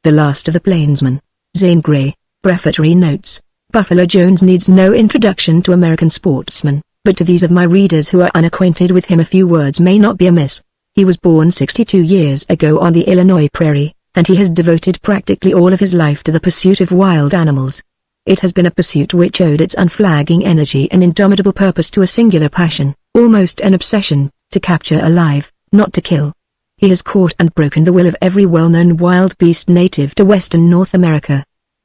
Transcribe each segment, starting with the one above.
The Last of the Plainsmen. Zane Grey. Prefatory notes. Buffalo Jones needs no introduction to American sportsmen, but to these of my readers who are unacquainted with him a few words may not be amiss. He was born 62 years ago on the Illinois prairie, and he has devoted practically all of his life to the pursuit of wild animals. It has been a pursuit which owed its unflagging energy and indomitable purpose to a singular passion, almost an obsession, to capture alive, not to kill. He has caught and broken the will of every well-known wild beast native to western North America.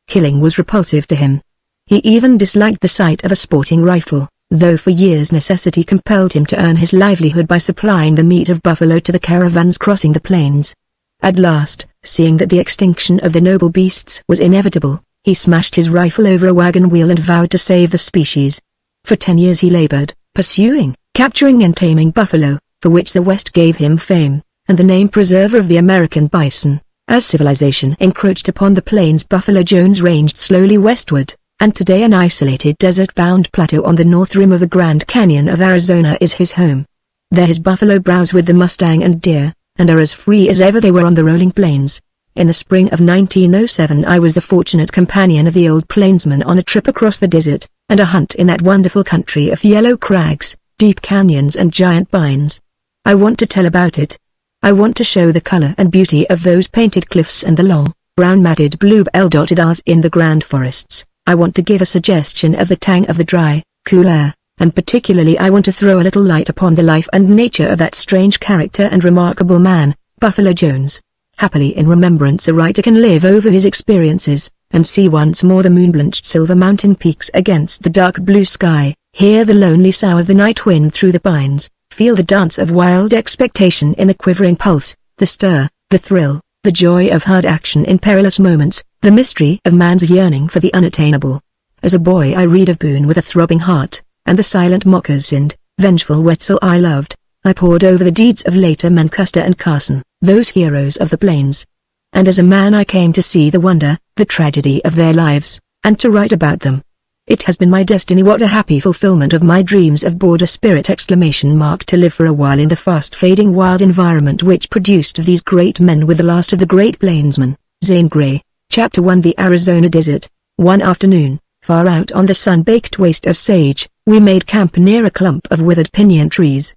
Killing was repulsive to him. He even disliked the sight of a sporting rifle, though for years necessity compelled him to earn his livelihood by supplying the meat of buffalo to the caravans crossing the plains. At last, seeing that the extinction of the noble beasts was inevitable, he smashed his rifle over a wagon wheel and vowed to save the species. For 10 years he labored, pursuing, capturing and taming buffalo, for which the West gave him fame, and the name preserver of the American bison. As civilization encroached upon the plains, Buffalo Jones ranged slowly westward, and today an isolated desert-bound plateau on the north rim of the Grand Canyon of Arizona is his home. There his buffalo browse with the mustang and deer, and are as free as ever they were on the rolling plains. In the spring of 1907 I was the fortunate companion of the old plainsman on a trip across the desert, and a hunt in that wonderful country of yellow crags, deep canyons and giant pines. I want to tell about it. I want to show the color and beauty of those painted cliffs and the long, brown matted bluebell-dotted R's in the grand forests. I want to give a suggestion of the tang of the dry, cool air, and particularly I want to throw a little light upon the life and nature of that strange character and remarkable man, Buffalo Jones. Happily in remembrance a writer can live over his experiences, and see once more the moon-blanched silver mountain peaks against the dark blue sky, hear the lonely sough of the night wind through the pines, feel the dance of wild expectation in the quivering pulse, the stir, the thrill, the joy of hard action in perilous moments, the mystery of man's yearning for the unattainable. As a boy I read of Boone with a throbbing heart, and the silent mockers and vengeful Wetzel I loved. I pored over the deeds of later men Custer and Carson, those heroes of the plains. And as a man I came to see the wonder, the tragedy of their lives, and to write about them. It has been my destiny, what a happy fulfillment of my dreams of border spirit ! To live for a while in the fast-fading wild environment which produced these great men with the last of the great plainsmen. Zane Grey. Chapter 1. The Arizona Desert. One afternoon, far out on the sun-baked waste of sage, we made camp near a clump of withered pinyon trees.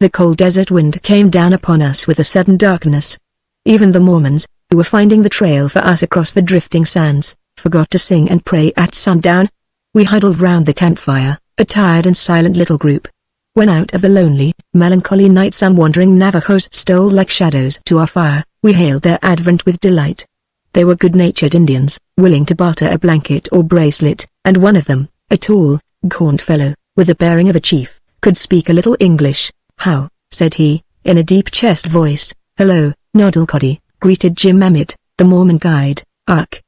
The cold desert wind came down upon us with a sudden darkness. Even the Mormons, who were finding the trail for us across the drifting sands, forgot to sing and pray at sundown. We huddled round the campfire, a tired and silent little group. When out of the lonely, melancholy night some wandering Navajos stole like shadows to our fire, we hailed their advent with delight. They were good-natured Indians, willing to barter a blanket or bracelet, and one of them, a tall, gaunt fellow, with the bearing of a chief, could speak a little English. "How," said he, in a deep-chest voice. "Hello, Noddlecoddy," greeted Jim Emmett, the Mormon guide. "Ugh,"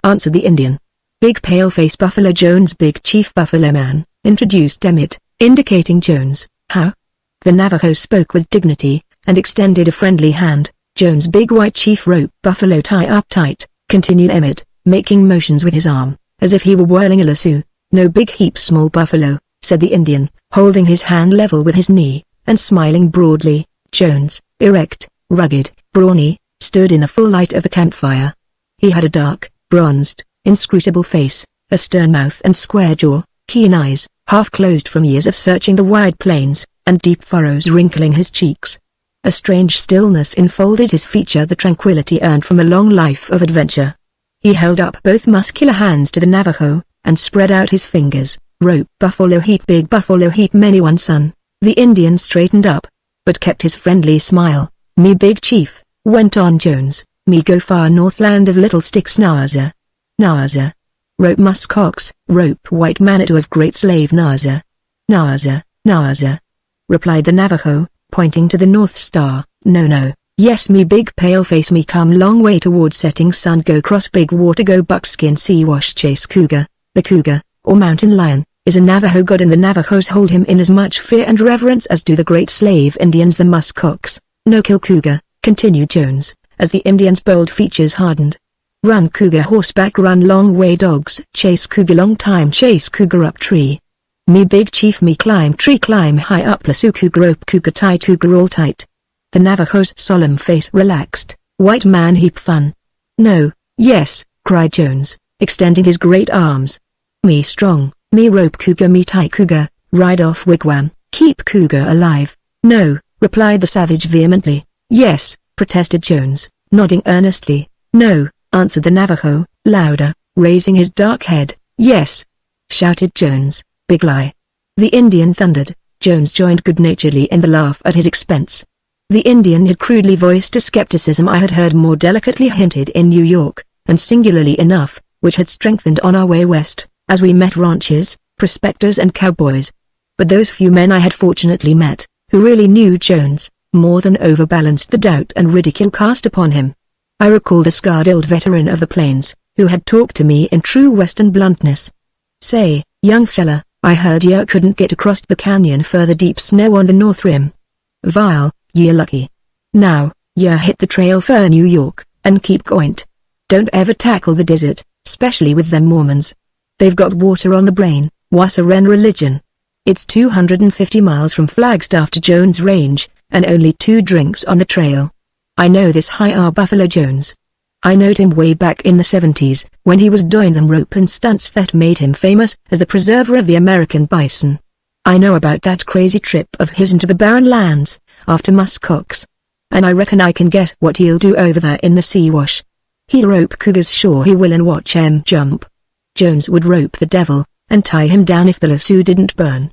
answered the Indian. "Big pale-face Buffalo Jones, big chief Buffalo man," introduced Emmett, indicating Jones. "How?" The Navajo spoke with dignity, and extended a friendly hand. "Jones, big white chief, rope buffalo tie up tight," continued Emmett, making motions with his arm, as if he were whirling a lasso. "No big heap small buffalo," said the Indian, holding his hand level with his knee, and smiling broadly. Jones, erect, rugged, brawny, stood in the full light of the campfire. He had a dark, bronzed, inscrutable face, a stern mouth and square jaw, keen eyes, half closed from years of searching the wide plains, and deep furrows wrinkling his cheeks. A strange stillness enfolded his feature, the tranquility earned from a long life of adventure. He held up both muscular hands to the Navajo, and spread out his fingers. "Rope buffalo heap, big buffalo heap, many one son." The Indian straightened up, but kept his friendly smile. "Me big chief," went on Jones, "me go far north land of little sticks Naza. Naza. Rope muskox, rope white manitou of great slave Naza. Naza, Naza," replied the Navajo, pointing to the North Star. "No. Yes, me big pale face, me come long way toward setting sun, go cross big water, go buckskin, sea wash, chase cougar." The cougar, or mountain lion, is a Navajo god, and the Navajos hold him in as much fear and reverence as do the great slave Indians the muskox. "No kill cougar," continued Jones, as the Indian's bold features hardened. "Run cougar horseback, run long way dogs, chase cougar long time, chase cougar up tree. Me big chief, me climb tree, climb high up, lasso cougar, rope cougar, tie cougar all tight." The Navajo's solemn face relaxed. "White man heap fun." "No, Yes, cried Jones, extending his great arms. Me strong, me rope cougar, me tie cougar, ride off wigwam, keep cougar alive. No, replied the savage vehemently. Yes, protested Jones, nodding earnestly. No, answered the Navajo, louder, raising his dark head. Yes, shouted Jones, big lie. The Indian thundered. Jones joined good-naturedly in the laugh at his expense. The Indian had crudely voiced a skepticism I had heard more delicately hinted in New York, and singularly enough, which had strengthened on our way west, as we met ranchers, prospectors and cowboys. But those few men I had fortunately met, who really knew Jones, more than overbalanced the doubt and ridicule cast upon him. I recalled a scarred old veteran of the plains, who had talked to me in true western bluntness. Say, young fella, I heard ya couldn't get across the canyon for the deep snow on the north rim. Vile, you're lucky. Now, ya hit the trail for New York, and keep going. Don't ever tackle the desert, specially with them Mormons. They've got water on the brain, wasser and religion. It's 250 miles from Flagstaff to Jones Range, and only 2 drinks on the trail. I know this high Buffalo Jones. I knowed him way back in the 70s, when he was doing them rope and stunts that made him famous as the preserver of the American bison. I know about that crazy trip of his into the barren lands, after muskox. And I reckon I can guess what he'll do over there in the Siwash. He'll rope cougars, sure he will, and watch 'em jump. Jones would rope the devil, and tie him down if the lasso didn't burn.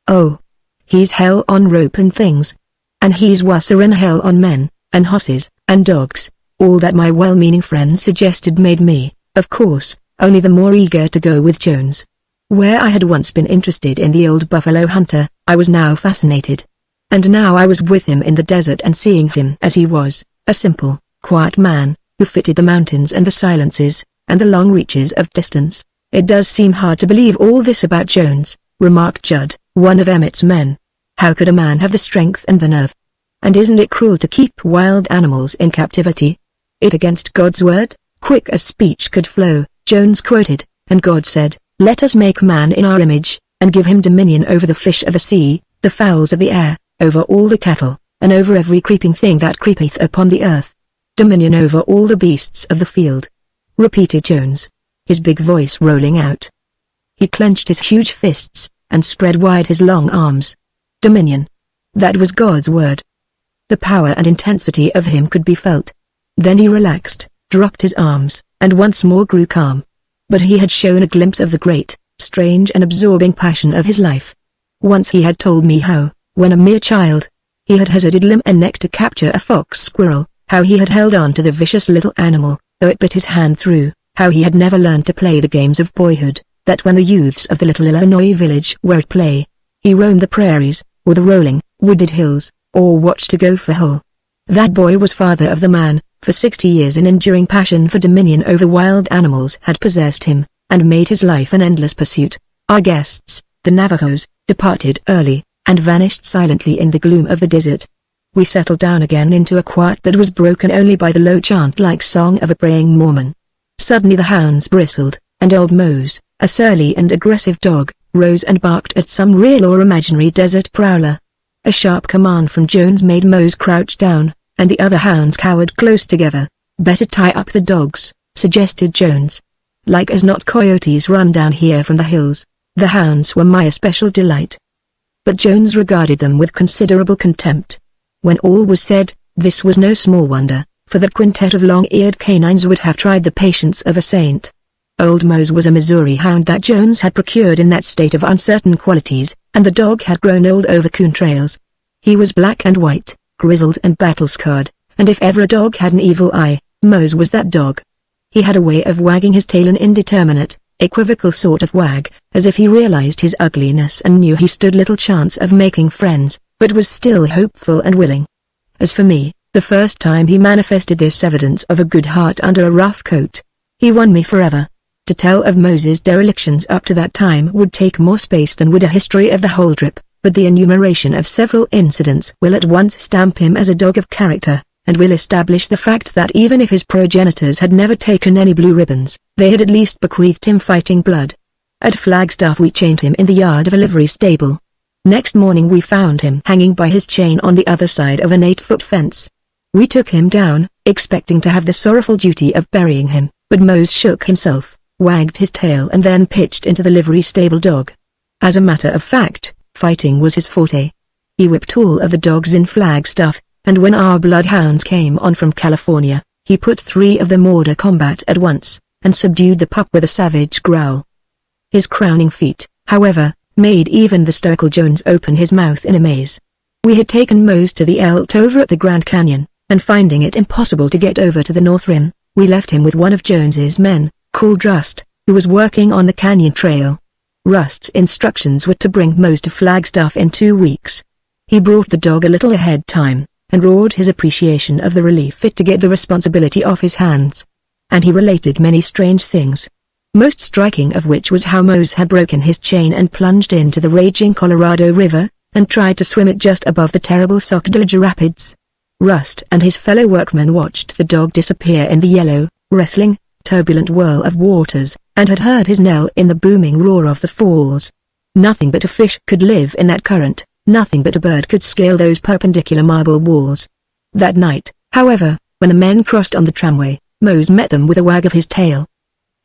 Oh, he's hell on rope and things. And he's wusser in hell on men, and hosses, and dogs. All that my well-meaning friend suggested made me, of course, only the more eager to go with Jones. Where I had once been interested in the old buffalo hunter, I was now fascinated. And now I was with him in the desert and seeing him as he was, a simple, quiet man, who fitted the mountains and the silences, and the long reaches of distance. It does seem hard to believe all this about Jones, remarked Judd, one of Emmett's men. How could a man have the strength and the nerve? And isn't it cruel to keep wild animals in captivity? It against God's word? Quick as speech could flow, Jones quoted, and God said, Let us make man in our image, and give him dominion over the fish of the sea, the fowls of the air, over all the cattle, and over every creeping thing that creepeth upon the earth. Dominion over all the beasts of the field. Repeated Jones, his big voice rolling out. He clenched his huge fists, and spread wide his long arms. Dominion. That was God's word. The power and intensity of him could be felt. Then he relaxed, dropped his arms, and once more grew calm. But he had shown a glimpse of the great, strange and absorbing passion of his life. Once he had told me how, when a mere child, he had hazarded limb and neck to capture a fox squirrel, how he had held on to the vicious little animal, though it bit his hand through, how he had never learned to play the games of boyhood, that when the youths of the little Illinois village were at play, he roamed the prairies, or the rolling, wooded hills, or watched to go for whole. That boy was father of the man. For 60 years an enduring passion for dominion over wild animals had possessed him, and made his life an endless pursuit. Our guests, the Navajos, departed early, and vanished silently in the gloom of the desert. We settled down again into a quiet that was broken only by the low chant-like song of a praying Mormon. Suddenly the hounds bristled, and old Mose, a surly and aggressive dog, rose and barked at some real or imaginary desert prowler. A sharp command from Jones made Mose crouch down, and the other hounds cowered close together. Better tie up the dogs, suggested Jones. Like as not coyotes run down here from the hills. The hounds were my especial delight. But Jones regarded them with considerable contempt. When all was said, this was no small wonder, for that quintet of long-eared canines would have tried the patience of a saint. Old Mose was a Missouri hound that Jones had procured in that state of uncertain qualities, and the dog had grown old over coon trails. He was black and white, grizzled and battle-scarred, and if ever a dog had an evil eye, Mose was that dog. He had a way of wagging his tail, an indeterminate, equivocal sort of wag, as if he realized his ugliness and knew he stood little chance of making friends, but was still hopeful and willing. As for me, the first time he manifested this evidence of a good heart under a rough coat, he won me forever. To tell of Mose's derelictions up to that time would take more space than would a history of the whole trip, but the enumeration of several incidents will at once stamp him as a dog of character, and will establish the fact that even if his progenitors had never taken any blue ribbons, they had at least bequeathed him fighting blood. At Flagstaff we chained him in the yard of a livery stable. Next morning we found him hanging by his chain on the other side of an 8-foot fence. We took him down, expecting to have the sorrowful duty of burying him, But Mose shook himself, wagged his tail and then pitched into the livery stable dog. As a matter of fact, fighting was his forte. He whipped all of the dogs in Flagstaff, and when our bloodhounds came on from California, he put 3 of them hors de combat at once, and subdued the pup with a savage growl. His crowning feat, however, made even the stoical Jones open his mouth in amaze. We had taken Mose to the Elt over at the Grand Canyon, and finding it impossible to get over to the North Rim, we left him with one of Jones's men, called Rust, who was working on the canyon trail. Rust's instructions were to bring Mose to Flagstaff in 2 weeks. He brought the dog a little ahead time, and roared his appreciation of the relief it to get the responsibility off his hands. And he related many strange things, most striking of which was how Mose had broken his chain and plunged into the raging Colorado River, and tried to swim it just above the terrible Sockdolager Rapids. Rust and his fellow workmen watched the dog disappear in the yellow, wrestling, turbulent whirl of waters, and had heard his knell in the booming roar of the falls. Nothing but a fish could live in that current, nothing but a bird could scale those perpendicular marble walls. That night, however, when the men crossed on the tramway, Mose met them with a wag of his tail.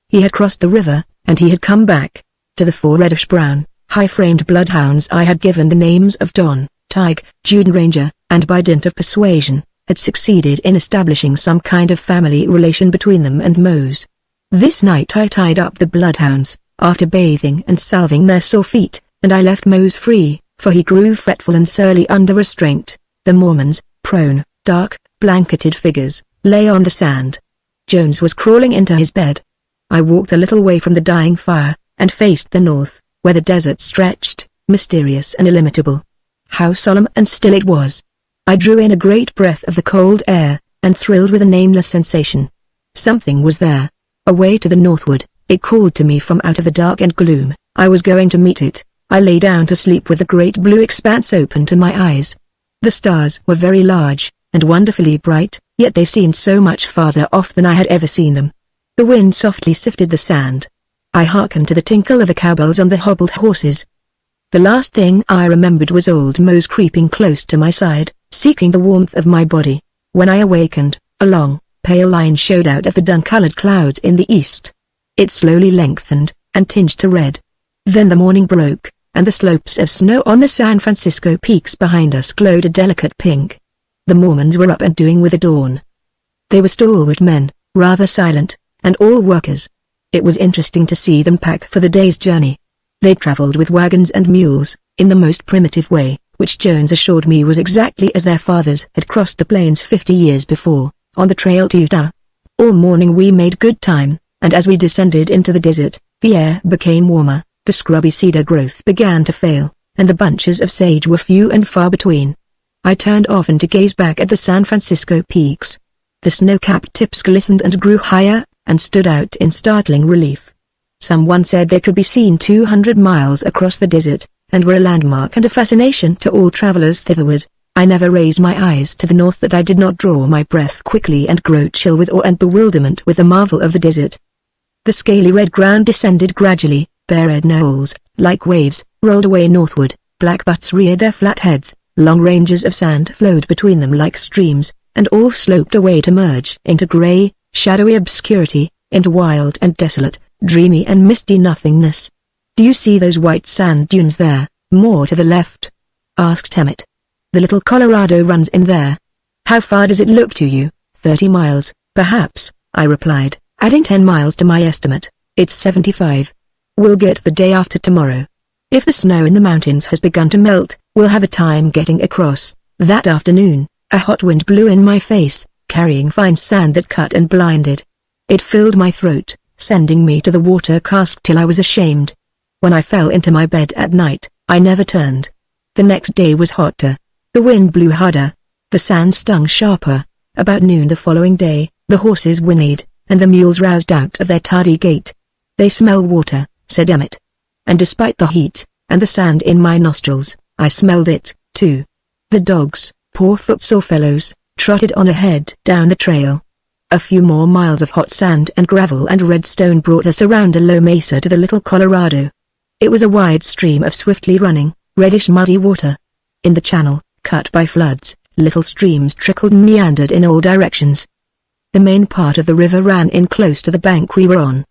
He had crossed the river, and he had come back, to the 4 reddish-brown, high-framed bloodhounds I had given the names of Don, Tige, Jude and Ranger, and by dint of persuasion, had succeeded in establishing some kind of family relation between them and Mose. This night I tied up the bloodhounds, after bathing and salving their sore feet, and I left Mose free, for he grew fretful and surly under restraint. The Mormons, prone, dark, blanketed figures, lay on the sand. Jones was crawling into his bed. I walked a little way from the dying fire, and faced the north, where the desert stretched, mysterious and illimitable. How solemn and still it was! I drew in a great breath of the cold air, and thrilled with a nameless sensation. Something was there. Away to the northward, it called to me from out of the dark and gloom. I was going to meet it. I lay down to sleep with the great blue expanse open to my eyes. The stars were very large, and wonderfully bright, yet they seemed so much farther off than I had ever seen them. The wind softly sifted the sand. I hearkened to the tinkle of the cowbells on the hobbled horses. The last thing I remembered was old Mose creeping close to my side, seeking the warmth of my body. When I awakened, a long, pale line showed out of the dun-colored clouds in the east. It slowly lengthened, and tinged to red. Then the morning broke, and the slopes of snow on the San Francisco peaks behind us glowed a delicate pink. The Mormons were up and doing with the dawn. They were stalwart men, rather silent, and all workers. It was interesting to see them pack for the day's journey. They traveled with wagons and mules, in the most primitive way, which Jones assured me was exactly as their fathers had crossed the plains 50 years before, on the trail to Utah. All morning we made good time, and as we descended into the desert, the air became warmer, the scrubby cedar growth began to fail, and the bunches of sage were few and far between. I turned often to gaze back at the San Francisco peaks. The snow-capped tips glistened and grew higher, and stood out in startling relief. Someone said they could be seen 200 miles across the desert, and were a landmark and a fascination to all travelers thitherward. I never raised my eyes to the north that I did not draw my breath quickly and grow chill with awe and bewilderment with the marvel of the desert. The scaly red ground descended gradually, bare red knolls, like waves, rolled away northward, black buttes reared their flat heads, long ranges of sand flowed between them like streams, and all sloped away to merge into gray, shadowy obscurity, into wild and desolate, dreamy and misty nothingness. "Do you see those white sand dunes there, more to the left?" asked Emmett. "The little Colorado runs in there." "How far does it look to you?" 30 miles, perhaps," I replied, adding 10 miles to my estimate. "It's 75. We'll get the day after tomorrow. If the snow in the mountains has begun to melt, we'll have a time getting across." That afternoon, a hot wind blew in my face, carrying fine sand that cut and blinded. It filled my throat, sending me to the water cask till I was ashamed. When I fell into my bed at night, I never turned. The next day was hotter. The wind blew harder. The sand stung sharper. About noon the following day, the horses whinnied, and the mules roused out of their tardy gait. "They smell water," said Emmett. And despite the heat, and the sand in my nostrils, I smelled it, too. The dogs, poor footsore fellows, trotted on ahead down the trail. A few more miles of hot sand and gravel and red stone brought us around a low mesa to the Little Colorado. It was a wide stream of swiftly running, reddish muddy water. In the channel, cut by floods, little streams trickled and meandered in all directions. The main part of the river ran in close to the bank we were on.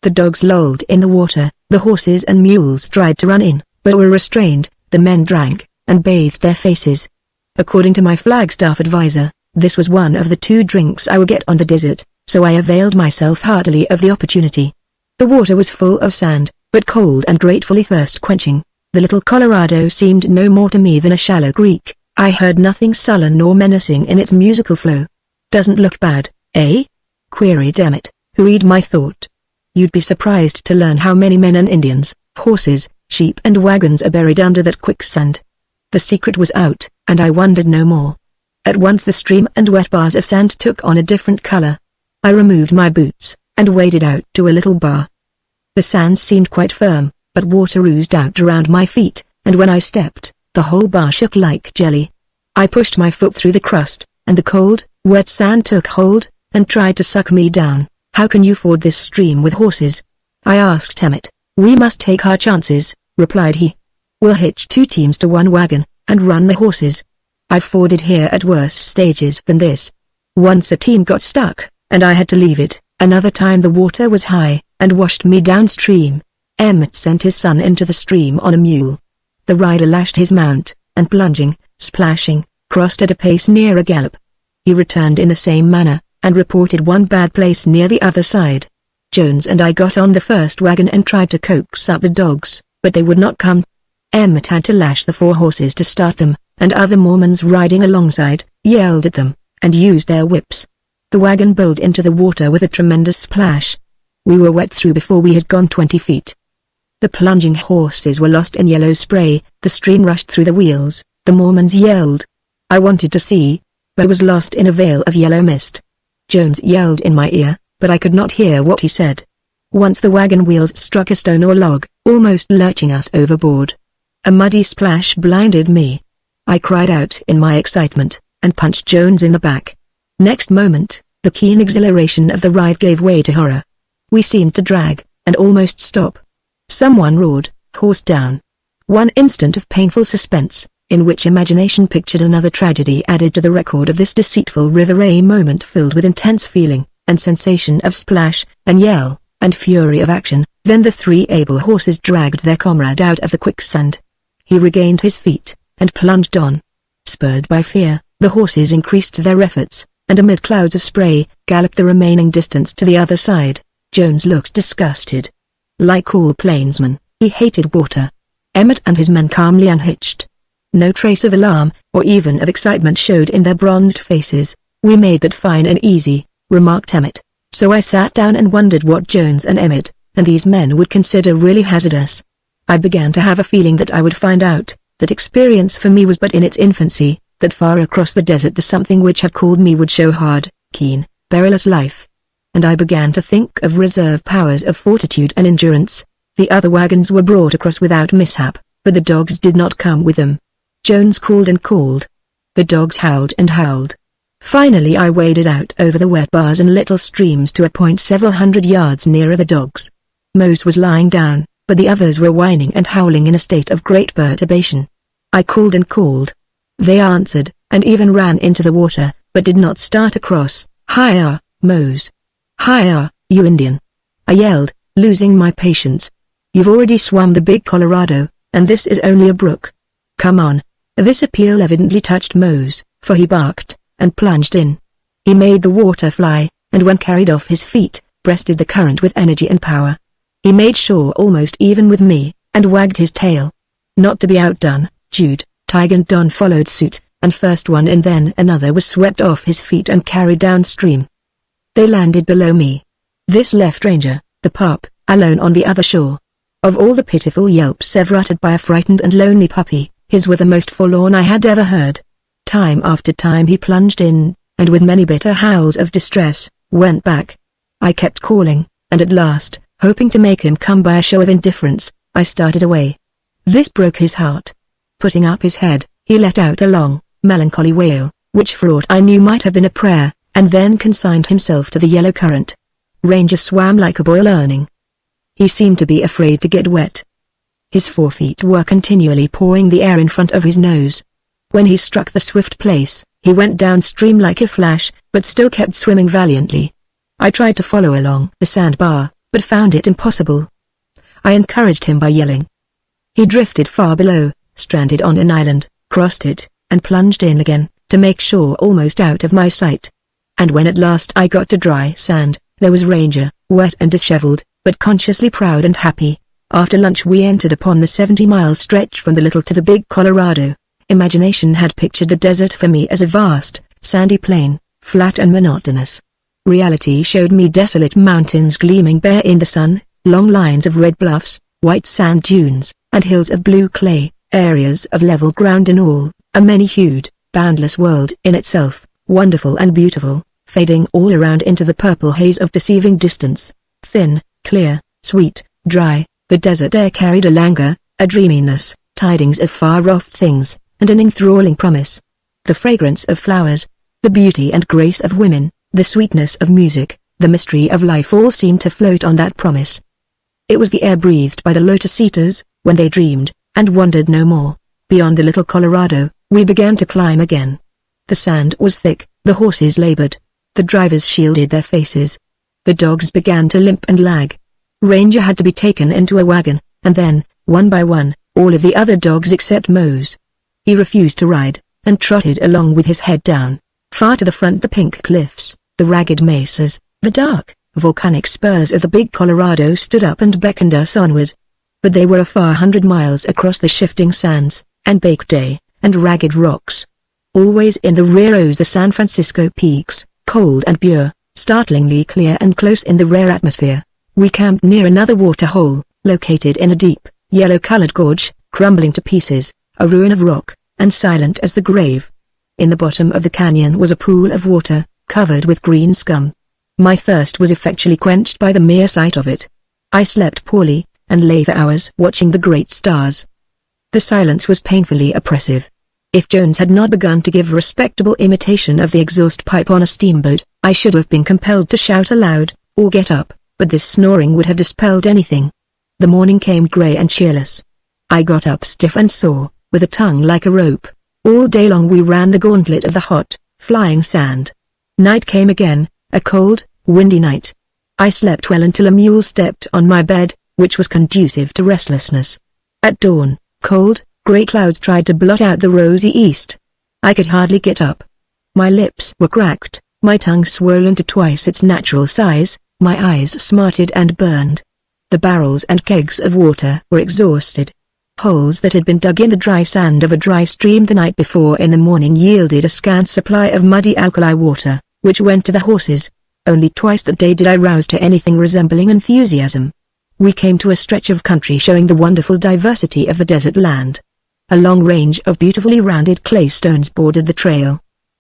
The dogs lolled in the water, the horses and mules tried to run in, but were restrained. The men drank, and bathed their faces. According to my Flagstaff advisor, this was one of the 2 drinks I would get on the desert, so I availed myself heartily of the opportunity. The water was full of sand, but cold and gratefully thirst-quenching. The little Colorado seemed no more to me than a shallow creek. I heard nothing sullen nor menacing in its musical flow. "Doesn't look bad, eh?" queried Emmett, who read my thought. "You'd be surprised to learn how many men and Indians, horses, sheep and wagons are buried under that quicksand." The secret was out, and I wondered no more. At once the stream and wet bars of sand took on a different color. I removed my boots, and waded out to a little bar. The sand seemed quite firm, but water oozed out around my feet, and when I stepped, the whole bar shook like jelly. I pushed my foot through the crust, and the cold, wet sand took hold, and tried to suck me down. "How can you ford this stream with horses?" I asked Emmett. "We must take our chances," replied he. "We'll hitch 2 teams to 1 wagon, and run the horses. I've forded here at worse stages than this. Once a team got stuck, and I had to leave it. Another time the water was high, and washed me downstream." Emmett sent his son into the stream on a mule. The rider lashed his mount, and plunging, splashing, crossed at a pace near a gallop. He returned in the same manner, and reported one bad place near the other side. Jones and I got on the first wagon and tried to coax up the dogs, but they would not come. Emmett had to lash the 4 horses to start them, and other Mormons riding alongside, yelled at them, and used their whips. The wagon bowled into the water with a tremendous splash. We were wet through before we had gone 20 feet. The plunging horses were lost in yellow spray, the stream rushed through the wheels, the Mormons yelled. I wanted to see, but was lost in a veil of yellow mist. Jones yelled in my ear, but I could not hear what he said. Once the wagon wheels struck a stone or log, almost lurching us overboard. A muddy splash blinded me. I cried out in my excitement, and punched Jones in the back. Next moment, the keen exhilaration of the ride gave way to horror. We seemed to drag, and almost stop. Someone roared, "Horse down!" One instant of painful suspense, in which imagination pictured another tragedy added to the record of this deceitful river, a moment filled with intense feeling, and sensation of splash, and yell, and fury of action. Then the 3 able horses dragged their comrade out of the quicksand. He regained his feet, and plunged on. Spurred by fear, the horses increased their efforts, and amid clouds of spray, galloped the remaining distance to the other side. Jones looked disgusted. Like all plainsmen, he hated water. Emmett and his men calmly unhitched. No trace of alarm, or even of excitement showed in their bronzed faces. "We made that fine and easy," remarked Emmett. So I sat down and wondered what Jones and Emmett, and these men would consider really hazardous. I began to have a feeling that I would find out, that experience for me was but in its infancy, that far across the desert the something which had called me would show hard, keen, perilous life. And I began to think of reserve powers of fortitude and endurance. The other wagons were brought across without mishap, but the dogs did not come with them. Jones called and called. The dogs howled and howled. Finally I waded out over the wet bars and little streams to a point several hundred yards nearer the dogs. Mose was lying down, but the others were whining and howling in a state of great perturbation. I called and called. They answered, and even ran into the water, but did not start across. "Hi-ya, Mose! Hi-ya, you Indian!" I yelled, losing my patience. "You've already swum the big Colorado, and this is only a brook. Come on." This appeal evidently touched Mose, for he barked, and plunged in. He made the water fly, and when carried off his feet, breasted the current with energy and power. He made shore almost even with me, and wagged his tail. Not to be outdone, Jude, Tige and Don followed suit, and first one and then another was swept off his feet and carried downstream. They landed below me. This left Ranger, the pup, alone on the other shore. Of all the pitiful yelps ever uttered by a frightened and lonely puppy, his were the most forlorn I had ever heard. Time after time he plunged in, and with many bitter howls of distress, went back. I kept calling, and at last, hoping to make him come by a show of indifference, I started away. This broke his heart. Putting up his head, he let out a long, melancholy wail, which for aught I knew might have been a prayer, and then consigned himself to the yellow current. Ranger swam like a boy learning. He seemed to be afraid to get wet. His forefeet were continually pawing the air in front of his nose. When he struck the swift place, he went downstream like a flash, but still kept swimming valiantly. I tried to follow along the sandbar, but found it impossible. I encouraged him by yelling. He drifted far below, stranded on an island, crossed it, and plunged in again, to make sure almost out of my sight. And when at last I got to dry sand, there was Ranger, wet and disheveled, but consciously proud and happy. After lunch we entered upon the 70-mile stretch from the Little to the Big Colorado. Imagination had pictured the desert for me as a vast, sandy plain, flat and monotonous. Reality showed me desolate mountains gleaming bare in the sun, long lines of red bluffs, white sand dunes, and hills of blue clay, areas of level ground in all, a many-hued, boundless world in itself, wonderful and beautiful, fading all around into the purple haze of deceiving distance. Thin, clear, sweet, dry, the desert air carried a languor, a dreaminess, tidings of far-off things, and an enthralling promise. The fragrance of flowers, the beauty and grace of women, the sweetness of music, the mystery of life all seemed to float on that promise. It was the air breathed by the lotus-eaters, when they dreamed, and wandered no more. Beyond the Little Colorado, we began to climb again. The sand was thick, the horses labored. The drivers shielded their faces. The dogs began to limp and lag. Ranger had to be taken into a wagon, and then, one by one, all of the other dogs except Mose. He refused to ride, and trotted along with his head down. Far to the front the pink cliffs, the ragged mesas, the dark, volcanic spurs of the Big Colorado stood up and beckoned us onward. But they were a far 100 miles across the shifting sands, and baked day, and ragged rocks. Always in the rear rose the San Francisco peaks, cold and pure, startlingly clear and close in the rare atmosphere. We camped near another water hole, located in a deep, yellow-colored gorge, crumbling to pieces, a ruin of rock, and silent as the grave. In the bottom of the canyon was a pool of water, covered with green scum. My thirst was effectually quenched by the mere sight of it. I slept poorly, and lay for hours watching the great stars. The silence was painfully oppressive. If Jones had not begun to give a respectable imitation of the exhaust pipe on a steamboat, I should have been compelled to shout aloud, or get up, but this snoring would have dispelled anything. The morning came grey and cheerless. I got up stiff and sore, with a tongue like a rope. All day long we ran the gauntlet of the hot, flying sand. Night came again, a cold, windy night. I slept well until a mule stepped on my bed, which was conducive to restlessness. At dawn, cold, grey clouds tried to blot out the rosy east. I could hardly get up. My lips were cracked, my tongue swollen to twice its natural size, my eyes smarted and burned. The barrels and kegs of water were exhausted. Holes that had been dug in the dry sand of a dry stream the night before in the morning yielded a scant supply of muddy alkali water, which went to the horses. Only twice that day did I rouse to anything resembling enthusiasm. We came to a stretch of country showing the wonderful diversity of the desert land. A long range of beautifully rounded clay stones bordered the trail.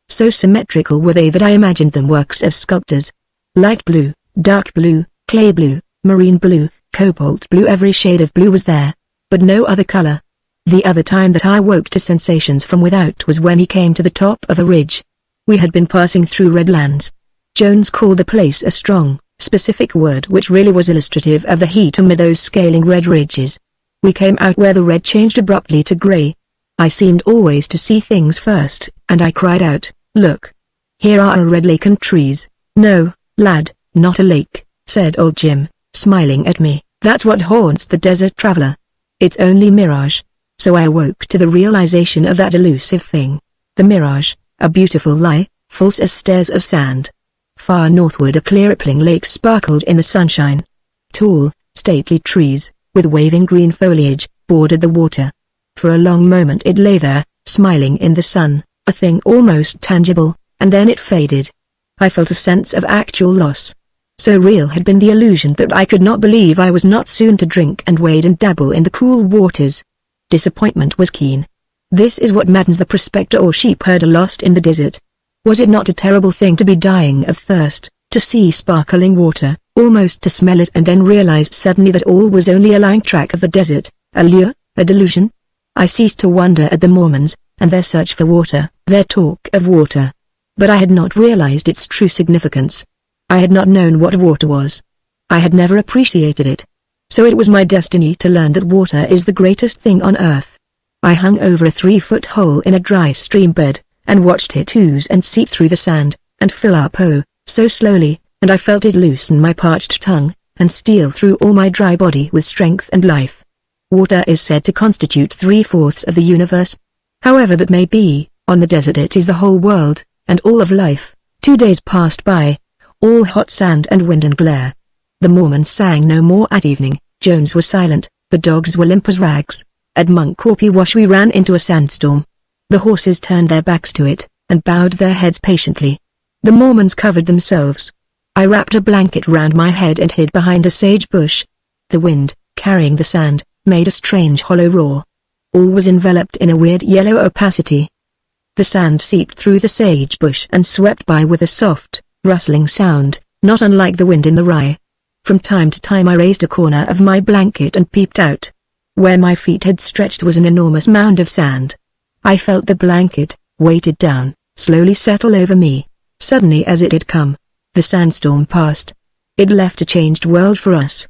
So symmetrical were they that I imagined them works of sculptors. Light blue, dark blue, clay blue, marine blue, cobalt blue, every shade of blue was there, but no other color. The other time that I woke to sensations from without was when he came to the top of a ridge. We had been passing through red lands. Jones called the place a strong, specific word which really was illustrative of the heat amid those scaling red ridges. We came out where the red changed abruptly to gray. I seemed always to see things first, and I cried out, "Look! Here are a red lake and trees." "No, lad, not a lake," said old Jim, smiling at me. "That's what haunts the desert traveler. It's only mirage." So I awoke to the realization of that elusive thing. The mirage, a beautiful lie, false as stairs of sand. Far northward a clear rippling lake sparkled in the sunshine. Tall, stately trees, with waving green foliage, bordered the water. For a long moment it lay there, smiling in the sun, a thing almost tangible, and then it faded. I felt a sense of actual loss. So real had been the illusion that I could not believe I was not soon to drink and wade and dabble in the cool waters. Disappointment was keen. This is what maddens the prospector or sheep herder lost in the desert. Was it not a terrible thing to be dying of thirst, to see sparkling water, almost to smell it and then realize suddenly that all was only a lying track of the desert, a lure, a delusion? I ceased to wonder at the Mormons, and their search for water, their talk of water. But I had not realized its true significance. I had not known what water was. I had never appreciated it. So it was my destiny to learn that water is the greatest thing on earth. I hung over a 3-foot hole in a dry stream bed, and watched it ooze and seep through the sand, and fill up so slowly, and I felt it loosen my parched tongue, and steal through all my dry body with strength and life. Water is said to constitute 3/4 of the universe. However that may be, on the desert it is the whole world, and all of life. 2 days passed by, all hot sand and wind and glare. The Mormons sang no more at evening, Jones was silent, the dogs were limp as rags. At Monkcorpy Wash we ran into a sandstorm. The horses turned their backs to it, and bowed their heads patiently. The Mormons covered themselves. I wrapped a blanket round my head and hid behind a sage bush. The wind, carrying the sand, made a strange hollow roar. All was enveloped in a weird yellow opacity. The sand seeped through the sage bush and swept by with a soft, rustling sound, not unlike the wind in the rye. From time to time I raised a corner of my blanket and peeped out. Where my feet had stretched was an enormous mound of sand. I felt the blanket, weighted down, slowly settle over me. Suddenly as it had come, the sandstorm passed. It left a changed world for us.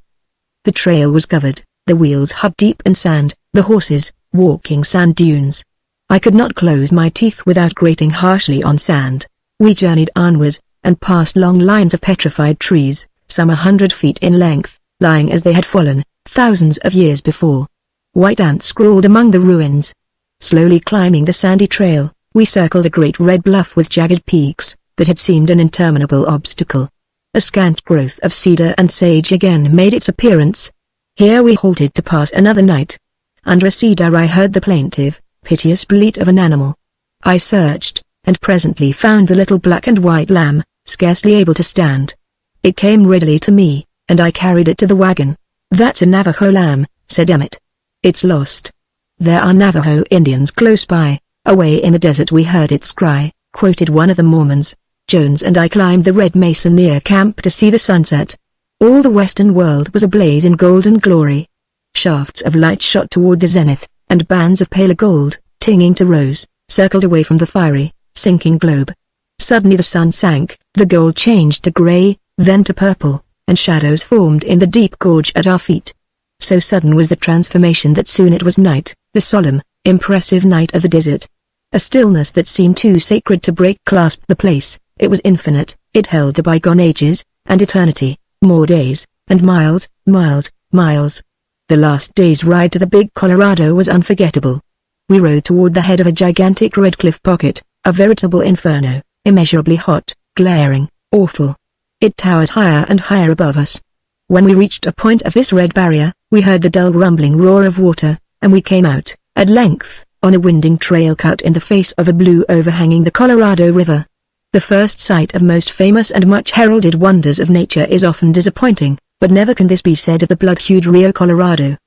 The trail was covered, the wheels hub deep in sand, the horses, walking sand dunes. I could not close my teeth without grating harshly on sand. We journeyed onward, and passed long lines of petrified trees, some 100 feet in length, lying as they had fallen, thousands of years before. White ants crawled among the ruins. Slowly climbing the sandy trail, we circled a great red bluff with jagged peaks, that had seemed an interminable obstacle. A scant growth of cedar and sage again made its appearance. Here we halted to pass another night. Under a cedar I heard the plaintive, piteous bleat of an animal. I searched, and presently found the little black and white lamb, scarcely able to stand. It came readily to me, and I carried it to the wagon. "That's a Navajo lamb," said Emmett. "It's lost. There are Navajo Indians close by." "Away in the desert we heard its cry," quoted one of the Mormons. Jones and I climbed the red mesa near camp to see the sunset. All the western world was ablaze in golden glory. Shafts of light shot toward the zenith, and bands of paler gold, tinging to rose, circled away from the fiery, sinking globe. Suddenly the sun sank, the gold changed to gray, then to purple, and shadows formed in the deep gorge at our feet. So sudden was the transformation that soon it was night, the solemn, impressive night of the desert. A stillness that seemed too sacred to break clasped the place. It was infinite, it held the bygone ages, and eternity, more days, and miles, miles, miles. The last day's ride to the Big Colorado was unforgettable. We rode toward the head of a gigantic red cliff pocket, a veritable inferno, immeasurably hot, glaring, awful. It towered higher and higher above us. When we reached a point of this red barrier, we heard the dull rumbling roar of water, and we came out, at length, on a winding trail cut in the face of a blue overhanging the Colorado River. The first sight of most famous and much heralded wonders of nature is often disappointing, but never can this be said of the blood-hued Rio Colorado.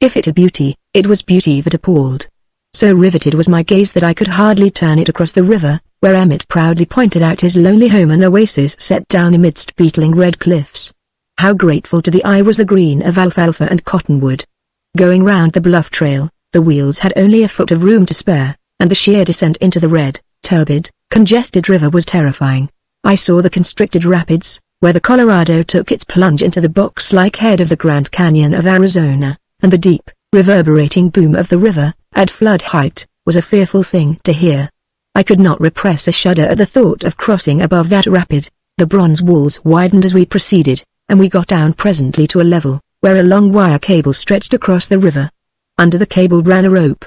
If it had beauty, it was beauty that appalled. So riveted was my gaze that I could hardly turn it across the river, where Emmett proudly pointed out his lonely home, an oasis set down amidst beetling red cliffs. How grateful to the eye was the green of alfalfa and cottonwood. Going round the bluff trail, the wheels had only a foot of room to spare, and the sheer descent into the red, turbid, congested river was terrifying. I saw the constricted rapids, where the Colorado took its plunge into the box-like head of the Grand Canyon of Arizona, and the deep, reverberating boom of the river, at flood height, was a fearful thing to hear. I could not repress a shudder at the thought of crossing above that rapid. The bronze walls widened as we proceeded, and we got down presently to a level, where a long wire cable stretched across the river. Under the cable ran a rope.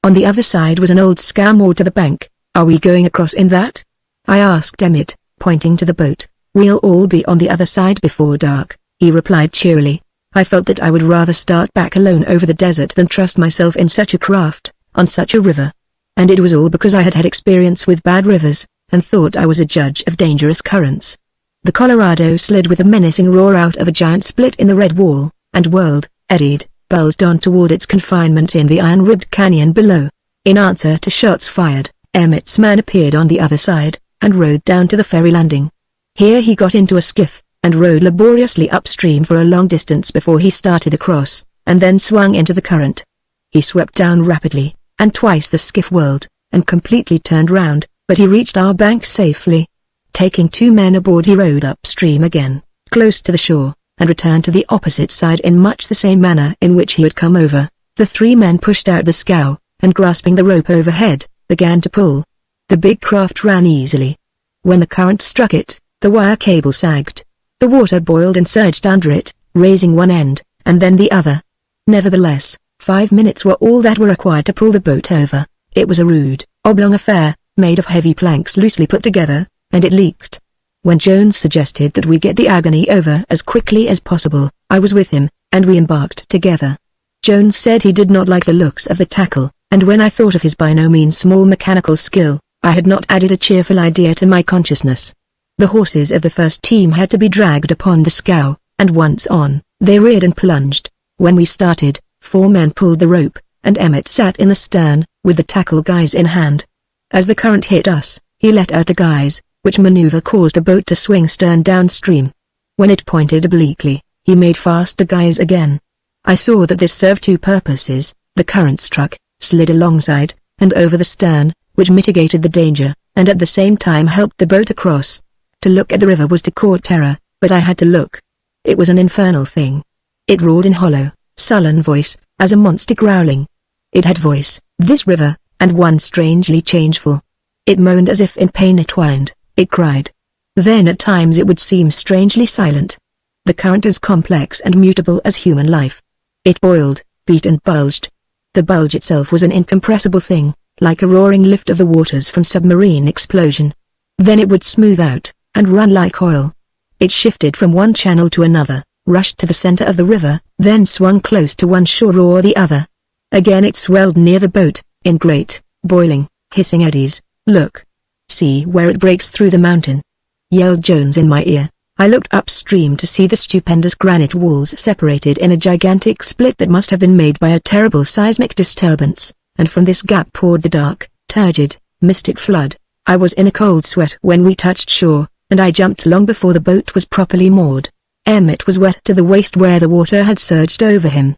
On the other side was an old scow moored to the bank. "Are we going across in that?" I asked Emmett, pointing to the boat. "We'll all be on the other side before dark," he replied cheerily. I felt that I would rather start back alone over the desert than trust myself in such a craft, on such a river. And it was all because I had had experience with bad rivers, and thought I was a judge of dangerous currents. The Colorado slid with a menacing roar out of a giant split in the red wall, and whirled, eddied, bulged on toward its confinement in the iron-ribbed canyon below. In answer to shots fired, Emmett's man appeared on the other side, and rowed down to the ferry landing. Here he got into a skiff, and rowed laboriously upstream for a long distance before he started across, and then swung into the current. He swept down rapidly, and twice the skiff whirled, and completely turned round, but he reached our bank safely. Taking 2 men aboard, he rowed upstream again, close to the shore, and returned to the opposite side in much the same manner in which he had come over. The 3 men pushed out the scow, and grasping the rope overhead, began to pull. The big craft ran easily. When the current struck it, the wire cable sagged. The water boiled and surged under it, raising one end, and then the other. Nevertheless, 5 minutes were all that were required to pull the boat over. It was a rude, oblong affair, made of heavy planks loosely put together, and it leaked. When Jones suggested that we get the agony over as quickly as possible, I was with him, and we embarked together. Jones said he did not like the looks of the tackle, and when I thought of his by no means small mechanical skill, I had not added a cheerful idea to my consciousness. The horses of the first team had to be dragged upon the scow, and once on, they reared and plunged. When we started, 4 men pulled the rope, and Emmett sat in the stern, with the tackle guys in hand. As the current hit us, he let out the guys, which maneuver caused the boat to swing stern downstream. When it pointed obliquely, he made fast the guys again. I saw that this served 2 purposes: the current struck, slid alongside, and over the stern, which mitigated the danger, and at the same time helped the boat across. To look at the river was to court terror, but I had to look. It was an infernal thing. It roared in hollow, sullen voice, as a monster growling. It had voice, this river, and one strangely changeful. It moaned as if in pain it whined, it cried. Then at times it would seem strangely silent. The current as complex and mutable as human life. It boiled, beat and bulged. The bulge itself was an incompressible thing, like a roaring lift of the waters from submarine explosion. Then it would smooth out, and run like oil. It shifted from one channel to another, rushed to the center of the river, then swung close to one shore or the other. Again it swelled near the boat, in great, boiling, hissing eddies. Look! See where it breaks through the mountain! Yelled Jones in my ear. I looked upstream to see the stupendous granite walls separated in a gigantic split that must have been made by a terrible seismic disturbance, and from this gap poured the dark, turgid, mystic flood. I was in a cold sweat when we touched shore, and I jumped long before the boat was properly moored. Emmett was wet to the waist where the water had surged over him.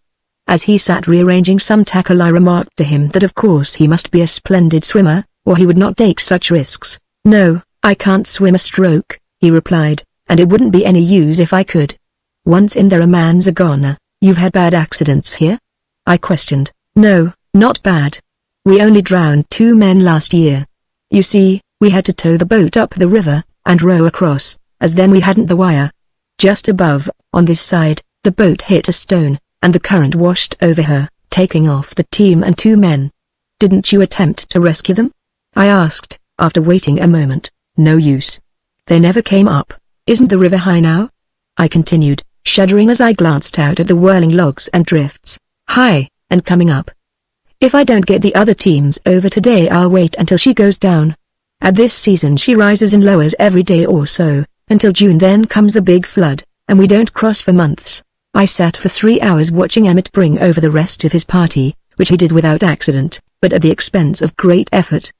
As he sat rearranging some tackle, I remarked to him that of course he must be a splendid swimmer, or he would not take such risks. No, I can't swim a stroke, he replied, and it wouldn't be any use if I could. Once in there a man's a goner. You've had bad accidents here? I questioned. No, not bad. We only drowned 2 men last year. You see, we had to tow the boat up the river, and row across, as then we hadn't the wire. Just above, on this side, the boat hit a stone, and the current washed over her, taking off the team and 2 men. Didn't you attempt to rescue them? I asked, after waiting a moment. No use. They never came up. Isn't the river high now? I continued, shuddering as I glanced out at the whirling logs and drifts. High, and coming up. If I don't get the other teams over today, I'll wait until she goes down. At this season she rises and lowers every day or so, until June. Then comes the big flood, and we don't cross for months. I sat for 3 hours watching Emmett bring over the rest of his party, which he did without accident, but at the expense of great effort.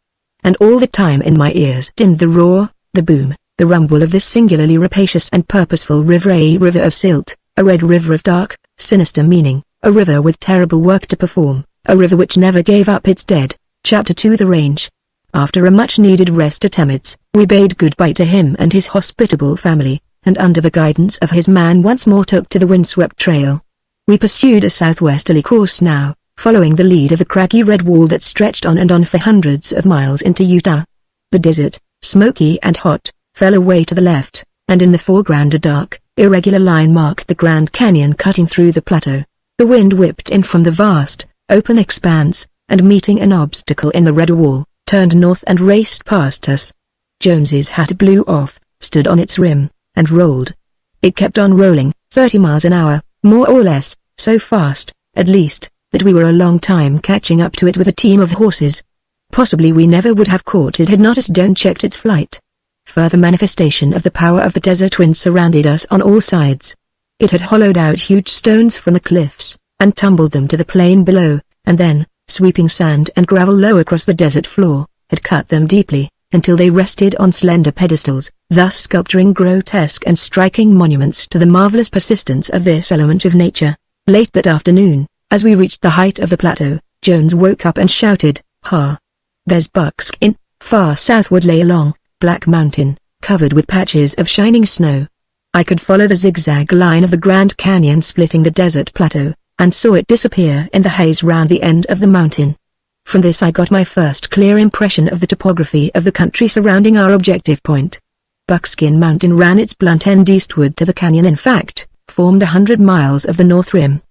And all the time in my ears dinned the roar, the boom, the rumble of this singularly rapacious and purposeful river, a river of silt, a red river of dark, sinister meaning, a river with terrible work to perform, a river which never gave up its dead. Chapter 2. The Range. After a much-needed rest at Emmett's, we bade goodbye to him and his hospitable family, and under the guidance of his man once more took to the windswept trail. We pursued a southwesterly course now, following the lead of the craggy red wall that stretched on and on for hundreds of miles into Utah. The desert, smoky and hot, fell away to the left, and in the foreground a dark, irregular line marked the Grand Canyon cutting through the plateau. The wind whipped in from the vast, open expanse, and meeting an obstacle in the red wall, turned north and raced past us. Jones's hat blew off, stood on its rim, and rolled. It kept on rolling, 30 miles an hour, more or less, so fast, at least, that we were a long time catching up to it with a team of horses. Possibly we never would have caught it had not as Jones checked its flight. Further manifestation of the power of the desert wind surrounded us on all sides. It had hollowed out huge stones from the cliffs, and tumbled them to the plain below, and then, sweeping sand and gravel low across the desert floor, had cut them deeply, until they rested on slender pedestals, thus sculpturing grotesque and striking monuments to the marvelous persistence of this element of nature. Late that afternoon, as we reached the height of the plateau, Jones woke up and shouted, "Ha! There's buckskin!" Far southward lay a long, black mountain, covered with patches of shining snow. I could follow the zigzag line of the Grand Canyon splitting the desert plateau, and saw it disappear in the haze round the end of the mountain. From this I got my first clear impression of the topography of the country surrounding our objective point. Buckskin Mountain ran its blunt end eastward to the canyon, in fact, formed 100 miles of the north rim.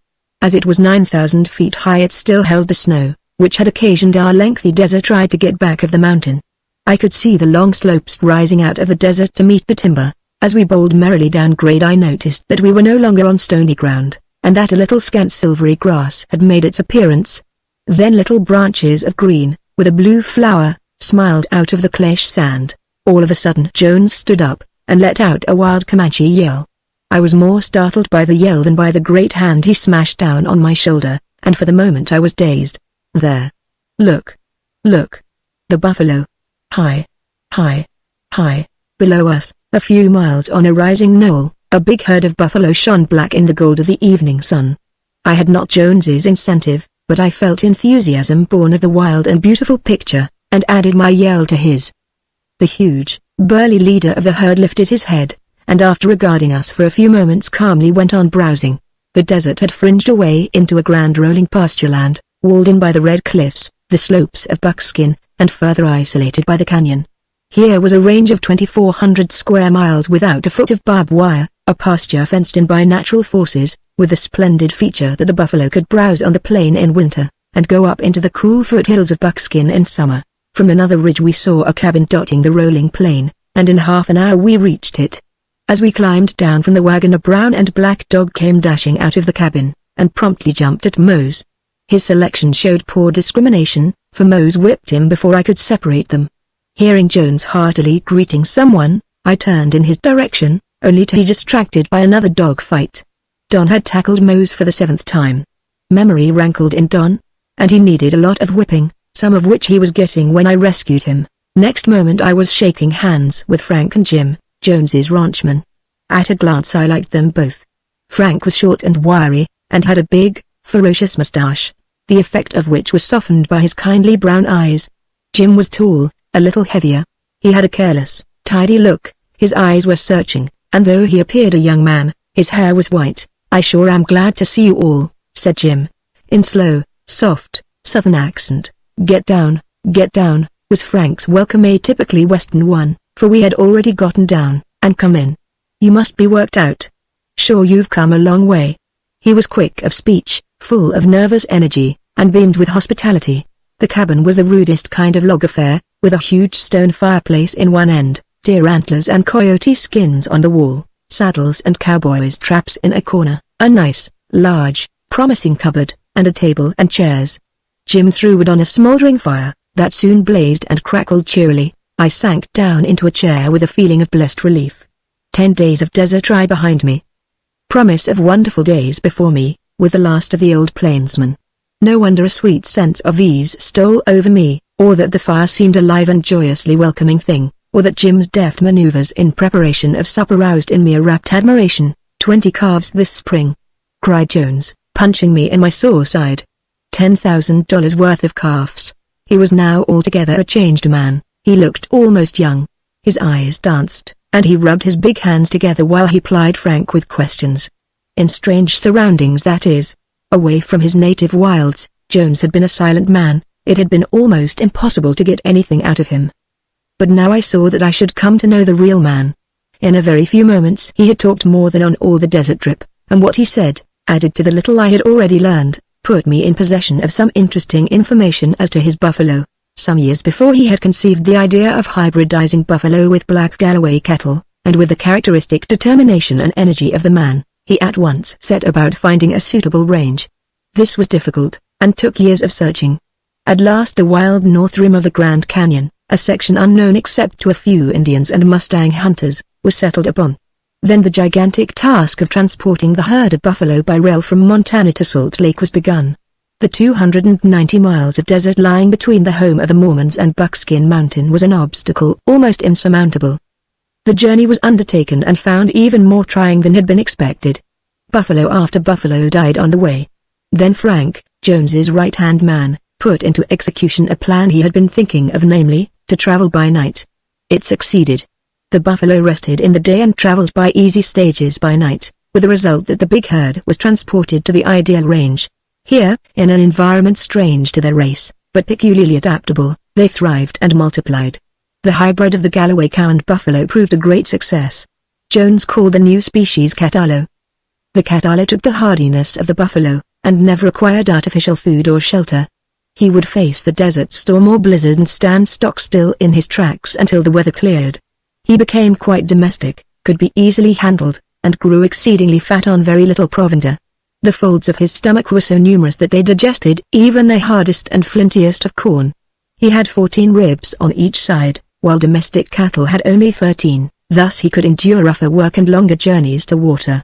As it was 9,000 feet high, it still held the snow, which had occasioned our lengthy desert ride to get back of the mountain. I could see the long slopes rising out of the desert to meet the timber. As we bowled merrily down grade, I noticed that we were no longer on stony ground, and that a little scant silvery grass had made its appearance. Then little branches of green, with a blue flower, smiled out of the clash sand. All of a sudden Jones stood up, and let out a wild Comanche yell. I was more startled by the yell than by the great hand he smashed down on my shoulder, and for the moment I was dazed. There. Look. Look. The buffalo. High. High. High. Below us, a few miles on a rising knoll, a big herd of buffalo shone black in the gold of the evening sun. I had not Jones's incentive, but I felt enthusiasm born of the wild and beautiful picture, and added my yell to his. The huge, burly leader of the herd lifted his head, and after regarding us for a few moments calmly went on browsing. The desert had fringed away into a grand rolling pastureland, walled in by the red cliffs, the slopes of buckskin, and further isolated by the canyon. Here was a range of 2,400 square miles without a foot of barbed wire, a pasture fenced in by natural forces, with the splendid feature that the buffalo could browse on the plain in winter, and go up into the cool foothills of buckskin in summer. From another ridge we saw a cabin dotting the rolling plain, and in half an hour we reached it. As we climbed down from the wagon, a brown and black dog came dashing out of the cabin, and promptly jumped at Mose. His selection showed poor discrimination, for Mose whipped him before I could separate them. Hearing Jones heartily greeting someone, I turned in his direction, only to be distracted by another dog fight. Don had tackled Mose for the 7th time. Memory rankled in Don, and he needed a lot of whipping, some of which he was getting when I rescued him. Next moment I was shaking hands with Frank and Jim, Jones's ranchmen. At a glance I liked them both. Frank was short and wiry, and had a big, ferocious mustache, the effect of which was softened by his kindly brown eyes. Jim was tall, a little heavier. He had a careless, tidy look, his eyes were searching, and though he appeared a young man, his hair was white. "I sure am glad to see you all," said Jim, in slow, soft, southern accent. Get down," was Frank's welcome, a typically western one, for we had already gotten down, "and come in. You must be worked out. Sure you've come a long way." He was quick of speech, full of nervous energy, and beamed with hospitality. The cabin was the rudest kind of log affair, with a huge stone fireplace in one end, deer antlers and coyote skins on the wall, saddles and cowboys' traps in a corner, a nice, large, promising cupboard, and a table and chairs. Jim threw wood on a smoldering fire, that soon blazed and crackled cheerily. I sank down into a chair with a feeling of blessed relief. 10 days of desert ride behind me. Promise of wonderful days before me, with the last of the old Plainsmen. No wonder a sweet sense of ease stole over me, or that the fire seemed a live and joyously welcoming thing, or that Jim's deft maneuvers in preparation of supper roused in me a rapt admiration. 20 calves this spring," cried Jones, punching me in my sore side. $10,000 worth of calves. He was now altogether a changed man. He looked almost young. His eyes danced, and he rubbed his big hands together while he plied Frank with questions. In strange surroundings, that is. Away from his native wilds, Jones had been a silent man. It had been almost impossible to get anything out of him. But now I saw that I should come to know the real man. In a very few moments he had talked more than on all the desert trip, and what he said, added to the little I had already learned, put me in possession of some interesting information as to his buffalo. Some years before he had conceived the idea of hybridizing buffalo with black Galloway cattle, and with the characteristic determination and energy of the man, he at once set about finding a suitable range. This was difficult, and took years of searching. At last the wild north rim of the Grand Canyon, a section unknown except to a few Indians and Mustang hunters, was settled upon. Then the gigantic task of transporting the herd of buffalo by rail from Montana to Salt Lake was begun. The 290 miles of desert lying between the home of the Mormons and Buckskin Mountain was an obstacle almost insurmountable. The journey was undertaken and found even more trying than had been expected. Buffalo after buffalo died on the way. Then Frank, Jones's right-hand man, put into execution a plan he had been thinking of, namely, to travel by night. It succeeded. The buffalo rested in the day and traveled by easy stages by night, with the result that the big herd was transported to the ideal range. Here, in an environment strange to their race, but peculiarly adaptable, they thrived and multiplied. The hybrid of the Galloway cow and buffalo proved a great success. Jones called the new species Catallo. The Catallo took the hardiness of the buffalo, and never required artificial food or shelter. He would face the desert storm or blizzard and stand stock still in his tracks until the weather cleared. He became quite domestic, could be easily handled, and grew exceedingly fat on very little provender. The folds of his stomach were so numerous that they digested even the hardest and flintiest of corn. He had 14 ribs on each side, while domestic cattle had only 13, thus he could endure rougher work and longer journeys to water.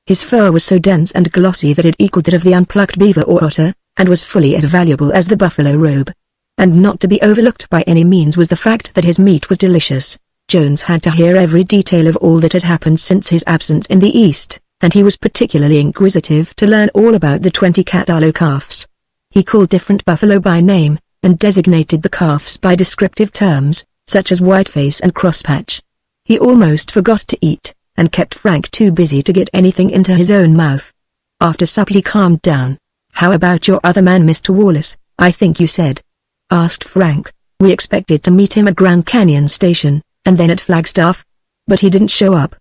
His fur was so dense and glossy that it equaled that of the unplucked beaver or otter, and was fully as valuable as the buffalo robe. And not to be overlooked by any means was the fact that his meat was delicious. Jones had to hear every detail of all that had happened since his absence in the East, and he was particularly inquisitive to learn all about the 20 Catallo calves. He called different buffalo by name, and designated the calves by descriptive terms, such as Whiteface and Crosspatch. He almost forgot to eat, and kept Frank too busy to get anything into his own mouth. After supper he calmed down. "How about your other man, Mr. Wallace, I think you said?" asked Frank. "We expected to meet him at Grand Canyon Station, and then at Flagstaff. But he didn't show up.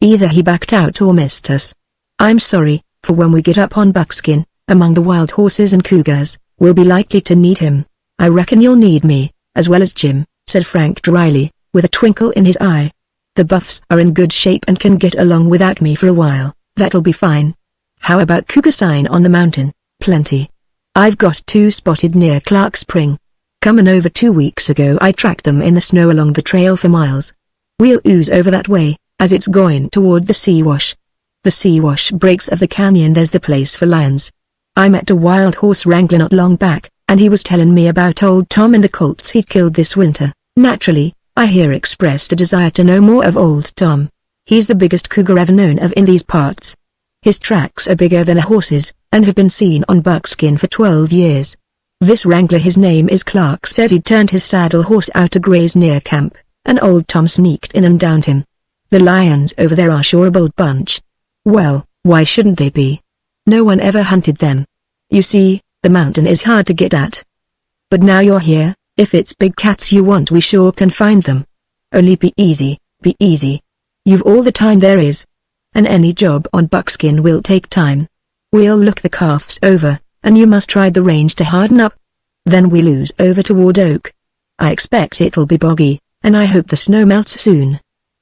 Either he backed out or missed us. I'm sorry, for when we get up on Buckskin, among the wild horses and cougars, we'll be likely to need him. I reckon you'll need me, as well as Jim," said Frank dryly, with a twinkle in his eye. "The Buffs are in good shape and can get along without me for a while, that'll be fine. How about cougar sign on the mountain?" "Plenty. I've got 2 spotted near Clark Spring. Comin' over 2 weeks ago I tracked them in the snow along the trail for miles. We'll ooze over that way, as it's going toward the Seawash. The Seawash breaks of the canyon, there's the place for lions. I met a wild horse wrangler not long back, and he was telling me about old Tom and the colts he'd killed this winter. Naturally, I here expressed a desire to know more of old Tom. He's the biggest cougar ever known of in these parts. His tracks are bigger than a horse's, and have been seen on Buckskin for 12 years. This wrangler, his name is Clark, said he'd turned his saddle horse out to graze near camp, and old Tom sneaked in and downed him. The lions over there are sure a bold bunch." "Well, why shouldn't they be? No one ever hunted them. You see, the mountain is hard to get at. But now you're here, if it's big cats you want we sure can find them. Only be easy, be easy. You've all the time there is. And any job on Buckskin will take time. We'll look the calves over, and you must ride the range to harden up. Then we'll ooze over toward Oak. I expect it'll be boggy, and I hope the snow melts soon."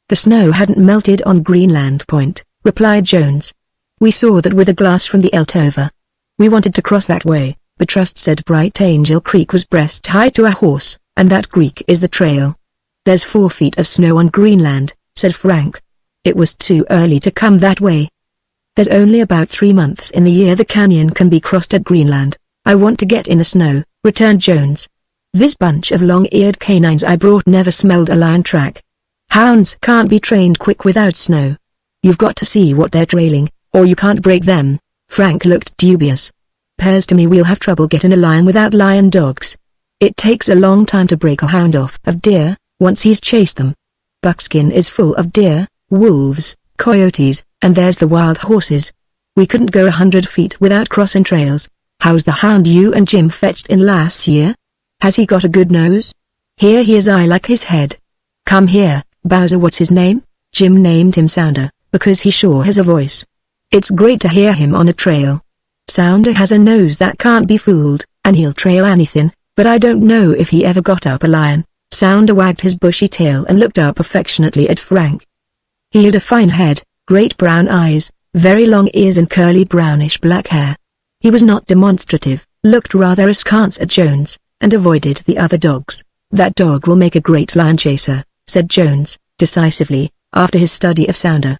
"The snow hadn't melted on Greenland Point," replied Jones. "We saw that with a glass from the Eltova. We wanted to cross that way, but Trust said Bright Angel Creek was breast high to a horse, and that creek is the trail." "There's 4 feet of snow on Greenland," said Frank. "It was too early to come that way. There's only about 3 months in the year the canyon can be crossed at Greenland. I want to get in the snow," returned Jones. "This bunch of long-eared canines I brought never smelled a lion track. Hounds can't be trained quick without snow. You've got to see what they're trailing, or you can't break them." Frank looked dubious. "'Pears to me we'll have trouble getting a lion without lion dogs. It takes a long time to break a hound off of deer, once he's chased them. Buckskin is full of deer, wolves, coyotes, and there's the wild horses. We couldn't go 100 feet without crossing trails. How's the hound you and Jim fetched in last year? Has he got a good nose? Here he is, I like his head. Come here, Bowser. What's his name?" Jim named him Sounder, because he sure has a voice. It's great to hear him on a trail. Sounder has a nose that can't be fooled, and he'll trail anything, but I don't know if he ever got up a lion. Sounder wagged his bushy tail and looked up affectionately at Frank. He had a fine head, great brown eyes, very long ears and curly brownish black hair. He was not demonstrative, looked rather askance at Jones, and avoided the other dogs. "That dog will make a great lion chaser," said Jones, decisively, after his study of Sounder.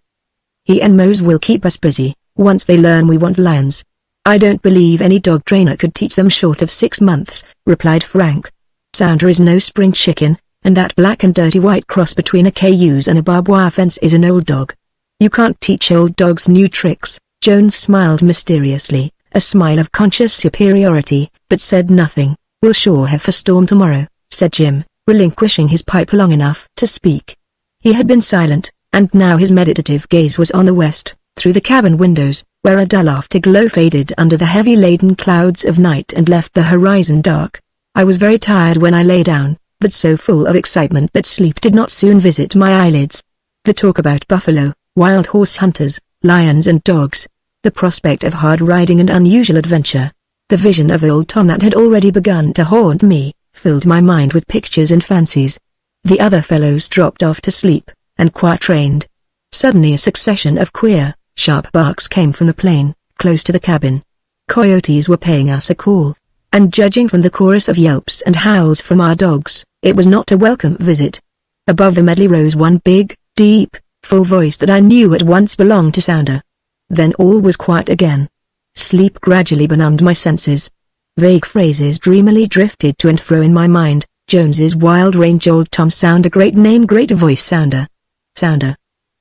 "He and Mose will keep us busy, once they learn we want lions." "I don't believe any dog trainer could teach them short of 6 months," replied Frank. "Sounder is no spring chicken, and that black and dirty white cross between a cayuse and a barbed wire fence is an old dog. You can't teach old dogs new tricks." Jones smiled mysteriously, a smile of conscious superiority, but said nothing. "We'll sure have a storm tomorrow," said Jim, relinquishing his pipe long enough to speak. He had been silent, and now his meditative gaze was on the west, through the cabin windows, where a dull afterglow faded under the heavy laden clouds of night and left the horizon dark. I was very tired when I lay down, but so full of excitement that sleep did not soon visit my eyelids. The talk about buffalo, wild horse hunters, lions and dogs, the prospect of hard riding and unusual adventure, the vision of old Tom that had already begun to haunt me, filled my mind with pictures and fancies. The other fellows dropped off to sleep, and quiet reigned. Suddenly a succession of queer, sharp barks came from the plain, close to the cabin. Coyotes were paying us a call, and judging from the chorus of yelps and howls from our dogs, it was not a welcome visit. Above the medley rose one big, deep, full voice that I knew at once belonged to Sounder. Then all was quiet again. Sleep gradually benumbed my senses. Vague phrases dreamily drifted to and fro in my mind. Jones's wild range, old Tom Sounder, great name, great voice, Sounder. Sounder.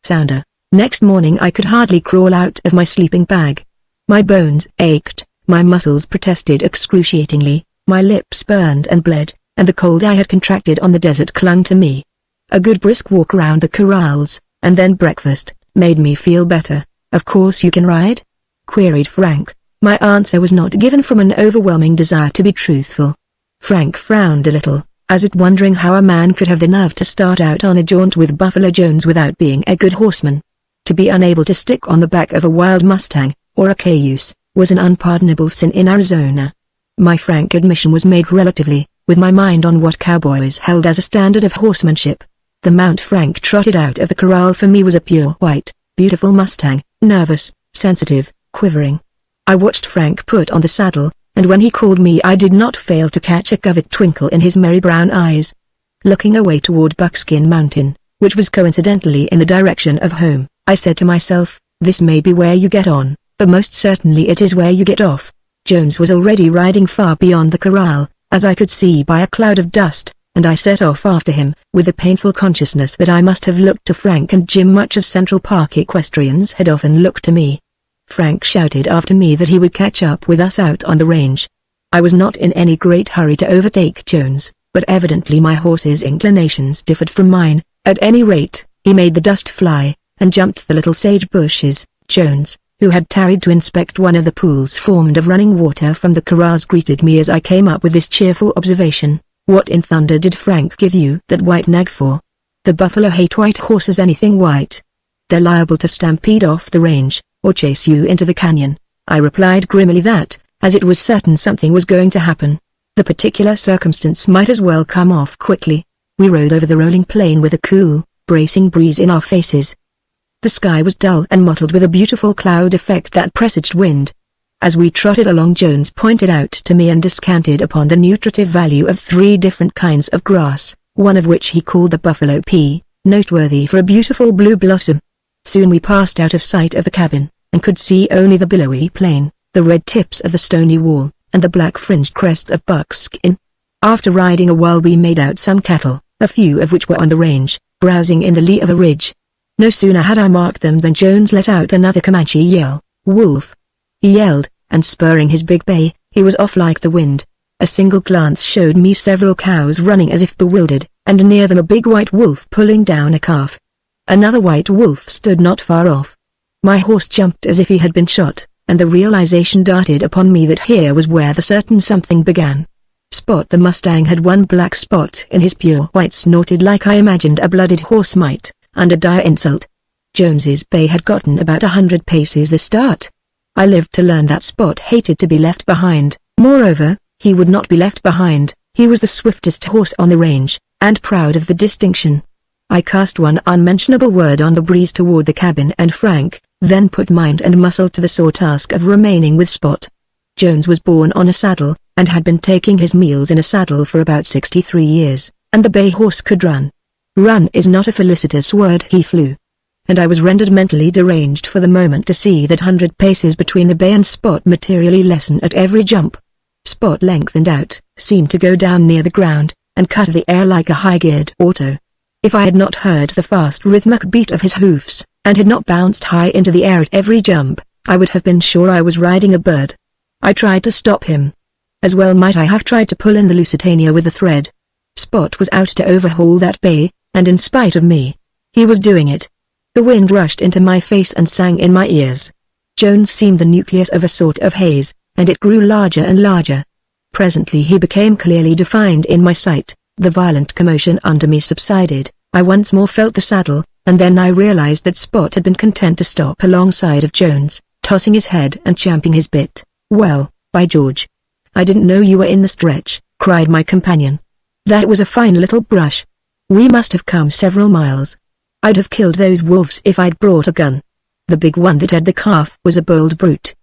Sounder. Next morning I could hardly crawl out of my sleeping bag. My bones ached, my muscles protested excruciatingly, my lips burned and bled, and the cold I had contracted on the desert clung to me. A good brisk walk round the corrals, and then breakfast, made me feel better. "Of course you can ride?" queried Frank. My answer was not given from an overwhelming desire to be truthful. Frank frowned a little, as if wondering how a man could have the nerve to start out on a jaunt with Buffalo Jones without being a good horseman. To be unable to stick on the back of a wild Mustang, or a cayuse, was an unpardonable sin in Arizona. My frank admission was made relatively, with my mind on what cowboys held as a standard of horsemanship. The mount Frank trotted out of the corral for me was a pure white, beautiful Mustang, nervous, sensitive, quivering. I watched Frank put on the saddle, and when he called me I did not fail to catch a covert twinkle in his merry brown eyes. Looking away toward Buckskin Mountain, which was coincidentally in the direction of home, I said to myself, "This may be where you get on, but most certainly it is where you get off." Jones was already riding far beyond the corral, as I could see by a cloud of dust, and I set off after him, with the painful consciousness that I must have looked to Frank and Jim much as Central Park equestrians had often looked to me. Frank shouted after me that he would catch up with us out on the range. I was not in any great hurry to overtake Jones, but evidently my horse's inclinations differed from mine. At any rate, he made the dust fly, and jumped the little sage bushes. Jones, who had tarried to inspect one of the pools formed of running water from the corrals, greeted me as I came up with this cheerful observation: "What in thunder did Frank give you that white nag for? The buffalo hate white horses, anything white. They're liable to stampede off the range, or chase you into the canyon." I replied grimly that, as it was certain something was going to happen, the particular circumstance might as well come off quickly. We rode over the rolling plain with a cool, bracing breeze in our faces. The sky was dull and mottled with a beautiful cloud effect that presaged wind. As we trotted along, Jones pointed out to me and descanted upon the nutritive value of 3 different kinds of grass, one of which he called the buffalo pea, noteworthy for a beautiful blue blossom. Soon we passed out of sight of the cabin, and could see only the billowy plain, the red tips of the stony wall, and the black fringed crest of Buckskin. After riding a while we made out some cattle, a few of which were on the range, browsing in the lee of a ridge. No sooner had I marked them than Jones let out another Comanche yell. "Wolf!" he yelled, and spurring his big bay, he was off like the wind. A single glance showed me several cows running as if bewildered, and near them a big white wolf pulling down a calf. Another white wolf stood not far off. My horse jumped as if he had been shot, and the realization darted upon me that here was where the certain something began. Spot the Mustang had one black spot in his pure white, snorted like I imagined a blooded horse might, under dire insult. Jones's bay had gotten about 100 paces the start. I lived to learn that Spot hated to be left behind. Moreover, he would not be left behind. He was the swiftest horse on the range, and proud of the distinction. I cast one unmentionable word on the breeze toward the cabin and Frank, then put mind and muscle to the sore task of remaining with Spot. Jones was born on a saddle, and had been taking his meals in a saddle for about 63 years, and the bay horse could run. Run is not a felicitous word. He flew. And I was rendered mentally deranged for the moment to see that 100 paces between the bay and Spot materially lessen at every jump. Spot lengthened out, seemed to go down near the ground, and cut the air like a high-geared auto. If I had not heard the fast rhythmic beat of his hoofs, and had not bounced high into the air at every jump, I would have been sure I was riding a bird. I tried to stop him. As well might I have tried to pull in the Lusitania with a thread. Spot was out to overhaul that bay, and in spite of me, he was doing it. The wind rushed into my face and sang in my ears. Jones seemed the nucleus of a sort of haze, and it grew larger and larger. Presently he became clearly defined in my sight. The violent commotion under me subsided. I once more felt the saddle, and then I realized that Spot had been content to stop alongside of Jones, tossing his head and champing his bit. "Well, by George! I didn't know you were in the stretch," cried my companion. "That was a fine little brush. We must have come several miles. I'd have killed those wolves if I'd brought a gun. The big one that had the calf was a bold brute.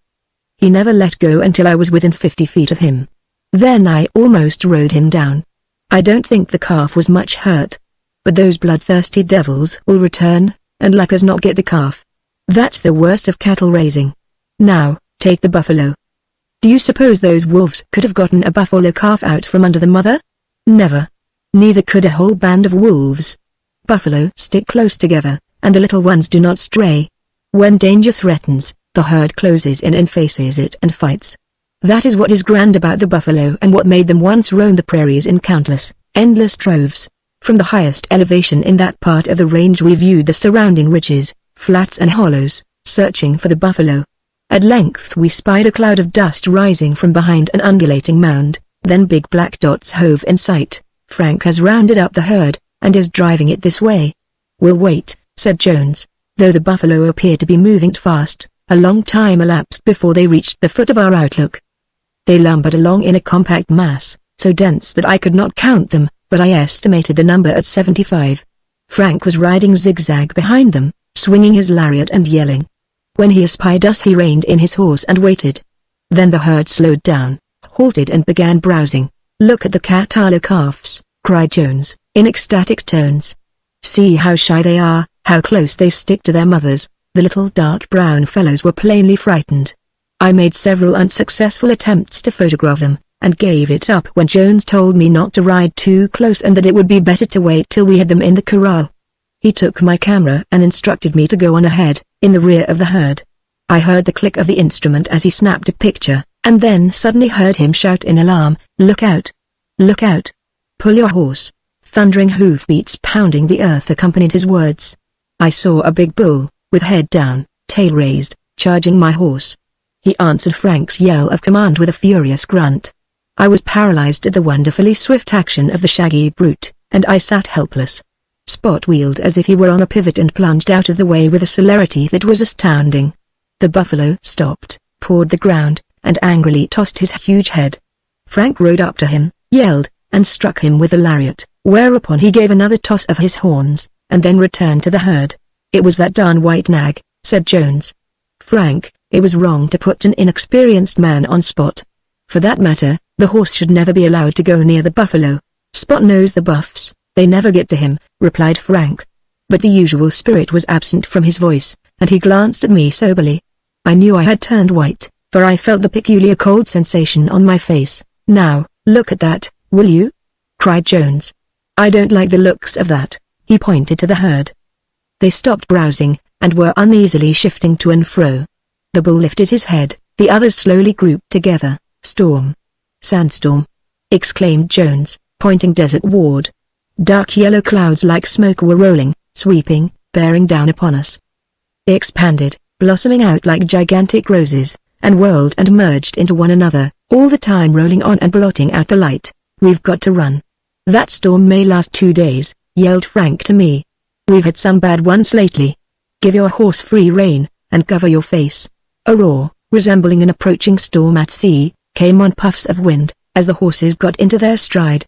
He never let go until I was within 50 feet of him. Then I almost rode him down. I don't think the calf was much hurt. But those bloodthirsty devils will return, and like as not get the calf. That's the worst of cattle raising. Now, take the buffalo. Do you suppose those wolves could have gotten a buffalo calf out from under the mother? Never. Neither could a whole band of wolves. Buffalo stick close together, and the little ones do not stray. When danger threatens, the herd closes in and faces it and fights. That is what is grand about the buffalo and what made them once roam the prairies in countless, endless droves. From the highest elevation in that part of the range we viewed the surrounding ridges, flats and hollows, searching for the buffalo. At length we spied a cloud of dust rising from behind an undulating mound, then big black dots hove in sight. "Frank has rounded up the herd, and is driving it this way." "We'll wait," said Jones. Though the buffalo appeared to be moving fast, a long time elapsed before they reached the foot of our outlook. They lumbered along in a compact mass, so dense that I could not count them, but I estimated the number at 75. Frank was riding zigzag behind them, swinging his lariat and yelling. When he espied us he reined in his horse and waited. Then the herd slowed down, halted and began browsing. "Look at the catalo calves," cried Jones, in ecstatic tones. "See how shy they are, how close they stick to their mothers." The little dark brown fellows were plainly frightened. I made several unsuccessful attempts to photograph them, and gave it up when Jones told me not to ride too close and that it would be better to wait till we had them in the corral. He took my camera and instructed me to go on ahead, in the rear of the herd. I heard the click of the instrument as he snapped a picture, and then suddenly heard him shout in alarm, "Look out! Look out! Pull your horse!" Thundering hoofbeats pounding the earth accompanied his words. I saw a big bull, with head down, tail raised, charging my horse. He answered Frank's yell of command with a furious grunt. I was paralyzed at the wonderfully swift action of the shaggy brute, and I sat helpless. Spot wheeled as if he were on a pivot and plunged out of the way with a celerity that was astounding. The buffalo stopped, pawed the ground, and angrily tossed his huge head. Frank rode up to him, yelled, and struck him with a lariat, whereupon he gave another toss of his horns, and then returned to the herd. "It was that darn white nag," said Jones. "Frank, it was wrong to put an inexperienced man on Spot. For that matter, the horse should never be allowed to go near the buffalo. Spot knows the buffs, they never get to him," replied Frank. But the usual spirit was absent from his voice, and he glanced at me soberly. I knew I had turned white, for I felt the peculiar cold sensation on my face. "Now, look at that, will you?" cried Jones. "I don't like the looks of that." He pointed to the herd. They stopped browsing, and were uneasily shifting to and fro. The bull lifted his head, the others slowly grouped together. "Storm. Sandstorm," exclaimed Jones, pointing desert-ward. Dark yellow clouds like smoke were rolling, sweeping, bearing down upon us. They expanded, blossoming out like gigantic roses, and whirled and merged into one another, all the time rolling on and blotting out the light. "We've got to run. That storm may last 2 days," yelled Frank to me. "We've had some bad ones lately. Give your horse free rein, and cover your face." A roar, resembling an approaching storm at sea, came on puffs of wind, as the horses got into their stride.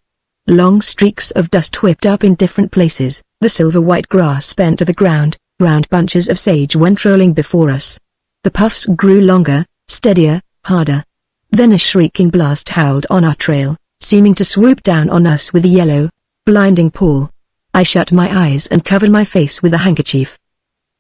Long streaks of dust whipped up in different places, the silver-white grass bent to the ground, round bunches of sage went rolling before us. The puffs grew longer, steadier, harder. Then a shrieking blast howled on our trail, seeming to swoop down on us with a yellow, blinding pall. I shut my eyes and covered my face with a handkerchief.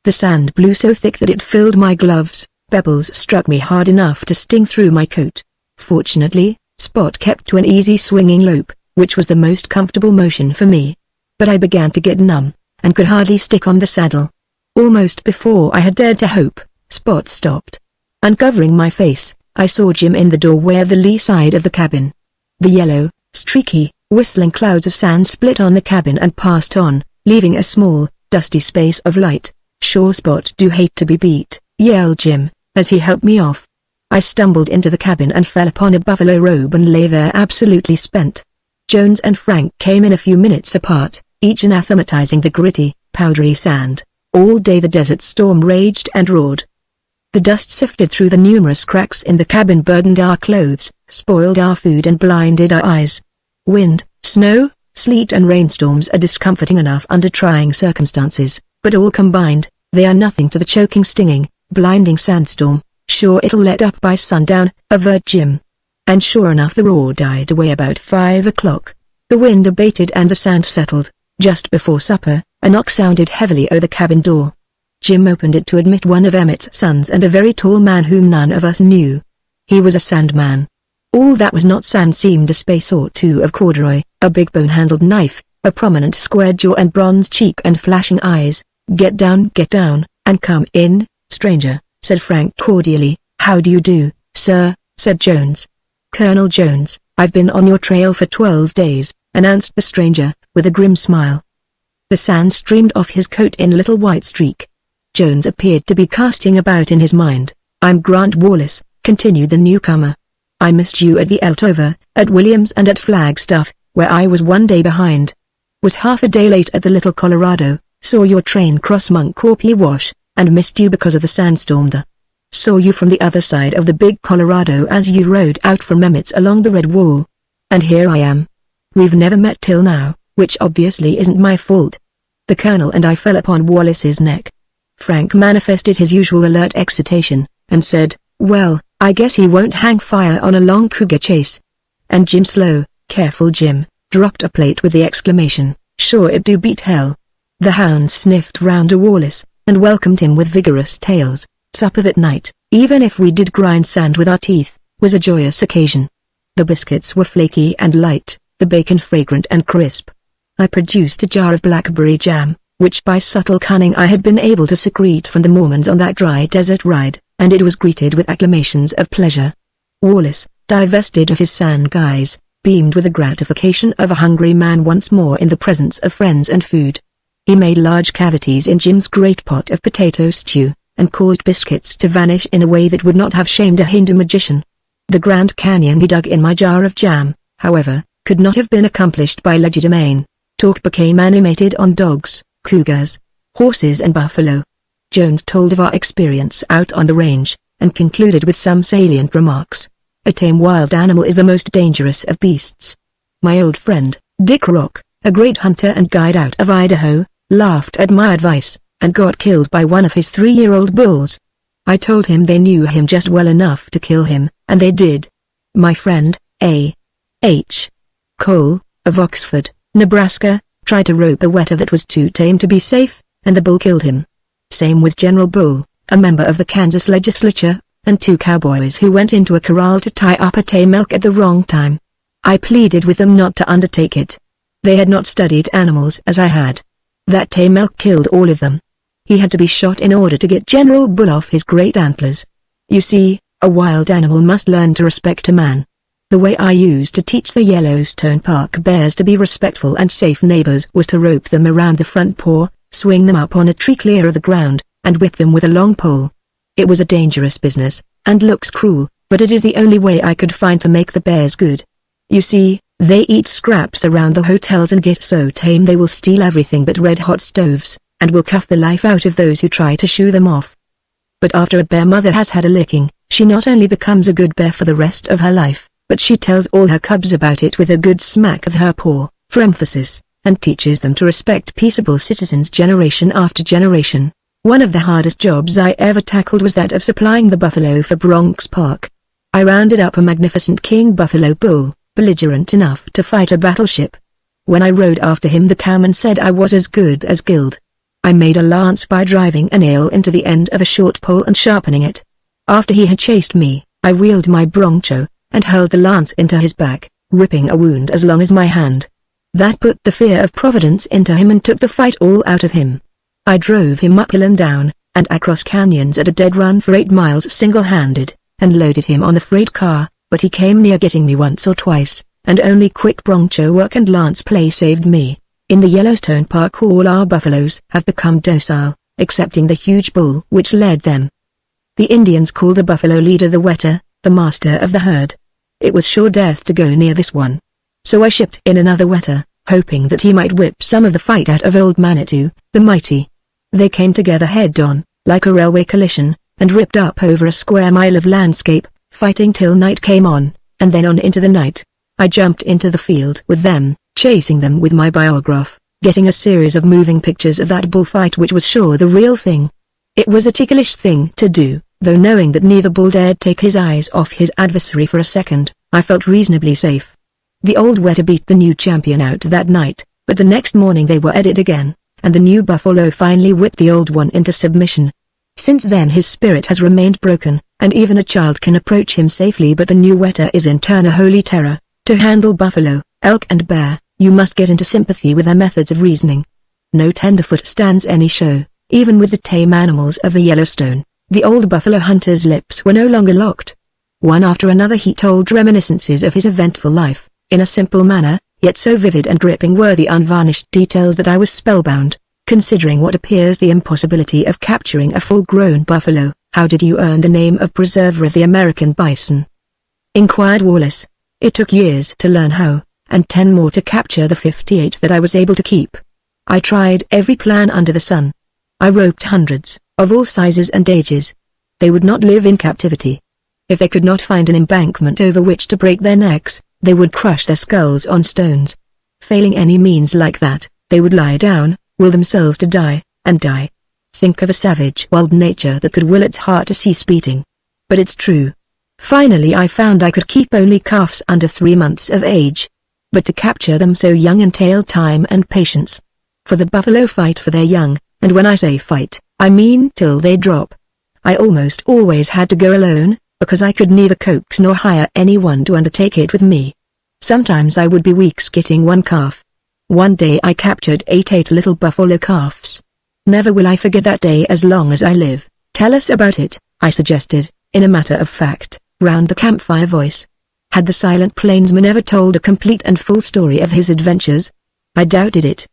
The sand blew so thick that it filled my gloves. Pebbles struck me hard enough to sting through my coat. Fortunately, Spot kept to an easy swinging lope, which was the most comfortable motion for me. But I began to get numb, and could hardly stick on the saddle. Almost before I had dared to hope, Spot stopped. Uncovering my face, I saw Jim in the doorway of the lee side of the cabin. The yellow, streaky, whistling clouds of sand split on the cabin and passed on, leaving a small, dusty space of light. "Sure Spot do hate to be beat," yelled Jim, as he helped me off. I stumbled into the cabin and fell upon a buffalo robe and lay there absolutely spent. Jones and Frank came in a few minutes apart, each anathematizing the gritty, powdery sand. All day the desert storm raged and roared. The dust sifted through the numerous cracks in the cabin, burdened our clothes, spoiled our food and blinded our eyes. Wind, snow, sleet and rainstorms are discomforting enough under trying circumstances, but all combined, they are nothing to the choking, stinging, blinding sandstorm. "Sure it'll let up by sundown," averred Jim. And sure enough the roar died away about 5 o'clock. The wind abated and the sand settled. Just before supper, a knock sounded heavily over the cabin door. Jim opened it to admit one of Emmett's sons and a very tall man whom none of us knew. He was a sandman. All that was not sand seemed a space or two of corduroy, a big bone-handled knife, a prominent square jaw and bronze cheek and flashing eyes. Get down, and come in, stranger," said Frank cordially. "How do you do, sir," said Jones. "Colonel Jones, I've been on your trail for 12 days, announced the stranger, with a grim smile. The sand streamed off his coat in a little white streak. Jones appeared to be casting about in his mind. "I'm Grant Wallace," continued the newcomer. "I missed you at the Eltover, at Williams and at Flagstaff, where I was 1 day behind. Was half a day late at the Little Colorado, saw your train cross Montcorpy Wash, and missed you because of the sandstorm. Saw you from the other side of the Big Colorado as you rode out from Emmett's along the Red Wall. And here I am. We've never met till now, which obviously isn't my fault." The colonel and I fell upon Wallace's neck. Frank manifested his usual alert excitation, and said, "Well, I guess he won't hang fire on a long cougar chase." And Jim Slow, careful Jim, dropped a plate with the exclamation, "Sure it do beat hell." The hounds sniffed round to Wallace, and welcomed him with vigorous tails. Supper that night, even if we did grind sand with our teeth, was a joyous occasion. The biscuits were flaky and light, the bacon fragrant and crisp. I produced a jar of blackberry jam, which by subtle cunning I had been able to secrete from the Mormons on that dry desert ride, and it was greeted with acclamations of pleasure. Wallace, divested of his sand guise, beamed with the gratification of a hungry man once more in the presence of friends and food. He made large cavities in Jim's great pot of potato stew, and caused biscuits to vanish in a way that would not have shamed a Hindu magician. The Grand Canyon he dug in my jar of jam, however, could not have been accomplished by legerdemain. Talk became animated on dogs, cougars, horses and buffalo. Jones told of our experience out on the range, and concluded with some salient remarks. "A tame wild animal is the most dangerous of beasts." My old friend, Dick Rock, a great hunter and guide out of Idaho, laughed at my advice, and got killed by one of his 3-year-old bulls. I told him they knew him just well enough to kill him, and they did. My friend, A. H. Cole, of Oxford, Nebraska, tried to rope a weta that was too tame to be safe, and the bull killed him. Same with General Bull, a member of the Kansas legislature, and 2 cowboys who went into a corral to tie up a tame elk at the wrong time. I pleaded with them not to undertake it. They had not studied animals as I had. That tame elk killed all of them. He had to be shot in order to get General Bull off his great antlers. You see, a wild animal must learn to respect a man. The way I used to teach the Yellowstone Park bears to be respectful and safe neighbors was to rope them around the front paw, swing them up on a tree clear of the ground, and whip them with a long pole. It was a dangerous business, and looks cruel, but it is the only way I could find to make the bears good. You see, they eat scraps around the hotels and get so tame they will steal everything but red-hot stoves, and will cuff the life out of those who try to shoo them off. But after a bear mother has had a licking, she not only becomes a good bear for the rest of her life, but she tells all her cubs about it with a good smack of her paw, for emphasis, and teaches them to respect peaceable citizens generation after generation. One of the hardest jobs I ever tackled was that of supplying the buffalo for Bronx Park. I rounded up a magnificent king buffalo bull, belligerent enough to fight a battleship. When I rode after him the cowman said I was as good as killed. I made a lance by driving a nail into the end of a short pole and sharpening it. After he had chased me, I wheeled my broncho, and hurled the lance into his back, ripping a wound as long as my hand. That put the fear of Providence into him and took the fight all out of him. I drove him uphill and down, and across canyons at a dead run for 8 miles single-handed, and loaded him on the freight car, but he came near getting me once or twice, and only quick broncho work and lance play saved me. In the Yellowstone Park all our buffaloes have become docile, excepting the huge bull which led them. The Indians called the buffalo leader the wetter, the master of the herd. It was sure death to go near this one. So I shipped in another wetter, hoping that he might whip some of the fight out of old Manitou, the mighty. They came together head-on, like a railway collision, and ripped up over a square mile of landscape, fighting till night came on, and then on into the night. I jumped into the field with them, chasing them with my biograph, getting a series of moving pictures of that bullfight which was sure the real thing. It was a ticklish thing to do, though knowing that neither bull dared take his eyes off his adversary for a second, I felt reasonably safe. The old wetter beat the new champion out that night, but the next morning they were at it again, and the new buffalo finally whipped the old one into submission. Since then his spirit has remained broken, and even a child can approach him safely, but the new wetter is in turn a holy terror. To handle buffalo, elk and bear, you must get into sympathy with their methods of reasoning. No tenderfoot stands any show, even with the tame animals of the Yellowstone. The old buffalo hunter's lips were no longer locked. One after another he told reminiscences of his eventful life, in a simple manner, yet so vivid and gripping were the unvarnished details that I was spellbound. Considering what appears the impossibility of capturing a full-grown buffalo, how did you earn the name of preserver of the American bison? Inquired Wallace. It took years to learn how, and 10 more to capture the 58 that I was able to keep. I tried every plan under the sun. I roped hundreds, of all sizes and ages. They would not live in captivity. If they could not find an embankment over which to break their necks, they would crush their skulls on stones. Failing any means like that, they would lie down, will themselves to die, and die. Think of a savage wild nature that could will its heart to cease beating. But it's true. Finally I found I could keep only calves under 3 months of age. But to capture them so young entailed time and patience. For the buffalo fight for their young, and when I say fight, I mean till they drop. I almost always had to go alone, because I could neither coax nor hire anyone to undertake it with me. Sometimes I would be weeks getting one calf. One day I captured 8 little buffalo calves. Never will I forget that day as long as I live. Tell us about it, I suggested, in a matter-of-fact, round-the-campfire voice. Had the silent plainsman ever told a complete and full story of his adventures? I doubted it.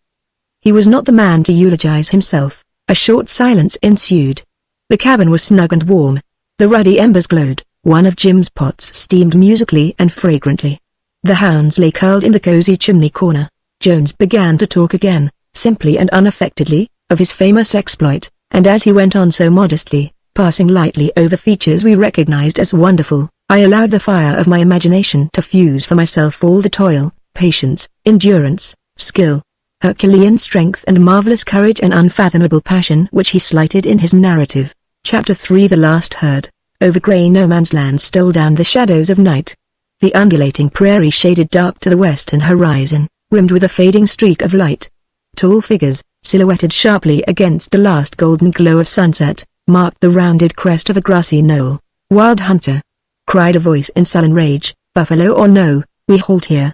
He was not the man to eulogize himself. A short silence ensued. The cabin was snug and warm. The ruddy embers glowed, one of Jim's pots steamed musically and fragrantly. The hounds lay curled in the cozy chimney corner. Jones began to talk again, simply and unaffectedly, of his famous exploit, and as he went on so modestly, passing lightly over features we recognized as wonderful, I allowed the fire of my imagination to fuse for myself all the toil, patience, endurance, skill, Herculean strength and marvelous courage and unfathomable passion which he slighted in his narrative. Chapter 3 The Last Herd. Over grey no man's land stole down the shadows of night. The undulating prairie shaded dark to the western horizon, rimmed with a fading streak of light. Tall figures, silhouetted sharply against the last golden glow of sunset, marked the rounded crest of a grassy knoll. "Wild hunter!" cried a voice in sullen rage. "Buffalo or no, we halt here.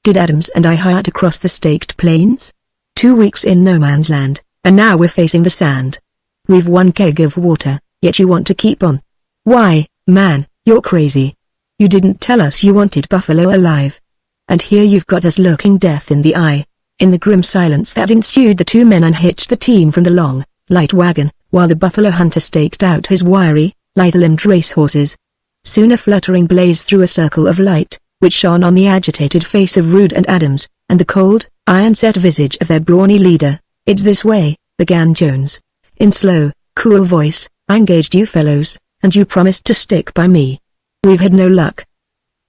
Did Adams and I hire to cross the staked plains? 2 weeks in no man's land, and now we're facing the sand. We've 1 keg of water, yet you want to keep on. Why, man, you're crazy. You didn't tell us you wanted buffalo alive. And here you've got us looking death in the eye." In the grim silence that ensued the 2 men unhitched the team from the long, light wagon, while the buffalo hunter staked out his wiry, lithe-limbed racehorses. Soon a fluttering blaze threw a circle of light, which shone on the agitated face of Rude and Adams, and the cold, iron-set visage of their brawny leader. "It's this way," began Jones. In slow, cool voice, "I engaged you fellows, and you promised to stick by me. We've had no luck.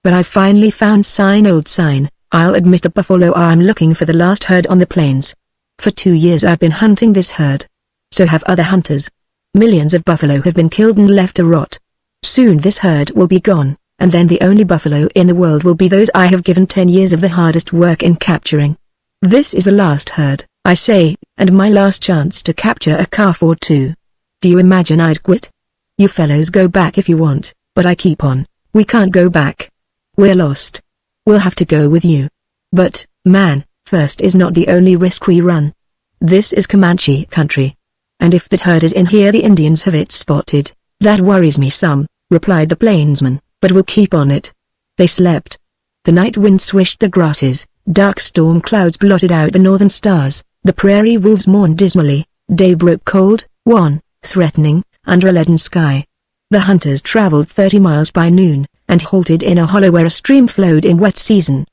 But I've finally found old sign. I'll admit the buffalo I'm looking for the last herd on the plains. For 2 years I've been hunting this herd. So have other hunters. Millions of buffalo have been killed and left to rot. Soon this herd will be gone, and then the only buffalo in the world will be those I have given 10 years of the hardest work in capturing. This is the last herd, I say, and my last chance to capture a calf or 2. Do you imagine I'd quit? You fellows go back if you want, but I keep on. We can't go back. We're lost. We'll have to go with you. But, man, thirst is not the only risk we run. This is Comanche country. And if that herd is in here the Indians have it spotted. That worries me some," replied the plainsman, "but we'll keep on it." They slept. The night wind swished the grasses, dark storm clouds blotted out the northern stars, the prairie wolves mourned dismally, day broke cold, wan, threatening, under a leaden sky. The hunters traveled 30 miles by noon, and halted in a hollow where a stream flowed in wet season.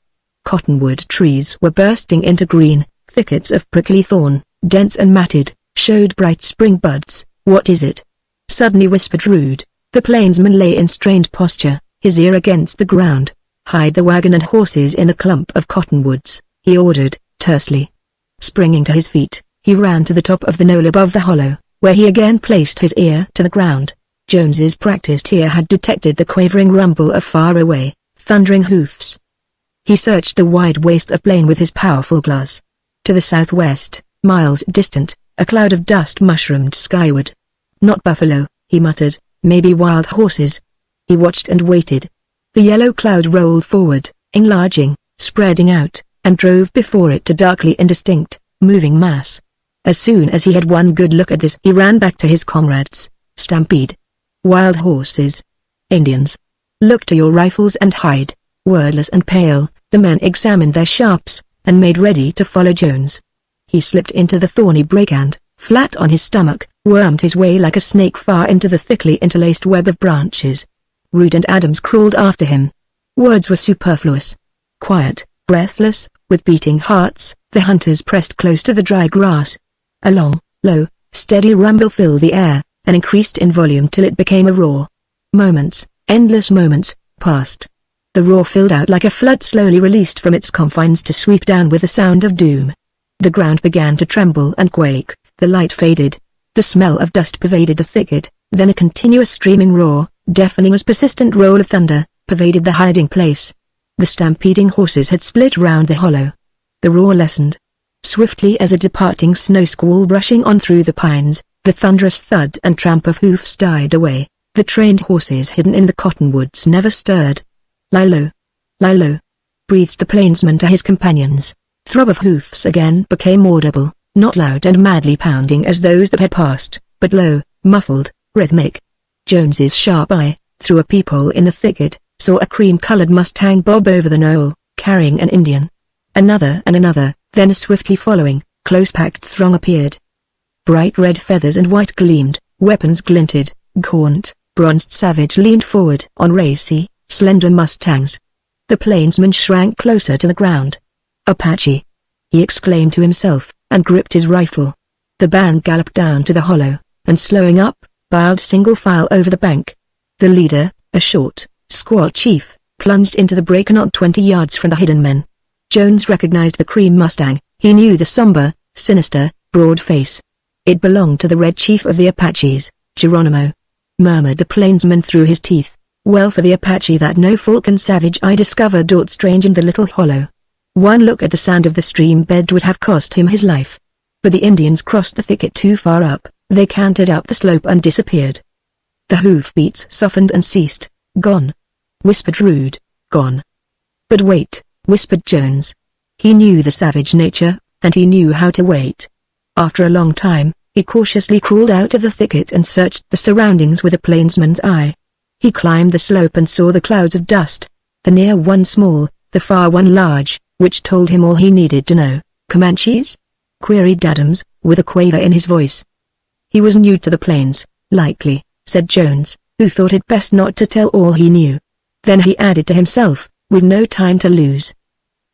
Cottonwood trees were bursting into green, thickets of prickly thorn, dense and matted, showed bright spring buds. "What is it?" suddenly whispered Rude. The plainsman lay in strained posture, his ear against the ground. "Hide the wagon and horses in the clump of cottonwoods," he ordered, tersely. Springing to his feet, he ran to the top of the knoll above the hollow, where he again placed his ear to the ground. Jones's practiced ear had detected the quavering rumble of far-away, thundering hoofs. He searched the wide waste of plain with his powerful glass. To the southwest, miles distant, a cloud of dust mushroomed skyward. "Not buffalo," he muttered, "maybe wild horses." He watched and waited. The yellow cloud rolled forward, enlarging, spreading out, and drove before it a darkly indistinct, moving mass. As soon as he had one good look at this, he ran back to his comrades. "Stampede. Wild horses. Indians. Look to your rifles and hide." Wordless and pale, the men examined their sharps, and made ready to follow Jones. He slipped into the thorny brake and, flat on his stomach, wormed his way like a snake far into the thickly interlaced web of branches. Rude and Adams crawled after him. Words were superfluous. Quiet, breathless, with beating hearts, the hunters pressed close to the dry grass. A long, low, steady rumble filled the air, and increased in volume till it became a roar. Moments, endless moments, passed. The roar filled out like a flood slowly released from its confines to sweep down with the sound of doom. The ground began to tremble and quake, the light faded. The smell of dust pervaded the thicket, then a continuous streaming roar, deafening as persistent roll of thunder, pervaded the hiding place. The stampeding horses had split round the hollow. The roar lessened. Swiftly as a departing snow squall brushing on through the pines, the thunderous thud and tramp of hoofs died away. The trained horses hidden in the cottonwoods never stirred. "Lie low. Lie low," breathed the plainsman to his companions. Throb of hoofs again became audible, not loud and madly pounding as those that had passed, but low, muffled, rhythmic. Jones's sharp eye, through a peephole in the thicket, saw a cream-colored Mustang bob over the knoll, carrying an Indian. Another and another, then a swiftly following, close-packed throng appeared. Bright red feathers and white gleamed, weapons glinted, gaunt, bronzed savage leaned forward on racy, slender Mustangs. The plainsman shrank closer to the ground. "Apache!" he exclaimed to himself, and gripped his rifle. The band galloped down to the hollow, and slowing up, filed single file over the bank. The leader, a short, squat chief, plunged into the brake not 20 yards from the hidden men. Jones recognized the cream Mustang. He knew the somber, sinister, broad face. It belonged to the Red Chief of the Apaches, Geronimo. Murmured the plainsman through his teeth. Well for the Apache that no falcon savage eye discovered aught strange in the little hollow. One look at the sand of the stream bed would have cost him his life. But the Indians crossed the thicket too far up. They cantered up the slope and disappeared. The hoofbeats softened and ceased. "Gone," whispered Rude. "Gone." "But wait," whispered Jones. He knew the savage nature, and he knew how to wait. After a long time, he cautiously crawled out of the thicket and searched the surroundings with a plainsman's eye. He climbed the slope and saw the clouds of dust, the near one small, the far one large, which told him all he needed to know. "Comanches?" queried Adams, with a quaver in his voice. He was new to the plains. "Likely," said Jones, who thought it best not to tell all he knew. Then he added to himself, "We've no time to lose.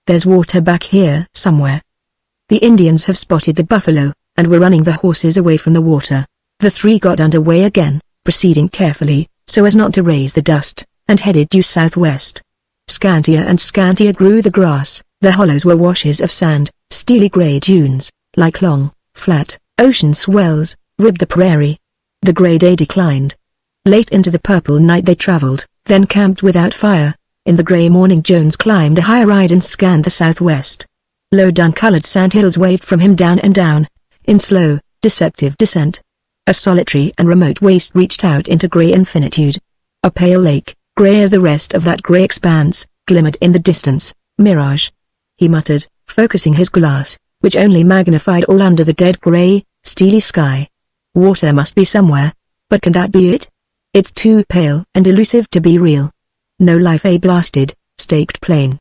There's water back here somewhere. The Indians have spotted the buffalo, and were running the horses away from the water." The three got under way again, proceeding carefully, so as not to raise the dust, and headed due southwest. Scantier and scantier grew the grass. The hollows were washes of sand, steely gray dunes, like long, flat, ocean swells, ribbed the prairie. The gray day declined. Late into the purple night they traveled, then camped without fire. In the gray morning Jones climbed a high ride and scanned the southwest. Low dun-colored sandhills waved from him down and down, in slow, deceptive descent. A solitary and remote waste reached out into gray infinitude. A pale lake, gray as the rest of that gray expanse, glimmered in the distance. "Mirage," he muttered, focusing his glass, which only magnified all under the dead gray, steely sky. "Water must be somewhere, but can that be it? It's too pale and elusive to be real. No life, a blasted, staked plain.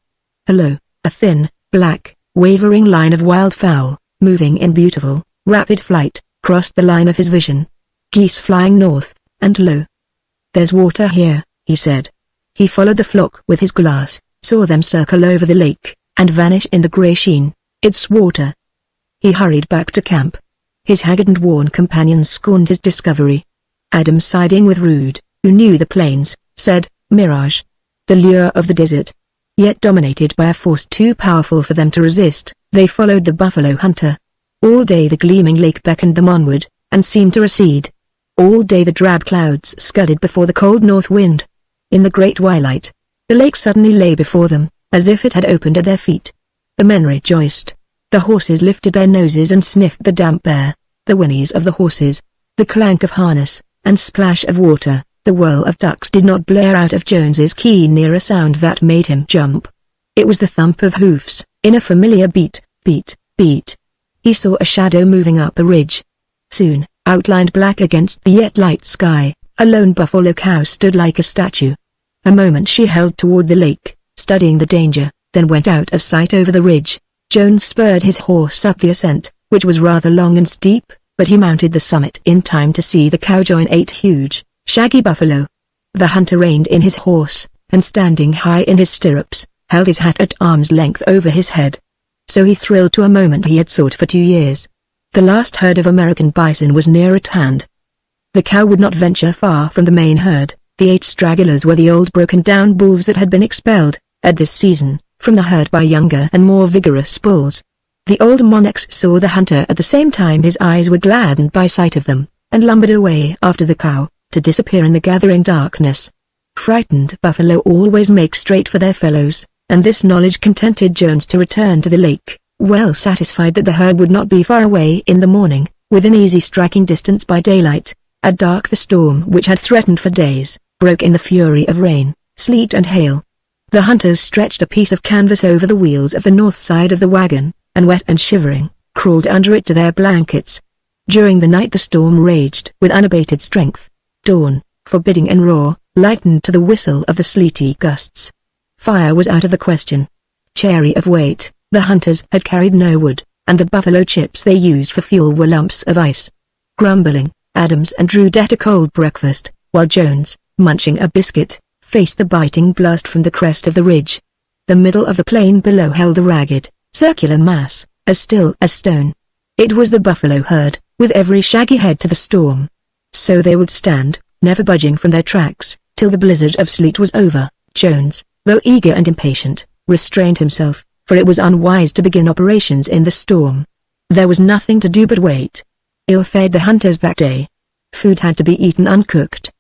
Hello, a thin, black, wavering line of wildfowl, moving in beautiful, rapid flight, crossed the line of his vision. Geese flying north, and low. "There's water here," he said. He followed the flock with his glass, saw them circle over the lake, and vanish in the grey sheen. "It's water." He hurried back to camp. His haggard and worn companions scorned his discovery. Adam, siding with Rude, who knew the plains, said, "Mirage. The lure of the desert." Yet dominated by a force too powerful for them to resist, they followed the buffalo hunter. All day the gleaming lake beckoned them onward, and seemed to recede. All day the drab clouds scudded before the cold north wind. In the great twilight, the lake suddenly lay before them, as if it had opened at their feet. The men rejoiced. The horses lifted their noses and sniffed the damp air. The whinnies of the horses, the clank of harness, and splash of water, the whirl of ducks did not blare out of Jones's keen ear a sound that made him jump. It was the thump of hoofs, in a familiar beat, beat, beat. He saw a shadow moving up a ridge. Soon, outlined black against the yet light sky, a lone buffalo cow stood like a statue. A moment she held toward the lake, studying the danger, then went out of sight over the ridge. Jones spurred his horse up the ascent, which was rather long and steep, but he mounted the summit in time to see the cow join 8 huge, shaggy buffalo. The hunter reined in his horse, and standing high in his stirrups, held his hat at arm's length over his head. So he thrilled to a moment he had sought for 2 years. The last herd of American bison was near at hand. The cow would not venture far from the main herd. The 8 stragglers were the old broken-down bulls that had been expelled, at this season, from the herd by younger and more vigorous bulls. The old monarchs saw the hunter at the same time his eyes were gladdened by sight of them, and lumbered away after the cow, to disappear in the gathering darkness. Frightened buffalo always make straight for their fellows, and this knowledge contented Jones to return to the lake, well satisfied that the herd would not be far away in the morning, within easy striking distance by daylight. At dark the storm which had threatened for days, broke in the fury of rain, sleet and hail. The hunters stretched a piece of canvas over the wheels of the north side of the wagon, and wet and shivering, crawled under it to their blankets. During the night the storm raged with unabated strength. Dawn, forbidding and raw, lightened to the whistle of the sleety gusts. Fire was out of the question. Chary of weight, the hunters had carried no wood, and the buffalo chips they used for fuel were lumps of ice. Grumbling, Adams and Rude ate a cold breakfast, while Jones, munching a biscuit, faced the biting blast from the crest of the ridge. The middle of the plain below held a ragged, circular mass, as still as stone. It was the buffalo herd, with every shaggy head to the storm. So they would stand, never budging from their tracks, till the blizzard of sleet was over. Jones, though eager and impatient, restrained himself, for it was unwise to begin operations in the storm. There was nothing to do but wait. Ill fared the hunters that day. Food had to be eaten uncooked.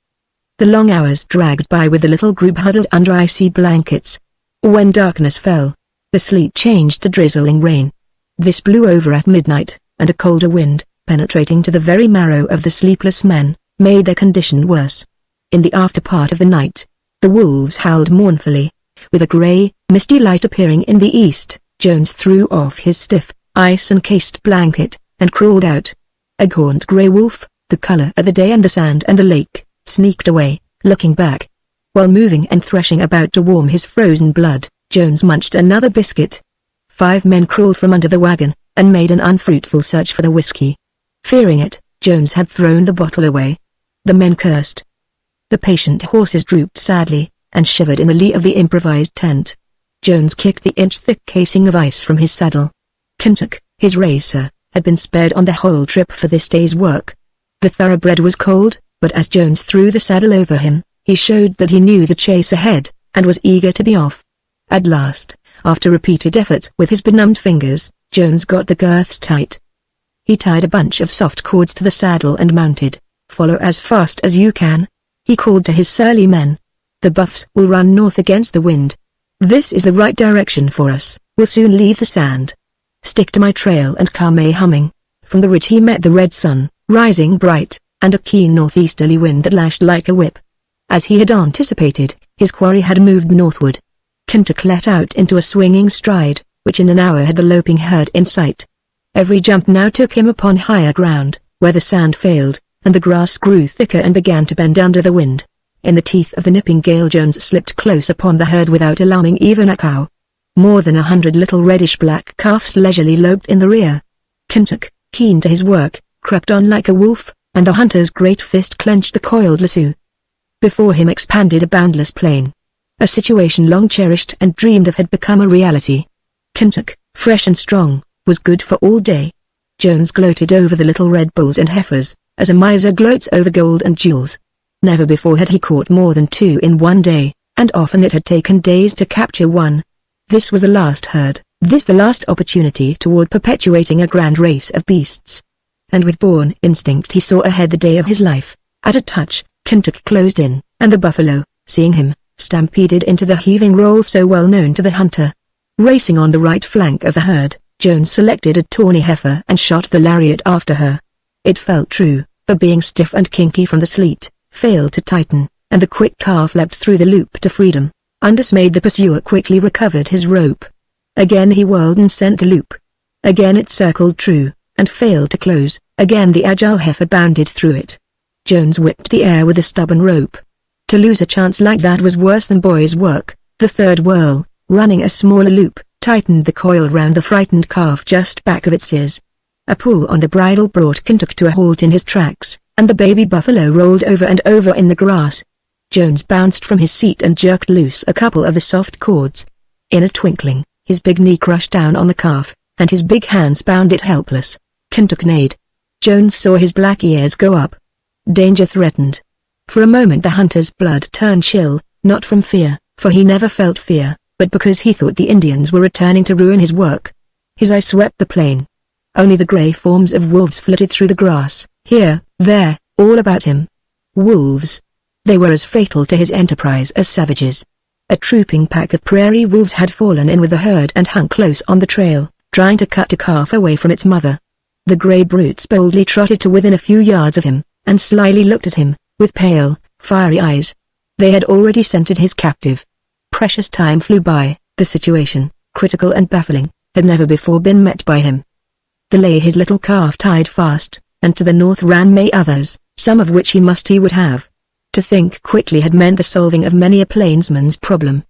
The long hours dragged by with the little group huddled under icy blankets. When darkness fell, the sleet changed to drizzling rain. This blew over at midnight, and a colder wind, penetrating to the very marrow of the sleepless men, made their condition worse. In the after part of the night, the wolves howled mournfully. With a grey, misty light appearing in the east, Jones threw off his stiff, ice-encased blanket, and crawled out. A gaunt grey wolf, the color of the day and the sand and the lake, sneaked away, looking back. While moving and threshing about to warm his frozen blood, Jones munched another biscuit. 5 men crawled from under the wagon, and made an unfruitful search for the whiskey. Fearing it, Jones had thrown the bottle away. The men cursed. The patient horses drooped sadly, and shivered in the lee of the improvised tent. Jones kicked the inch-thick casing of ice from his saddle. Kentuck, his racer, had been spared on the whole trip for this day's work. The thoroughbred was cold, but as Jones threw the saddle over him, he showed that he knew the chase ahead, and was eager to be off. At last, after repeated efforts with his benumbed fingers, Jones got the girths tight. He tied a bunch of soft cords to the saddle and mounted. "Follow as fast as you can," he called to his surly men. "The buffs will run north against the wind. This is the right direction for us. We'll soon leave the sand. Stick to my trail and come a humming." From the ridge he met the red sun, rising bright, and a keen northeasterly wind that lashed like a whip. As he had anticipated, his quarry had moved northward. Kentuck let out into a swinging stride, which in an hour had the loping herd in sight. Every jump now took him upon higher ground, where the sand failed, and the grass grew thicker and began to bend under the wind. In the teeth of the nipping gale Jones slipped close upon the herd without alarming even a cow. More than 100 little reddish-black calves leisurely loped in the rear. Kentuck, keen to his work, crept on like a wolf, and the hunter's great fist clenched the coiled lasso. Before him expanded a boundless plain. A situation long cherished and dreamed of had become a reality. Kentuck, fresh and strong, was good for all day. Jones gloated over the little red bulls and heifers, as a miser gloats over gold and jewels. Never before had he caught more than 2 in one day, and often it had taken days to capture one. This was the last herd, this the last opportunity toward perpetuating a grand race of beasts. And with born instinct he saw ahead the day of his life. At a touch, Kentuck closed in, and the buffalo, seeing him, stampeded into the heaving roll so well known to the hunter. Racing on the right flank of the herd, Jones selected a tawny heifer and shot the lariat after her. It felt true, but being stiff and kinky from the sleet, failed to tighten, and the quick calf leapt through the loop to freedom. Undismayed, the pursuer quickly recovered his rope. Again he whirled and sent the loop. Again it circled true, and failed to close. Again the agile heifer bounded through it. Jones whipped the air with a stubborn rope. To lose a chance like that was worse than boy's work. The third whirl, running a smaller loop, tightened the coil round the frightened calf just back of its ears. A pull on the bridle brought Kentuck to a halt in his tracks, and the baby buffalo rolled over and over in the grass. Jones bounced from his seat and jerked loose a couple of the soft cords. In a twinkling, his big knee crushed down on the calf, and his big hands bound it helpless. Kentuck neighed. Jones saw his black ears go up. Danger threatened. For a moment the hunter's blood turned chill, not from fear, for he never felt fear, but because he thought the Indians were returning to ruin his work. His eye swept the plain. Only the gray forms of wolves flitted through the grass, here, there, all about him. Wolves. They were as fatal to his enterprise as savages. A trooping pack of prairie wolves had fallen in with the herd and hung close on the trail, trying to cut a calf away from its mother. The gray brutes boldly trotted to within a few yards of him, and slyly looked at him, with pale, fiery eyes. They had already scented his captive. Precious time flew by. The situation, critical and baffling, had never before been met by him. There lay his little calf tied fast, and to the north ran many others, some of which he would have. To think quickly had meant the solving of many a plainsman's problem.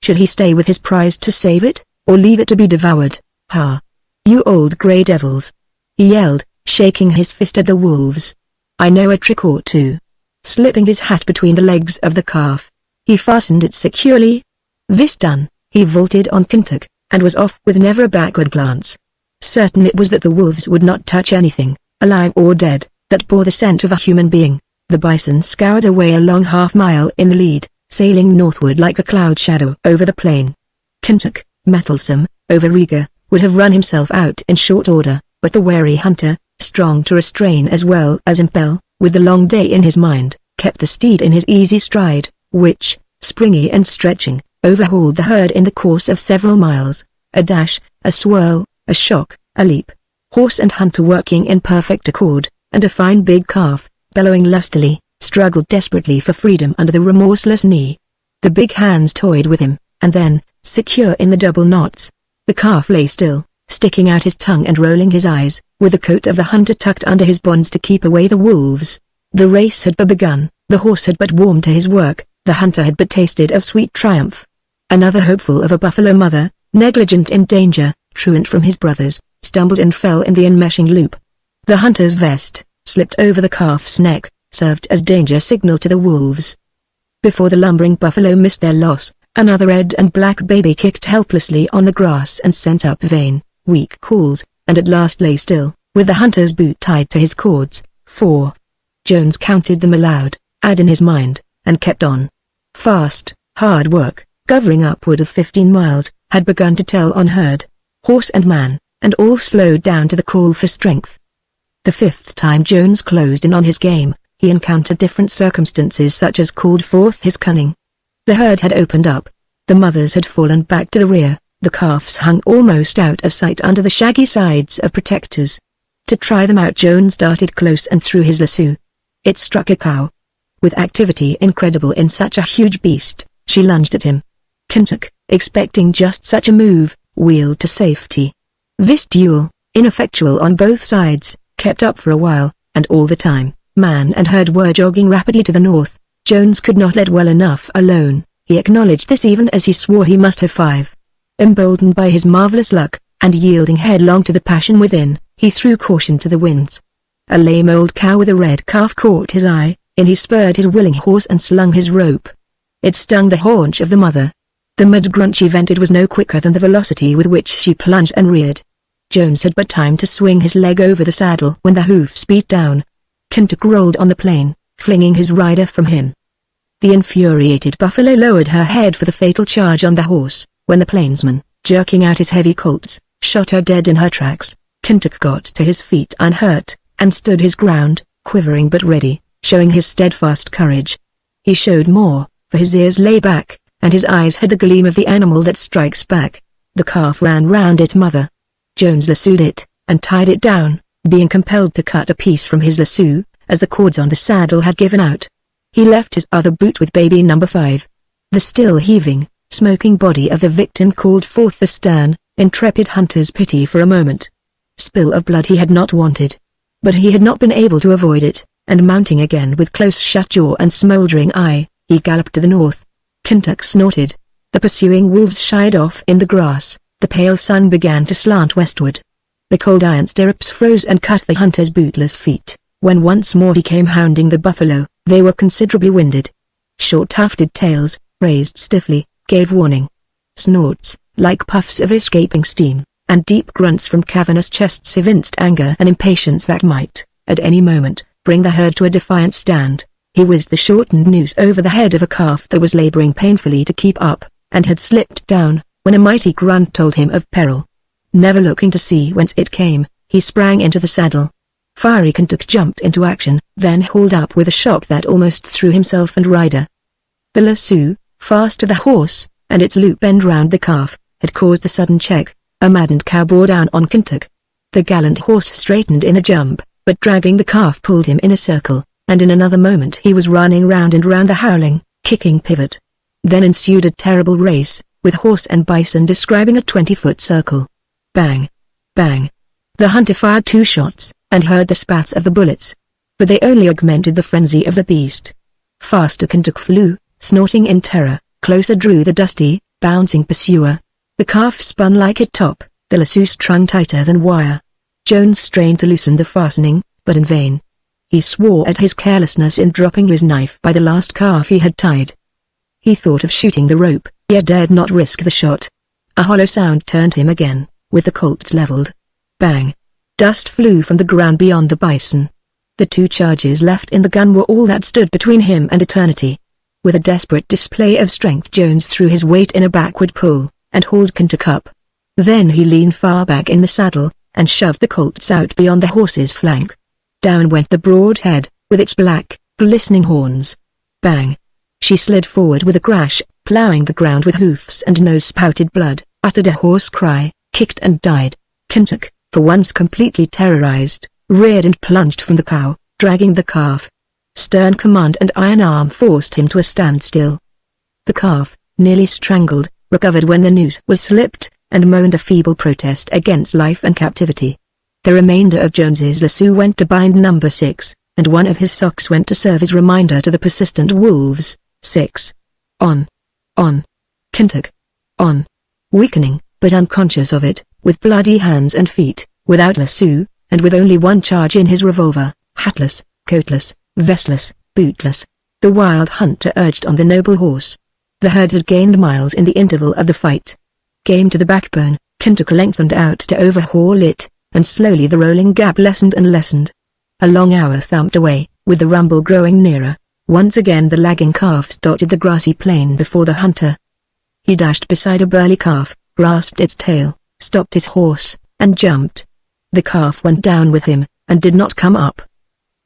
Should he stay with his prize to save it, or leave it to be devoured? Ha! You old grey devils! He yelled, shaking his fist at the wolves. I know a trick or two. Slipping his hat between the legs of the calf, he fastened it securely. This done, he vaulted on Kentuck, and was off with never a backward glance. Certain it was that the wolves would not touch anything, alive or dead, that bore the scent of a human being. The bison scoured away a long half-mile in the lead, sailing northward like a cloud shadow over the plain. Kentuck, mettlesome, overeager, would have run himself out in short order, but the wary hunter, strong to restrain as well as impel, with the long day in his mind, kept the steed in his easy stride, which, springy and stretching, overhauled the herd in the course of several miles. A dash, a swirl, a shock, a leap. Horse and hunter working in perfect accord, and a fine big calf, bellowing lustily, struggled desperately for freedom under the remorseless knee. The big hands toyed with him, and then, secure in the double knots, the calf lay still, sticking out his tongue and rolling his eyes, with the coat of the hunter tucked under his bonds to keep away the wolves. The race had but begun, the horse had but warmed to his work, the hunter had but tasted of sweet triumph. Another hopeful of a buffalo mother, negligent in danger, truant from his brothers, stumbled and fell in the enmeshing loop. The hunter's vest, slipped over the calf's neck, served as danger signal to the wolves. Before the lumbering buffalo missed their loss, another red and black baby kicked helplessly on the grass and sent up vain, weak calls, and at last lay still, with the hunter's boot tied to his cords. 4. Jones counted them aloud, add in his mind, and kept on. Fast, hard work, covering upward of 15 miles, had begun to tell on herd, horse and man, and all slowed down to the call for strength. The 5th time Jones closed in on his game, he encountered different circumstances such as called forth his cunning. The herd had opened up. The mothers had fallen back to the rear, the calves hung almost out of sight under the shaggy sides of protectors. To try them out Jones darted close and threw his lasso. It struck a cow. With activity incredible in such a huge beast, she lunged at him. Kentuck, expecting just such a move, wheeled to safety. This duel, ineffectual on both sides, kept up for a while, and all the time, man and herd were jogging rapidly to the north. Jones could not let well enough alone, he acknowledged this even as he swore he must have 5. Emboldened by his marvelous luck, and yielding headlong to the passion within, he threw caution to the winds. A lame old cow with a red calf caught his eye, In he spurred his willing horse and slung his rope. It stung the haunch of the mother. The mud grunt she vented was no quicker than the velocity with which she plunged and reared. Jones had but time to swing his leg over the saddle when the hoofs beat down. Kentuck rolled on the plain, flinging his rider from him. The infuriated buffalo lowered her head for the fatal charge on the horse, when the plainsman, jerking out his heavy Colts, shot her dead in her tracks. Kentuck got to his feet unhurt, and stood his ground, quivering but ready, showing his steadfast courage. He showed more, for his ears lay back, and his eyes had the gleam of the animal that strikes back. The calf ran round its mother. Jones lassoed it, and tied it down, being compelled to cut a piece from his lasso, as the cords on the saddle had given out. He left his other boot with baby number 5. The still heaving, smoking body of the victim called forth the stern, intrepid hunter's pity for a moment. Spill of blood he had not wanted. But he had not been able to avoid it, and mounting again with close-shut jaw and smouldering eye, he galloped to the north. Kentuck snorted. The pursuing wolves shied off in the grass. The pale sun began to slant westward. The cold iron stirrups froze and cut the hunter's bootless feet. When once more he came hounding the buffalo, they were considerably winded. Short tufted tails, raised stiffly, gave warning. Snorts, like puffs of escaping steam, and deep grunts from cavernous chests evinced anger and impatience that might, at any moment, bring the herd to a defiant stand. He whizzed the shortened noose over the head of a calf that was laboring painfully to keep up, and had slipped down, when a mighty grunt told him of peril. Never looking to see whence it came, he sprang into the saddle. Fiery Kentuck jumped into action, then hauled up with a shock that almost threw himself and rider. The lasso, fast to the horse, and its loop end round the calf, had caused the sudden check. A maddened cow bore down on Kentuck. The gallant horse straightened in a jump, but dragging the calf pulled him in a circle, and in another moment he was running round and round the howling, kicking pivot. Then ensued a terrible race, with horse and bison describing a 20-foot circle. Bang! Bang! The hunter fired 2 shots, and heard the spats of the bullets. But they only augmented the frenzy of the beast. Faster Kentuck flew, snorting in terror. Closer drew the dusty, bouncing pursuer. The calf spun like a top, the lasso strung tighter than wire. Jones strained to loosen the fastening, but in vain. He swore at his carelessness in dropping his knife by the last calf he had tied. He thought of shooting the rope, yet dared not risk the shot. A hollow sound turned him again, with the Colts leveled. Bang! Dust flew from the ground beyond the bison. The 2 charges left in the gun were all that stood between him and eternity. With a desperate display of strength Jones threw his weight in a backward pull, and hauled Kentuck up. Then he leaned far back in the saddle, and shoved the Colts out beyond the horse's flank. Down went the broad head, with its black, glistening horns. Bang! She slid forward with a crash, ploughing the ground with hoofs and nose spouted blood, uttered a hoarse cry, kicked and died. Kentuck, for once completely terrorized, reared and plunged from the cow, dragging the calf. Stern command and iron arm forced him to a standstill. The calf, nearly strangled, recovered when the noose was slipped, and moaned a feeble protest against life and captivity. The remainder of Jones's lasso went to bind number 6, and one of his socks went to serve as reminder to the persistent wolves. 6. On. Kentuck. On. Weakening, but unconscious of it, with bloody hands and feet, without lasso, and with only one charge in his revolver, hatless, coatless, vestless, bootless, the wild hunter urged on the noble horse. The herd had gained miles in the interval of the fight. Game to the backbone, Kentuck lengthened out to overhaul it, and slowly the rolling gap lessened and lessened. A long hour thumped away, with the rumble growing nearer. Once again the lagging calves dotted the grassy plain before the hunter. He dashed beside a burly calf, grasped its tail, stopped his horse, and jumped. The calf went down with him, and did not come up.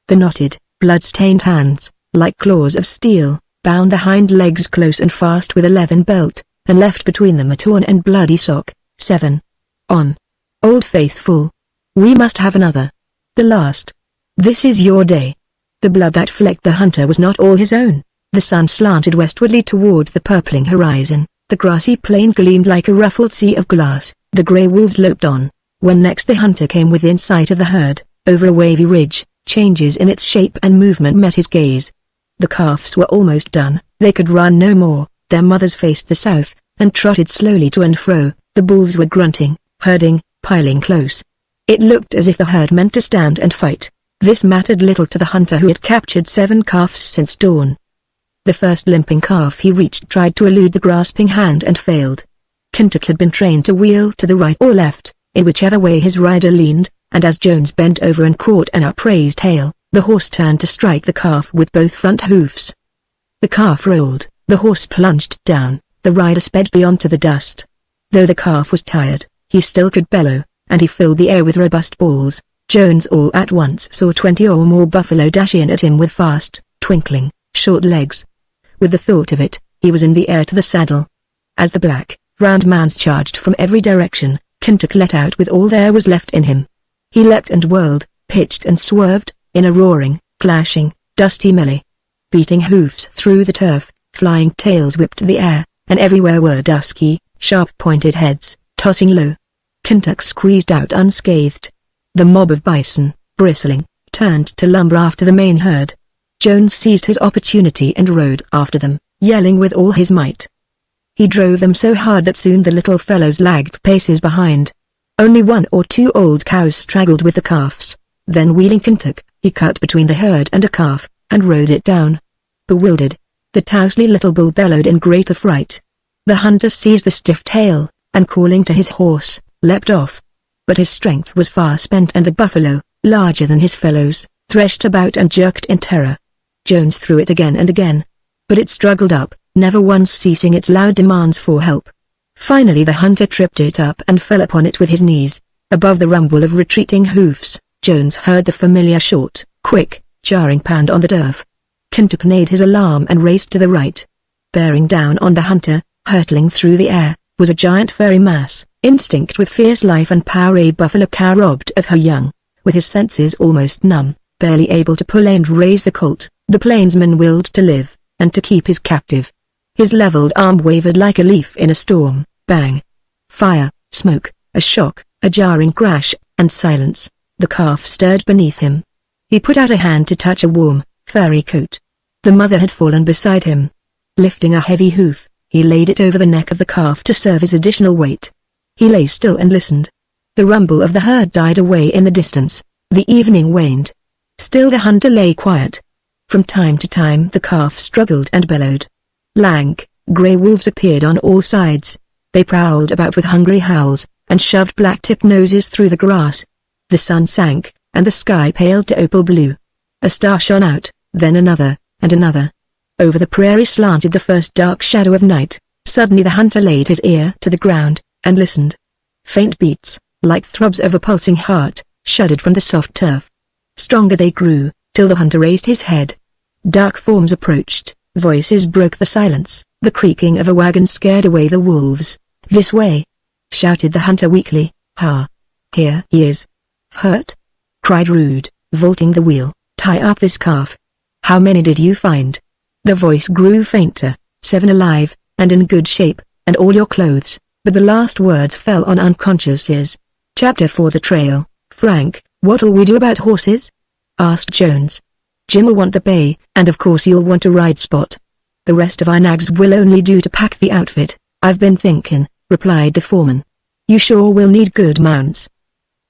The knotted, blood-stained hands, like claws of steel, bound the hind legs close and fast with a leathern belt, and left between them a torn and bloody sock. 7. On. Old Faithful. We must have another. The last. This is your day. The blood that flecked the hunter was not all his own. The sun slanted westwardly toward the purpling horizon. The grassy plain gleamed like a ruffled sea of glass. The grey wolves loped on. When next the hunter came within sight of the herd, over a wavy ridge, changes in its shape and movement met his gaze. The calves were almost done. They could run no more. Their mothers faced the south, and trotted slowly to and fro. The bulls were grunting, herding, piling close. It looked as if the herd meant to stand and fight. This mattered little to the hunter who had captured 7 calves since dawn. The first limping calf he reached tried to elude the grasping hand and failed. Kentuck had been trained to wheel to the right or left, in whichever way his rider leaned, and as Jones bent over and caught an upraised tail, the horse turned to strike the calf with both front hoofs. The calf rolled, the horse plunged down, the rider sped beyond to the dust. Though the calf was tired, he still could bellow, and he filled the air with robust balls. Jones all at once saw 20 or more buffalo dash in at him with fast, twinkling, short legs. With the thought of it, he was in the air to the saddle. As the black, round mans charged from every direction, Kentuck let out with all there was left in him. He leapt and whirled, pitched and swerved, in a roaring, clashing, dusty melee. Beating hoofs through the turf, flying tails whipped the air, and everywhere were dusky, sharp-pointed heads, tossing low. Kentuck squeezed out unscathed. The mob of bison, bristling, turned to lumber after the main herd. Jones seized his opportunity and rode after them, yelling with all his might. He drove them so hard that soon the little fellows lagged paces behind. Only 1 or 2 old cows straggled with the calves. Then wheeling Kentuck, he cut between the herd and a calf, and rode it down. Bewildered, the tously little bull bellowed in great affright. The hunter seized the stiff tail, and calling to his horse, leapt off. But his strength was far spent and the buffalo, larger than his fellows, threshed about and jerked in terror. Jones threw it again and again. But it struggled up, never once ceasing its loud demands for help. Finally the hunter tripped it up and fell upon it with his knees. Above the rumble of retreating hoofs, Jones heard the familiar short, quick, jarring pound on the turf. Kentuck neighed his alarm and raced to the right. Bearing down on the hunter, hurtling through the air, was a giant furry mass, instinct with fierce life and power, a buffalo cow robbed of her young. With his senses almost numb, barely able to pull and raise the colt, the plainsman willed to live, and to keep his captive. His leveled arm wavered like a leaf in a storm. Bang! Fire, smoke, a shock, a jarring crash, and silence. The calf stirred beneath him. He put out a hand to touch a warm, furry coat. The mother had fallen beside him. Lifting a heavy hoof, he laid it over the neck of the calf to serve as additional weight. He lay still and listened. The rumble of the herd died away in the distance. The evening waned. Still the hunter lay quiet. From time to time the calf struggled and bellowed. Lank, grey wolves appeared on all sides. They prowled about with hungry howls, and shoved black-tipped noses through the grass. The sun sank, and the sky paled to opal blue. A star shone out, then another, and another. Over the prairie slanted the first dark shadow of night. Suddenly the hunter laid his ear to the ground, and listened. Faint beats, like throbs of a pulsing heart, shuddered from the soft turf. Stronger they grew, till the hunter raised his head. Dark forms approached, voices broke the silence. The creaking of a wagon scared away the wolves. "This way!" shouted the hunter weakly. "Ha! Here he is!" "Hurt?" cried Rude, vaulting the wheel. "Tie up this calf." "How many did you find?" The voice grew fainter. "7 alive, and in good shape, and all your clothes," but the last words fell on unconscious ears. Chapter 4 The Trail. "Frank, what'll we do about horses?" asked Jones. "Jim'll want the bay, and of course you'll want a ride spot. The rest of our nags will only do to pack the outfit." "I've been thinking," replied the foreman. "You sure will need good mounts."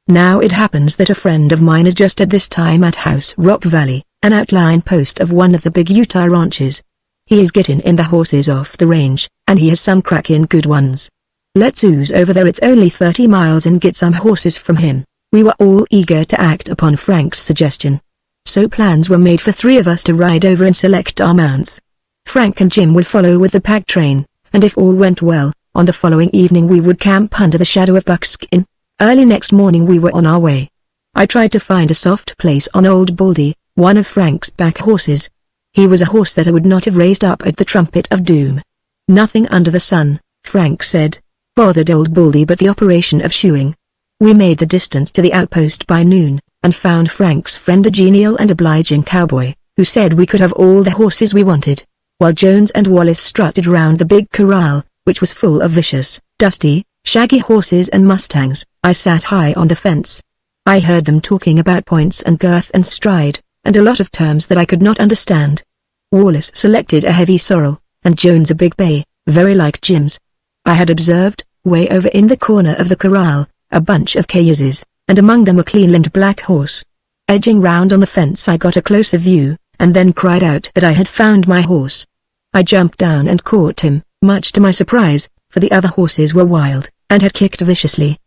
Now it happens that a friend of mine is just at this time at House Rock Valley, an outlying post of one of the big Utah ranches. He is getting in the horses off the range, and he has some crackin' good ones. Let's ooze over there, it's only 30 miles, and get some horses from him. We were all eager to act upon Frank's suggestion. So plans were made for 3 of us to ride over and select our mounts. Frank and Jim would follow with the pack train, and if all went well, on the following evening we would camp under the shadow of Buckskin. Early next morning we were on our way. I tried to find a soft place on Old Baldy, one of Frank's back horses. He was a horse that I would not have raised up at the trumpet of doom. Nothing under the sun, Frank said, bothered Old Baldy but the operation of shoeing. We made the distance to the outpost by noon, and found Frank's friend a genial and obliging cowboy, who said we could have all the horses we wanted. While Jones and Wallace strutted round the big corral, which was full of vicious, dusty, shaggy horses and mustangs, I sat high on the fence. I heard them talking about points and girth and stride, and a lot of terms that I could not understand. Wallace selected a heavy sorrel, and Jones a big bay, very like Jim's. I had observed, way over in the corner of the corral, a bunch of cayuses, and among them a clean-limbed black horse. Edging round on the fence I got a closer view, and then cried out that I had found my horse. I jumped down and caught him, much to my surprise, for the other horses were wild, and had kicked viciously.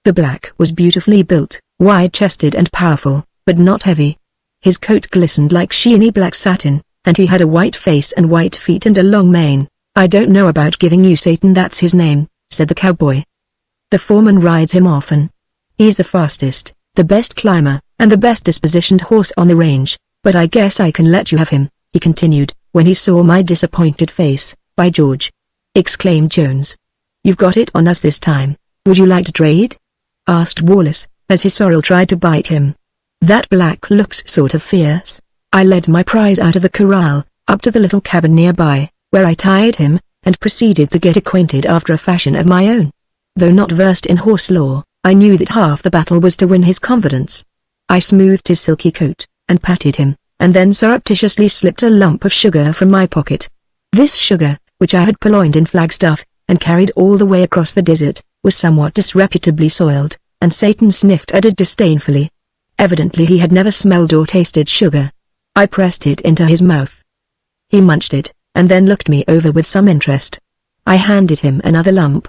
The black was beautifully built, wide-chested and powerful, but not heavy. His coat glistened like sheeny black satin, and he had a white face and white feet and a long mane. "I don't know about giving you Satan, that's his name," said the cowboy. "The foreman rides him often. He's the fastest, the best climber, and the best dispositioned horse on the range, but I guess I can let you have him," he continued, when he saw my disappointed face. "By George!" exclaimed Jones. "You've got it on us this time. Would you like to trade?" asked Wallace, as his sorrel tried to bite him. "That black looks sort of fierce." I led my prize out of the corral, up to the little cabin nearby, where I tied him, and proceeded to get acquainted after a fashion of my own. Though not versed in horse lore, I knew that half the battle was to win his confidence. I smoothed his silky coat, and patted him, and then surreptitiously slipped a lump of sugar from my pocket. This sugar, which I had purloined in Flagstaff, and carried all the way across the desert, was somewhat disreputably soiled, and Satan sniffed at it disdainfully. Evidently he had never smelled or tasted sugar. I pressed it into his mouth. He munched it, and then looked me over with some interest. I handed him another lump.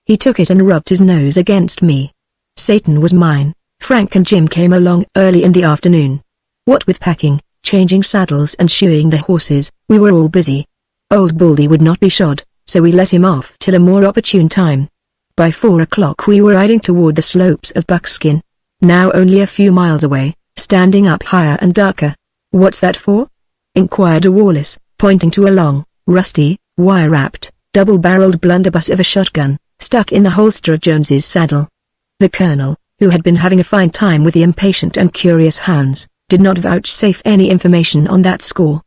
He took it and rubbed his nose against me. Satan was mine. Frank and Jim came along early in the afternoon. What with packing, changing saddles and shoeing the horses, we were all busy. Old Baldy would not be shod, so we let him off till a more opportune time. By 4 o'clock we were riding toward the slopes of Buckskin, now only a few miles away, standing up higher and darker. "What's that for?" inquired Wallace, pointing to a long, rusty, wire-wrapped, double-barreled blunderbuss of a shotgun, stuck in the holster of Jones's saddle. The colonel, who had been having a fine time with the impatient and curious hounds, did not vouchsafe any information on that score.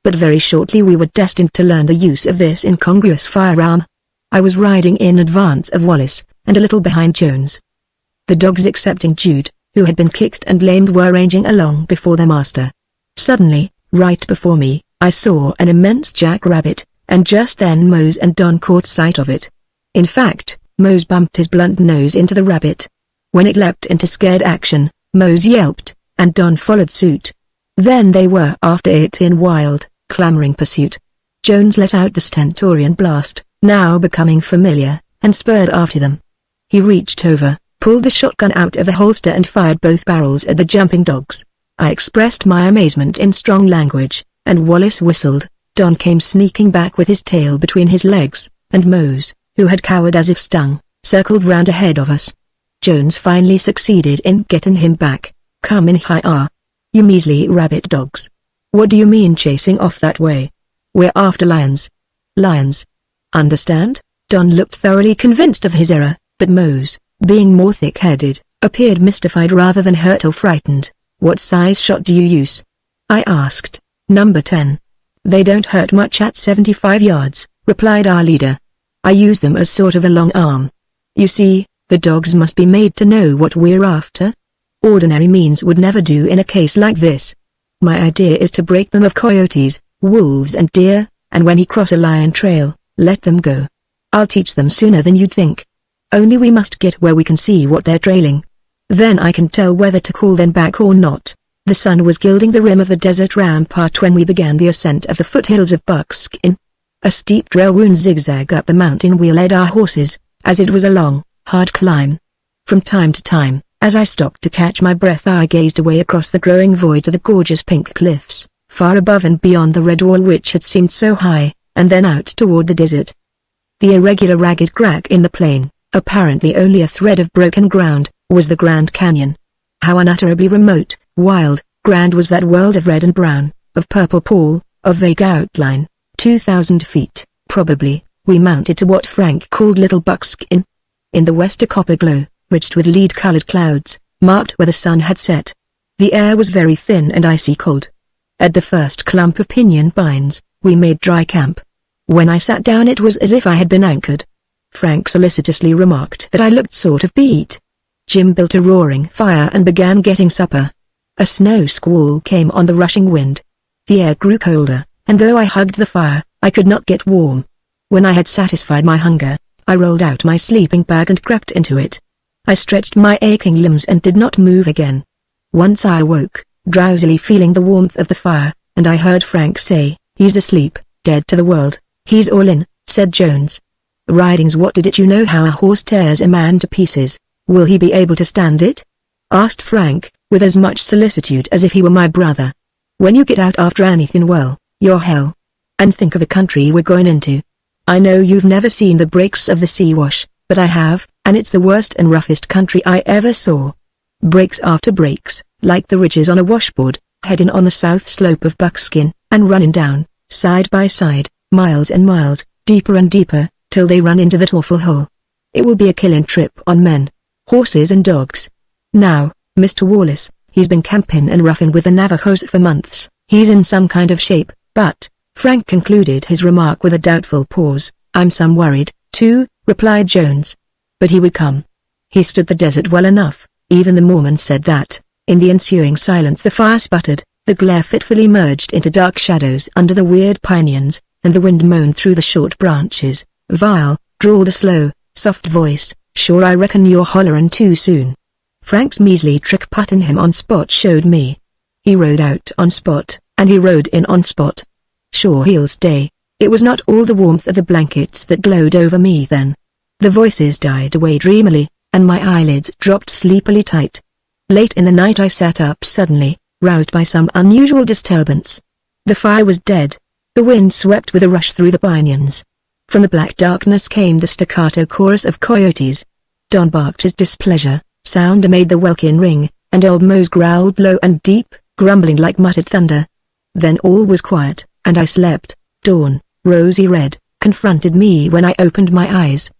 But very shortly we were destined to learn the use of this incongruous firearm. I was riding in advance of Wallace, and a little behind Jones. The dogs excepting Jude, who had been kicked and lamed, were ranging along before their master. Suddenly, right before me, I saw an immense jackrabbit, and just then Mose and Don caught sight of it. In fact, Mose bumped his blunt nose into the rabbit. When it leapt into scared action, Mose yelped, and Don followed suit. Then they were after it in wild, clamoring pursuit. Jones let out the stentorian blast, now becoming familiar, and spurred after them. He reached over, pulled the shotgun out of the holster and fired both barrels at the jumping dogs. I expressed my amazement in strong language, and Wallace whistled. Don came sneaking back with his tail between his legs, and Mose, who had cowered as if stung, circled round ahead of us. Jones finally succeeded in getting him back. "Come in here, you measly rabbit dogs. What do you mean chasing off that way? We're after lions." "Lions? Understand?" Don looked thoroughly convinced of his error, but Mose, being more thick-headed, appeared mystified rather than hurt or frightened. "What size shot do you use?" I asked. "Number 10. They don't hurt much at 75 yards, replied our leader. "I use them as sort of a long arm. You see, the dogs must be made to know what we're after. Ordinary means would never do in a case like this. My idea is to break them of coyotes, wolves and deer, and when he cross a lion trail, let them go. I'll teach them sooner than you'd think. Only we must get where we can see what they're trailing. Then I can tell whether to call them back or not." The sun was gilding the rim of the desert rampart when we began the ascent of the foothills of Buckskin. A steep trail-wound zigzag up the mountain we led our horses, as it was a long, hard climb. From time to time, as I stopped to catch my breath, I gazed away across the growing void to the gorgeous pink cliffs, far above and beyond the red wall which had seemed so high, and then out toward the desert. The irregular ragged crack in the plain, apparently only a thread of broken ground, was the Grand Canyon. How unutterably remote, wild, grand was that world of red and brown, of purple pall, of vague outline. 2,000 feet, probably, we mounted to what Frank called Little Buckskin. In the west a copper glow, ridged with lead-colored clouds, marked where the sun had set. The air was very thin and icy cold. At the first clump of pinyon pines, we made dry camp. When I sat down it was as if I had been anchored. Frank solicitously remarked that I looked sort of beat. Jim built a roaring fire and began getting supper. A snow squall came on the rushing wind. The air grew colder, and though I hugged the fire, I could not get warm. When I had satisfied my hunger, I rolled out my sleeping bag and crept into it. I stretched my aching limbs and did not move again. Once I awoke, drowsily feeling the warmth of the fire, and I heard Frank say, "He's asleep, dead to the world." "He's all in," said Jones. "Riding's what did it. You know how a horse tears a man to pieces. Will he be able to stand it?" asked Frank, with as much solicitude as if he were my brother. "When you get out after anything, well, you're hell. And think of the country we're going into. I know you've never seen the breaks of the sea wash, but I have, and it's the worst and roughest country I ever saw. Breaks after breaks, like the ridges on a washboard, heading on the south slope of Buckskin, and running down, side by side, miles and miles, deeper and deeper, till they run into that awful hole. It will be a killing trip on men, horses and dogs. Now, Mr. Wallace, he's been camping and roughing with the Navajos for months. He's in some kind of shape, but," Frank concluded his remark with a doubtful pause, "I'm some worried, too," replied Jones. "But he would come. He stood the desert well enough." Even the Mormon said that. In the ensuing silence the fire sputtered, the glare fitfully merged into dark shadows under the weird pinions, and the wind moaned through the short branches. "Vile," drawled a slow, soft voice, "sure I reckon you're hollerin' too soon." Frank's measly trick putting him on spot showed me. He rode out on spot, and he rode in on spot. Sure he'll stay. It was not all the warmth of the blankets that glowed over me then. The voices died away dreamily, and my eyelids dropped sleepily tight. Late in the night I sat up suddenly, roused by some unusual disturbance. The fire was dead. The wind swept with a rush through the pinions. From the black darkness came the staccato chorus of coyotes. Don barked his displeasure, Sounder made the welkin ring, and old Mose growled low and deep, grumbling like muttered thunder. Then all was quiet, and I slept. Dawn, rosy red, confronted me when I opened my eyes.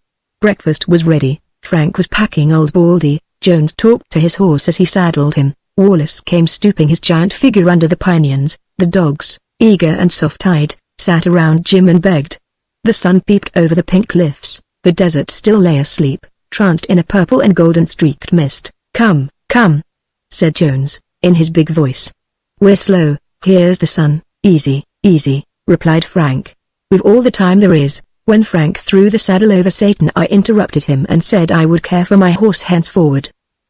Breakfast was ready. Frank was packing Old Baldy. Jones talked to his horse as he saddled him. Wallace came stooping his giant figure under the pinions. The dogs, eager and soft-eyed, sat around Jim and begged. The sun peeped over the pink cliffs. The desert still lay asleep, tranced in a purple and golden streaked mist. "Come, come," said Jones, in his big voice. "We're slow, here's the sun." "Easy, easy," replied Frank. "We've all the time there is." When Frank threw the saddle over Satan I interrupted him and said I would care for my horse henceforward.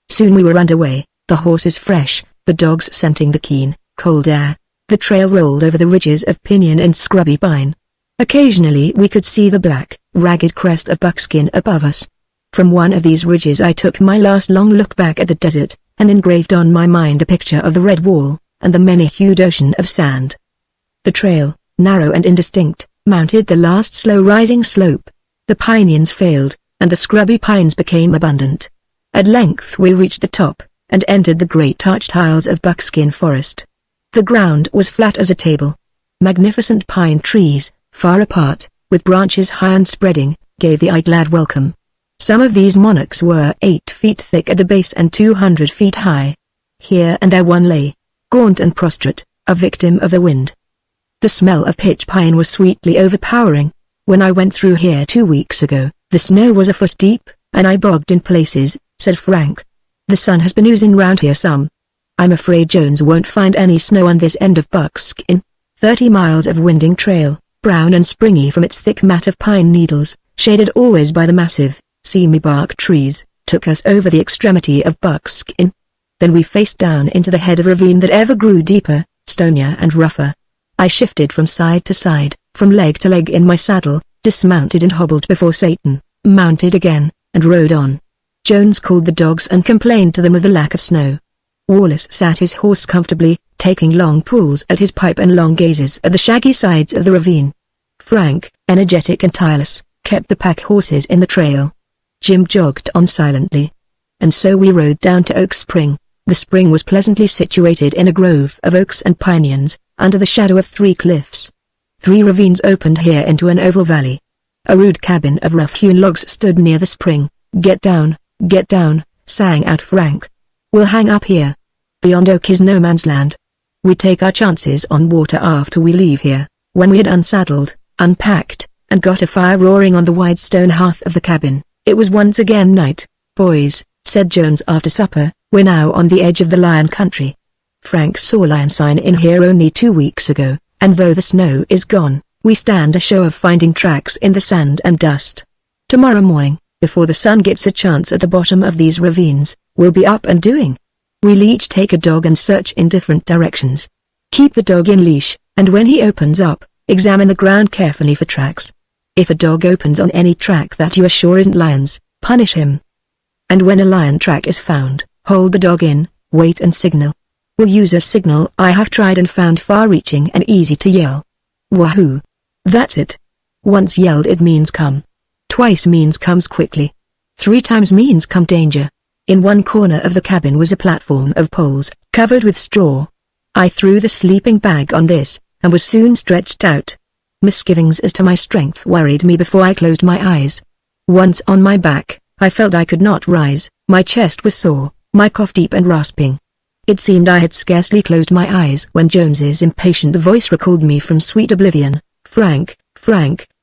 Soon we were underway, the horses fresh, the dogs scenting the keen, cold air. The trail rolled over the ridges of pinyon and scrubby pine. Occasionally we could see the black, ragged crest of Buckskin above us. From one of these ridges I took my last long look back at the desert, and engraved on my mind a picture of the red wall, and the many-hued ocean of sand. The trail, narrow and indistinct, mounted the last slow-rising slope. The pinions failed, and the scrubby pines became abundant. At length we reached the top, and entered the great arched aisles of Buckskin forest. The ground was flat as a table. Magnificent pine trees, far apart, with branches high and spreading, gave the eye glad welcome. Some of these monarchs were 8 feet thick at the base and 200 feet high. Here and there one lay, gaunt and prostrate, a victim of the wind. The smell of pitch pine was sweetly overpowering. When I went through here 2 weeks ago, the snow was a foot deep, and I bogged in places, said Frank. The sun has been oozing round here some. I'm afraid Jones won't find any snow on this end of Buckskin. 30 miles of winding trail, brown and springy from its thick mat of pine needles, shaded always by the massive, seamy bark trees, took us over the extremity of Buckskin. Then we faced down into the head of a ravine that ever grew deeper, stonier and rougher. I shifted from side to side, from leg to leg in my saddle, dismounted and hobbled before Satan, mounted again, and rode on. Jones called the dogs and complained to them of the lack of snow. Wallace sat his horse comfortably, taking long pulls at his pipe and long gazes at the shaggy sides of the ravine. Frank, energetic and tireless, kept the pack horses in the trail. Jim jogged on silently. And so we rode down to Oak Spring. The spring was pleasantly situated in a grove of oaks and pinions, under the shadow of 3 cliffs. 3 ravines opened here into an oval valley. A rude cabin of rough-hewn logs stood near the spring. Get down, sang out Frank. "We'll hang up here. Beyond Oak is no man's land. We take our chances on water after we leave here." When we had unsaddled, unpacked, and got a fire roaring on the wide stone hearth of the cabin, it was once again night. "Boys," said Jones after supper, "we're now on the edge of the lion country. Frank saw lion sign in here only 2 weeks ago, and though the snow is gone, we stand a show of finding tracks in the sand and dust. Tomorrow morning, before the sun gets a chance at the bottom of these ravines, we'll be up and doing. We'll each take a dog and search in different directions. Keep the dog in leash, and when he opens up, examine the ground carefully for tracks. If a dog opens on any track that you are sure isn't lion's, punish him. And when a lion track is found, hold the dog in, wait and signal. We'll use a signal I have tried and found far-reaching and easy to yell. Wahoo! That's it. Once yelled it means come. Twice means comes quickly. 3 times means come danger. In one corner of the cabin was a platform of poles, covered with straw. I threw the sleeping bag on this, and was soon stretched out. Misgivings as to my strength worried me before I closed my eyes. Once on my back, I felt I could not rise, my chest was sore, my cough deep and rasping. It seemed I had scarcely closed my eyes when Jones's impatient voice recalled me from sweet oblivion. Frank,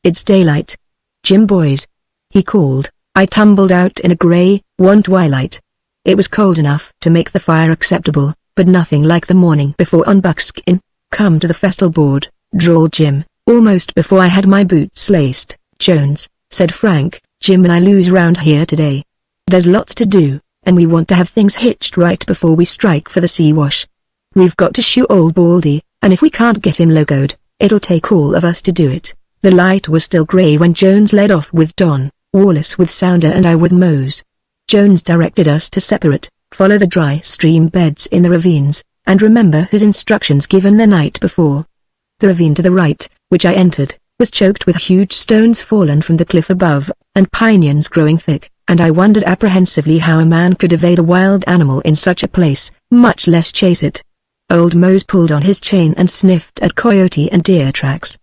it's daylight. Jim boys, he called. I tumbled out in a grey, wan twilight. It was cold enough to make the fire acceptable, but nothing like the morning before on buckskin. Come to the festal board, drawled Jim, almost before I had my boots laced. Jones, said Frank, Jim and I lose round here today. There's lots to do, and we want to have things hitched right before we strike for the sea wash. We've got to shoot old Baldy, and if we can't get him locoed, it'll take all of us to do it. The light was still grey when Jones led off with Don, Wallace with Sounder and I with Mose. Jones directed us to separate, follow the dry stream beds in the ravines, and remember his instructions given the night before. The ravine to the right, which I entered, was choked with huge stones fallen from the cliff above, and pinions growing thick, and I wondered apprehensively how a man could evade a wild animal in such a place, much less chase it. Old Mose pulled on his chain and sniffed at coyote and deer tracks.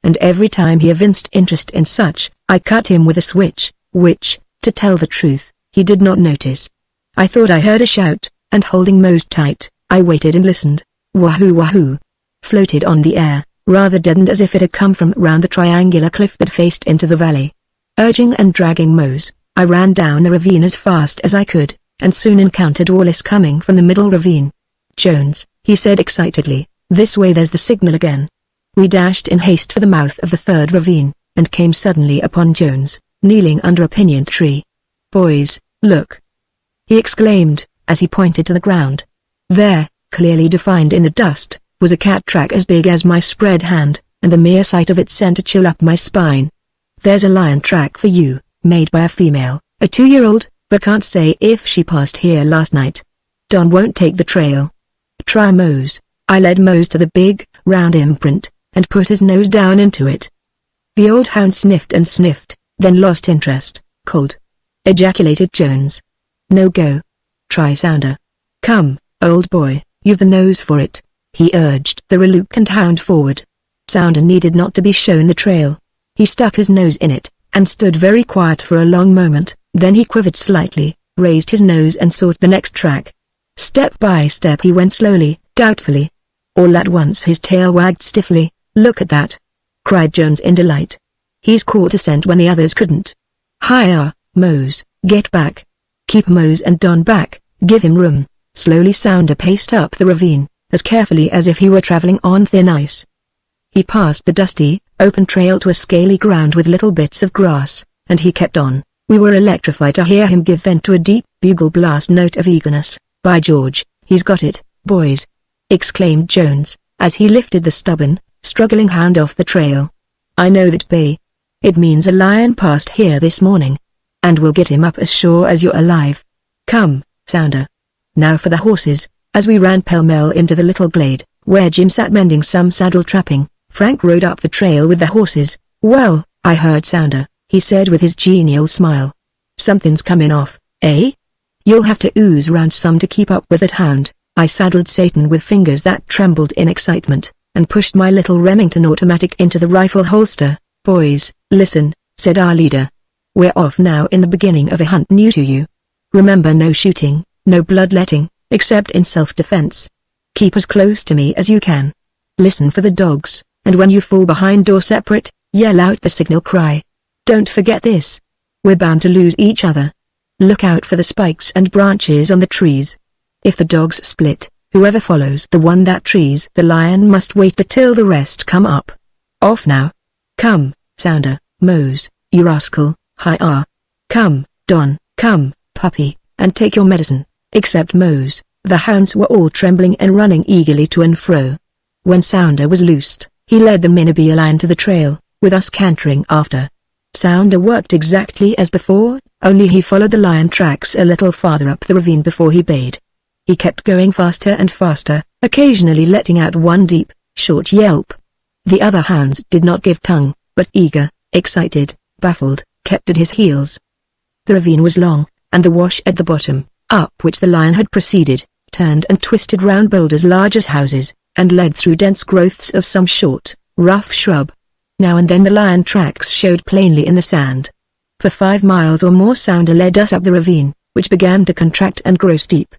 And every time he evinced interest in such, I cut him with a switch, which, to tell the truth, he did not notice. I thought I heard a shout, and holding Mose tight, I waited and listened. Wahoo wahoo! Floated on the air, rather deadened as if it had come from round the triangular cliff that faced into the valley. Urging and dragging Mose, I ran down the ravine as fast as I could, and soon encountered Wallace coming from the middle ravine. Jones, he said excitedly, this way, there's the signal again. We dashed in haste for the mouth of the third ravine, and came suddenly upon Jones, kneeling under a pinyon tree. Boys, look! He exclaimed, as he pointed to the ground. There, clearly defined in the dust, was a cat track as big as my spread hand, and the mere sight of it sent a chill up my spine. There's a lion track for you, made by a female, a 2-year-old, but can't say if she passed here last night. Don won't take the trail. Try Mose. I led Mose to the big, round imprint, and put his nose down into it. The old hound sniffed and sniffed, then lost interest. Cold! Ejaculated Jones. No go. Try Sounder. Come, old boy, you've the nose for it, he urged the reluctant hound forward. Sounder needed not to be shown the trail. He stuck his nose in it, and stood very quiet for a long moment, then he quivered slightly, raised his nose and sought the next track. Step by step he went slowly, doubtfully. All at once his tail wagged stiffly. Look at that! Cried Jones in delight. He's caught a scent when the others couldn't. Hi-ya, Mose, get back. Keep Mose and Don back, give him room. Slowly Sounder paced up the ravine, as carefully as if he were traveling on thin ice. He passed the dusty, open trail to a scaly ground with little bits of grass, and he kept on. We were electrified to hear him give vent to a deep bugle blast note of eagerness. By George, he's got it, boys! Exclaimed Jones, as he lifted the stubborn, struggling hound off the trail. I know that bay. It means a lion passed here this morning. And we'll get him up as sure as you're alive. Come, Sounder. Now for the horses. As we ran pell-mell into the little glade, where Jim sat mending some saddle trapping, Frank rode up the trail with the horses. Well, I heard Sounder, he said with his genial smile. Something's coming off, eh? You'll have to ooze round some to keep up with that hound. I saddled Satan with fingers that trembled in excitement, and pushed my little Remington automatic into the rifle holster. Boys, listen, said our leader. We're off now in the beginning of a hunt new to you. Remember, no shooting, no bloodletting, except in self-defense. Keep as close to me as you can. Listen for the dogs, and when you fall behind or separate, yell out the signal cry. Don't forget this. We're bound to lose each other. Look out for the spikes and branches on the trees. If the dogs split, whoever follows the one that trees the lion must wait till the rest come up. Off now. Come, Sounder, Mose, you rascal, hi-ah. Come, Don, come, puppy, and take your medicine, except Mose, The hounds were all trembling and running eagerly to and fro. When Sounder was loosed, he led them in a beeline to the trail, with us cantering after. Sounder worked exactly as before, only he followed the lion tracks a little farther up the ravine before he bayed. He kept going faster and faster, occasionally letting out one deep, short yelp. The other hounds did not give tongue, but eager, excited, baffled, kept at his heels. The ravine was long, and the wash at the bottom, up which the lion had proceeded, turned and twisted round boulders large as houses, and led through dense growths of some short, rough shrub. Now and then the lion tracks showed plainly in the sand. For 5 miles or more Sounder led us up the ravine, which began to contract and grow steep.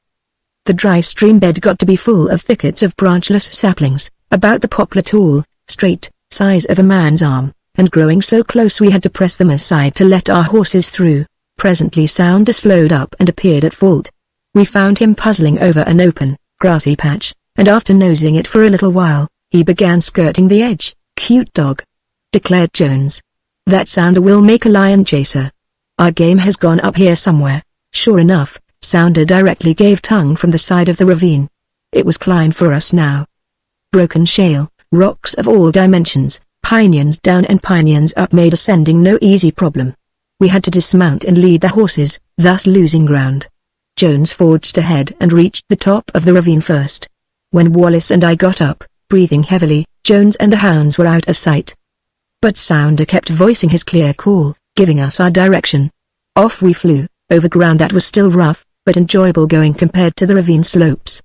The dry stream bed got to be full of thickets of branchless saplings, about the poplar tall, straight, size of a man's arm, and growing so close we had to press them aside to let our horses through. Presently Sounder slowed up and appeared at fault. We found him puzzling over an open, grassy patch, and after nosing it for a little while, he began skirting the edge. "Cute dog," declared Jones. "That Sounder will make a lion chaser. Our game has gone up here somewhere." Sure enough, Sounder directly gave tongue from the side of the ravine. It was climb for us now. Broken shale, rocks of all dimensions, pinions down and pinions up made ascending no easy problem. We had to dismount and lead the horses, thus losing ground. Jones forged ahead and reached the top of the ravine first. When Wallace and I got up, breathing heavily, Jones and the hounds were out of sight. But Sounder kept voicing his clear call, giving us our direction. Off we flew, over ground that was still rough, but enjoyable going compared to the ravine slopes.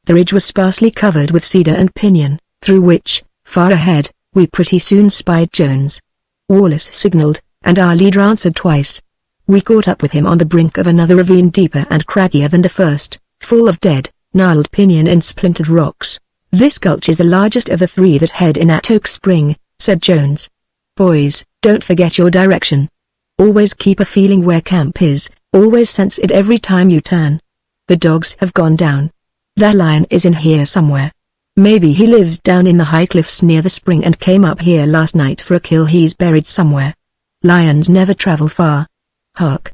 The ridge was sparsely covered with cedar and pinyon, through which, far ahead, we pretty soon spied Jones. Wallace signaled, and our leader answered twice. We caught up with him on the brink of another ravine deeper and craggier than the first, full of dead, gnarled pinyon and splintered rocks. "This gulch is the largest of the 3 that head in at Oak Spring," said Jones. "Boys, don't forget your direction. Always keep a feeling where camp is, always sense it every time you turn. The dogs have gone down. That lion is in here somewhere. Maybe he lives down in the high cliffs near the spring and came up here last night for a kill. He's buried somewhere. Lions never travel far. Hark!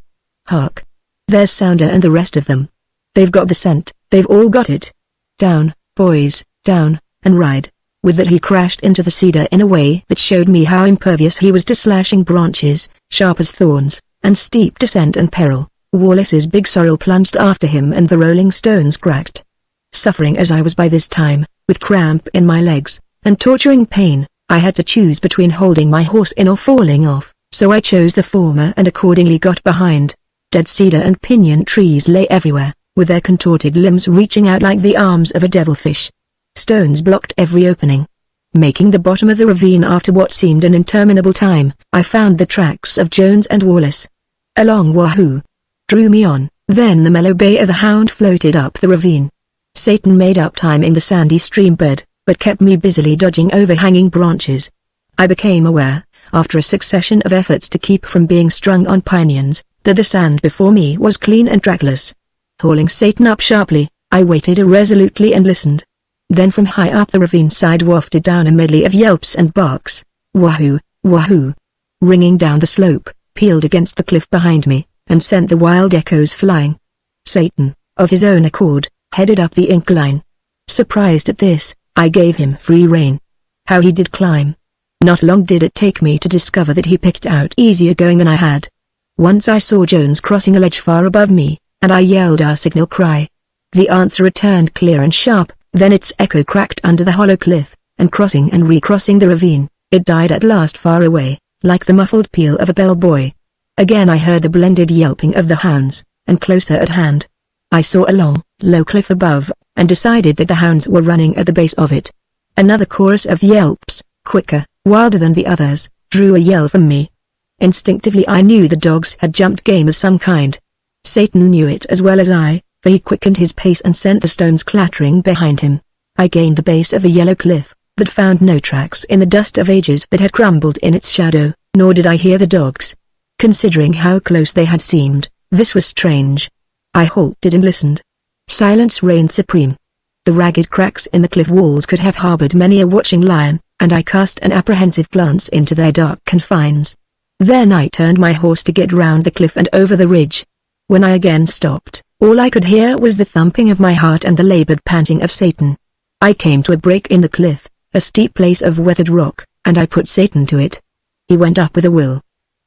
Hark! There's Sounder and the rest of them. They've got the scent, they've all got it. Down, boys, down, and ride." With that he crashed into the cedar in a way that showed me how impervious he was to slashing branches, sharp as thorns, and steep descent and peril. Wallace's big sorrel plunged after him and the rolling stones cracked. Suffering as I was by this time, with cramp in my legs, and torturing pain, I had to choose between holding my horse in or falling off, so I chose the former and accordingly got behind. Dead cedar and pinyon trees lay everywhere, with their contorted limbs reaching out like the arms of a devilfish. Stones blocked every opening. Making the bottom of the ravine after what seemed an interminable time, I found the tracks of Jones and Wallace. A long wahoo drew me on, then the mellow bay of the hound floated up the ravine. Satan made up time in the sandy stream bed, but kept me busily dodging overhanging branches. I became aware, after a succession of efforts to keep from being strung on pinions, that the sand before me was clean and trackless. Hauling Satan up sharply, I waited irresolutely and listened. Then from high up the ravine side wafted down a medley of yelps and barks. Wahoo, wahoo! Ringing down the slope, pealed against the cliff behind me, and sent the wild echoes flying. Satan, of his own accord, headed up the incline. Surprised at this, I gave him free rein. How he did climb! Not long did it take me to discover that he picked out easier going than I had. Once I saw Jones crossing a ledge far above me, and I yelled our signal cry. The answer returned clear and sharp. Then its echo cracked under the hollow cliff, and crossing and recrossing the ravine, it died at last far away, like the muffled peal of a bellboy. Again I heard the blended yelping of the hounds, and closer at hand. I saw a long, low cliff above, and decided that the hounds were running at the base of it. Another chorus of yelps, quicker, wilder than the others, drew a yell from me. Instinctively I knew the dogs had jumped game of some kind. Satan knew it as well as I, for he quickened his pace and sent the stones clattering behind him. I gained the base of the yellow cliff, but found no tracks in the dust of ages that had crumbled in its shadow, nor did I hear the dogs. Considering how close they had seemed, this was strange. I halted and listened. Silence reigned supreme. The ragged cracks in the cliff walls could have harbored many a watching lion, and I cast an apprehensive glance into their dark confines. Then I turned my horse to get round the cliff and over the ridge. When I again stopped, all I could hear was the thumping of my heart and the labored panting of Satan. I came to a break in the cliff, a steep place of weathered rock, and I put Satan to it. He went up with a will.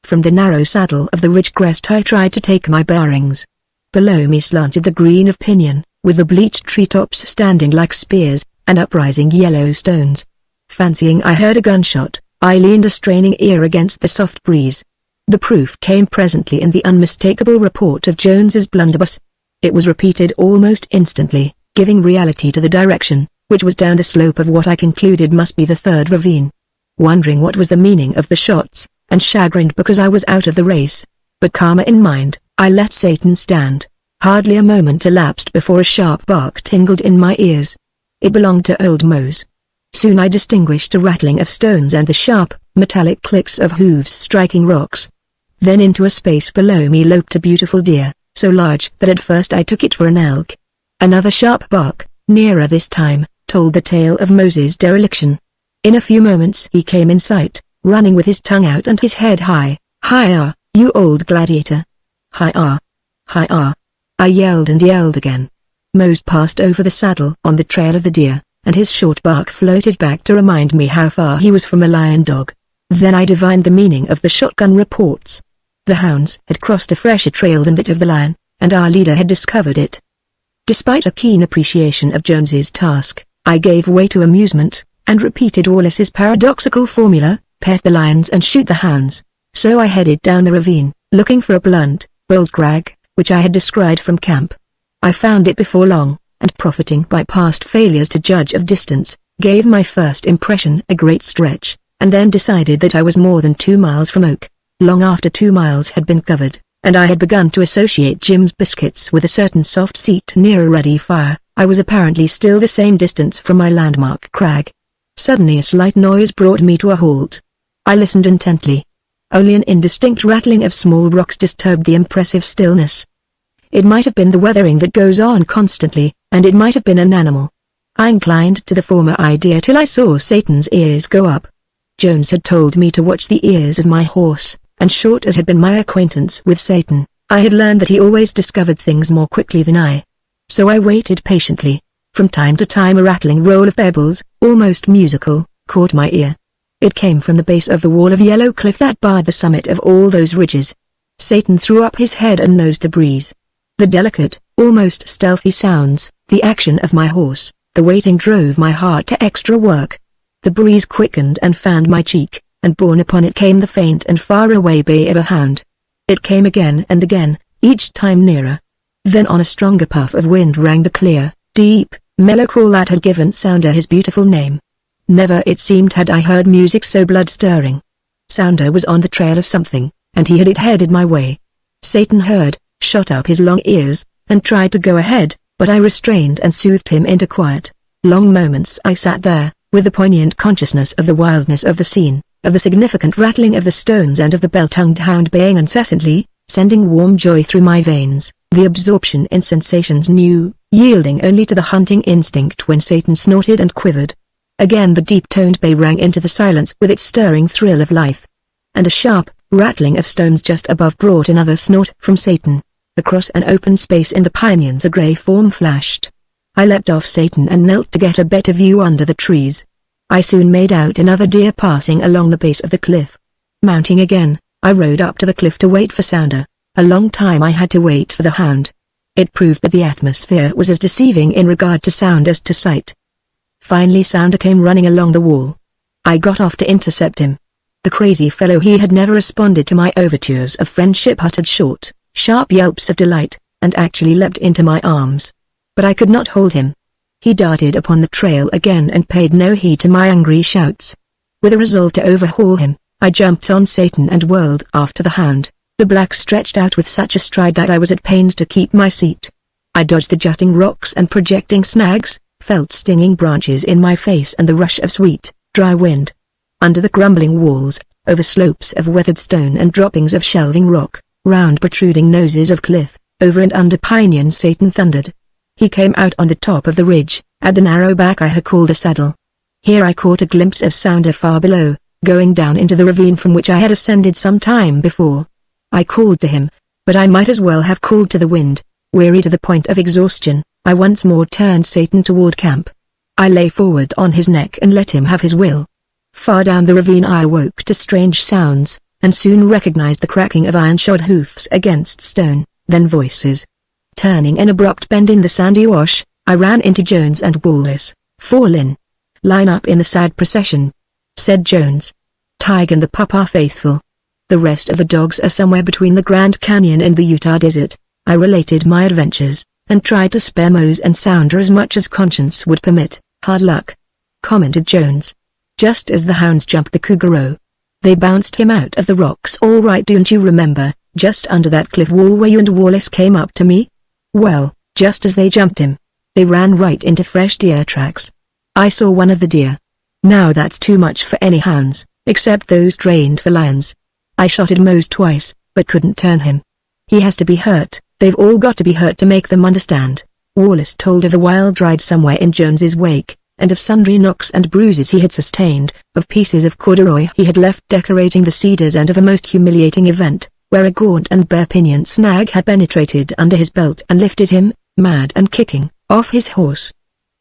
From the narrow saddle of the ridge crest I tried to take my bearings. Below me slanted the green of pinyon, with the bleached treetops standing like spears, and uprising yellow stones. Fancying I heard a gunshot, I leaned a straining ear against the soft breeze. The proof came presently in the unmistakable report of Jones's blunderbuss. It was repeated almost instantly, giving reality to the direction, which was down the slope of what I concluded must be the third ravine. Wondering what was the meaning of the shots, and chagrined because I was out of the race, but calmer in mind, I let Satan stand. Hardly a moment elapsed before a sharp bark tingled in my ears. It belonged to old Mose. Soon I distinguished a rattling of stones and the sharp, metallic clicks of hooves striking rocks. Then into a space below me loped a beautiful deer, so large that at first I took it for an elk. Another sharp bark, nearer this time, told the tale of Moses' dereliction. In a few moments he came in sight, running with his tongue out and his head high. "Hi-ah, you old gladiator! Hi-ah! Hi-ah!" I yelled and yelled again. Mose passed over the saddle on the trail of the deer, and his short bark floated back to remind me how far he was from a lion dog. Then I divined the meaning of the shotgun reports. The hounds had crossed a fresher trail than that of the lion, and our leader had discovered it. Despite a keen appreciation of Jones's task, I gave way to amusement, and repeated Wallace's paradoxical formula, pet the lions and shoot the hounds. So I headed down the ravine, looking for a blunt, bold crag, which I had descried from camp. I found it before long, and profiting by past failures to judge of distance, gave my first impression a great stretch, and then decided that I was more than 2 miles from Oak. Long after 2 miles had been covered, and I had begun to associate Jim's biscuits with a certain soft seat near a ruddy fire, I was apparently still the same distance from my landmark crag. Suddenly a slight noise brought me to a halt. I listened intently. Only an indistinct rattling of small rocks disturbed the impressive stillness. It might have been the weathering that goes on constantly, and it might have been an animal. I inclined to the former idea till I saw Satan's ears go up. Jones had told me to watch the ears of my horse, and short as had been my acquaintance with Satan, I had learned that he always discovered things more quickly than I. So I waited patiently. From time to time a rattling roll of pebbles, almost musical, caught my ear. It came from the base of the wall of yellow cliff that barred the summit of all those ridges. Satan threw up his head and nosed the breeze. The delicate, almost stealthy sounds, the action of my horse, the waiting drove my heart to extra work. The breeze quickened and fanned my cheek, and borne upon it came the faint and far-away bay of a hound. It came again and again, each time nearer. Then on a stronger puff of wind rang the clear, deep, mellow call that had given Sounder his beautiful name. Never it seemed had I heard music so blood-stirring. Sounder was on the trail of something, and he had it headed my way. Satan heard, shot up his long ears, and tried to go ahead, but I restrained and soothed him into quiet. Long moments I sat there, with the poignant consciousness of the wildness of the scene, of the significant rattling of the stones and of the bell-tongued hound baying incessantly, sending warm joy through my veins, the absorption in sensations new, yielding only to the hunting instinct when Satan snorted and quivered. Again the deep-toned bay rang into the silence with its stirring thrill of life. And a sharp, rattling of stones just above brought another snort from Satan. Across an open space in the pinions a grey form flashed. I leapt off Satan and knelt to get a better view under the trees. I soon made out another deer passing along the base of the cliff. Mounting again, I rode up to the cliff to wait for Sounder. A long time I had to wait for the hound. It proved that the atmosphere was as deceiving in regard to sound as to sight. Finally Sounder came running along the wall. I got off to intercept him. The crazy fellow, he had never responded to my overtures of friendship, uttered short, sharp yelps of delight, and actually leapt into my arms. But I could not hold him. He darted upon the trail again and paid no heed to my angry shouts. With a resolve to overhaul him, I jumped on Satan and whirled after the hound. The black stretched out with such a stride that I was at pains to keep my seat. I dodged the jutting rocks and projecting snags, felt stinging branches in my face and the rush of sweet, dry wind. Under the crumbling walls, over slopes of weathered stone and droppings of shelving rock, round protruding noses of cliff, over and under pinions Satan thundered. He came out on the top of the ridge, at the narrow back I had called a saddle. Here I caught a glimpse of Sounder far below, going down into the ravine from which I had ascended some time before. I called to him, but I might as well have called to the wind. Weary to the point of exhaustion, I once more turned Satan toward camp. I lay forward on his neck and let him have his will. Far down the ravine I awoke to strange sounds, and soon recognized the cracking of iron-shod hoofs against stone, then voices. Turning an abrupt bend in the sandy wash, I ran into Jones and Wallace. "Fall in. Line up in the sad procession," said Jones. "Tige and the pup are faithful. The rest of the dogs are somewhere between the Grand Canyon and the Utah Desert." I related my adventures, and tried to spare Mose and Sounder as much as conscience would permit. "Hard luck," commented Jones. "Just as the hounds jumped the Cougaroo. They bounced him out of the rocks all right, don't you remember, just under that cliff wall where you and Wallace came up to me? Well, just as they jumped him, they ran right into fresh deer tracks. I saw one of the deer. Now that's too much for any hounds, except those trained for lions. I shotted Mose twice, but couldn't turn him. He has to be hurt. They've all got to be hurt to make them understand." Wallace told of the wild ride somewhere in Jones's wake, and of sundry knocks and bruises he had sustained, of pieces of corduroy he had left decorating the cedars, and of a most humiliating event, where a gaunt and bare-pinioned snag had penetrated under his belt and lifted him, mad and kicking, off his horse.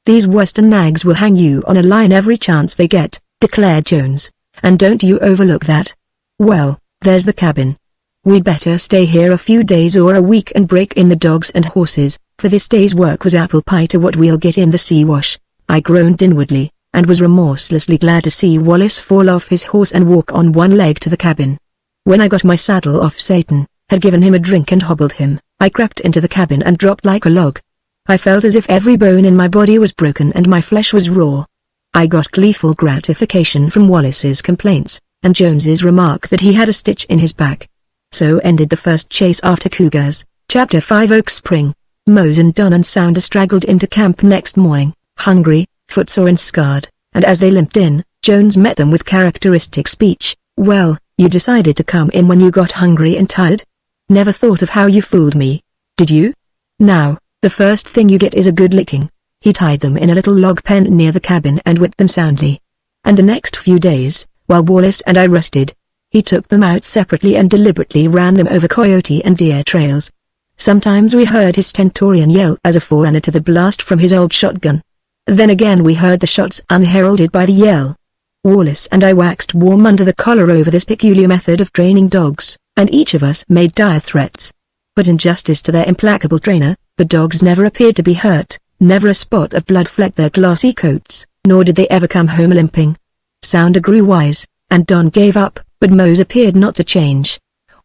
"These western nags will hang you on a line every chance they get," declared Jones, "and don't you overlook that. Well, there's the cabin. We'd better stay here a few days or a week and break in the dogs and horses, for this day's work was apple pie to what we'll get in the sea-wash." I groaned inwardly, and was remorselessly glad to see Wallace fall off his horse and walk on one leg to the cabin. When I got my saddle off Satan, had given him a drink and hobbled him, I crept into the cabin and dropped like a log. I felt as if every bone in my body was broken and my flesh was raw. I got gleeful gratification from Wallace's complaints, and Jones's remark that he had a stitch in his back. So ended the first chase after cougars. Chapter 5. Oak Spring. Mose and Don and Sounder straggled into camp next morning, hungry, footsore and scarred, and as they limped in, Jones met them with characteristic speech. "Well, you decided to come in when you got hungry and tired? Never thought of how you fooled me, did you? Now, the first thing you get is a good licking." He tied them in a little log pen near the cabin and whipped them soundly. And the next few days, while Wallace and I rested, he took them out separately and deliberately ran them over coyote and deer trails. Sometimes we heard his stentorian yell as a forerunner to the blast from his old shotgun. Then again we heard the shots unheralded by the yell. Wallace and I waxed warm under the collar over this peculiar method of training dogs, and each of us made dire threats. But in justice to their implacable trainer, the dogs never appeared to be hurt, never a spot of blood flecked their glossy coats, nor did they ever come home limping. Sounder grew wise, and Don gave up, but Mose appeared not to change.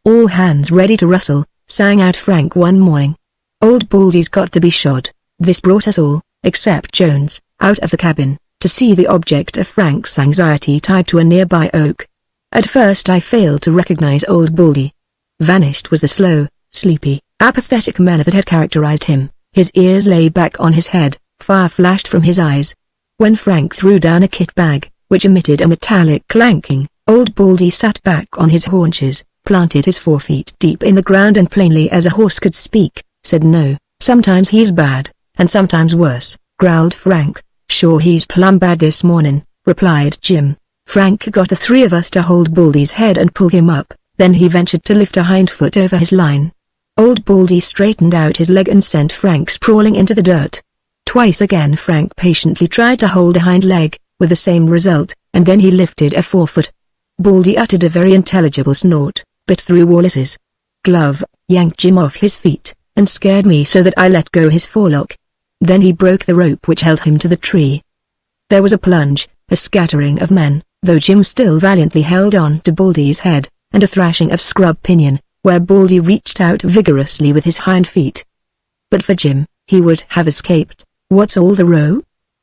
"All hands ready to rustle," sang out Frank one morning. "Old Baldy's got to be shod." This brought us all, except Jones, out of the cabin, to see the object of Frank's anxiety tied to a nearby oak. At first I failed to recognize old Baldy. Vanished was the slow, sleepy, apathetic manner that had characterized him. His ears lay back on his head, fire flashed from his eyes. When Frank threw down a kit bag, which emitted a metallic clanking, old Baldy sat back on his haunches, planted his 4 feet deep in the ground and plainly as a horse could speak, said, "No, sometimes he's bad, and sometimes worse," growled Frank. "Sure he's plumb bad this morning," replied Jim. Frank got the 3 of us to hold Baldy's head and pull him up, then he ventured to lift a hind foot over his line. Old Baldy straightened out his leg and sent Frank sprawling into the dirt. Twice again Frank patiently tried to hold a hind leg, with the same result, and then he lifted a forefoot. Baldy uttered a very intelligible snort, but through Wallace's glove, yanked Jim off his feet, and scared me so that I let go his forelock. Then he broke the rope which held him to the tree. There was a plunge, a scattering of men, though Jim still valiantly held on to Baldy's head, and a thrashing of scrub pinion, where Baldy reached out vigorously with his hind feet. But for Jim, he would have escaped. "What's all the row?"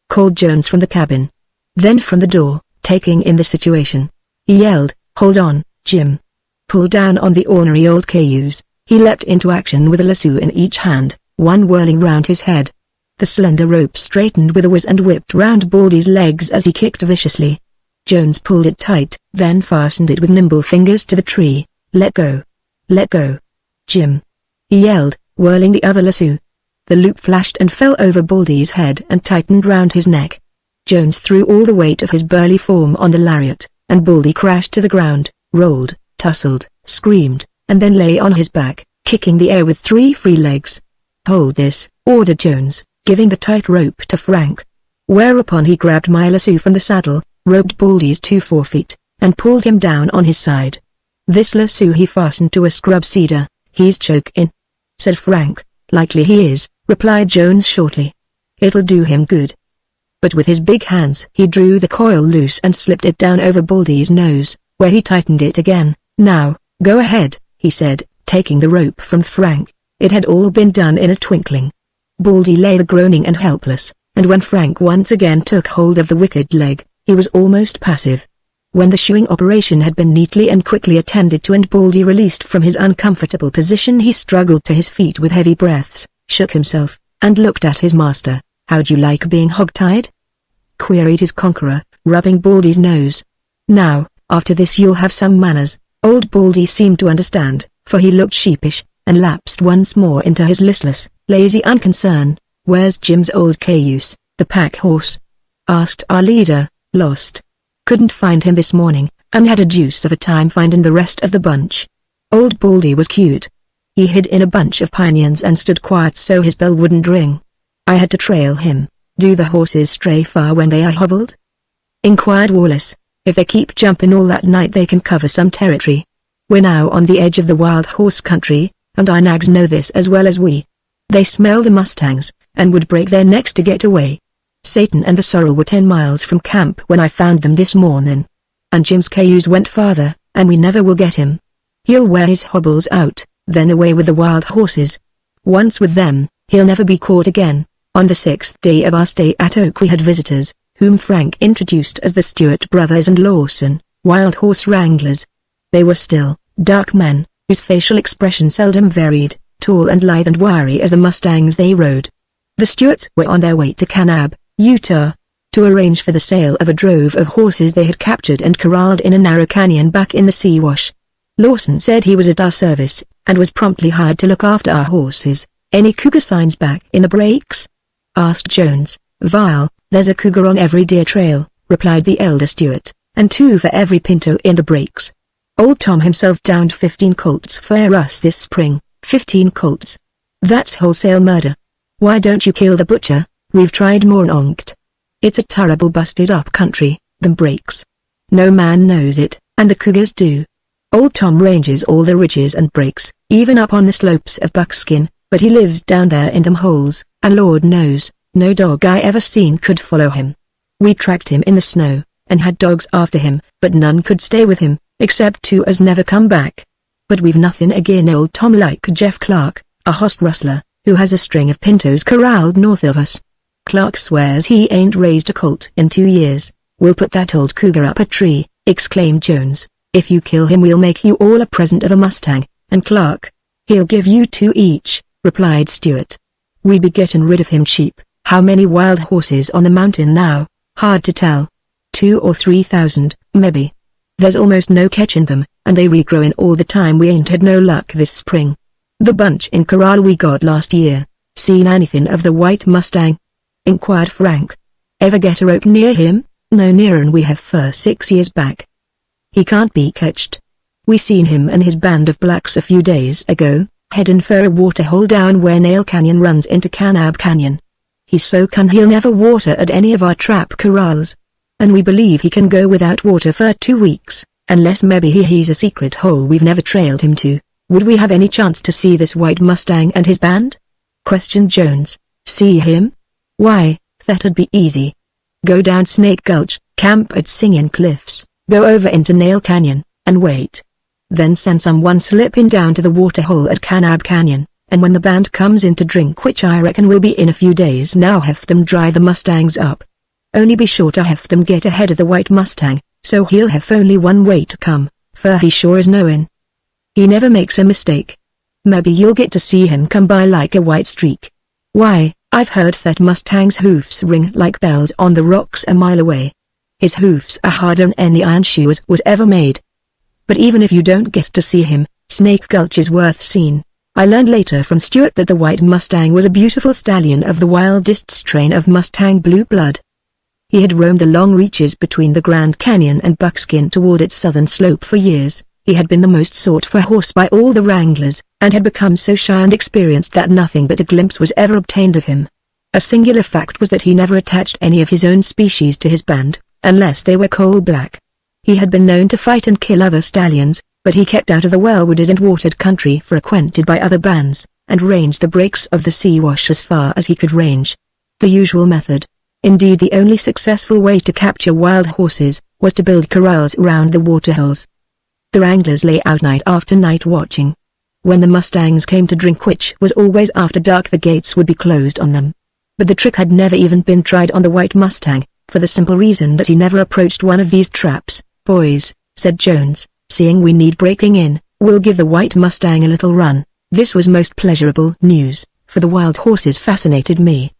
called Jones from the cabin. Then from the door, taking in the situation, he yelled, "Hold on, Jim." Pull down on the ornery old cayuse. He leapt into action with a lasso in each hand, one whirling round his head. The slender rope straightened with a whiz and whipped round Baldy's legs as he kicked viciously. Jones pulled it tight, then fastened it with nimble fingers to the tree. "Let go. Let go. Jim," he yelled, whirling the other lasso. The loop flashed and fell over Baldy's head and tightened round his neck. Jones threw all the weight of his burly form on the lariat, and Baldy crashed to the ground, rolled, tussled, screamed, and then lay on his back, kicking the air with 3 free legs. "Hold this," ordered Jones, giving the tight rope to Frank. Whereupon he grabbed my lasso from the saddle, roped Baldy's 2 forefeet, and pulled him down on his side. This lasso he fastened to a scrub cedar. "He's choking," said Frank. "Likely he is," replied Jones shortly. "It'll do him good." But with his big hands he drew the coil loose and slipped it down over Baldy's nose, where he tightened it again. "Now, go ahead," he said, taking the rope from Frank. It had all been done in a twinkling. Baldy lay there groaning and helpless, and when Frank once again took hold of the wicked leg, he was almost passive. When the shoeing operation had been neatly and quickly attended to and Baldy released from his uncomfortable position, he struggled to his feet with heavy breaths, shook himself, and looked at his master. "How'd you like being hog-tied?" queried his conqueror, rubbing Baldy's nose. "Now, after this you'll have some manners." Old Baldy seemed to understand, for he looked sheepish, and lapsed once more into his listless, lazy unconcern. "Where's Jim's old cayuse, the pack horse?" asked our leader. "Lost. Couldn't find him this morning, and had a deuce of a time finding the rest of the bunch." Old Baldy was cute. He hid in a bunch of pinions and stood quiet so his bell wouldn't ring. "I had to trail him." "Do the horses stray far when they are hobbled?" inquired Wallace. "If they keep jumping all that night they can cover some territory. We're now on the edge of the wild horse country, and our nags know this as well as we. They smell the mustangs, and would break their necks to get away. Satan and the sorrel were 10 miles from camp when I found them this morning. And Jim's cayuse went farther, and we never will get him. He'll wear his hobbles out, then away with the wild horses. Once with them, he'll never be caught again." On the 6th day of our stay at Oak we had visitors, whom Frank introduced as the Stewart brothers and Lawson, wild horse wranglers. They were still, dark men, whose facial expression seldom varied, tall and lithe and wiry as the mustangs they rode. The Stewarts were on their way to Kanab, Utah, to arrange for the sale of a drove of horses they had captured and corralled in a narrow canyon back in the Siwash. Lawson said he was at our service, and was promptly hired to look after our horses. "Any cougar signs back in the breaks?" asked Jones. "Vile, there's a cougar on every deer trail," replied the elder Stewart, "and 2 for every pinto in the breaks. Old Tom himself downed 15 colts for us this spring." 15 colts. That's wholesale murder. "Why don't you kill the butcher? We've tried more onked. It's a terrible busted up country, them breaks. No man knows it, and the cougars do. Old Tom ranges all the ridges and breaks, even up on the slopes of Buckskin, but he lives down there in them holes, and Lord knows, no dog I ever seen could follow him. We tracked him in the snow, and had dogs after him, but none could stay with him, except 2 as never come back. But we've nothing agin old Tom like Jeff Clark, a hoss rustler, who has a string of pintos corralled north of us. Clark swears he ain't raised a colt in 2 years. "We'll put that old cougar up a tree," exclaimed Jones. "If you kill him we'll make you all a present of a mustang, and Clark, he'll give you 2 each," replied Stewart. "We be getting rid of him cheap." "How many wild horses on the mountain now?" "Hard to tell. 2 or 3,000, maybe. There's almost no catching them, and they regrowing all the time. We ain't had no luck this spring. The bunch in corral we got last year." "Seen anything of the white mustang?" inquired Frank. "Ever get a rope near him?" "No nearer'n we have for 6 years back. He can't be catched. We seen him and his band of blacks a few days ago, headin' for a waterhole down where Nail Canyon runs into Kanab Canyon. He's so cun he'll never water at any of our trap corrals. And we believe he can go without water for 2 weeks, unless maybe he's a secret hole we've never trailed him to." "Would we have any chance to see this white mustang and his band?" questioned Jones. "See him? Why, that'd be easy. Go down Snake Gulch, camp at Singing Cliffs, go over into Nail Canyon, and wait. Then send someone slipping down to the waterhole at Kanab Canyon, and when the band comes in to drink, which I reckon will be in a few days, now have them drive the mustangs up. Only be sure to have them get ahead of the white mustang, so he'll have only one way to come, for he sure is knowin'. He never makes a mistake. Maybe you'll get to see him come by like a white streak. Why, I've heard that mustang's hoofs ring like bells on the rocks a mile away. His hoofs are harder'n any iron shoes was ever made. But even if you don't get to see him, Snake Gulch is worth seeing." I learned later from Stewart that the white mustang was a beautiful stallion of the wildest strain of mustang blue blood. He had roamed the long reaches between the Grand Canyon and Buckskin toward its southern slope for years. He had been the most sought-for horse by all the wranglers, and had become so shy and experienced that nothing but a glimpse was ever obtained of him. A singular fact was that he never attached any of his own species to his band, unless they were coal-black. He had been known to fight and kill other stallions, but he kept out of the well-wooded and watered country frequented by other bands, and ranged the breaks of the sea-wash as far as he could range. The usual method, indeed the only successful way to capture wild horses, was to build corrals around the waterholes. The wranglers lay out night after night watching. When the mustangs came to drink, which was always after dark, the gates would be closed on them. But the trick had never even been tried on the white mustang, for the simple reason that he never approached one of these traps. "Boys," said Jones, "seeing we need breaking in, we'll give the white mustang a little run." This was most pleasurable news, for the wild horses fascinated me.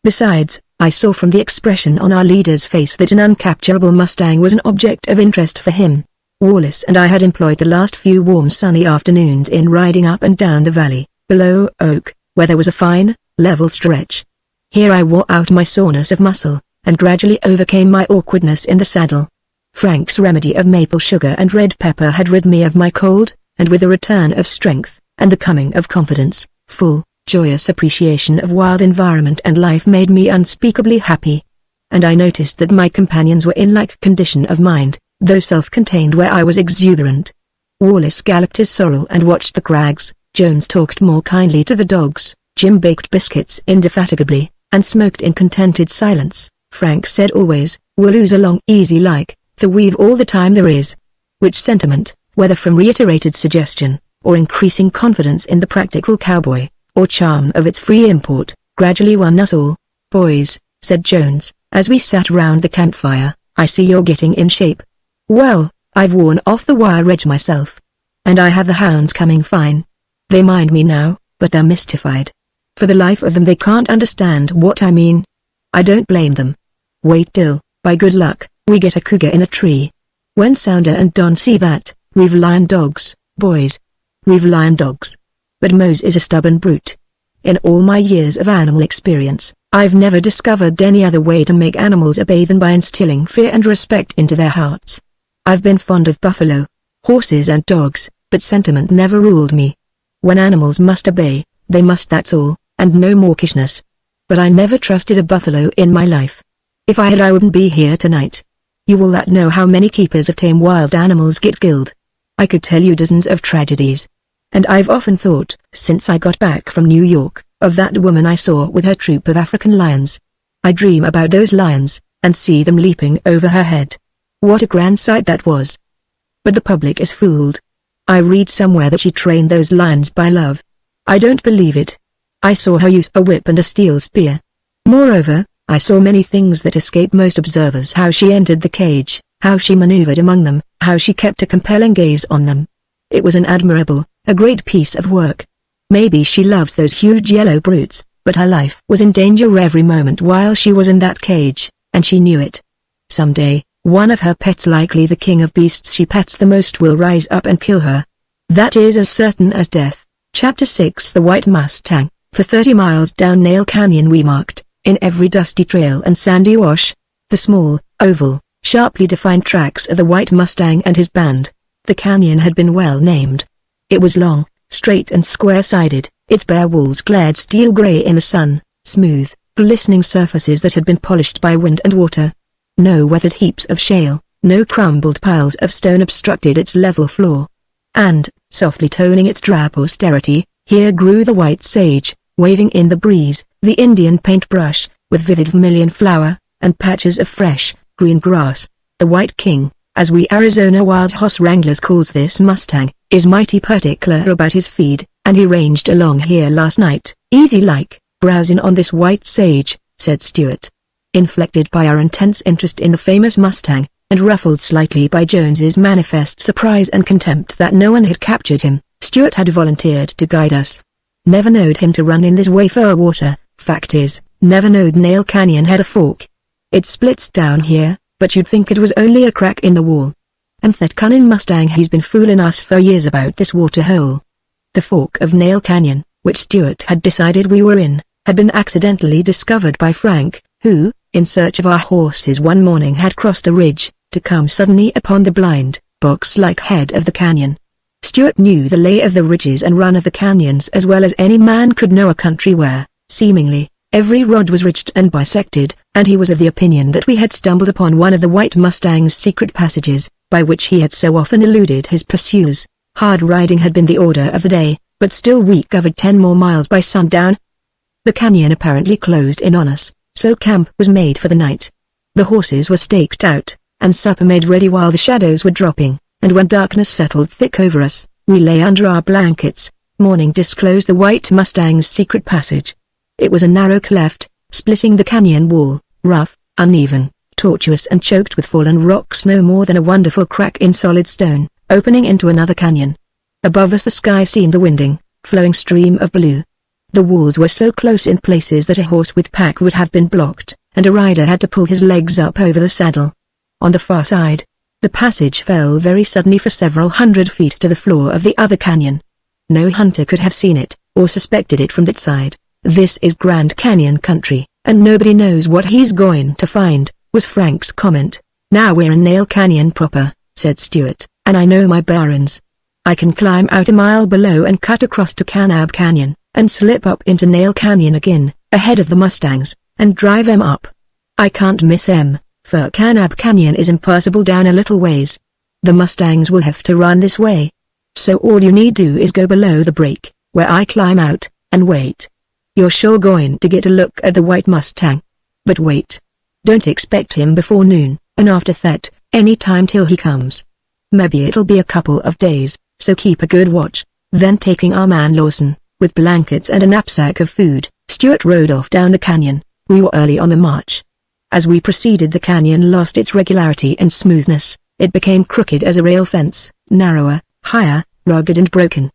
Besides, I saw from the expression on our leader's face that an uncapturable mustang was an object of interest for him. Wallace and I had employed the last few warm sunny afternoons in riding up and down the valley, below Oak, where there was a fine, level stretch. Here I wore out my soreness of muscle, and gradually overcame my awkwardness in the saddle. Frank's remedy of maple sugar and red pepper had rid me of my cold, and with the return of strength, and the coming of confidence, full, joyous appreciation of wild environment and life made me unspeakably happy. And I noticed that my companions were in like condition of mind, though self-contained where I was exuberant. Wallace galloped his sorrel and watched the crags, Jones talked more kindly to the dogs, Jim baked biscuits indefatigably, and smoked in contented silence. Frank said always, "We'll ooze along easy like, the weave all the time there is." Which sentiment, whether from reiterated suggestion, or increasing confidence in the practical cowboy, or charm of its free import, gradually won us all. "Boys," said Jones, as we sat round the campfire, "I see you're getting in shape." "Well, I've worn off the wire edge myself. And I have the hounds coming fine. They mind me now, but they're mystified. For the life of them they can't understand what I mean. I don't blame them. Wait till, by good luck, we get a cougar in a tree. When Sounder and Don see that, we've lion dogs, boys. We've lion dogs. But Mose is a stubborn brute. In all my years of animal experience, I've never discovered any other way to make animals obey than by instilling fear and respect into their hearts. I've been fond of buffalo, horses and dogs, but sentiment never ruled me. When animals must obey, they must, that's all, and no mawkishness. But I never trusted a buffalo in my life. If I had, I wouldn't be here tonight. You will not know how many keepers of tame wild animals get killed. I could tell you dozens of tragedies. And I've often thought, since I got back from New York, of that woman I saw with her troop of African lions. I dream about those lions, and see them leaping over her head. What a grand sight that was. But the public is fooled. I read somewhere that she trained those lions by love. I don't believe it. I saw her use a whip and a steel spear. Moreover, I saw many things that escape most observers: how she entered the cage, how she maneuvered among them, how she kept a compelling gaze on them. It was an admirable, a great piece of work. Maybe she loves those huge yellow brutes, but her life was in danger every moment while she was in that cage, and she knew it. Someday, one of her pets, likely the king of beasts she pets the most, will rise up and kill her. That is as certain as death. Chapter 6 The White Mustang. For 30 miles down Nail Canyon we marked, in every dusty trail and sandy wash, the small, oval, sharply defined tracks of the White Mustang and his band. The canyon had been well named. It was long, straight and square-sided, its bare walls glared steel gray in the sun, smooth, glistening surfaces that had been polished by wind and water. No weathered heaps of shale, no crumbled piles of stone obstructed its level floor. And, softly toning its drab austerity, here grew the white sage, waving in the breeze, the Indian paintbrush, with vivid vermilion flower, and patches of fresh, green grass. The White King, as we Arizona wild horse wranglers calls this mustang, is mighty particular about his feed, and he ranged along here last night, easy like, browsing on this white sage, said Stewart. Inflected by our intense interest in the famous mustang, and ruffled slightly by Jones's manifest surprise and contempt that no one had captured him, Stewart had volunteered to guide us. Never knowed him to run in this way for water. Fact is, never knowed Nail Canyon had a fork. It splits down here, but you'd think it was only a crack in the wall. And that cunning mustang, he's been fooling us for years about this water hole. The fork of Nail Canyon, which Stewart had decided we were in, had been accidentally discovered by Frank, who, in search of our horses one morning, had crossed a ridge, to come suddenly upon the blind, box-like head of the canyon. Stuart knew the lay of the ridges and run of the canyons as well as any man could know a country where, seemingly, every rod was ridged and bisected, and he was of the opinion that we had stumbled upon one of the White Mustang's secret passages, by which he had so often eluded his pursuers. Hard riding had been the order of the day, but still we covered 10 more miles by sundown. The canyon apparently closed in on us, so camp was made for the night. The horses were staked out, and supper made ready while the shadows were dropping, and when darkness settled thick over us, we lay under our blankets. Morning disclosed the White Mustang's secret passage. It was a narrow cleft, splitting the canyon wall, rough, uneven, tortuous and choked with fallen rocks, no more than a wonderful crack in solid stone, opening into another canyon. Above us the sky seemed a winding, flowing stream of blue. The walls were so close in places that a horse with pack would have been blocked, and a rider had to pull his legs up over the saddle. On the far side, the passage fell very suddenly for several hundred feet to the floor of the other canyon. No hunter could have seen it, or suspected it from that side. "This is Grand Canyon country, and nobody knows what he's going to find," was Frank's comment. "Now we're in Nail Canyon proper," said Stuart, "and I know my bearings. I can climb out a mile below and cut across to Kanab Canyon, and slip up into Nail Canyon again, ahead of the Mustangs, and drive 'em up. I can't miss 'em, for Kanab Canyon is impassable down a little ways. The Mustangs will have to run this way. So all you need do is go below the break, where I climb out, and wait. You're sure going to get a look at the White Mustang. But wait. Don't expect him before noon, and after that, any time till he comes. Maybe it'll be a couple of days, so keep a good watch." Then taking our man Lawson, with blankets and a knapsack of food, Stuart rode off down the canyon. We were early on the march. As we proceeded the canyon lost its regularity and smoothness. It became crooked as a rail fence, narrower, higher, rugged and broken.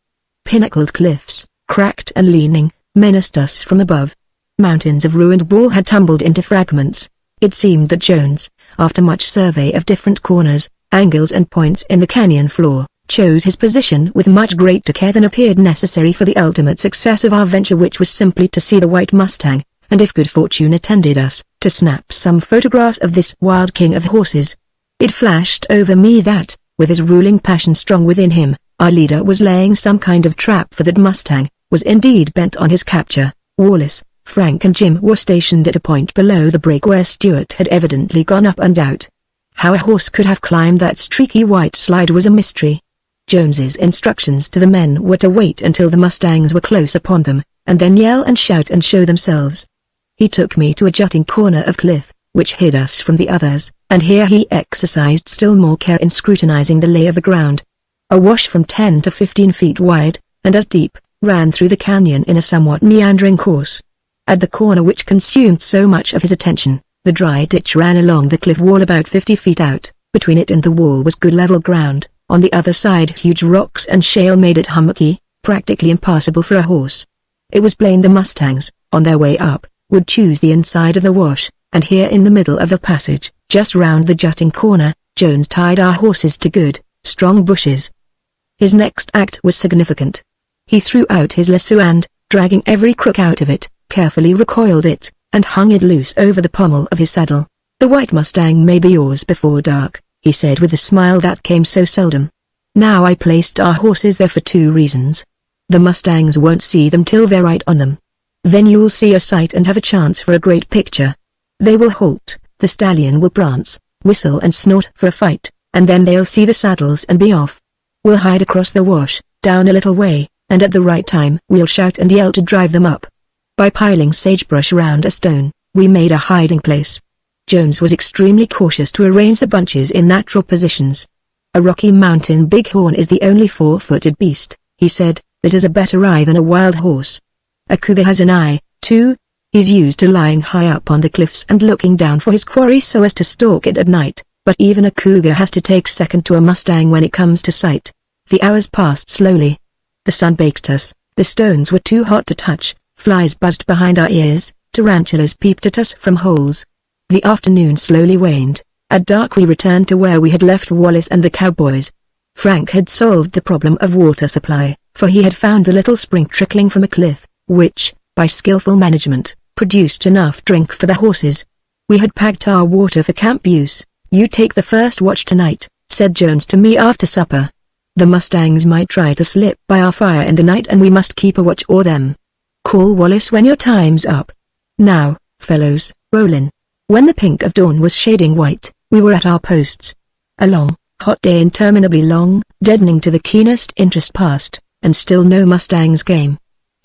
Pinnacled cliffs, cracked and leaning, menaced us from above. Mountains of ruined wall had tumbled into fragments. It seemed that Jones, after much survey of different corners, angles and points in the canyon floor, chose his position with much greater care than appeared necessary for the ultimate success of our venture, which was simply to see the White Mustang, and if good fortune attended us, to snap some photographs of this wild king of horses. It flashed over me that, with his ruling passion strong within him, our leader was laying some kind of trap for that Mustang, was indeed bent on his capture. Wallace, Frank and Jim were stationed at a point below the break where Stuart had evidently gone up and out. How a horse could have climbed that streaky white slide was a mystery. Jones's instructions to the men were to wait until the Mustangs were close upon them, and then yell and shout and show themselves. He took me to a jutting corner of cliff, which hid us from the others, and here he exercised still more care in scrutinizing the lay of the ground. A wash from 10 to 15 feet wide, and as deep, ran through the canyon in a somewhat meandering course. At the corner which consumed so much of his attention, the dry ditch ran along the cliff wall about 50 feet out. Between it and the wall was good level ground. On the other side huge rocks and shale made it hummocky, practically impassable for a horse. It was plain the Mustangs, on their way up, would choose the inside of the wash, and here in the middle of the passage, just round the jutting corner, Jones tied our horses to good, strong bushes. His next act was significant. He threw out his lasso and, dragging every crook out of it, carefully recoiled it, and hung it loose over the pommel of his saddle. "The White Mustang may be yours before dark," he said with the smile that came so seldom. Now I placed our horses there for 2 reasons. The Mustangs won't see them till they're right on them. Then you'll see a sight and have a chance for a great picture. They will halt, the stallion will prance, whistle and snort for a fight, and then they'll see the saddles and be off. We'll hide across the wash, down a little way, and at the right time we'll shout and yell to drive them up. By piling sagebrush round a stone, we made a hiding place. Jones was extremely cautious to arrange the bunches in natural positions. "A Rocky Mountain bighorn is the only 4-footed beast," he said, "that has a better eye than a wild horse. A cougar has an eye, too. He's used to lying high up on the cliffs and looking down for his quarry so as to stalk it at night, but even a cougar has to take second to a Mustang when it comes to sight." The hours passed slowly. The sun baked us, the stones were too hot to touch, flies buzzed behind our ears, tarantulas peeped at us from holes. The afternoon slowly waned. At dark we returned to where we had left Wallace and the cowboys. Frank had solved the problem of water supply, for he had found a little spring trickling from a cliff, which, by skillful management, produced enough drink for the horses. We had packed our water for camp use. "You take the first watch tonight," said Jones to me after supper. The mustangs might try to slip by our fire in the night and we must keep a watch o'er them. Call Wallace when your time's up. Now, fellows, roll in. When the pink of dawn was shading white, we were at our posts. A long, hot day, interminably long, deadening to the keenest interest, passed, and still no mustangs came.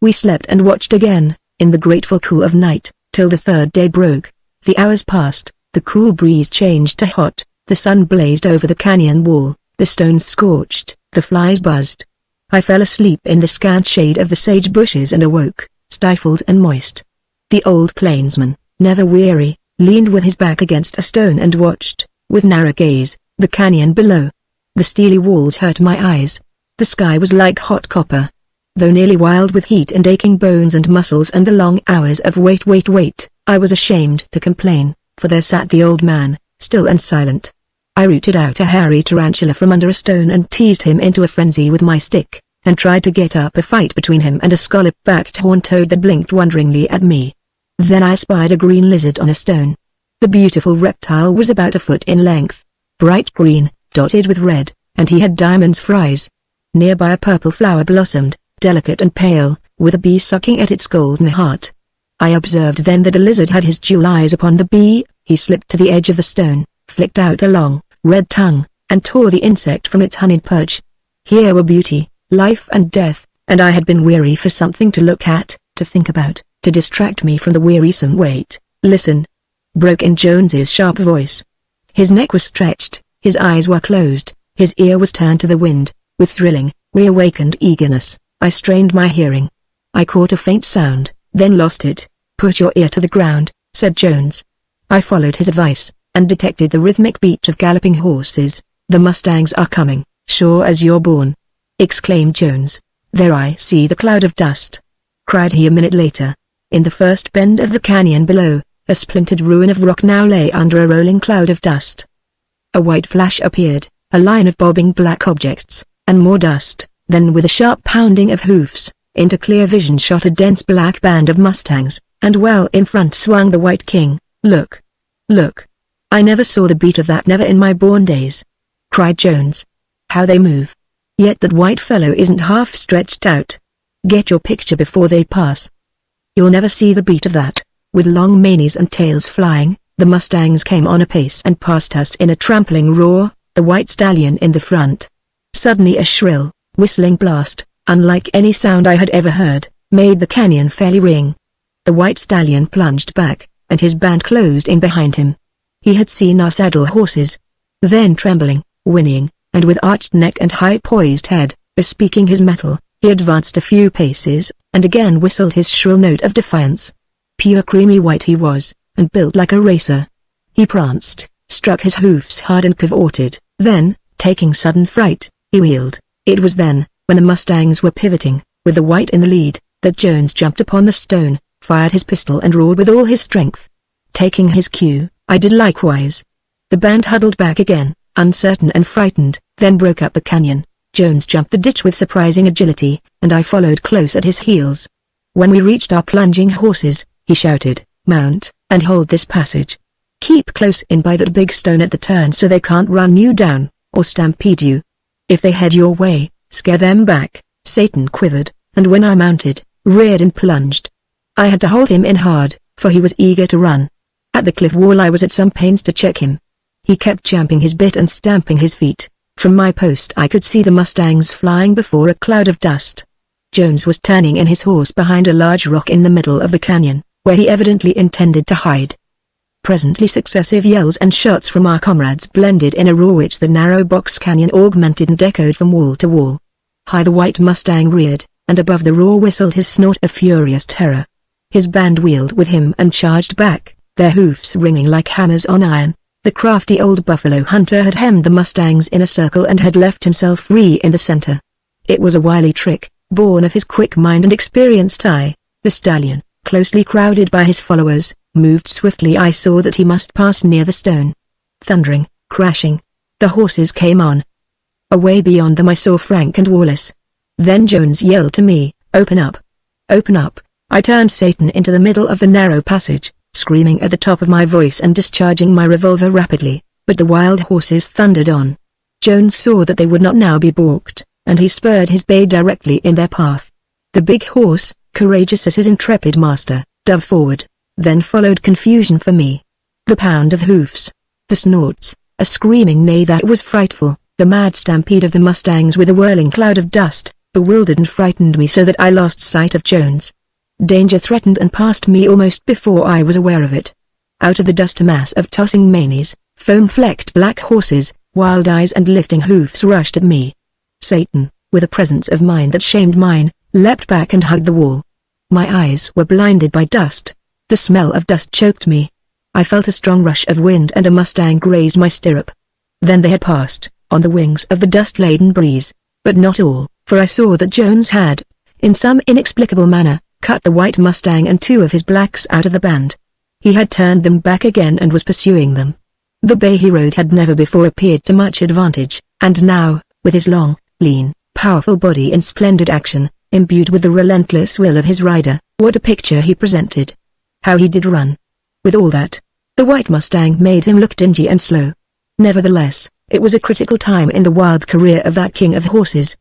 We slept and watched again, in the grateful cool of night, till the third day broke. The hours passed, the cool breeze changed to hot, the sun blazed over the canyon wall, the stones scorched, the flies buzzed. I fell asleep in the scant shade of the sage bushes and awoke, stifled and moist. The old plainsman, never weary, leaned with his back against a stone and watched, with narrow gaze, the canyon below. The steely walls hurt my eyes. The sky was like hot copper. Though nearly wild with heat and aching bones and muscles and the long hours of wait, I was ashamed to complain, for there sat the old man, still and silent. I rooted out a hairy tarantula from under a stone and teased him into a frenzy with my stick, and tried to get up a fight between him and a scallop-backed horned toad that blinked wonderingly at me. Then I spied a green lizard on a stone. The beautiful reptile was about a foot in length, bright green, dotted with red, and he had diamonds for eyes. Nearby a purple flower blossomed, delicate and pale, with a bee sucking at its golden heart. I observed then that the lizard had his jewel eyes upon the bee. He slipped to the edge of the stone, flicked out a long, red tongue, and tore the insect from its honeyed perch. Here were beauty, life and death, and I had been weary for something to look at, to think about, to distract me from the wearisome wait. Listen, broke in Jones's sharp voice. His neck was stretched, his eyes were closed, his ear was turned to the wind. With thrilling, reawakened eagerness, I strained my hearing. I caught a faint sound, then lost it. Put your ear to the ground, said Jones. I followed his advice, and detected the rhythmic beat of galloping horses. The mustangs are coming, sure as you're born, exclaimed Jones. There, I see the cloud of dust, cried he a minute later. In the first bend of the canyon below, a splintered ruin of rock now lay under a rolling cloud of dust. A white flash appeared, a line of bobbing black objects, and more dust. Then with a sharp pounding of hoofs, into clear vision shot a dense black band of mustangs, and well in front swung the White King. Look! Look! I never saw the beat of that, never in my born days, cried Jones. How they move! Yet that white fellow isn't half stretched out. Get your picture before they pass. You'll never see the beat of that. With long manes and tails flying, the mustangs came on apace and passed us in a trampling roar, the white stallion in the front. Suddenly a shrill, whistling blast, unlike any sound I had ever heard, made the canyon fairly ring. The white stallion plunged back, and his band closed in behind him. He had seen our saddle horses. Then trembling, whinnying, and with arched neck and high-poised head, bespeaking his mettle, he advanced a few paces, and again whistled his shrill note of defiance. Pure creamy white he was, and built like a racer. He pranced, struck his hoofs hard and cavorted, then, taking sudden fright, he wheeled. It was then, when the mustangs were pivoting, with the white in the lead, that Jones jumped upon the stone, fired his pistol and roared with all his strength. Taking his cue, I did likewise. The band huddled back again, uncertain and frightened, then broke up the canyon. Jones jumped the ditch with surprising agility, and I followed close at his heels. When we reached our plunging horses, he shouted, "Mount, and hold this passage. Keep close in by that big stone at the turn so they can't run you down, or stampede you. If they head your way, scare them back." Satan quivered, and when I mounted, reared and plunged. I had to hold him in hard, for he was eager to run. At the cliff wall I was at some pains to check him. He kept champing his bit and stamping his feet. From my post I could see the mustangs flying before a cloud of dust. Jones was turning in his horse behind a large rock in the middle of the canyon, where he evidently intended to hide. Presently successive yells and shots from our comrades blended in a roar which the narrow box canyon augmented and echoed from wall to wall. High the white mustang reared, and above the roar whistled his snort of furious terror. His band wheeled with him and charged back, their hoofs ringing like hammers on iron. The crafty old buffalo hunter had hemmed the mustangs in a circle and had left himself free in the center. It was a wily trick, born of his quick mind and experienced eye. The stallion, closely crowded by his followers, moved swiftly. I saw that he must pass near the stone. Thundering, crashing, the horses came on. Away beyond them I saw Frank and Wallace. Then Jones yelled to me, "Open up! Open up!" I turned Satan into the middle of the narrow passage, screaming at the top of my voice and discharging my revolver rapidly, but the wild horses thundered on. Jones saw that they would not now be balked, and he spurred his bay directly in their path. The big horse, courageous as his intrepid master, dove forward, then followed confusion for me. The pound of hoofs, the snorts, a screaming neigh that was frightful, the mad stampede of the mustangs with a whirling cloud of dust, bewildered and frightened me so that I lost sight of Jones. Danger threatened and passed me almost before I was aware of it. Out of the dust a mass of tossing manes, foam-flecked black horses, wild eyes and lifting hoofs rushed at me. Satan, with a presence of mind that shamed mine, leapt back and hugged the wall. My eyes were blinded by dust. The smell of dust choked me. I felt a strong rush of wind and a mustang grazed my stirrup. Then they had passed, on the wings of the dust-laden breeze. But not all, for I saw that Jones had, in some inexplicable manner, cut the white mustang and two of his blacks out of the band. He had turned them back again and was pursuing them. The bay he rode had never before appeared to much advantage, and now, with his long, lean, powerful body in splendid action, imbued with the relentless will of his rider, what a picture he presented. How he did run! With all that, the white mustang made him look dingy and slow. Nevertheless, it was a critical time in the wild career of that king of horses.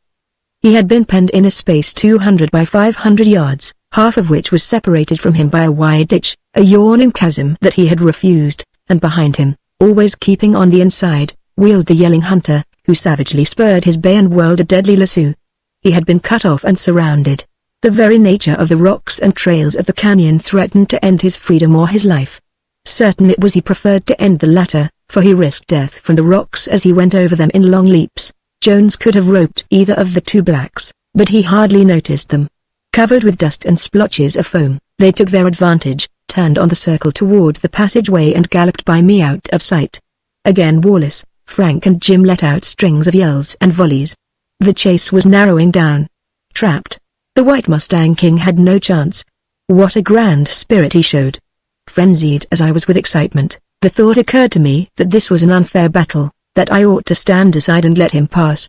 He had been penned in a space 200 by 500 yards, half of which was separated from him by a wide ditch, a yawning chasm that he had refused, and behind him, always keeping on the inside, wheeled the yelling hunter, who savagely spurred his bay and whirled a deadly lasso. He had been cut off and surrounded. The very nature of the rocks and trails of the canyon threatened to end his freedom or his life. Certain it was he preferred to end the latter, for he risked death from the rocks as he went over them in long leaps. Jones could have roped either of the two blacks, but he hardly noticed them. Covered with dust and splotches of foam, they took their advantage, turned on the circle toward the passageway and galloped by me out of sight. Again Wallace, Frank and Jim let out strings of yells and volleys. The chase was narrowing down. Trapped. The white mustang king had no chance. What a grand spirit he showed. Frenzied as I was with excitement, the thought occurred to me that this was an unfair battle, that I ought to stand aside and let him pass.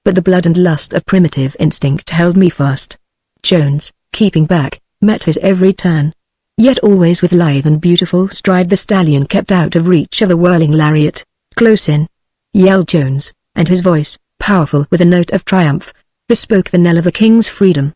But the blood and lust of primitive instinct held me fast. Jones, keeping back, met his every turn. Yet always with lithe and beautiful stride the stallion kept out of reach of the whirling lariat. Close in! Yelled Jones, and his voice, powerful with a note of triumph, bespoke the knell of the king's freedom.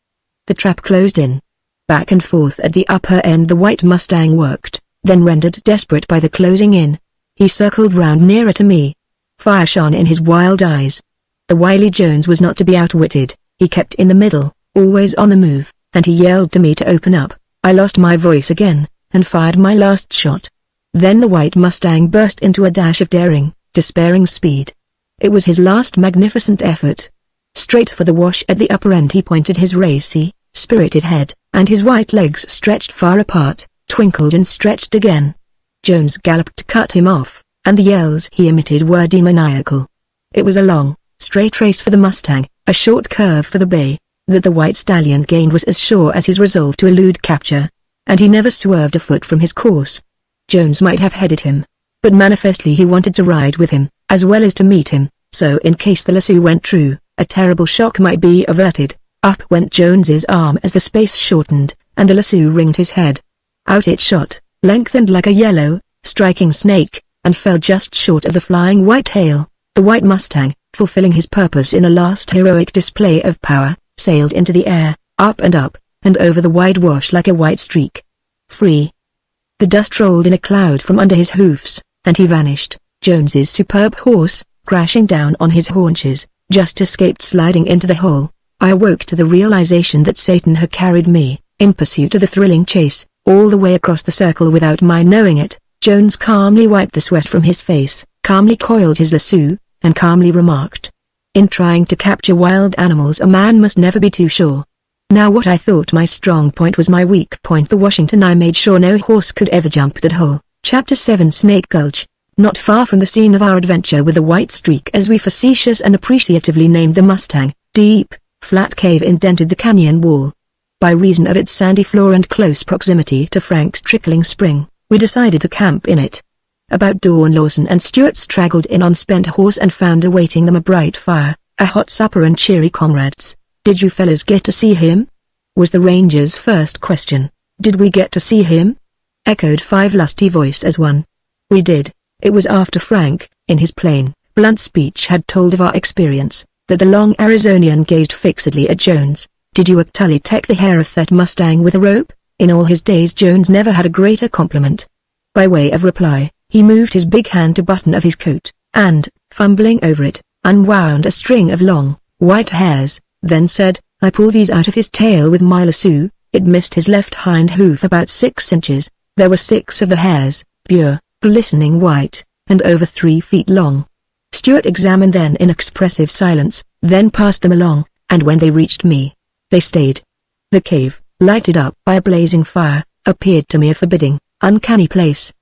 The trap closed in. Back and forth at the upper end the white mustang worked, then rendered desperate by the closing in, he circled round nearer to me. Fire shone in his wild eyes. The wily Jones was not to be outwitted. He kept in the middle, always on the move, and he yelled to me to open up. I lost my voice again, and fired my last shot. Then the white mustang burst into a dash of daring, despairing speed. It was his last magnificent effort. Straight for the wash at the upper end he pointed his racy, spirited head, and his white legs stretched far apart, twinkled and stretched again. Jones galloped to cut him off, and the yells he emitted were demoniacal. It was a long, straight race for the mustang, a short curve for the bay. That the white stallion gained was as sure as his resolve to elude capture, and he never swerved a foot from his course. Jones might have headed him, but manifestly he wanted to ride with him, as well as to meet him, so in case the lasso went true, a terrible shock might be averted. Up went Jones's arm as the space shortened, and the lasso ringed his head. Out it shot, lengthened like a yellow, striking snake, and fell just short of the flying white tail. The white mustang, fulfilling his purpose in a last heroic display of power, sailed into the air, up, and over the wide wash like a white streak. Free. The dust rolled in a cloud from under his hoofs, and he vanished. Jones's superb horse, crashing down on his haunches, just escaped sliding into the hole. I awoke to the realization that Satan had carried me, in pursuit of the thrilling chase, all the way across the circle without my knowing it. Jones calmly wiped the sweat from his face, calmly coiled his lasso, and calmly remarked, "In trying to capture wild animals a man must never be too sure." Now what I thought my strong point was my weak point. The Washington I made sure no horse could ever jump that hole. Chapter 7 Snake Gulch. Not far from the scene of our adventure with the white streak, as we facetious and appreciatively named the mustang, deep, flat cave indented the canyon wall. By reason of its sandy floor and close proximity to Frank's trickling spring, we decided to camp in it. About dawn Lawson and Stewart straggled in on Spent Horse and found awaiting them a bright fire, a hot supper and cheery comrades. "Did you fellas get to see him?" was the ranger's first question. "Did we get to see him?" echoed 5 lusty voices as one. "We did. It was after Frank, in his plain, blunt speech had told of our experience, that the long Arizonian gazed fixedly at Jones. "Did you actually take the hair of that Mustang with a rope?" In all his days Jones never had a greater compliment. By way of reply, he moved his big hand to button of his coat, and, fumbling over it, unwound a string of long, white hairs, then said, "I pulled these out of his tail with my lasso." It missed his left hind hoof about 6 inches. There were 6 of the hairs, pure, glistening white, and over 3 feet long. Stuart examined them in expressive silence, then passed them along, and when they reached me, they stayed. The cave, lighted up by a blazing fire, appeared to me a forbidding, uncanny place.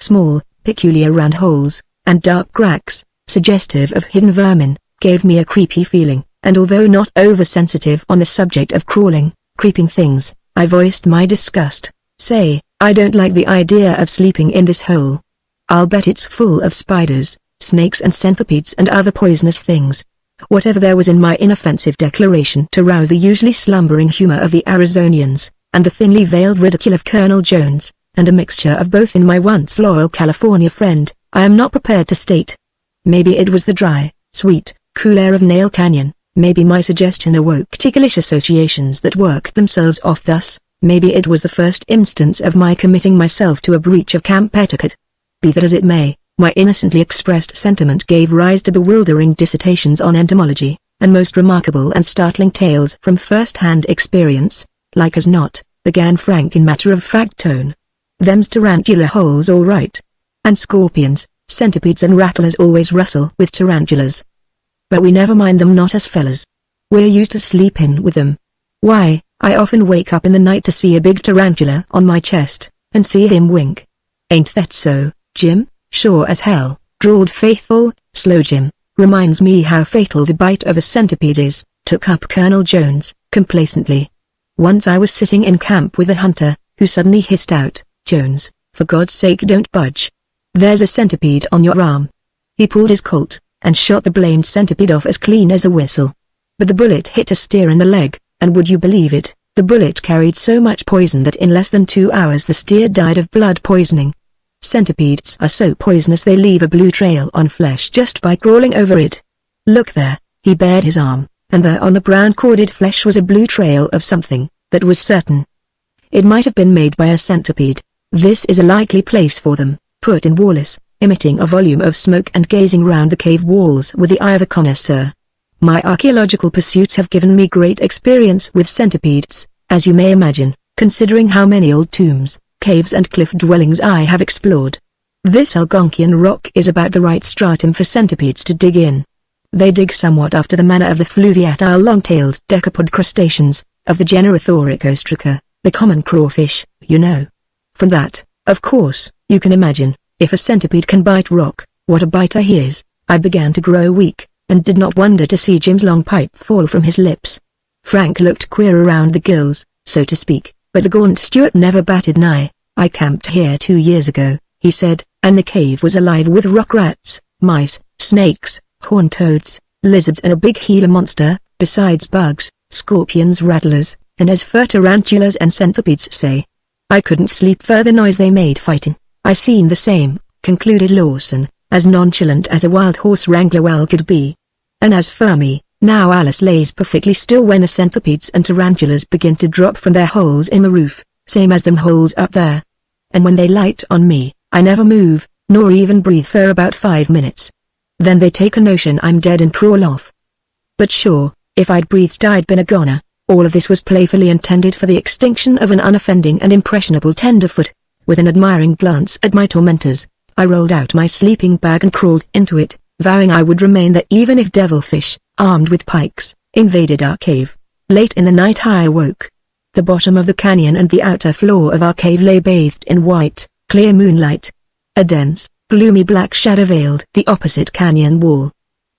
Small, peculiar round holes, and dark cracks, suggestive of hidden vermin, gave me a creepy feeling, and although not oversensitive on the subject of crawling, creeping things, I voiced my disgust. "Say, I don't like the idea of sleeping in this hole. I'll bet it's full of spiders, snakes and centipedes and other poisonous things." Whatever there was in my inoffensive declaration to rouse the usually slumbering humor of the Arizonians, and the thinly veiled ridicule of Colonel Jones, and a mixture of both in my once loyal California friend, I am not prepared to state. Maybe it was the dry, sweet, cool air of Nail Canyon, maybe my suggestion awoke ticklish associations that worked themselves off thus, maybe it was the first instance of my committing myself to a breach of camp etiquette. Be that as it may, my innocently expressed sentiment gave rise to bewildering dissertations on entomology, and most remarkable and startling tales from first-hand experience, like as not, began Frank in matter-of-fact tone. "Them's tarantula holes all right. And scorpions, centipedes and rattlers always rustle with tarantulas. But we never mind them, not us fellas. We're used to sleeping with them. Why, I often wake up in the night to see a big tarantula on my chest, and see him wink." "Ain't that so, Jim?" "Sure as hell," drawled faithful, Slow Jim. "Reminds me how fatal the bite of a centipede is," took up Colonel Jones, complacently. "Once I was sitting in camp with a hunter, who suddenly hissed out, 'Jones, for God's sake don't budge. There's a centipede on your arm.' He pulled his Colt, and shot the blamed centipede off as clean as a whistle. But the bullet hit a steer in the leg, and would you believe it, the bullet carried so much poison that in less than 2 hours the steer died of blood poisoning. Centipedes are so poisonous they leave a blue trail on flesh just by crawling over it. Look there." He bared his arm, and there on the brown corded flesh was a blue trail of something, that was certain. It might have been made by a centipede. "This is a likely place for them," put in Wallace, emitting a volume of smoke and gazing round the cave walls with the eye of a connoisseur. "My archaeological pursuits have given me great experience with centipedes, as you may imagine, considering how many old tombs, caves and cliff dwellings I have explored. This Algonquian rock is about the right stratum for centipedes to dig in. They dig somewhat after the manner of the fluviatile long-tailed decapod crustaceans, of the genera Thoricostraca, the common crawfish, you know. From that, of course, you can imagine, if a centipede can bite rock, what a biter he is." I began to grow weak, and did not wonder to see Jim's long pipe fall from his lips. Frank looked queer around the gills, so to speak, but the gaunt Stuart never batted an eye. "I camped here 2 years ago," he said, "and the cave was alive with rock rats, mice, snakes, horned toads, lizards and a big Gila monster, besides bugs, scorpions, rattlers, and as for tarantulas and centipedes say. I couldn't sleep for the noise they made fighting. I seen the same," concluded Lawson, as nonchalant as a wild horse wrangler well could be. "And as for me, now Alice lays perfectly still when the centipedes and tarantulas begin to drop from their holes in the roof, same as them holes up there. And when they light on me, I never move, nor even breathe for about 5 minutes. Then they take a notion I'm dead and crawl off. But sure, if I'd breathed I'd been a goner." All of this was playfully intended for the extinction of an unoffending and impressionable tenderfoot. With an admiring glance at my tormentors, I rolled out my sleeping bag and crawled into it, vowing I would remain there even if devilfish, armed with pikes, invaded our cave. Late in the night I awoke. The bottom of the canyon and the outer floor of our cave lay bathed in white, clear moonlight. A dense, gloomy black shadow veiled the opposite canyon wall.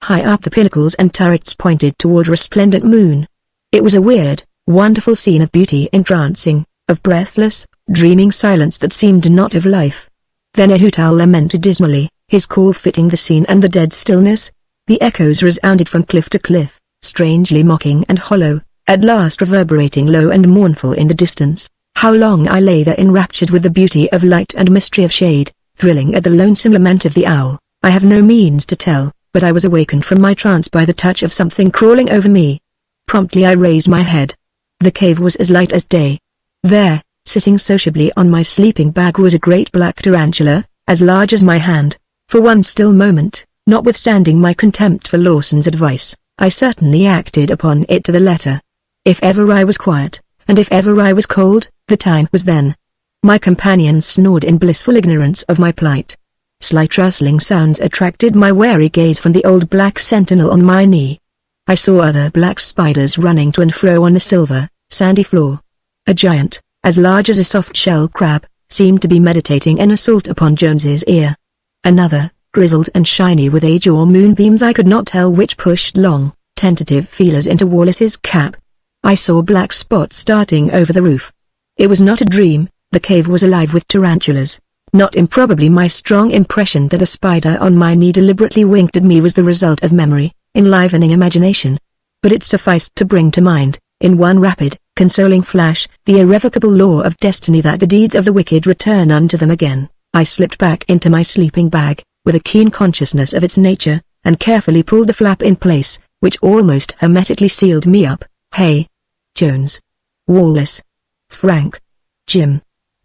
High up the pinnacles and turrets pointed toward a resplendent moon. It was a weird, wonderful scene of beauty entrancing, of breathless, dreaming silence that seemed not of life. Then a hoot owl lamented dismally, his call fitting the scene and the dead stillness. The echoes resounded from cliff to cliff, strangely mocking and hollow, at last reverberating low and mournful in the distance. How long I lay there enraptured with the beauty of light and mystery of shade, thrilling at the lonesome lament of the owl, I have no means to tell. but I was awakened from my trance by the touch of something crawling over me. Promptly I raised my head. The cave was as light as day. There, sitting sociably on my sleeping bag, was a great black tarantula, as large as my hand. For one still moment, notwithstanding my contempt for Lawson's advice, I certainly acted upon it to the letter. If ever I was quiet, and if ever I was cold, the time was then. My companions snored in blissful ignorance of my plight. Slight rustling sounds attracted my wary gaze from the old black sentinel on my knee. I saw other black spiders running to and fro on the silver, sandy floor. A giant, as large as a soft-shell crab, seemed to be meditating an assault upon Jones's ear. Another, grizzled and shiny with age or moonbeams, I could not tell which, pushed long, tentative feelers into Wallace's cap. I saw black spots starting over the roof. It was not a dream, the cave was alive with tarantulas. Not improbably my strong impression that the spider on my knee deliberately winked at me was the result of memory, enlivening imagination. But it sufficed to bring to mind, in one rapid, consoling flash, the irrevocable law of destiny that the deeds of the wicked return unto them again. I slipped back into my sleeping bag, with a keen consciousness of its nature, and carefully pulled the flap in place, which almost hermetically sealed me up. Hey! Jones! Wallace! Frank! Jim!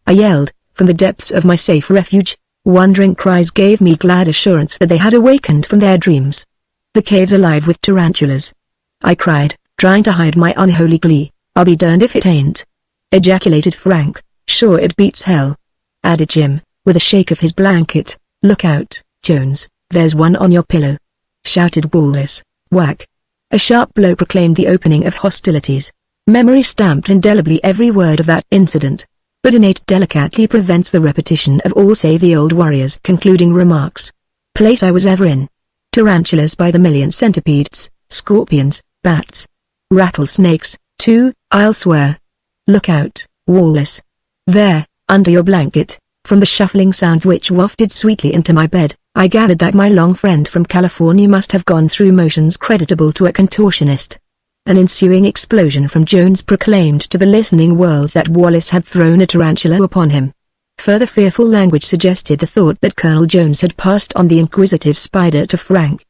I yelled, from the depths of my safe refuge. Wondering cries gave me glad assurance that they had awakened from their dreams. The cave's alive with tarantulas, I cried, trying to hide my unholy glee. I'll be darned if it ain't, ejaculated Frank. Sure it beats hell, added Jim, with a shake of his blanket. Look out, Jones, there's one on your pillow, shouted Wallace. Whack! A sharp blow proclaimed the opening of hostilities. Memory stamped indelibly every word of that incident, but innate delicately prevents the repetition of all save the old warrior's concluding remarks. Place I was ever in. Tarantulas by the million, centipedes, scorpions, bats, rattlesnakes, too, I'll swear. Look out, Wallace. There, under your blanket. From the shuffling sounds which wafted sweetly into my bed, I gathered that my long friend from California must have gone through motions creditable to a contortionist. An ensuing explosion from Jones proclaimed to the listening world that Wallace had thrown a tarantula upon him. Further fearful language suggested the thought that Colonel Jones had passed on the inquisitive spider to Frank.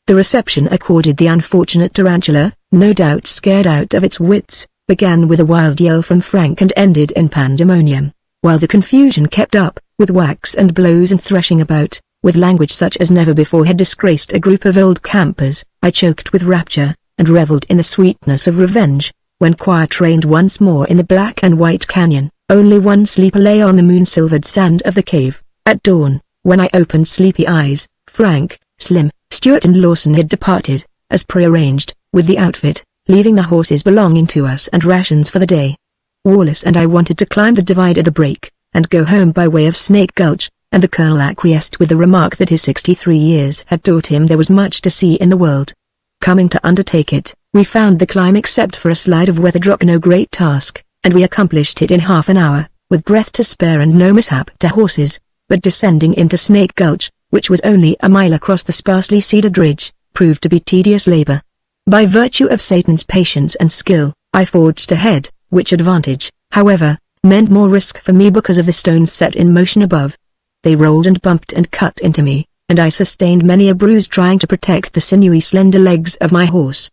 The reception accorded the unfortunate tarantula, no doubt scared out of its wits, began with a wild yell from Frank and ended in pandemonium, while the confusion kept up, with whacks and blows and threshing about, with language such as never before had disgraced a group of old campers. I choked with rapture, and reveled in the sweetness of revenge, when quiet reigned once more in the black and white canyon. Only one sleeper lay on the moon-silvered sand of the cave. At dawn, when I opened sleepy eyes, Frank, Slim, Stewart and Lawson had departed, as prearranged, with the outfit, leaving the horses belonging to us and rations for the day. Wallace and I wanted to climb the divide at the break, and go home by way of Snake Gulch, and the Colonel acquiesced with the remark that his 63 years had taught him there was much to see in the world. Coming to undertake it, we found the climb except for a slide of weathered rock no great task, and we accomplished it in half an hour, with breath to spare and no mishap to horses. But descending into Snake Gulch, which was only a mile across the sparsely seeded ridge, proved to be tedious labor. By virtue of Satan's patience and skill, I forged ahead, which advantage, however, meant more risk for me because of the stones set in motion above. They rolled and bumped and cut into me, and I sustained many a bruise trying to protect the sinewy slender legs of my horse.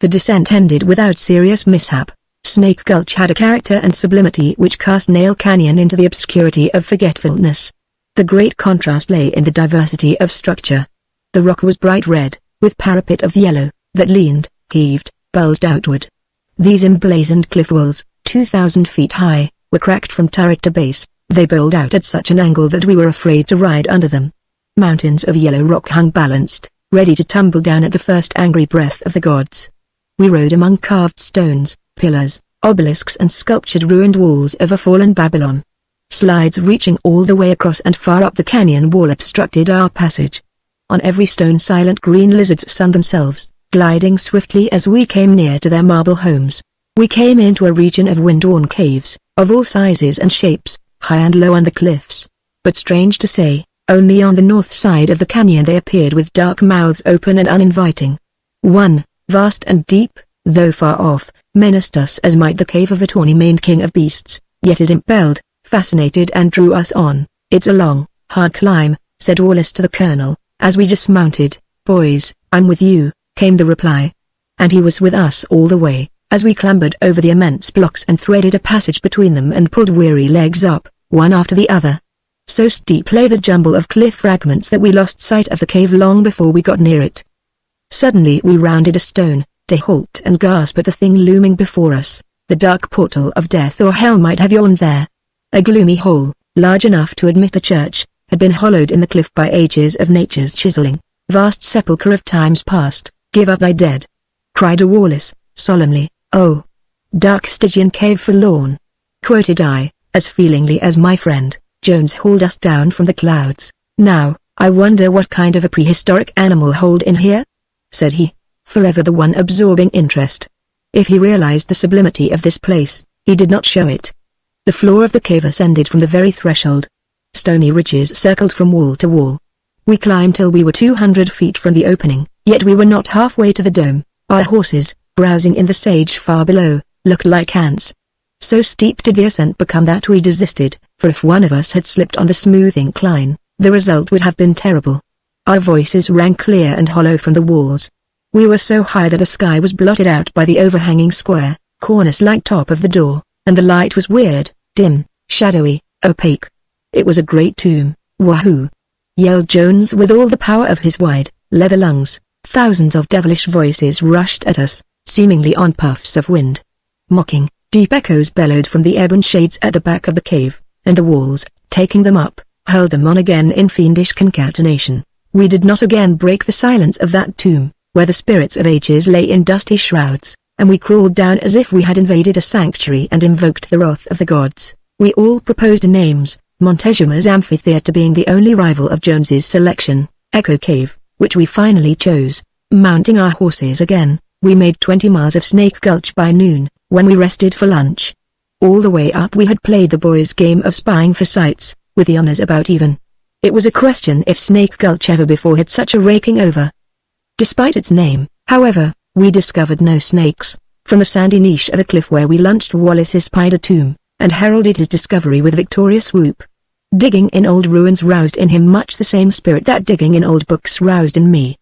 The descent ended without serious mishap. Snake Gulch had a character and sublimity which cast Nail Canyon into the obscurity of forgetfulness. The great contrast lay in the diversity of structure. The rock was bright red, with parapet of yellow, that leaned, heaved, bulged outward. These emblazoned cliff walls, 2,000 feet high, were cracked from turret to base. They bowled out at such an angle that we were afraid to ride under them. Mountains of yellow rock hung balanced, ready to tumble down at the first angry breath of the gods. We rode among carved stones, pillars, obelisks and sculptured ruined walls of a fallen Babylon. Slides reaching all the way across and far up the canyon wall obstructed our passage. On every stone silent green lizards sunned themselves, gliding swiftly as we came near to their marble homes. We came into a region of wind-worn caves, of all sizes and shapes, high and low on the cliffs. But strange to say, only on the north side of the canyon they appeared with dark mouths open and uninviting. One, vast and deep, though far off, menaced us as might the cave of a tawny-maned king of beasts, yet it impelled, fascinated and drew us on. It's a long, hard climb, said Wallace to the Colonel, as we dismounted, "Boys, I'm with you," came the reply. And he was with us all the way, as we clambered over the immense blocks and threaded a passage between them and pulled weary legs up, one after the other. So steep lay the jumble of cliff fragments that we lost sight of the cave long before we got near it. Suddenly we rounded a stone, to halt and gasp at the thing looming before us. The dark portal of death or hell might have yawned there. A gloomy hole, large enough to admit a church, had been hollowed in the cliff by ages of nature's chiseling. "Vast sepulchre of times past, give up thy dead," cried a Wallace, solemnly. "Oh, dark Stygian cave forlorn," quoted I, as feelingly as my friend. Jones hauled us down from the clouds. "Now, I wonder what kind of a prehistoric animal holed in here?" said he, forever the one absorbing interest. If he realized the sublimity of this place, he did not show it. The floor of the cave ascended from the very threshold. Stony ridges circled from wall to wall. We climbed till we were 200 feet from the opening, yet we were not halfway to the dome. Our horses, browsing in the sage far below, looked like ants. So steep did the ascent become that we desisted, for if one of us had slipped on the smooth incline, the result would have been terrible. Our voices rang clear and hollow from the walls. We were so high that the sky was blotted out by the overhanging square, cornice-like top of the door, and the light was weird, dim, shadowy, opaque. It was a great tomb. "Wahoo!" yelled Jones with all the power of his wide, leather lungs. Thousands of devilish voices rushed at us, seemingly on puffs of wind. Mocking, deep echoes bellowed from the ebon shades at the back of the cave, and the walls, taking them up, hurled them on again in fiendish concatenation. We did not again break the silence of that tomb, where the spirits of ages lay in dusty shrouds, and we crawled down as if we had invaded a sanctuary and invoked the wrath of the gods. We all proposed names, Montezuma's amphitheater being the only rival of Jones's selection, Echo Cave, which we finally chose. Mounting our horses again, we made 20 miles of Snake Gulch by noon, when we rested for lunch. All the way up we had played the boys' game of spying for sights, with the honors about even. It was a question if Snake Gulch ever before had such a raking over. Despite its name, however, we discovered no snakes. From the sandy niche of a cliff where we lunched Wallace espied a tomb, and heralded his discovery with victorious whoop. Digging in old ruins roused in him much the same spirit that digging in old books roused in me.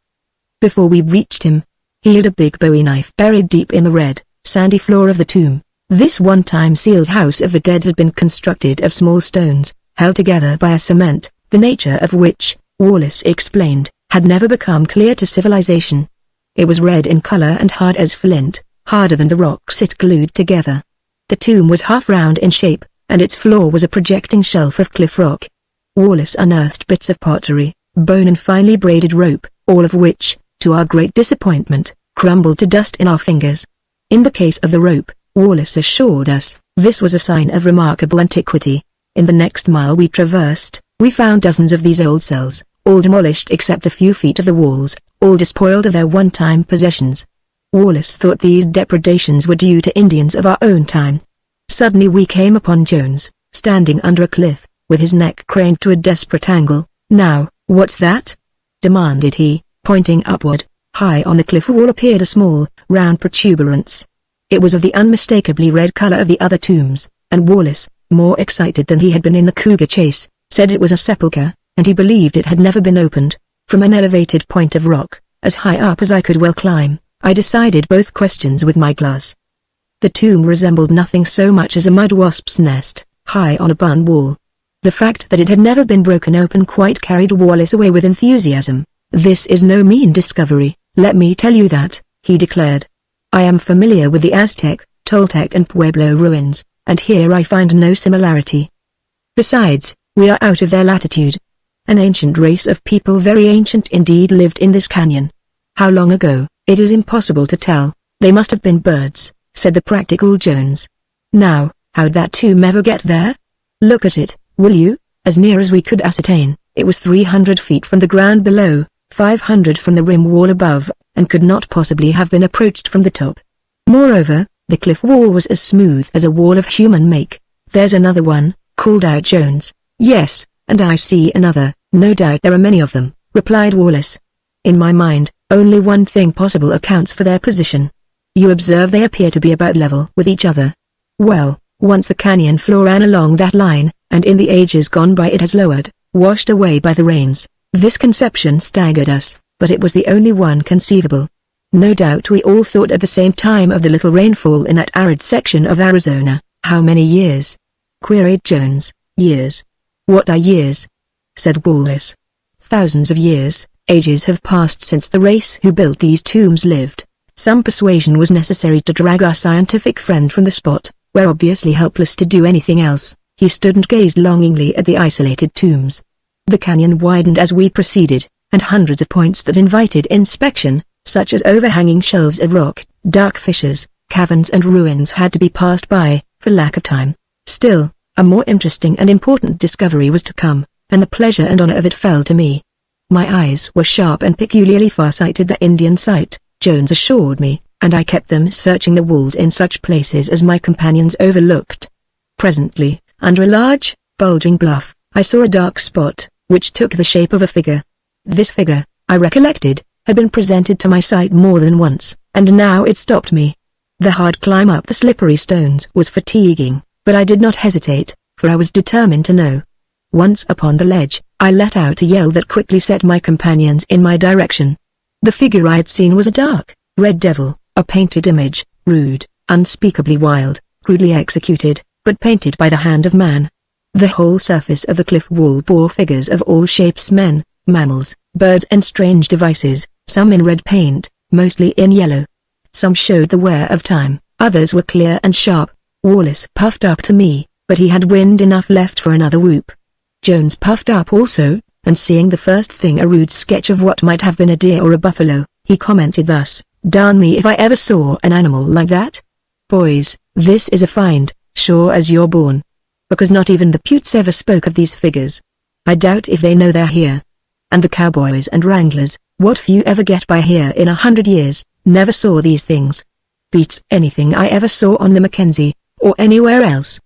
Before we reached him, he had a big bowie knife buried deep in the red, sandy floor of the tomb. This one-time sealed house of the dead had been constructed of small stones, held together by a cement, the nature of which, Wallace explained, had never become clear to civilization. It was red in color and hard as flint, harder than the rocks it glued together. The tomb was half round in shape, and its floor was a projecting shelf of cliff rock. Wallace unearthed bits of pottery, bone and finely braided rope, all of which, to our great disappointment, crumbled to dust in our fingers. In the case of the rope, Wallace assured us, this was a sign of remarkable antiquity. In the next mile we traversed, we found dozens of these old cells, all demolished except a few feet of the walls, all despoiled of their one-time possessions. Wallace thought these depredations were due to Indians of our own time. Suddenly we came upon Jones, standing under a cliff, with his neck craned to a desperate angle. "Now, what's that?" demanded he, pointing upward. High on the cliff wall appeared a small, round protuberance. It was of the unmistakably red color of the other tombs, and Wallace, more excited than he had been in the cougar chase, said it was a sepulchre, and he believed it had never been opened. From an elevated point of rock, as high up as I could well climb, I decided both questions with my glass. The tomb resembled nothing so much as a mud wasp's nest, high on a barn wall. The fact that it had never been broken open quite carried Wallace away with enthusiasm. "This is no mean discovery, let me tell you that," he declared. "I am familiar with the Aztec, Toltec and Pueblo ruins, and here I find no similarity. Besides, we are out of their latitude. An ancient race of people very ancient indeed lived in this canyon. How long ago, it is impossible to tell. They must have been birds," said the practical Jones. "Now, how'd that tomb ever get there? Look at it, will you?" As near as we could ascertain, it was 300 feet from the ground below, 500 from the rim wall above, and could not possibly have been approached from the top. Moreover, the cliff wall was as smooth as a wall of human make. "There's another one," called out Jones. "Yes, and I see another, no doubt there are many of them," replied Wallace. "In my mind, only one thing possible accounts for their position. You observe they appear to be about level with each other. Well, once the canyon floor ran along that line, and in the ages gone by it has lowered, washed away by the rains. This conception staggered us, but it was the only one conceivable. No doubt we all thought at the same time of the little rainfall in that arid section of Arizona. How many years? Queried Jones. Years. What are years? Said Wallace. Thousands of years, ages have passed since the race who built these tombs lived. Some persuasion was necessary to drag our scientific friend from the spot, where obviously helpless to do anything else, he stood and gazed longingly at the isolated tombs. The canyon widened as we proceeded, and hundreds of points that invited inspection, such as overhanging shelves of rock, dark fissures, caverns and ruins had to be passed by, for lack of time. Still, a more interesting and important discovery was to come, and the pleasure and honor of it fell to me. My eyes were sharp and peculiarly far-sighted, the Indian sight, Jones assured me, and I kept them searching the walls in such places as my companions overlooked. Presently, under a large, bulging bluff, I saw a dark spot, which took the shape of a figure. This figure, I recollected, had been presented to my sight more than once, and now it stopped me. The hard climb up the slippery stones was fatiguing, but I did not hesitate, for I was determined to know. Once upon the ledge, I let out a yell that quickly set my companions in my direction. The figure I had seen was a dark, red devil, a painted image, rude, unspeakably wild, crudely executed, but painted by the hand of man. The whole surface of the cliff wall bore figures of all shapes, men, mammals, birds and strange devices, some in red paint, mostly in yellow. Some showed the wear of time, others were clear and sharp. Wallace puffed up to me, but he had wind enough left for another whoop. Jones puffed up also, and seeing the first thing a rude sketch of what might have been a deer or a buffalo, he commented thus, "Darn me if I ever saw an animal like that. Boys, this is a find, sure as you're born." Because not even the Putes ever spoke of these figures. I doubt if they know they're here. And the cowboys and wranglers, what few ever get by here in 100 years, never saw these things. Beats anything I ever saw on the Mackenzie, or anywhere else.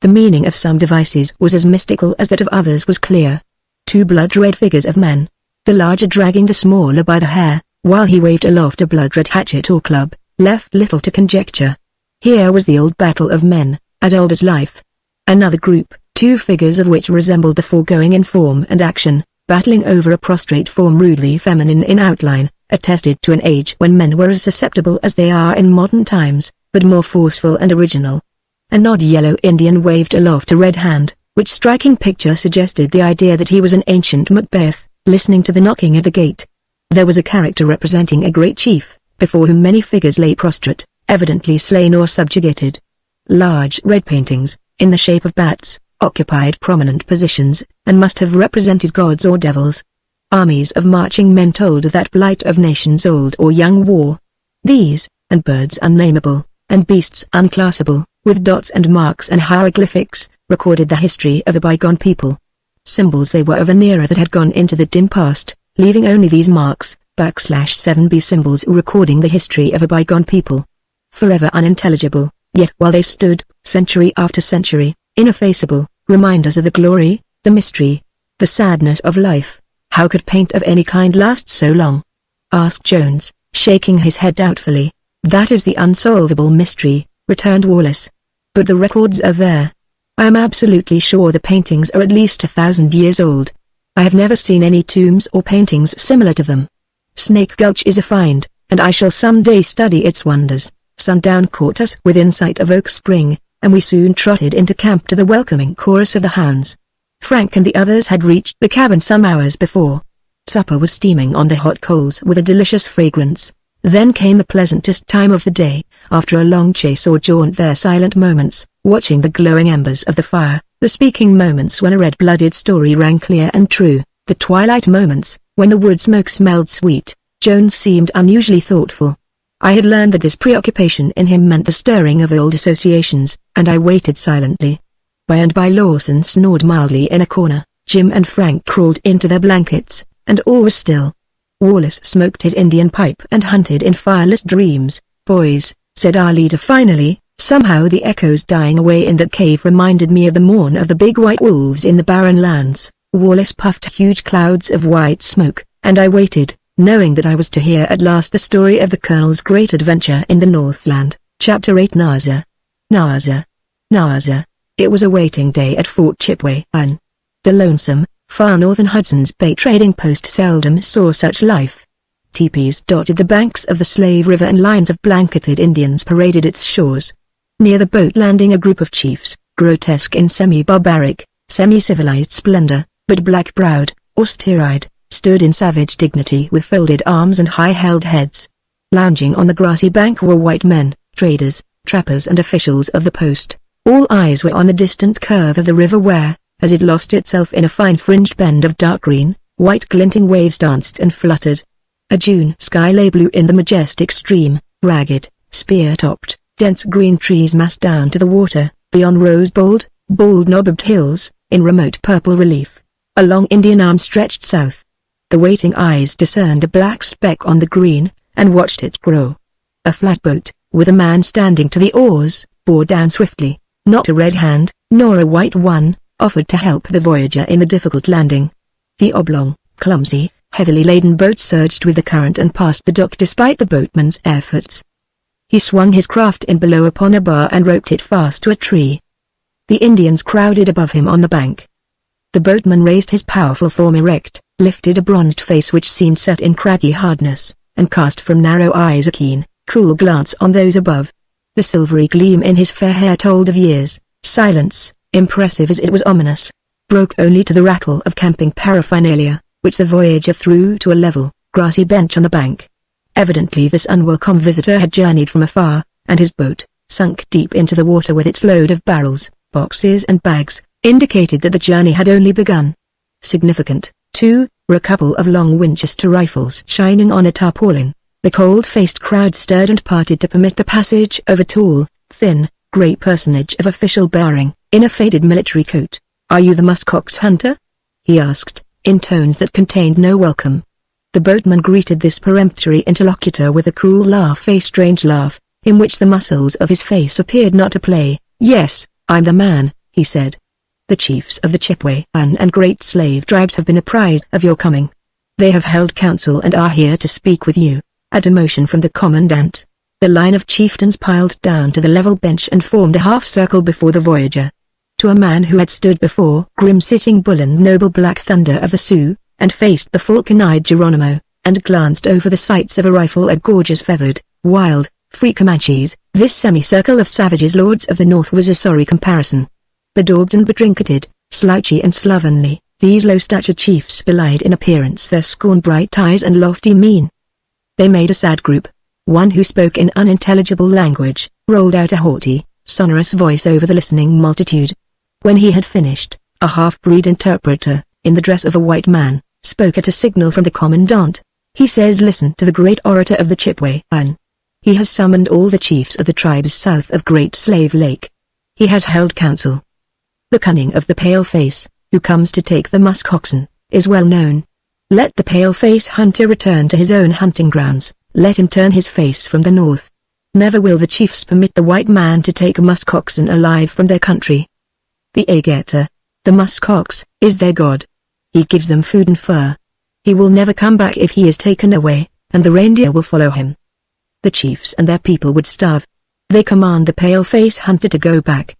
The meaning of some devices was as mystical as that of others was clear. Two blood-red figures of men, the larger dragging the smaller by the hair, while he waved aloft a blood-red hatchet or club, left little to conjecture. Here was the old battle of men, as old as life. Another group, two figures of which resembled the foregoing in form and action, battling over a prostrate form rudely feminine in outline, attested to an age when men were as susceptible as they are in modern times, but more forceful and original. An odd yellow Indian waved aloft a red hand, which striking picture suggested the idea that he was an ancient Macbeth, listening to the knocking at the gate. There was a character representing a great chief, before whom many figures lay prostrate, evidently slain or subjugated. Large red paintings, in the shape of bats, occupied prominent positions, and must have represented gods or devils. Armies of marching men told of that blight of nations old or young war. These, and birds unnameable, and beasts unclassable, with dots and marks and hieroglyphics, recorded the history of a bygone people. Symbols they were of an era that had gone into the dim past, leaving only these marks, \7b symbols recording the history of a bygone people. Forever unintelligible, yet while they stood, century after century, ineffaceable, reminders of the glory, the mystery, the sadness of life. How could paint of any kind last so long? Asked Jones, shaking his head doubtfully. That is the unsolvable mystery, returned Wallace. But the records are there. I am absolutely sure the paintings are at least 1,000 years old. I have never seen any tombs or paintings similar to them. Snake Gulch is a find, and I shall someday study its wonders. Sundown caught us within sight of Oak Spring, and we soon trotted into camp to the welcoming chorus of the hounds. Frank and the others had reached the cabin some hours before. Supper was steaming on the hot coals with a delicious fragrance. Then came the pleasantest time of the day, after a long chase or jaunt, their silent moments, watching the glowing embers of the fire, the speaking moments when a red-blooded story rang clear and true, the twilight moments, when the wood smoke smelled sweet. Jones seemed unusually thoughtful. I had learned that this preoccupation in him meant the stirring of old associations, and I waited silently. By and by Lawson snored mildly in a corner, Jim and Frank crawled into their blankets, and all was still. Wallace smoked his Indian pipe and hunted in firelit dreams. Boys, said our leader finally, somehow the echoes dying away in that cave reminded me of the mourn of the big white wolves in the barren lands. Wallace puffed huge clouds of white smoke, and I waited, knowing that I was to hear at last the story of the Colonel's great adventure in the Northland. Chapter 8 Naza. Naza. It was a waiting day at Fort Chipeway. The lonesome, far northern Hudson's Bay trading post seldom saw such life, Teepees dotted the banks of the Slave River and lines of blanketed Indians paraded its shores. Near the boat landing a group of chiefs, grotesque in semi-barbaric, semi-civilized splendor, but black-browed, austere-eyed, stood in savage dignity with folded arms and high-held heads. Lounging on the grassy bank were white men, traders, trappers and officials of the post. All eyes were on the distant curve of the river where, as it lost itself in a fine fringed bend of dark green, white glinting waves danced and fluttered. A June sky lay blue in the majestic stream, ragged, spear-topped, dense green trees massed down to the water, beyond rose-bold, bald-knobbed hills, in remote purple relief. A long Indian arm stretched south. The waiting eyes discerned a black speck on the green, and watched it grow. A flatboat, with a man standing to the oars, bore down swiftly. Not a red hand, nor a white one, offered to help the voyager in the difficult landing. The oblong, clumsy, heavily laden boat surged with the current and passed the dock despite the boatman's efforts. He swung his craft in below upon a bar and roped it fast to a tree. The Indians crowded above him on the bank. The boatman raised his powerful form erect, lifted a bronzed face which seemed set in craggy hardness, and cast from narrow eyes a keen, cool glance on those above. The silvery gleam in his fair hair told of years. Silence, impressive as it was ominous, broke only to the rattle of camping paraphernalia, which the voyager threw to a level, grassy bench on the bank. Evidently this unwelcome visitor had journeyed from afar, and his boat, sunk deep into the water with its load of barrels, boxes and bags, indicated that the journey had only begun. Significant, too, were a couple of long Winchester rifles shining on a tarpaulin. The cold-faced crowd stirred and parted to permit the passage of a tall, thin, grey personage of official bearing, in a faded military coat. "Are you the muskox hunter?" he asked, in tones that contained no welcome. The boatman greeted this peremptory interlocutor with a cool laugh, a strange laugh, in which the muscles of his face appeared not to play. "Yes, I'm the man," he said. "The chiefs of the Chippewa and Great Slave tribes have been apprised of your coming. They have held council and are here to speak with you." At a motion from the commandant, the line of chieftains piled down to the level bench and formed a half-circle before the voyager. To a man who had stood before grim Sitting Bull and noble Black Thunder of the Sioux, and faced the falcon-eyed Geronimo, and glanced over the sights of a rifle at gorgeous feathered, wild, free Comanches, this semicircle of savages lords of the North was a sorry comparison. Bedaubed and betrinketed, slouchy and slovenly, these low-statured chiefs belied in appearance their scorn-bright eyes and lofty mien. They made a sad group. One who spoke in unintelligible language, rolled out a haughty, sonorous voice over the listening multitude. When he had finished, a half-breed interpreter, in the dress of a white man, spoke at a signal from the commandant. He says, "Listen to the great orator of the Chippewa. He has summoned all the chiefs of the tribes south of Great Slave Lake. He has held council. The cunning of the pale-face, who comes to take the musk oxen, is well known. Let the pale-face hunter return to his own hunting grounds, let him turn his face from the north. Never will the chiefs permit the white man to take a musk oxen alive from their country. The Ageta, the musk ox, is their god. He gives them food and fur. He will never come back if he is taken away, and the reindeer will follow him. The chiefs and their people would starve. They command the pale-face hunter to go back.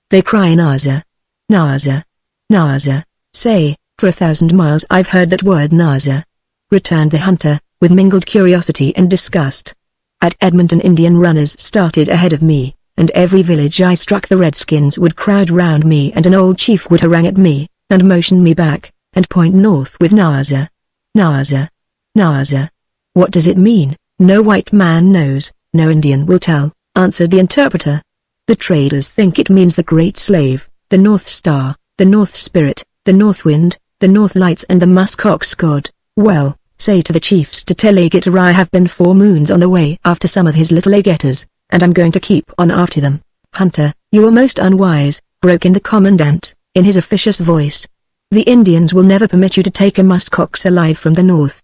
They cry Naza, Naza, Naza, say, for 1,000 miles I've heard that word Naza," returned the hunter, with mingled curiosity and disgust. "At Edmonton Indian runners started ahead of me, and every village I struck the redskins would crowd round me and an old chief would harangue at me, and motion me back, and point north with Naza. Naza, Naza. What does it mean? No white man knows, no Indian will tell," answered the interpreter. "The traders think it means the Great Slave, the North Star, the North Spirit, the North Wind, the North Lights and the musk ox god. Well, say to the chiefs to tell Ageter I have been 4 moons on the way after some of his little Ageters, and I'm going to keep on after them." "Hunter, you are most unwise," broke in the commandant, in his officious voice. "The Indians will never permit you to take a musk ox alive from the north.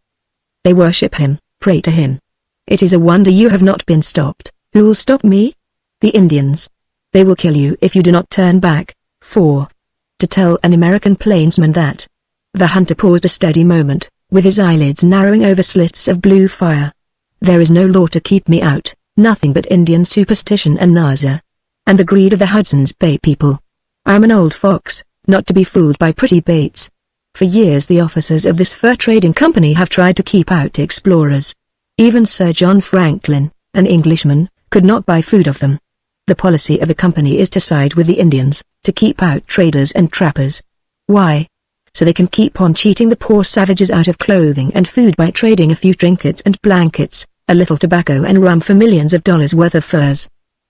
They worship him, pray to him. It is a wonder you have not been stopped." "Who will stop me?" "The Indians. They will kill you if you do not turn back." To tell an American plainsman that. The hunter paused a steady moment, with his eyelids narrowing over slits of blue fire. "There is no law to keep me out, nothing but Indian superstition and Naza. And the greed of the Hudson's Bay people. I'm an old fox, not to be fooled by pretty baits. For years the officers of this fur trading company have tried to keep out explorers. Even Sir John Franklin, an Englishman, could not buy food of them. The policy of the company is to side with the Indians, to keep out traders and trappers. Why? So they can keep on cheating the poor savages out of clothing and food by trading a few trinkets and blankets, a little tobacco and rum for millions of dollars worth of furs.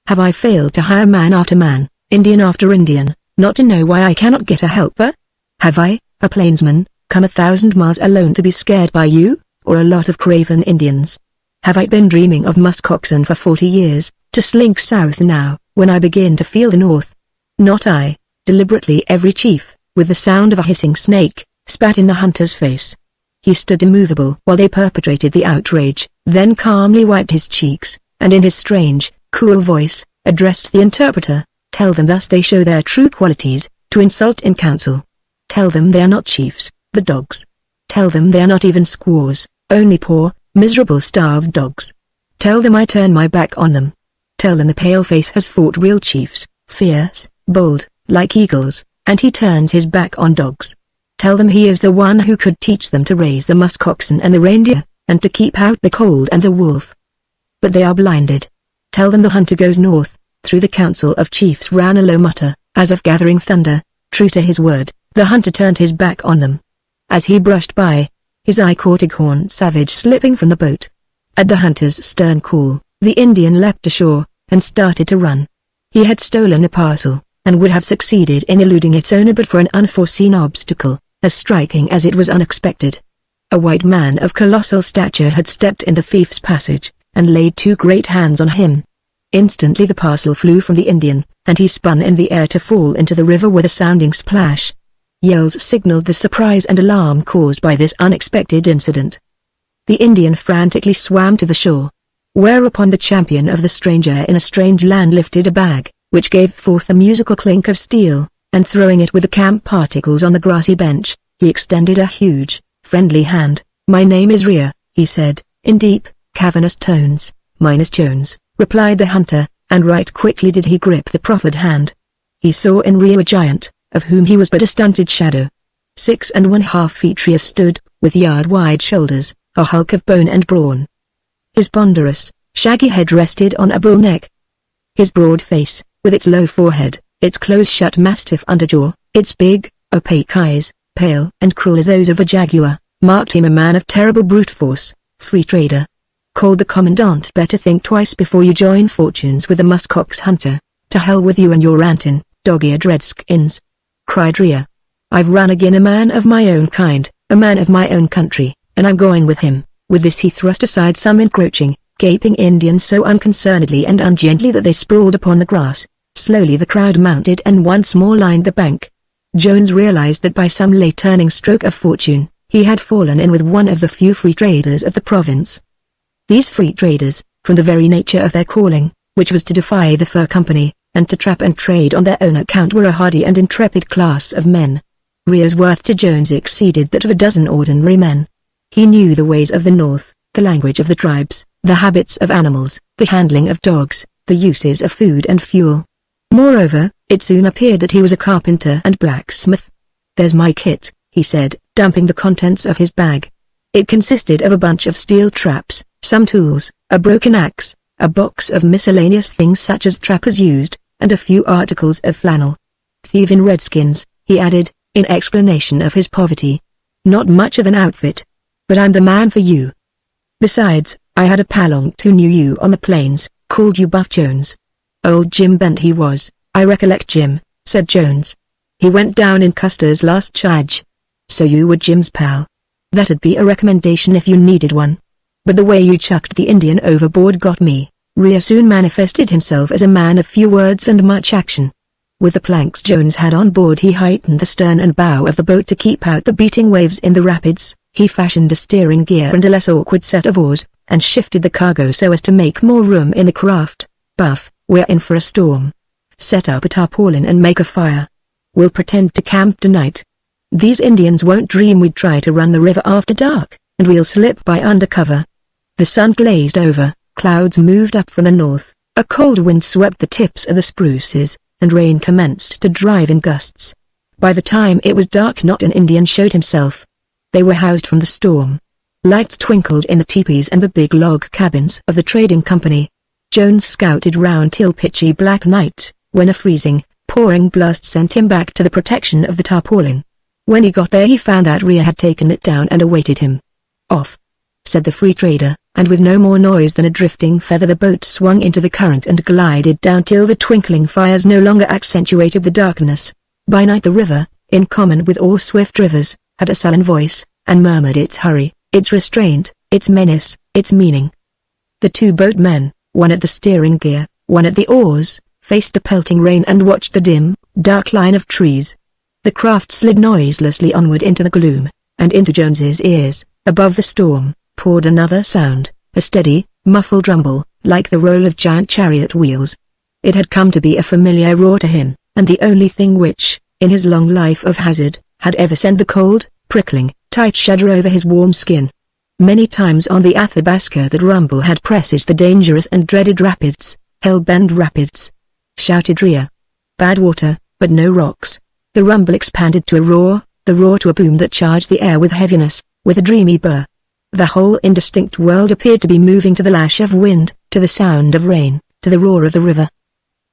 Have I failed to hire man after man, Indian after Indian, not to know why I cannot get a helper? Have I, a plainsman, come 1,000 miles alone to be scared by you, or a lot of craven Indians? Have I been dreaming of muskoxen for 40 years, to slink south now, when I begin to feel the north? Not I. Deliberately every chief, with the sound of a hissing snake, spat in the hunter's face. He stood immovable while they perpetrated the outrage, then calmly wiped his cheeks, and in his strange, cool voice, addressed the interpreter. Tell them thus they show their true qualities, to insult in council. Tell them they are not chiefs, the dogs. Tell them they are not even squaws, only poor, miserable starved dogs. Tell them I turn my back on them. Tell them the paleface has fought real chiefs, fierce, bold, like eagles, and he turns his back on dogs. Tell them he is the one who could teach them to raise the muskoxen and the reindeer, and to keep out the cold and the wolf. But they are blinded. Tell them the hunter goes north. Through the council of chiefs ran a low mutter, as of gathering thunder. True to his word, the hunter turned his back on them. As he brushed by, his eye caught a gaunt savage slipping from the boat. At the hunter's stern call, the Indian leapt ashore, and started to run. He had stolen a parcel, and would have succeeded in eluding its owner but for an unforeseen obstacle, as striking as it was unexpected. A white man of colossal stature had stepped in the thief's passage, and laid two great hands on him. Instantly the parcel flew from the Indian, and he spun in the air to fall into the river with a sounding splash. Yells signaled the surprise and alarm caused by this unexpected incident. The Indian frantically swam to the shore. Whereupon the champion of the stranger in a strange land lifted a bag, which gave forth a musical clink of steel, and throwing it with the camp particles on the grassy bench, he extended a huge, friendly hand. "My name is Rhea," he said, in deep, cavernous tones. "Mine is Jones," replied the hunter, and right quickly did he grip the proffered hand. He saw in Rhea a giant, of whom he was but a stunted shadow. 6½ feet Rhea stood, with yard-wide shoulders, a hulk of bone and brawn. His ponderous, shaggy head rested on a bull neck. His broad face, with its low forehead, its close-shut mastiff underjaw, its big, opaque eyes, pale and cruel as those of a jaguar, marked him a man of terrible brute force, free trader. Called the commandant, "Better think twice before you join fortunes with the muskox hunter. To hell with you and your rantin', dog-eared redskins," cried Rhea. "I've run agin a man of my own kind, a man of my own country, and I'm going with him." With this he thrust aside some encroaching, gaping Indians so unconcernedly and ungently that they sprawled upon the grass. Slowly the crowd mounted and once more lined the bank. Jones realized that by some late turning stroke of fortune, he had fallen in with one of the few free traders of the province. These free traders, from the very nature of their calling, which was to defy the fur company, and to trap and trade on their own account, were a hardy and intrepid class of men. Rhea's worth to Jones exceeded that of a dozen ordinary men. He knew the ways of the North, the language of the tribes, the habits of animals, the handling of dogs, the uses of food and fuel. Moreover, it soon appeared that he was a carpenter and blacksmith. "There's my kit," he said, dumping the contents of his bag. It consisted of a bunch of steel traps, some tools, a broken axe, a box of miscellaneous things such as trappers used, and a few articles of flannel. "Thievin' redskins," he added, in explanation of his poverty. "Not much of an outfit. But I'm the man for you. Besides, I had a pal who knew you on the plains, called you Buff Jones." "Old Jim Bent he was, I recollect Jim," said Jones. "He went down in Custer's last charge." "So you were Jim's pal. That'd be a recommendation if you needed one. But the way you chucked the Indian overboard got me." Rhea soon manifested himself as a man of few words and much action. With the planks Jones had on board he heightened the stern and bow of the boat to keep out the beating waves in the rapids. He fashioned a steering gear and a less awkward set of oars, and shifted the cargo so as to make more room in the craft. "Buff, we're in for a storm. Set up a tarpaulin and make a fire. We'll pretend to camp tonight. These Indians won't dream we'd try to run the river after dark, and we'll slip by undercover." The sun glazed over, clouds moved up from the north, a cold wind swept the tips of the spruces, and rain commenced to drive in gusts. By the time it was dark, not an Indian showed himself. They were housed from the storm. Lights twinkled in the teepees and the big log cabins of the trading company. Jones scouted round till pitchy black night, when a freezing, pouring blast sent him back to the protection of the tarpaulin. When he got there he found that Rhea had taken it down and awaited him. "Off," said the free trader, and with no more noise than a drifting feather the boat swung into the current and glided down till the twinkling fires no longer accentuated the darkness. By night the river, in common with all swift rivers, had a sullen voice, and murmured its hurry, its restraint, its menace, its meaning. The two boatmen, one at the steering gear, one at the oars, faced the pelting rain and watched the dim, dark line of trees. The craft slid noiselessly onward into the gloom, and into Jones's ears, above the storm, poured another sound, a steady, muffled rumble, like the roll of giant chariot wheels. It had come to be a familiar roar to him, and the only thing which, in his long life of hazard, had ever sent the cold, prickling, tight shudder over his warm skin. Many times on the Athabasca that rumble had presaged the dangerous and dreaded rapids, Hell-Bend Rapids. Shouted Rhea. Bad water, but no rocks. The rumble expanded to a roar, the roar to a boom that charged the air with heaviness, with a dreamy burr. The whole indistinct world appeared to be moving to the lash of wind, to the sound of rain, to the roar of the river.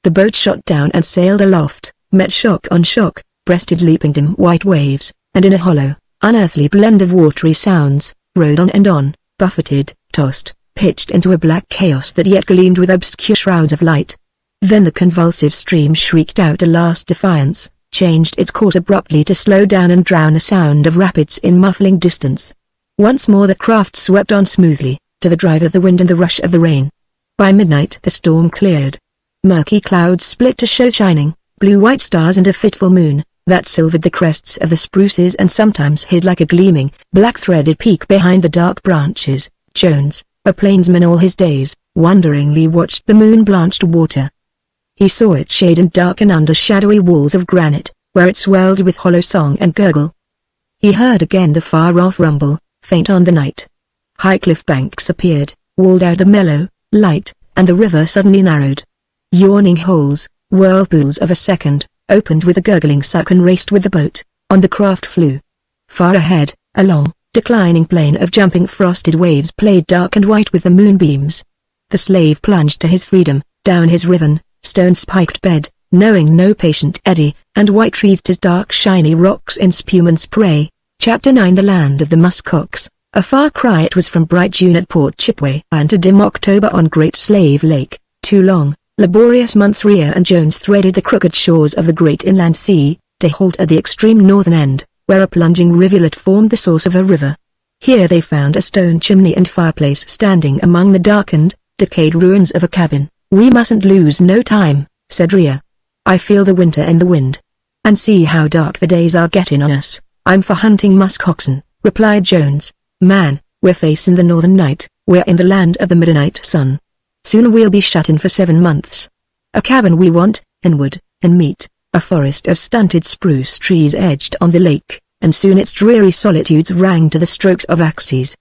The boat shot down and sailed aloft, met shock on shock, breasted leaping dim white waves, and in a hollow, unearthly blend of watery sounds, rode on, buffeted, tossed, pitched into a black chaos that yet gleamed with obscure shrouds of light. Then the convulsive stream shrieked out a last defiance, changed its course abruptly to slow down and drown the sound of rapids in muffling distance. Once more the craft swept on smoothly, to the drive of the wind and the rush of the rain. By midnight the storm cleared. Murky clouds split to show shining, blue-white stars and a fitful moon, that silvered the crests of the spruces and sometimes hid like a gleaming, black-threaded peak behind the dark branches. Jones, a plainsman all his days, wonderingly watched the moon-blanched water. He saw it shade and darken under shadowy walls of granite, where it swelled with hollow song and gurgle. He heard again the far-off rumble, faint on the night. High cliff banks appeared, walled out the mellow light, and the river suddenly narrowed. Yawning holes, whirlpools of a second, opened with a gurgling suck and raced with the boat, on the craft flew. Far ahead, a long, declining plane of jumping frosted waves played dark and white with the moonbeams. The slave plunged to his freedom, down his riven, stone-spiked bed, knowing no patient eddy, and white-wreathed his dark shiny rocks in spume and spray. Chapter 9 The Land of the Muskox. A far cry it was from bright June at Port Chipway and to dim October on Great Slave Lake. 2 long, laborious months Rhea and Jones threaded the crooked shores of the great inland sea, to halt at the extreme northern end, where a plunging rivulet formed the source of a river. Here they found a stone chimney and fireplace standing among the darkened, decayed ruins of a cabin. "We mustn't lose no time," said Rhea. "I feel the winter in the wind. And see how dark the days are getting on us." "I'm for hunting muskoxen," replied Jones. "Man, we're facing the northern night, we're in the land of the midnight sun. Soon we'll be shut in for 7 months. A cabin we want, and wood, and meat, a forest of stunted spruce trees edged on the lake, and soon its dreary solitudes rang to the strokes of axes."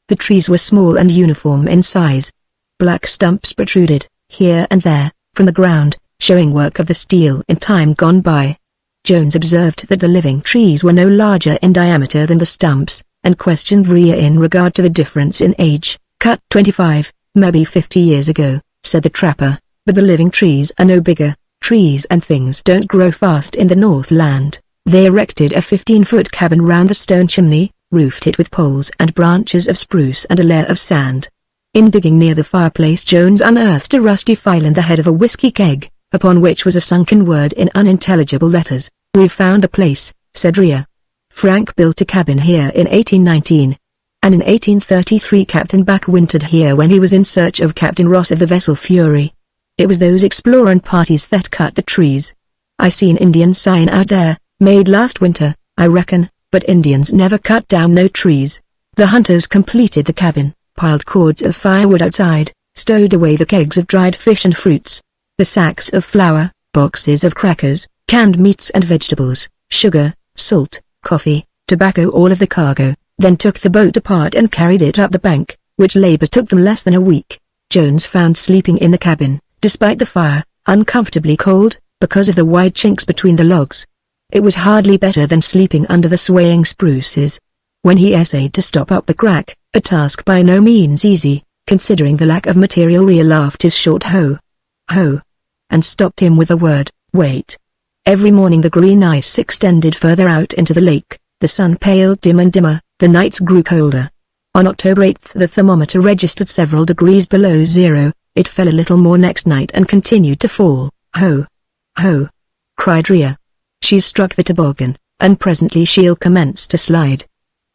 The trees were small and uniform in size. Black stumps protruded, here and there, from the ground, showing work of the steel in time gone by. Jones observed that the living trees were no larger in diameter than the stumps, and questioned Rhea in regard to the difference in age. "Cut 25, maybe 50 years ago," said the trapper, "but the living trees are no bigger. Trees and things don't grow fast in the Northland." They erected a 15-foot cabin round the stone chimney, roofed it with poles and branches of spruce and a layer of sand. In digging near the fireplace Jones unearthed a rusty file in the head of a whiskey keg, upon which was a sunken word in unintelligible letters. "We've found the place," said Rhea. "Frank built a cabin here in 1819. And in 1833 Captain Back wintered here when he was in search of Captain Ross of the vessel Fury. It was those exploring parties that cut the trees. I seen Indian sign out there, made last winter, I reckon, but Indians never cut down no trees." The hunters completed the cabin, piled cords of firewood outside, stowed away the kegs of dried fish and fruits, the sacks of flour, boxes of crackers, canned meats and vegetables, sugar, salt, coffee, tobacco, all of the cargo, then took the boat apart and carried it up the bank, which labor took them less than a week. Jones found sleeping in the cabin, despite the fire, uncomfortably cold, because of the wide chinks between the logs. It was hardly better than sleeping under the swaying spruces. When he essayed to stop up the crack, a task by no means easy, considering the lack of material, Rhea laughed his short ho, and stopped him with a word, "Wait." Every morning the green ice extended further out into the lake, the sun paled dim and dimmer, the nights grew colder. On October 8 the thermometer registered several degrees below zero, it fell a little more next night and continued to fall. "Ho! Ho!" cried Rhea. She struck the toboggan, and presently she'll commence to slide.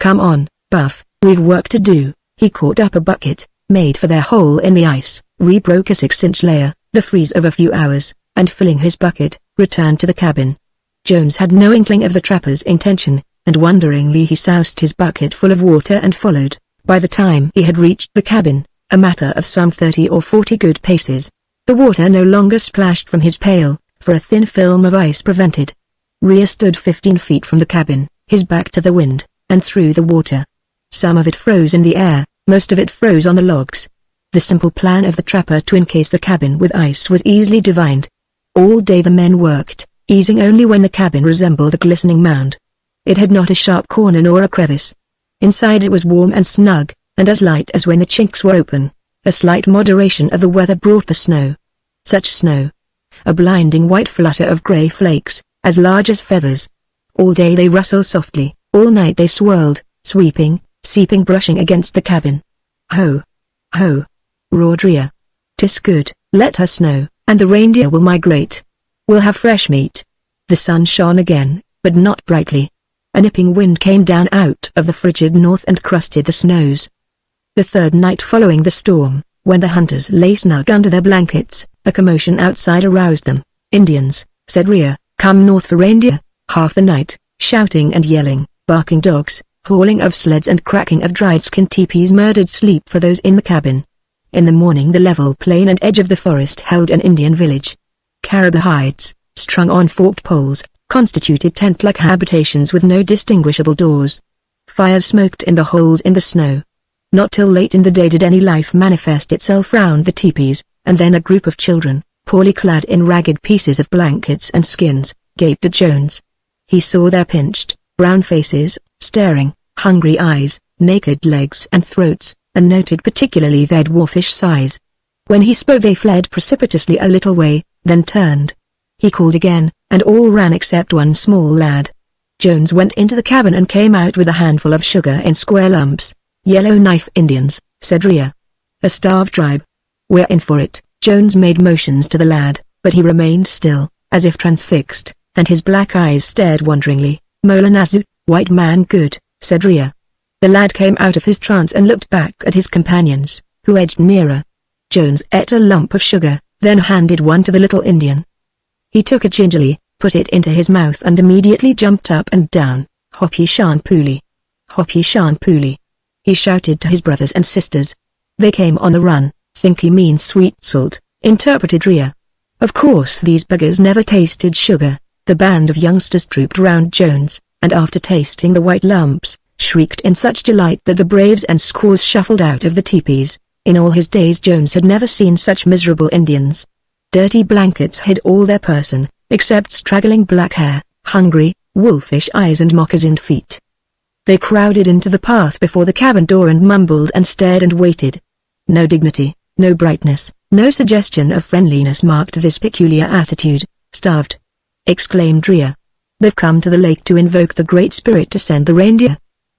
"Come on, Buff, we've work to do." He caught up a bucket, made for their hole in the ice, rebroke a 6-inch layer, the freeze of a few hours, and filling his bucket, returned to the cabin. Jones had no inkling of the trapper's intention, and wonderingly he soused his bucket full of water and followed. By the time he had reached the cabin, a matter of some 30 or 40 good paces, the water no longer splashed from his pail, for a thin film of ice prevented. Rhea stood 15 feet from the cabin, his back to the wind, and through the water. Some of it froze in the air, most of it froze on the logs. The simple plan of the trapper to encase the cabin with ice was easily divined. All day the men worked, easing only when the cabin resembled a glistening mound. It had not a sharp corner nor a crevice. Inside it was warm and snug, and as light as when the chinks were open. A slight moderation of the weather brought the snow. Such snow! A blinding white flutter of grey flakes, as large as feathers. All day they rustled softly, all night they swirled, sweeping, seeping, brushing against the cabin. "Ho! Ho!" roared Rhea. "'Tis good, let her snow, and the reindeer will migrate. We'll have fresh meat." The sun shone again, but not brightly. A nipping wind came down out of the frigid north and crusted the snows. The third night following the storm, when the hunters lay snug under their blankets, a commotion outside aroused them. "Indians," said Rhea, "come north for reindeer." Half the night, shouting and yelling, barking dogs, hauling of sleds and cracking of dried skin teepees murdered sleep for those in the cabin. In the morning the level plain and edge of the forest held an Indian village. Caribou hides, strung on forked poles, constituted tent-like habitations with no distinguishable doors. Fires smoked in the holes in the snow. Not till late in the day did any life manifest itself round the teepees, and then a group of children, poorly clad in ragged pieces of blankets and skins, gaped at Jones. He saw their pinched, brown faces, staring, hungry eyes, naked legs and throats, and noted particularly their dwarfish size. When he spoke they fled precipitously a little way, then turned. He called again, and all ran except one small lad. Jones went into the cabin and came out with a handful of sugar in square lumps. "Yellow Knife Indians," said Rhea. "A starved tribe. We're in for it." Jones made motions to the lad, but he remained still, as if transfixed, and his black eyes stared wonderingly. "Mola Nazu, white man good," said Rhea. The lad came out of his trance and looked back at his companions, who edged nearer. Jones ate a lump of sugar, then handed one to the little Indian. He took it gingerly, put it into his mouth and immediately jumped up and down. "Hoppy Shan Pooley! Hoppy Shan Pooley!" he shouted to his brothers and sisters. "They came on the run, think he means sweet salt," interpreted Rhea. Of course these buggers never tasted sugar. The band of youngsters trooped round Jones, and after tasting the white lumps, shrieked in such delight that the braves and squaws shuffled out of the teepees. In all his days Jones had never seen such miserable Indians. Dirty blankets hid all their person, except straggling black hair, hungry, wolfish eyes and moccasined feet. They crowded into the path before the cabin door and mumbled and stared and waited. No dignity, no brightness, no suggestion of friendliness marked this peculiar attitude. "Starved!" exclaimed Rhea. "They've come to the lake to invoke the Great Spirit to send the reindeer.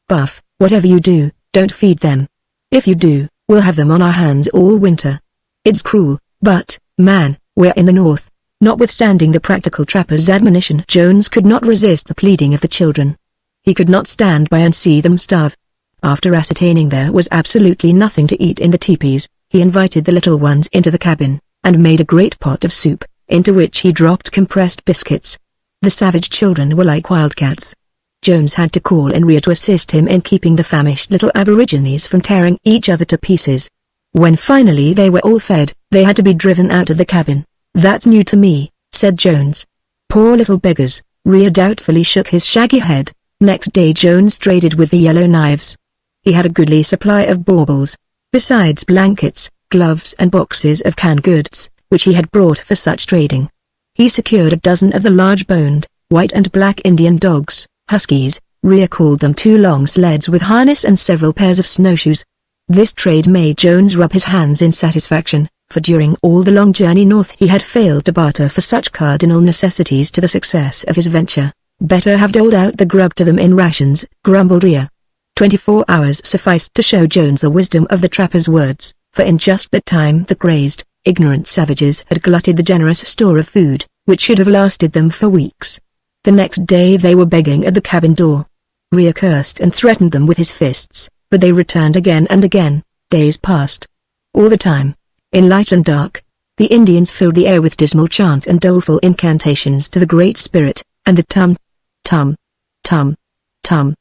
Buff, whatever you do, don't feed them. If you do, we'll have them on our hands all winter. It's cruel, but, man, we're in the north." Notwithstanding the practical trapper's admonition, Jones could not resist the pleading of the children. He could not stand by and see them starve. After ascertaining there was absolutely nothing to eat in the teepees, he invited the little ones into the cabin, and made a great pot of soup, into which he dropped compressed biscuits. The savage children were like wildcats. Jones had to call in Rhea to assist him in keeping the famished little aborigines from tearing each other to pieces. When finally they were all fed, they had to be driven out of the cabin. "That's new to me," said Jones. "Poor little beggars." Rhea doubtfully shook his shaggy head. Next day Jones traded with the Yellow Knives. He had a goodly supply of baubles, besides blankets, gloves and boxes of canned goods, which he had brought for such trading. He secured a dozen of the large-boned, white and black Indian dogs, huskies. Rhea called them 2 long sleds with harness and several pairs of snowshoes. This trade made Jones rub his hands in satisfaction, for during all the long journey north he had failed to barter for such cardinal necessities to the success of his venture. Better have doled out the grub to them in rations, grumbled Rhea. 24 hours sufficed to show Jones the wisdom of the trapper's words, for in just that time the crazed, ignorant savages had glutted the generous store of food, which should have lasted them for weeks. The next day they were begging at the cabin door. Rhea cursed and threatened them with his fists, but they returned again and again. Days passed. All the time, in light and dark, the Indians filled the air with dismal chant and doleful incantations to the Great Spirit, and the tum, tum, tum, tum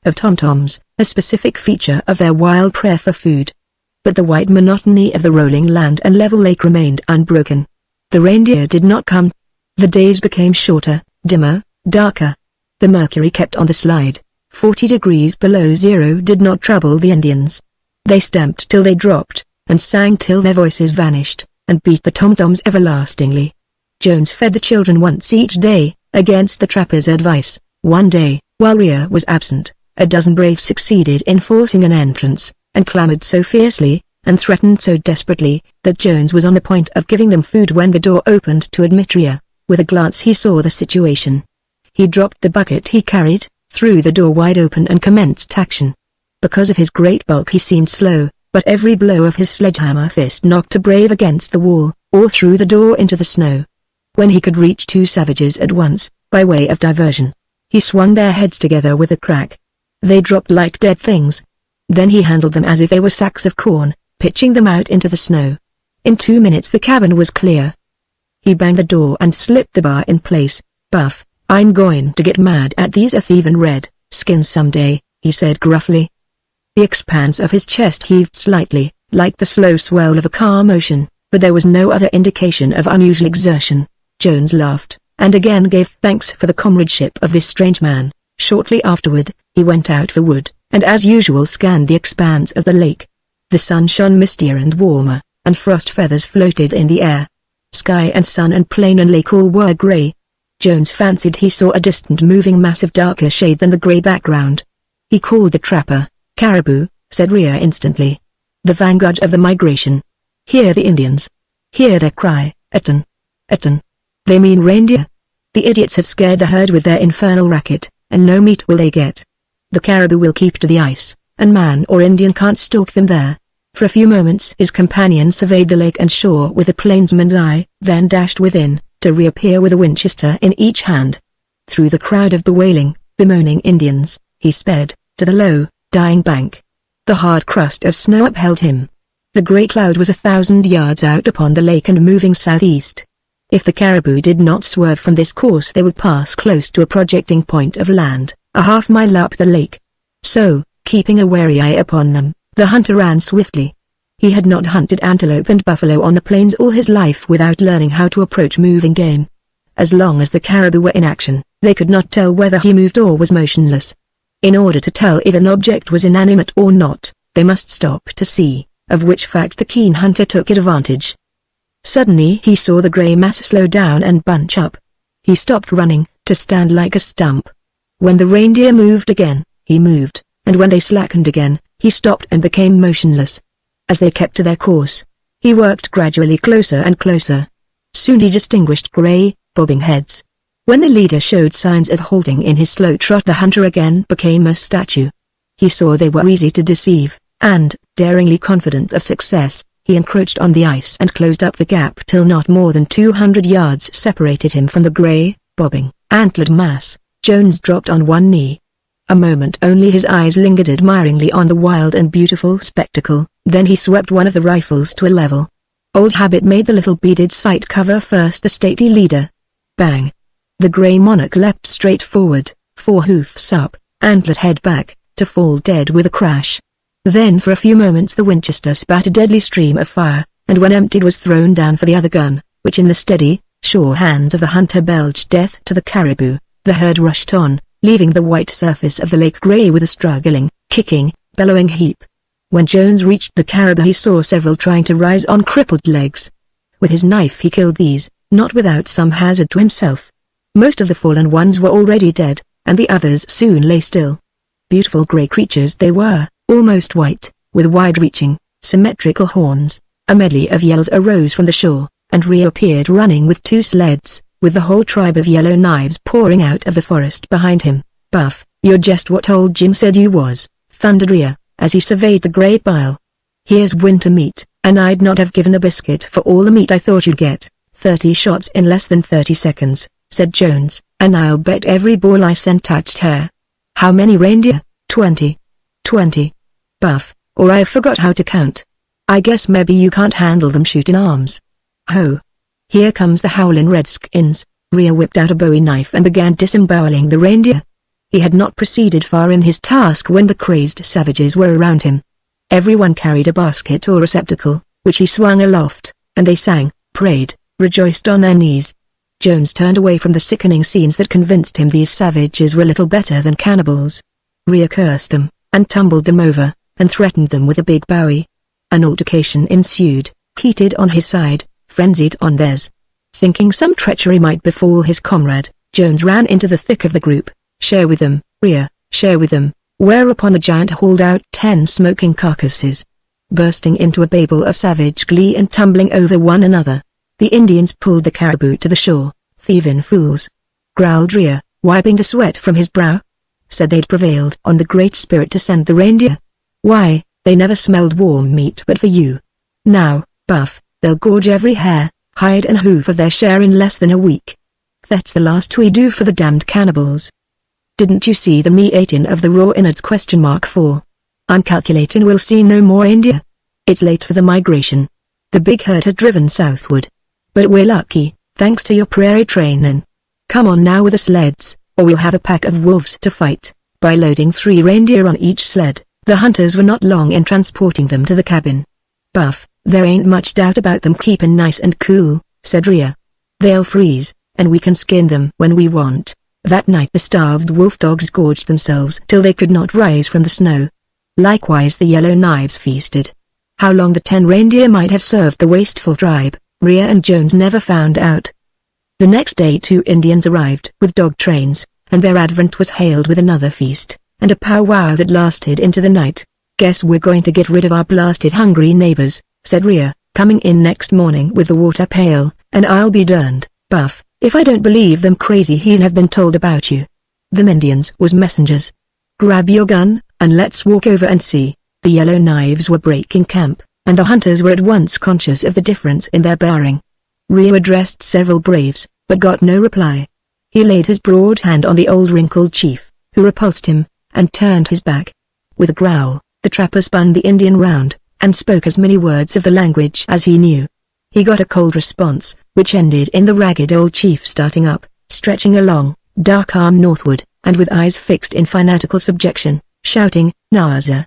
of tom-toms, a specific feature of their wild prayer for food. But the white monotony of the rolling land and level lake remained unbroken. The reindeer did not come. The days became shorter, dimmer, darker. The mercury kept on the slide. 40 degrees below zero did not trouble the Indians. They stamped till they dropped, and sang till their voices vanished, and beat the tom-toms everlastingly. Jones fed the children once each day, against the trapper's advice. One day, while Rhea was absent, a dozen braves succeeded in forcing an entrance, and clamored so fiercely, and threatened so desperately, that Jones was on the point of giving them food when the door opened to admit Rhea. With a glance he saw the situation. He dropped the bucket he carried, threw the door wide open and commenced action. Because of his great bulk he seemed slow, but every blow of his sledgehammer fist knocked a brave against the wall, or threw the door into the snow. When he could reach 2 savages at once, by way of diversion, he swung their heads together with a crack. They dropped like dead things. Then he handled them as if they were sacks of corn, pitching them out into the snow. In 2 minutes the cabin was clear. He banged the door and slipped the bar in place. "Buff, I'm going to get mad at these thieving red skins someday," he said gruffly. The expanse of his chest heaved slightly, like the slow swell of a calm ocean, but there was no other indication of unusual exertion. Jones laughed, and again gave thanks for the comradeship of this strange man. Shortly afterward, he went out for wood, and as usual scanned the expanse of the lake. The sun shone mistier and warmer, and frost feathers floated in the air. Sky and sun and plain and lake all were grey. Jones fancied he saw a distant moving mass of darker shade than the grey background. He called the trapper. "Caribou," said Rhea instantly. "The vanguard of the migration. Hear the Indians. Hear their cry, Eton. Eton. They mean reindeer. The idiots have scared the herd with their infernal racket, and no meat will they get. The caribou will keep to the ice, and man or Indian can't stalk them there." For a few moments his companion surveyed the lake and shore with a plainsman's eye, then dashed within, to reappear with a Winchester in each hand. Through the crowd of bewailing, bemoaning Indians, he sped, to the low, dying bank. The hard crust of snow upheld him. The grey cloud was 1,000 yards out upon the lake and moving southeast. If the caribou did not swerve from this course they would pass close to a projecting point of land, a half-mile up the lake. So, keeping a wary eye upon them, the hunter ran swiftly. He had not hunted antelope and buffalo on the plains all his life without learning how to approach moving game. As long as the caribou were in action, they could not tell whether he moved or was motionless. In order to tell if an object was inanimate or not, they must stop to see, of which fact the keen hunter took advantage. Suddenly he saw the grey mass slow down and bunch up. He stopped running, to stand like a stump. When the reindeer moved again, he moved, and when they slackened again, he stopped and became motionless. As they kept to their course, he worked gradually closer and closer. Soon he distinguished grey, bobbing heads. When the leader showed signs of halting in his slow trot the hunter again became a statue. He saw they were easy to deceive, and, daringly confident of success, he encroached on the ice and closed up the gap till not more than 200 yards separated him from the grey, bobbing, antlered mass. Jones dropped on one knee. A moment only his eyes lingered admiringly on the wild and beautiful spectacle, then he swept one of the rifles to a level. Old habit made the little beaded sight cover first the stately leader. Bang! The grey monarch leapt straight forward, 4 hoofs up, antlered head back, to fall dead with a crash. Then for a few moments the Winchester spat a deadly stream of fire, and when emptied was thrown down for the other gun, which in the steady, sure hands of the hunter belched death to the caribou. The herd rushed on, leaving the white surface of the lake grey with a struggling, kicking, bellowing heap. When Jones reached the caribou he saw several trying to rise on crippled legs. With his knife he killed these, not without some hazard to himself. Most of the fallen ones were already dead, and the others soon lay still. Beautiful grey creatures they were, almost white, with wide-reaching, symmetrical horns. A medley of yells arose from the shore, and Rhea appeared running with 2 sleds, with the whole tribe of Yellow Knives pouring out of the forest behind him. "Buff, you're just what old Jim said you was," thundered Rhea, as he surveyed the grey pile. "Here's winter meat, and I'd not have given a biscuit for all the meat I thought you'd get. 30 shots in less than 30 seconds, said Jones, "and I'll bet every ball I sent touched her." "How many reindeer?" 20. 20. "Buff, or I forgot how to count. I guess maybe you can't handle them shooting arms." "Ho! Here comes the howlin' redskins." Rhea whipped out a bowie knife and began disemboweling the reindeer. He had not proceeded far in his task when the crazed savages were around him. Everyone carried a basket or receptacle, which he swung aloft, and they sang, prayed, rejoiced on their knees. Jones turned away from the sickening scenes that convinced him these savages were little better than cannibals. Rhea cursed them, and tumbled them over, and threatened them with a big bowie. An altercation ensued, heated on his side, frenzied on theirs. Thinking some treachery might befall his comrade, Jones ran into the thick of the group. "Share with them, Rhea, share with them," whereupon the giant hauled out 10 smoking carcasses. Bursting into a babel of savage glee and tumbling over one another, the Indians pulled the caribou to the shore. "Thievin' fools," growled Rhea, wiping the sweat from his brow. "Said they'd prevailed on the Great Spirit to send the reindeer. Why, they never smelled warm meat but for you. Now, Buff, they'll gorge every hair, hide and hoof of their share in less than a week. That's the last we do for the damned cannibals. Didn't you see the me-eating of the raw innards? ?4. I'm calculating we'll see no more India. It's late for the migration. The big herd has driven southward. But we're lucky, thanks to your prairie training. Come on now with the sleds, or we'll have a pack of wolves to fight." By loading 3 reindeer on each sled, the hunters were not long in transporting them to the cabin. "Buff, there ain't much doubt about them keeping nice and cool," said Rhea. "They'll freeze, and we can skin them when we want." That night the starved wolf dogs gorged themselves till they could not rise from the snow. Likewise the Yellow Knives feasted. How long the 10 reindeer might have served the wasteful tribe, Rhea and Jones never found out. The next day 2 Indians arrived with dog trains, and their advent was hailed with another feast, and a powwow that lasted into the night. "Guess we're going to get rid of our blasted hungry neighbors," said Rhea, coming in next morning with the water pail, "and I'll be darned, Buff, if I don't believe them crazy he'll have been told about you. Them Indians was messengers. Grab your gun, and let's walk over and see." The Yellow Knives were breaking camp, and the hunters were at once conscious of the difference in their bearing. Rhea addressed several braves, but got no reply. He laid his broad hand on the old wrinkled chief, who repulsed him, and turned his back. With a growl, the trapper spun the Indian round, and spoke as many words of the language as he knew. He got a cold response, which ended in the ragged old chief starting up, stretching a long, dark arm northward, and with eyes fixed in fanatical subjection, shouting, "Naza!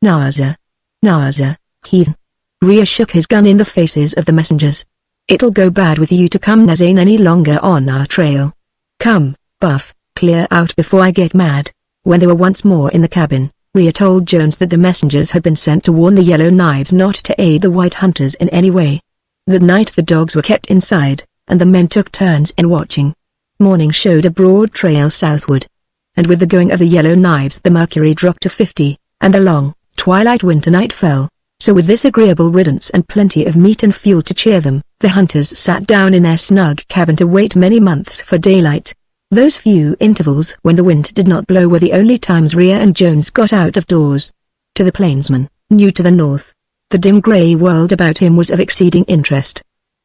Naza! Naza, heathen!" Rhea shook his gun in the faces of the messengers. "It'll go bad with you to come Zane any longer on our trail. Come, Buff, clear out before I get mad." When they were once more in the cabin, Rhea told Jones that the messengers had been sent to warn the Yellow Knives not to aid the white hunters in any way. That night the dogs were kept inside, and the men took turns in watching. Morning showed a broad trail southward. And with the going of the Yellow Knives the mercury dropped to 50, and the long, twilight winter night fell. So with this agreeable riddance and plenty of meat and fuel to cheer them, the hunters sat down in their snug cabin to wait many months for daylight. Those few intervals when the wind did not blow were the only times Rhea and Jones got out of doors. To the Plainsman, new to the north, the dim grey world about him was of exceeding interest.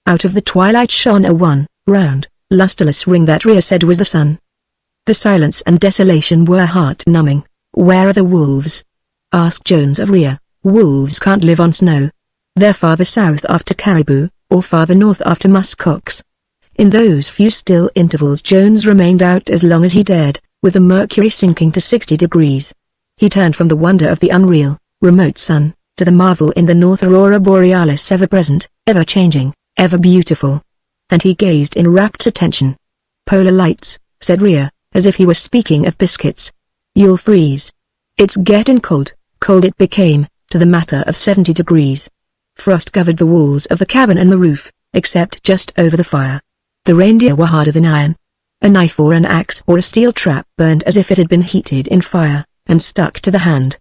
Out of the twilight shone a one, round, lustreless ring that Rhea said was the sun. The silence and desolation were heart-numbing. "Where are the wolves?" asked Jones of Rhea. "Wolves can't live on snow. They're farther south after caribou, or farther north after muskox." In those few still intervals Jones remained out as long as he dared, with the mercury sinking to 60 degrees. He turned from the wonder of the unreal, remote sun, to the marvel in the north aurora borealis ever-present, ever-changing, ever-beautiful. And he gazed in rapt attention. "Polar lights," said Rhea, as if he were speaking of biscuits. "You'll freeze. It's getting cold." Cold it became, to the matter of 70 degrees. Frost covered the walls of the cabin and the roof, except just over the fire. The reindeer were harder than iron. A knife or an axe or a steel trap burned as if it had been heated in fire, and stuck to the hand.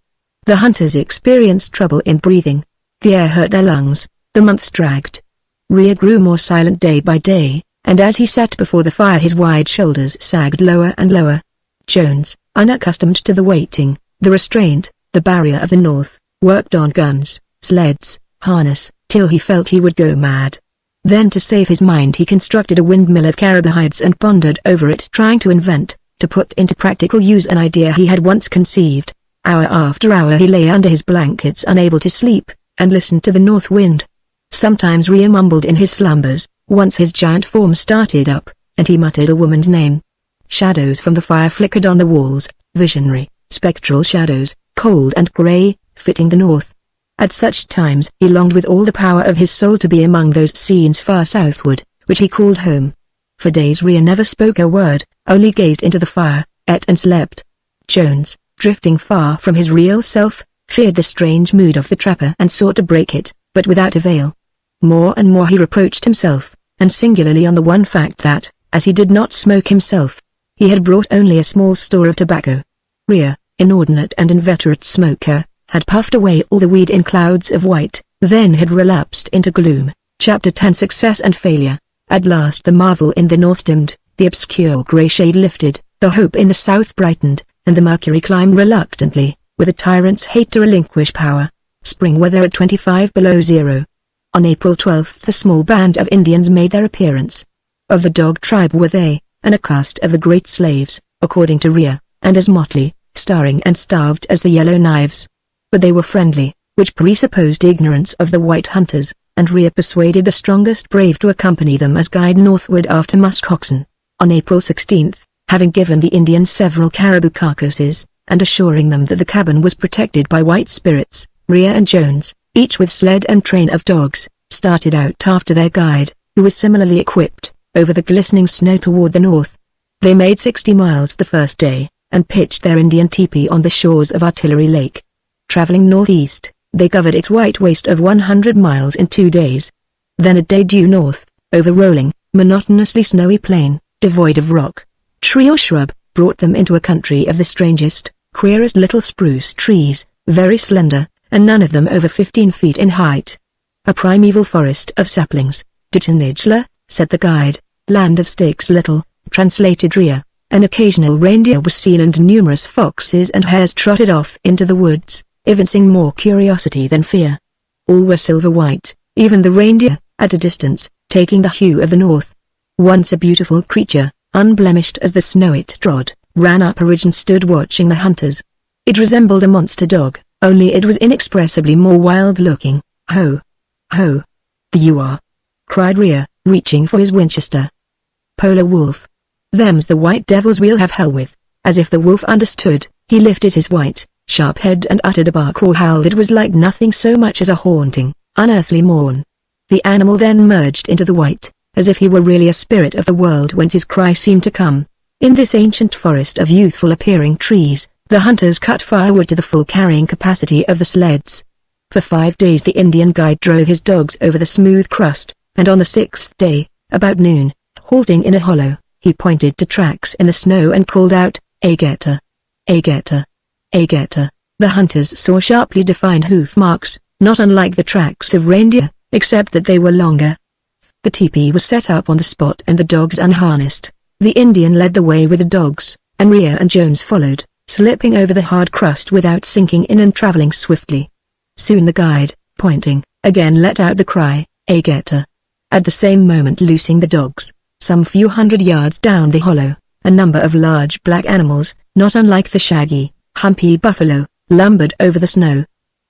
The hunters experienced trouble in breathing. The air hurt their lungs. The months dragged. Rhea grew more silent day by day, and as he sat before the fire his wide shoulders sagged lower and lower. Jones, unaccustomed to the waiting, the restraint, the barrier of the north, worked on guns, sleds, harness, till he felt he would go mad. Then to save his mind he constructed a windmill of caribou hides and pondered over it, trying to invent, to put into practical use an idea he had once conceived. Hour after hour he lay under his blankets unable to sleep, and listened to the north wind. Sometimes Rhea mumbled in his slumbers. Once his giant form started up, and he muttered a woman's name. Shadows from the fire flickered on the walls, visionary, spectral shadows, cold and grey, fitting the north. At such times he longed with all the power of his soul to be among those scenes far southward, which he called home. For days Rhea never spoke a word, only gazed into the fire, ate and slept. Jones, drifting far from his real self, feared the strange mood of the trapper and sought to break it, but without avail. More and more he reproached himself, and singularly on the one fact that, as he did not smoke himself, he had brought only a small store of tobacco. Rhea, inordinate and inveterate smoker, had puffed away all the weed in clouds of white, then had relapsed into gloom. Chapter 10 Success and Failure. At last the marvel in the north dimmed, the obscure grey shade lifted, the hope in the south brightened, and the mercury climbed reluctantly, with a tyrant's hate to relinquish power. Spring weather at 25 below zero. On April 12 the small band of Indians made their appearance. Of the dog tribe were they, and a caste of the great slaves, according to Rhea, and as motley, starring and starved as the Yellow Knives. But they were friendly, which presupposed ignorance of the white hunters, and Rhea persuaded the strongest brave to accompany them as guide northward after musk oxen. On April 16, having given the Indians several caribou carcasses, and assuring them that the cabin was protected by white spirits, Rhea and Jones, each with sled and train of dogs, started out after their guide, who was similarly equipped, over the glistening snow toward the north. They made 60 miles the first day, and pitched their Indian teepee on the shores of Artillery Lake. Traveling northeast, they covered its white waste of 100 miles in 2 days. Then a day due north, over rolling, monotonously snowy plain, devoid of rock, tree or shrub, brought them into a country of the strangest, queerest little spruce trees, very slender, and none of them over 15 feet in height. A primeval forest of saplings. Ditchenagela, said the guide, land of stakes little, translated Rhea. An occasional reindeer was seen and numerous foxes and hares trotted off into the woods, evincing more curiosity than fear. All were silver white, even the reindeer, at a distance, taking the hue of the north. Once a beautiful creature, unblemished as the snow it trod, ran up a ridge and stood watching the hunters. It resembled a monster dog, only it was inexpressibly more wild-looking. Ho! Ho! There you are! Cried Rhea, reaching for his Winchester. Polar wolf. Them's the white devils we'll have hell with. As if the wolf understood, he lifted his white, sharp head and uttered a bark or howl that was like nothing so much as a haunting, unearthly mourn. The animal then merged into the white, as if he were really a spirit of the world whence his cry seemed to come. In this ancient forest of youthful-appearing trees, the hunters cut firewood to the full carrying capacity of the sleds. For 5 days the Indian guide drove his dogs over the smooth crust, and on the 6th day, about noon, halting in a hollow, he pointed to tracks in the snow and called out, "Ageta! Ageta! Ageta!" The hunters saw sharply defined hoof marks, not unlike the tracks of reindeer, except that they were longer. The teepee was set up on the spot and the dogs unharnessed. The Indian led the way with the dogs, and Rhea and Jones followed, slipping over the hard crust without sinking in and traveling swiftly. Soon the guide, pointing, again let out the cry, "Ageta!" At the same moment loosing the dogs, some few hundred yards down the hollow, a number of large black animals, not unlike the shaggy, humpy buffalo, lumbered over the snow.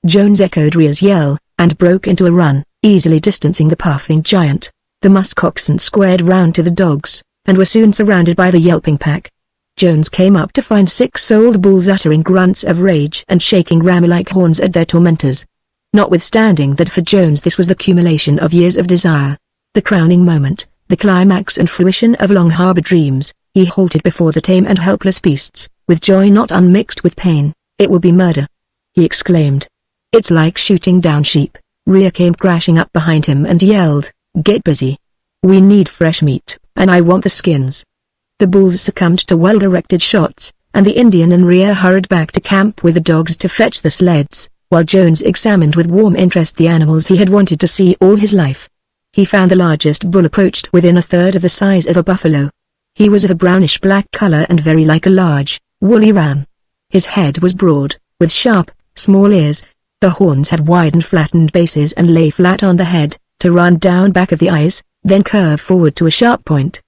Jones echoed Rhea's yell, and broke into a run, easily distancing the puffing giant. The musk oxen squared round to the dogs, and were soon surrounded by the yelping pack. Jones came up to find 6 old bulls uttering grunts of rage and shaking ram-like horns at their tormentors. Notwithstanding that for Jones this was the accumulation of years of desire, the crowning moment, the climax and fruition of long-harbored dreams, he halted before the tame and helpless beasts, with joy not unmixed with pain. "It will be murder," he exclaimed. "It's like shooting down sheep." Rhea came crashing up behind him and yelled, "Get busy. We need fresh meat, and I want the skins." The bulls succumbed to well-directed shots, and the Indian and Rhea hurried back to camp with the dogs to fetch the sleds, while Jones examined with warm interest the animals he had wanted to see all his life. He found the largest bull approached within a third of the size of a buffalo. He was of a brownish-black color and very like a large, woolly ram. His head was broad, with sharp, small ears. The horns had wide and flattened bases and lay flat on the head, to run down back of the eyes, then curve forward to a sharp point.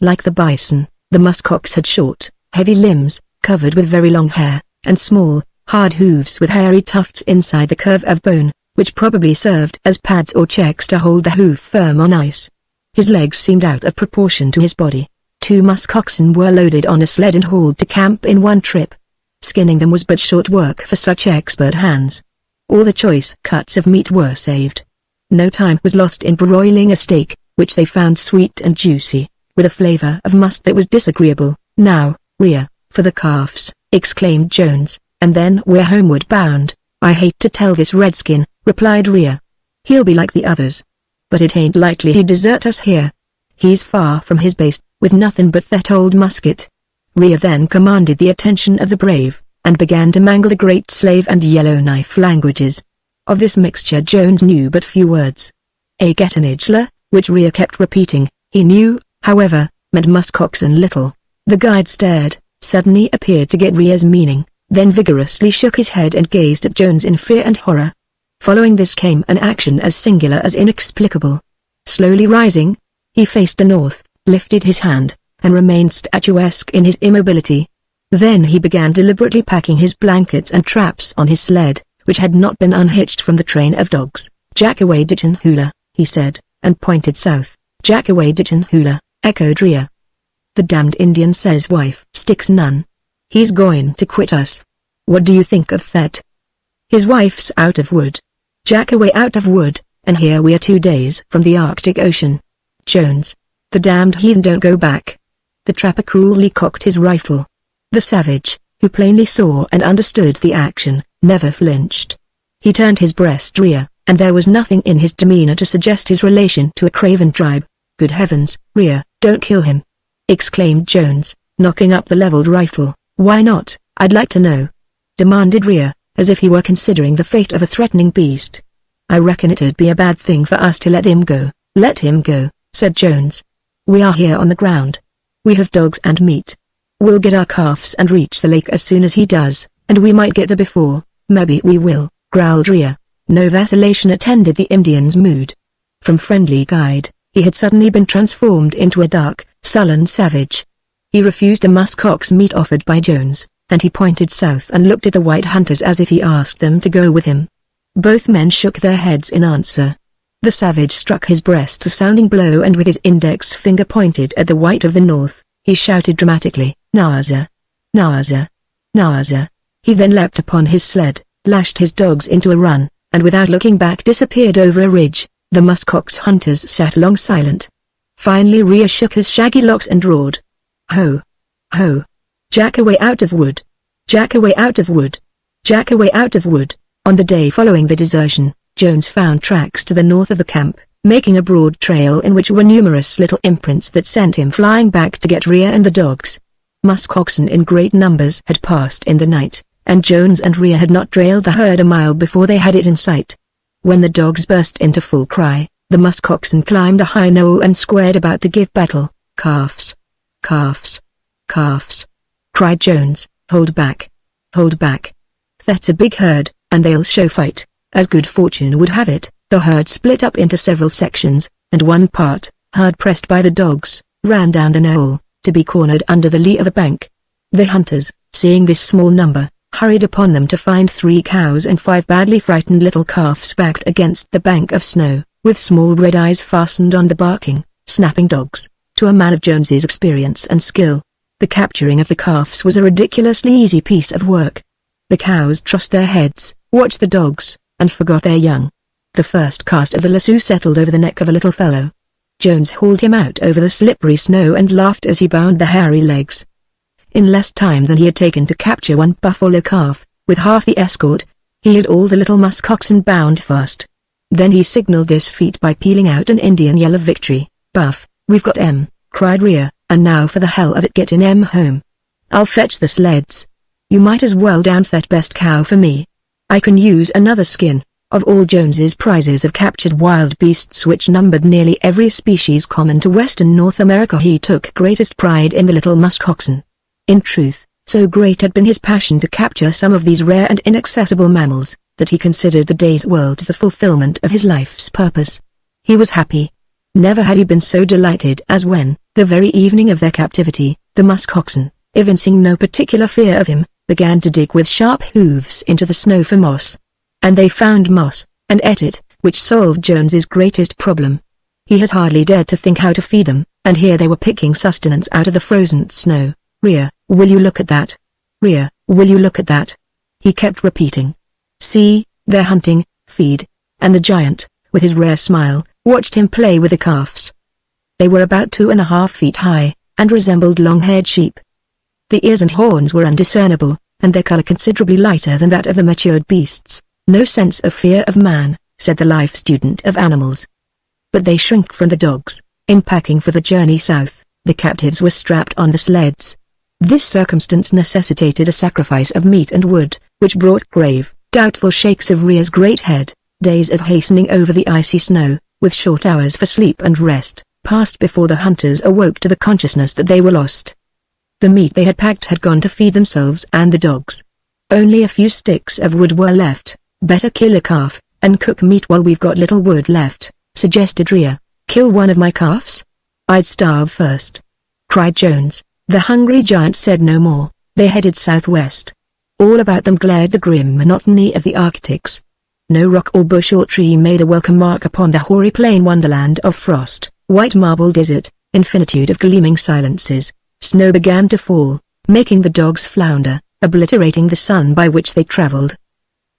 Like the bison, the muskox had short, heavy limbs, covered with very long hair, and small, hard hooves with hairy tufts inside the curve of bone, which probably served as pads or checks to hold the hoof firm on ice. His legs seemed out of proportion to his body. 2 muskoxen were loaded on a sled and hauled to camp in one trip. Skinning them was but short work for such expert hands. All the choice cuts of meat were saved. No time was lost in broiling a steak, which they found sweet and juicy, with a flavor of must that was disagreeable. "Now, Rhea, for the calves," exclaimed Jones, "and then we're homeward bound." "I hate to tell this redskin," replied Rhea. "He'll be like the others. But it ain't likely he'd desert us here. He's far from his base, with nothing but that old musket." Rhea then commanded the attention of the brave, and began to mangle the Great Slave and Yellowknife languages. Of this mixture Jones knew but few words. A Gettenidgler, which Rhea kept repeating, he knew, however, meant muskoxen little. The guide stared, suddenly appeared to get Rhea's meaning, then vigorously shook his head and gazed at Jones in fear and horror. Following this came an action as singular as inexplicable. Slowly rising, he faced the north, lifted his hand, and remained statuesque in his immobility. Then he began deliberately packing his blankets and traps on his sled, which had not been unhitched from the train of dogs. "Jackaway Ditchen Hula," he said, and pointed south. "Jackaway Ditchen Hula," echoed Rhea. "The damned Indian says wife sticks none. He's going to quit us. What do you think of that? His wife's out of wood. Jackaway out of wood, and here we are 2 days from the Arctic Ocean. Jones, the damned heathen don't go back." The trapper coolly cocked his rifle. The savage, who plainly saw and understood the action, never flinched. He turned his breast to Rhea, and there was nothing in his demeanor to suggest his relation to a craven tribe. "Good heavens, Rhea, don't kill him!" exclaimed Jones, knocking up the leveled rifle. "Why not, I'd like to know?" demanded Rhea, as if he were considering the fate of a threatening beast. "I reckon it'd be a bad thing for us to let him go." "Let him go," said Jones. "We are here on the ground. We have dogs and meat. We'll get our calves and reach the lake as soon as he does, and we might get there before." "Maybe we will," growled Rhea. No vacillation attended the Indian's mood. From friendly guide, he had suddenly been transformed into a dark, sullen savage. He refused the muskox meat offered by Jones, and he pointed south and looked at the white hunters as if he asked them to go with him. Both men shook their heads in answer. The savage struck his breast a sounding blow and with his index finger pointed at the white of the north, he shouted dramatically, "Naza! Naza! Naza!" He then leapt upon his sled, lashed his dogs into a run, and without looking back disappeared over a ridge. The muskox hunters sat long silent. Finally Rhea shook his shaggy locks and roared, "Ho! Ho! Jackaway out of wood! Jackaway out of wood! Jackaway out of wood!" On the day following the desertion, Jones found tracks to the north of the camp, making a broad trail in which were numerous little imprints that sent him flying back to get Rhea and the dogs. Muskoxen in great numbers had passed in the night, and Jones and Rhea had not trailed the herd a mile before they had it in sight. When the dogs burst into full cry, the muskoxen climbed a high knoll and squared about to give battle. "Calves! Calves! Calves!" cried Jones. "Hold back! Hold back! That's a big herd, and they'll show fight." As good fortune would have it, the herd split up into several sections, and one part, hard pressed by the dogs, ran down the knoll, to be cornered under the lee of a bank. The hunters, seeing this small number, hurried upon them to find 3 cows and 5 badly frightened little calves backed against the bank of snow, with small red eyes fastened on the barking, snapping dogs. To a man of Jones's experience and skill, the capturing of the calves was a ridiculously easy piece of work. The cows tossed their heads, watched the dogs, and forgot their young. The first cast of the lasso settled over the neck of a little fellow. Jones hauled him out over the slippery snow and laughed as he bound the hairy legs. In less time than he had taken to capture one buffalo calf, with half the escort, he had all the little muskoxen bound fast. Then he signaled this feat by pealing out an Indian yell of victory. "Buff, we've got 'em," cried Rhea, And now for the hell of it, get in home. I'll fetch the sleds. You might as well down that best cow for me. I can use another skin. Of all Jones's prizes of captured wild beasts, which numbered nearly every species common to western North America, he took greatest pride in the little musk oxen. In truth, so great had been his passion to capture some of these rare and inaccessible mammals, that he considered the day's world the fulfillment of his life's purpose. He was happy. Never had he been so delighted as when, the very evening of their captivity, the musk oxen, evincing no particular fear of him, began to dig with sharp hooves into the snow for moss. And they found moss, and ate it, which solved Jones's greatest problem. He had hardly dared to think how to feed them, and here they were picking sustenance out of the frozen snow. "Rhea, will you look at that? Rhea, will you look at that?" he kept repeating. "See, they're hunting, feed," and the giant, with his rare smile, watched him play with the calves. They were about 2.5 feet high, and resembled long-haired sheep. The ears and horns were undiscernible, and their color considerably lighter than that of the matured beasts. "No sense of fear of man," said the life student of animals. But they shrink from the dogs. In packing for the journey south, the captives were strapped on the sleds. This circumstance necessitated a sacrifice of meat and wood, which brought grave, doubtful shakes of Rhea's great head. Days of hastening over the icy snow, with short hours for sleep and rest, passed before the hunters awoke to the consciousness that they were lost. The meat they had packed had gone to feed themselves and the dogs. Only a few sticks of wood were left. "Better kill a calf, and cook meat while we've got little wood left," suggested Rhea. "Kill one of my calves? I'd starve first," cried Jones. The hungry giant said no more. They headed southwest. All about them glared the grim monotony of the Arctics. No rock or bush or tree made a welcome mark upon the hoary plain wonderland of frost, white marble desert, infinitude of gleaming silences. Snow began to fall, making the dogs flounder, obliterating the sun by which they traveled.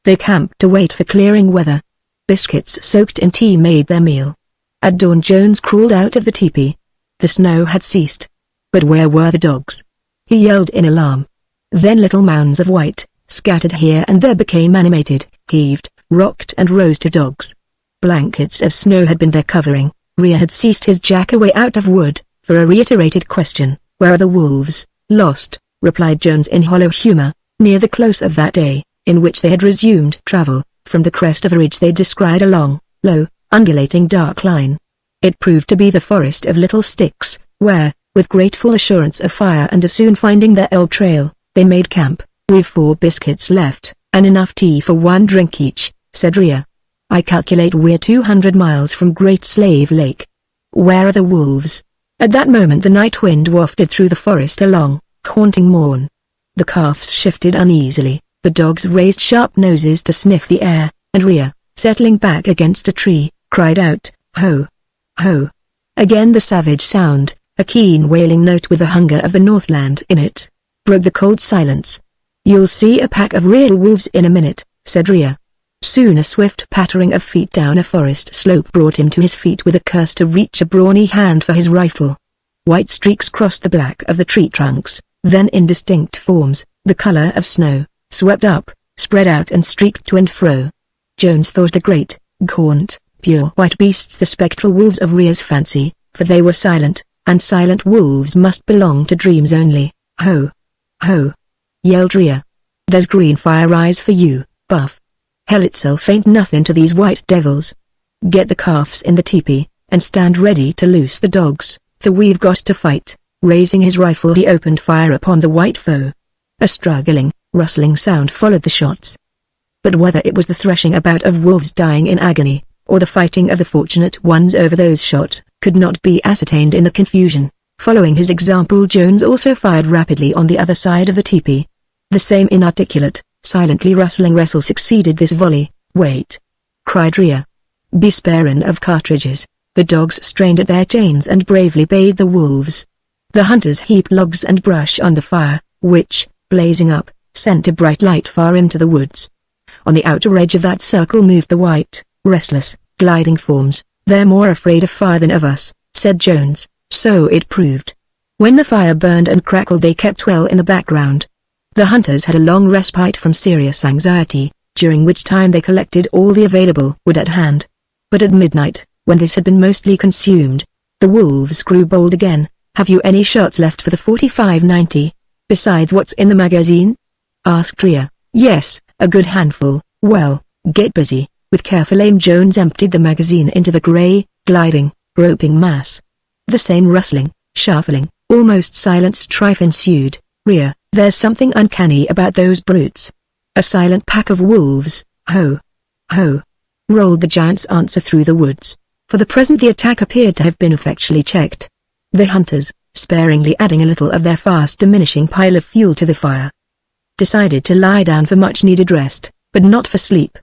They camped to wait for clearing weather. Biscuits soaked in tea made their meal. At dawn Jones crawled out of the teepee. The snow had ceased. But where were the dogs? He yelled in alarm. Then little mounds of white, scattered here and there, became animated, heaved, rocked and rose to dogs. Blankets of snow had been their covering. Rhea had ceased his jackaway out of wood. For a reiterated question, "Where are the wolves?" "Lost," replied Jones in hollow humor. Near the close of that day, in which they had resumed travel, from the crest of a ridge they descried a long, low, undulating dark line. It proved to be the forest of Little Sticks, where, with grateful assurance of fire and of soon finding their old trail, they made camp. "We've 4 biscuits left, and enough tea for 1 drink each," said Rhea. "I calculate we're 200 miles from Great Slave Lake. Where are the wolves?" At that moment the night wind wafted through the forest a long, haunting mourn. The calves shifted uneasily, the dogs raised sharp noses to sniff the air, and Rhea, settling back against a tree, cried out, "Ho! Ho!" Again the savage sound, a keen wailing note with the hunger of the Northland in it, broke the cold silence. "You'll see a pack of real wolves in a minute," said Rhea. Soon a swift pattering of feet down a forest slope brought him to his feet with a curse to reach a brawny hand for his rifle. White streaks crossed the black of the tree trunks, then indistinct forms, the color of snow, swept up, spread out and streaked to and fro. Jones thought the great, gaunt, pure white beasts the spectral wolves of Rhea's fancy, for they were silent, and silent wolves must belong to dreams only. "Ho! Ho!" yelled Rhea. "There's green fire eyes for you, Buff. Hell itself ain't nothing to these white devils. Get the calves in the teepee, and stand ready to loose the dogs, for we've got to fight." Raising his rifle he opened fire upon the white foe. A struggling, rustling sound followed the shots. But whether it was the threshing about of wolves dying in agony, or the fighting of the fortunate ones over those shot, could not be ascertained in the confusion. Following his example Jones also fired rapidly on the other side of the teepee. The same inarticulate, silently rustling wrestle succeeded this volley. "Wait!" cried Rhea. "Be sparing of cartridges." The dogs strained at their chains and bravely bayed the wolves. The hunters heaped logs and brush on the fire, which, blazing up, sent a bright light far into the woods. On the outer edge of that circle moved the white, restless, gliding forms. "They're more afraid of fire than of us," said Jones. So it proved. When the fire burned and crackled they kept well in the background. The hunters had a long respite from serious anxiety, during which time they collected all the available wood at hand. But at midnight, when this had been mostly consumed, the wolves grew bold again, Have you any shots left for the 45-90? Besides what's in the magazine? Asked Rhea. Yes, a good handful. Well, get busy. With careful aim Jones emptied the magazine into the grey, gliding, roping mass. The same rustling, shuffling, almost silent strife ensued. Rhea, there's something uncanny about those brutes. A silent pack of wolves, ho! Ho! Rolled the giant's answer through the woods. For the present the attack appeared to have been effectually checked. The hunters, sparingly adding a little of their fast diminishing pile of fuel to the fire, decided to lie down for much-needed rest, but not for sleep.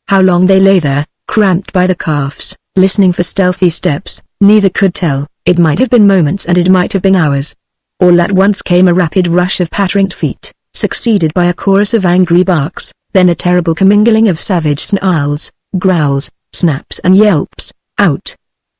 How long they lay there, cramped by the calves, listening for stealthy steps, neither could tell. It might have been moments and it might have been hours. All at once came a rapid rush of pattering feet, succeeded by a chorus of angry barks, then a terrible commingling of savage snarls, growls, snaps and yelps. Out!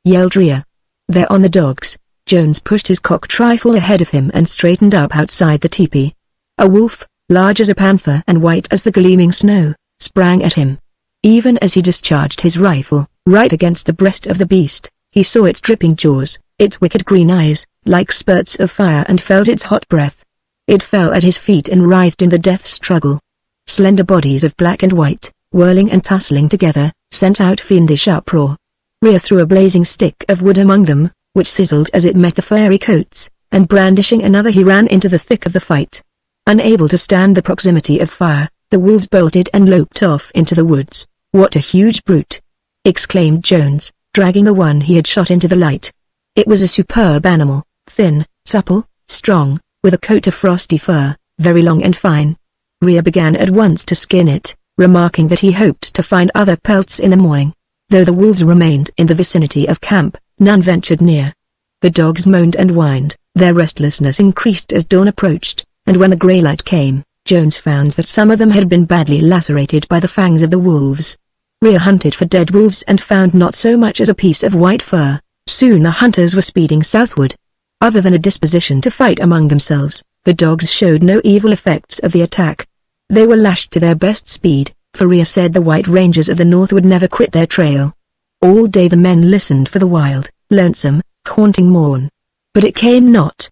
Yelled Rhea. They're on the dogs. Jones pushed his cocked rifle ahead of him and straightened up outside the teepee. A wolf, large as a panther and white as the gleaming snow, sprang at him. Even as he discharged his rifle, right against the breast of the beast, he saw its dripping jaws, its wicked green eyes, like spurts of fire, and felt its hot breath. It fell at his feet and writhed in the death struggle. Slender bodies of black and white, whirling and tussling together, sent out fiendish uproar. Rhea threw a blazing stick of wood among them, which sizzled as it met the fiery coats, and brandishing another he ran into the thick of the fight. Unable to stand the proximity of fire, the wolves bolted and loped off into the woods. What a huge brute! Exclaimed Jones, dragging the one he had shot into the light. It was a superb animal, thin, supple, strong, with a coat of frosty fur, very long and fine. Rhea began at once to skin it, remarking that he hoped to find other pelts in the morning. Though the wolves remained in the vicinity of camp, none ventured near. The dogs moaned and whined, their restlessness increased as dawn approached, and when the grey light came, Jones found that some of them had been badly lacerated by the fangs of the wolves. Rhea hunted for dead wolves and found not so much as a piece of white fur. Soon the hunters were speeding southward. Other than a disposition to fight among themselves, the dogs showed no evil effects of the attack. They were lashed to their best speed, for Rhea said the White Rangers of the North would never quit their trail. All day the men listened for the wild, lonesome, haunting mourn. But it came not.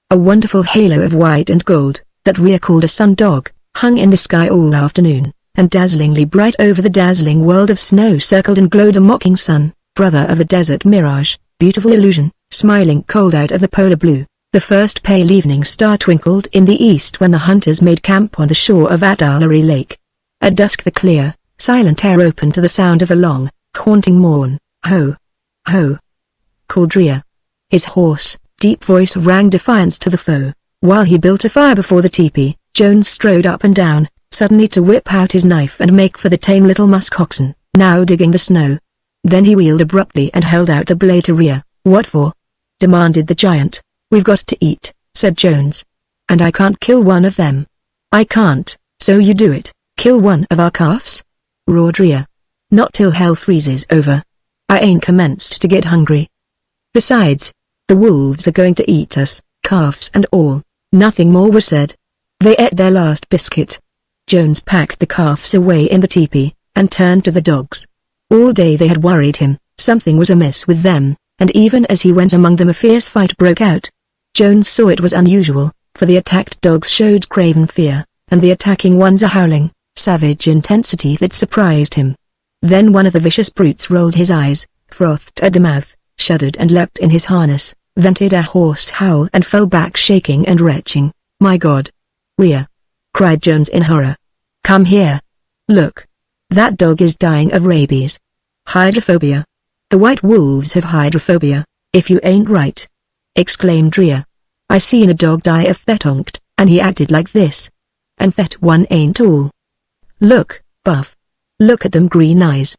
A wonderful halo of white and gold, that Rhea called a sun dog, hung in the sky all afternoon, and dazzlingly bright over the dazzling world of snow circled and glowed a mocking sun, brother of the desert mirage, beautiful illusion, smiling cold out of the polar blue. The first pale evening star twinkled in the east when the hunters made camp on the shore of Adalari Lake. At dusk the clear, silent air opened to the sound of a long, haunting mourn. Ho! Ho! Called Rhea. His hoarse, deep voice rang defiance to the foe. While he built a fire before the teepee, Jones strode up and down, suddenly to whip out his knife and make for the tame little musk oxen, now digging the snow. Then he wheeled abruptly and held out the blade to Rhea. What for? Demanded the giant. We've got to eat, said Jones. And I can't kill one of them. I can't, so you do it. Kill one of our calves? Roared Rhea. Not till hell freezes over. I ain't commenced to get hungry. Besides, the wolves are going to eat us, calves and all. Nothing more was said. They ate their last biscuit. Jones packed the calves away in the teepee, and turned to the dogs. All day they had worried him, something was amiss with them, and even as he went among them a fierce fight broke out. Jones saw it was unusual, for the attacked dogs showed craven fear, and the attacking ones a howling, savage intensity that surprised him. Then one of the vicious brutes rolled his eyes, frothed at the mouth, shuddered and leapt in his harness, vented a hoarse howl and fell back shaking and retching. My God! Rhea! Cried Jones in horror. Come here! Look! That dog is dying of rabies. Hydrophobia. The white wolves have hydrophobia, if you ain't right. Exclaimed Rhea. I seen a dog die of thetonct, and he acted like this. And that one ain't all. Look, Buff. Look at them green eyes.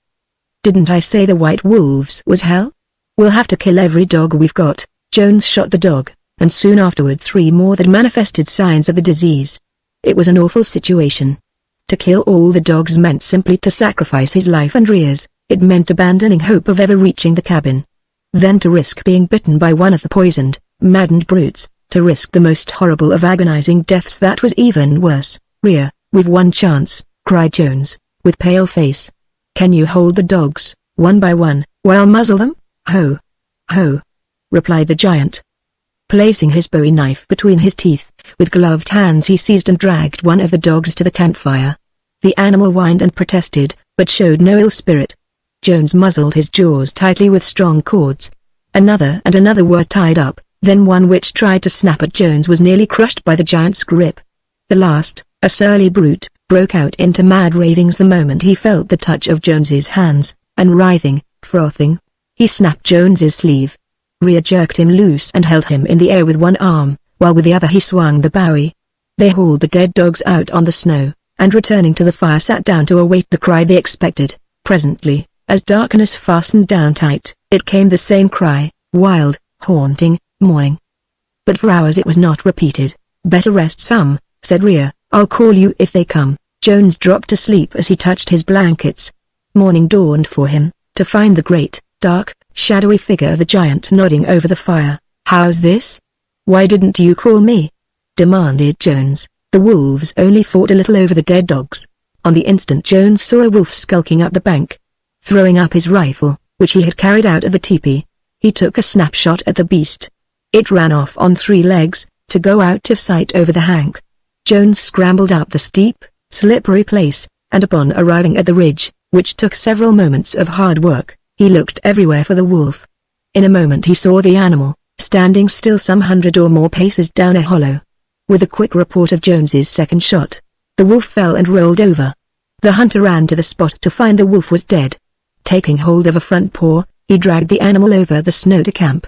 Didn't I say the white wolves was hell? We'll have to kill every dog we've got. Jones shot the dog, and soon afterward 3 more that manifested signs of the disease. It was an awful situation. To kill all the dogs meant simply to sacrifice his life and Rhea's. It meant abandoning hope of ever reaching the cabin. Then to risk being bitten by one of the poisoned, maddened brutes, to risk the most horrible of agonizing deaths that was even worse. Rhea, we've one chance, cried Jones, with pale face. Can you hold the dogs, one by one, while muzzle them? Ho! Ho! Replied the giant. Placing his bowie knife between his teeth, with gloved hands he seized and dragged one of the dogs to the campfire. The animal whined and protested, but showed no ill spirit. Jones muzzled his jaws tightly with strong cords. Another and another were tied up, then one which tried to snap at Jones was nearly crushed by the giant's grip. The last, a surly brute, broke out into mad ravings the moment he felt the touch of Jones's hands, and writhing, frothing, he snapped Jones's sleeve. Rhea jerked him loose and held him in the air with one arm, while with the other he swung the bowie. They hauled the dead dogs out on the snow, and returning to the fire sat down to await the cry they expected. Presently, as darkness fastened down tight, it came the same cry, wild, haunting, mourning. But for hours it was not repeated. "Better rest some," said Rhea. "I'll call you if they come." Jones dropped asleep as he touched his blankets. Morning dawned for him, to find the great, dark, shadowy figure of the giant nodding over the fire. "How's this? Why didn't you call me?" demanded Jones. The wolves only fought a little over the dead dogs. On the instant Jones saw a wolf skulking up the bank. Throwing up his rifle, which he had carried out of the teepee, he took a snapshot at the beast. It ran off on 3 legs, to go out of sight over the hank. Jones scrambled up the steep, slippery place, and upon arriving at the ridge, which took several moments of hard work, he looked everywhere for the wolf. In a moment he saw the animal, standing still some 100 or more paces down a hollow. With a quick report of Jones's second shot, the wolf fell and rolled over. The hunter ran to the spot to find the wolf was dead. Taking hold of a front paw, he dragged the animal over the snow to camp.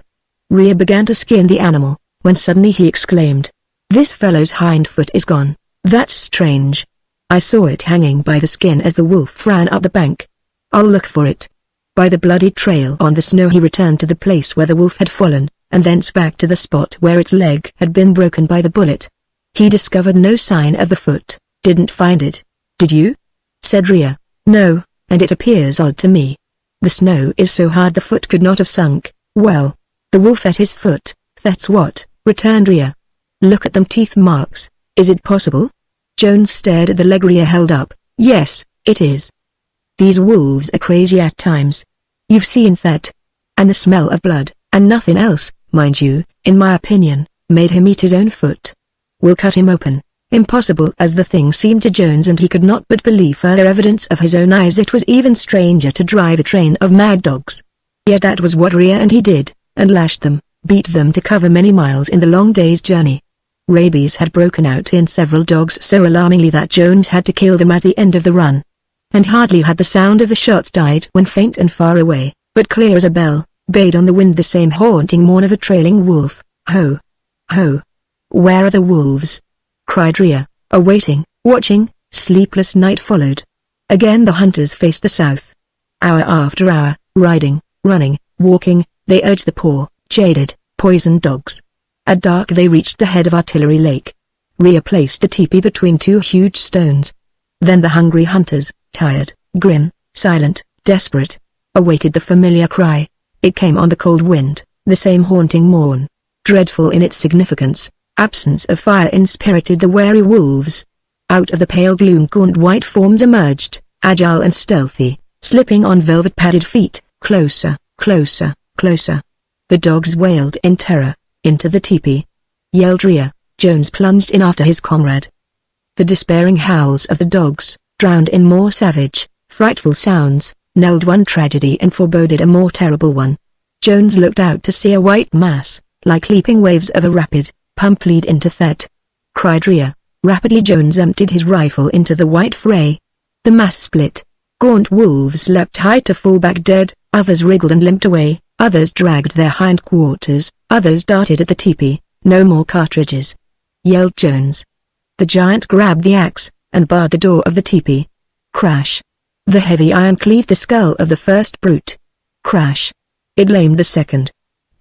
Rhea began to skin the animal, when suddenly he exclaimed, "This fellow's hind foot is gone. That's strange. I saw it hanging by the skin as the wolf ran up the bank. I'll look for it." By the bloody trail on the snow he returned to the place where the wolf had fallen, and thence back to the spot where its leg had been broken by the bullet. He discovered no sign of the foot. "Didn't find it, did you?" said Rhea. "No, and it appears odd to me. The snow is so hard the foot could not have sunk." "Well, the wolf ate his foot, that's what," returned Rhea. "Look at them teeth marks. Is it possible?" Jones stared at the leg Rhea held up. "Yes, it is. These wolves are crazy at times. You've seen that. And the smell of blood, and nothing else, mind you, in my opinion, made him eat his own foot. We'll cut him open." Impossible as the thing seemed to Jones, and he could not but believe further evidence of his own eyes, it was even stranger to drive a train of mad dogs. Yet that was what Rhea and he did, and lashed them, beat them to cover many miles in the long day's journey. Rabies had broken out in several dogs so alarmingly that Jones had to kill them at the end of the run. And hardly had the sound of the shots died when faint and far away, but clear as a bell, bayed on the wind the same haunting mourn of a trailing wolf. "Ho! Ho! Where are the wolves?" cried Rhea, awaiting, watching. Sleepless night followed. Again the hunters faced the south. Hour after hour, riding, running, walking, they urged the poor, jaded, poisoned dogs. At dark they reached the head of Artillery Lake. Rhea placed the teepee between 2 huge stones. Then the hungry hunters, tired, grim, silent, desperate, awaited the familiar cry. It came on the cold wind, the same haunting mourn, dreadful in its significance. Absence of fire inspirited the wary wolves. Out of the pale gloom gaunt white forms emerged, agile and stealthy, slipping on velvet-padded feet, closer, closer, closer. The dogs wailed in terror. "Into the teepee!" yelled Rhea. Jones plunged in after his comrade. The despairing howls of the dogs, drowned in more savage, frightful sounds, knelled one tragedy and foreboded a more terrible one. Jones looked out to see a white mass, like leaping waves of a rapid, "Pump lead into that!" cried Rhea. Rapidly Jones emptied his rifle into the white fray. The mass split. Gaunt wolves leapt high to fall back dead, others wriggled and limped away, others dragged their hindquarters, others darted at the teepee. "No more cartridges!" yelled Jones. The giant grabbed the axe, and barred the door of the teepee. Crash! The heavy iron cleaved the skull of the first brute. Crash! It lamed the second.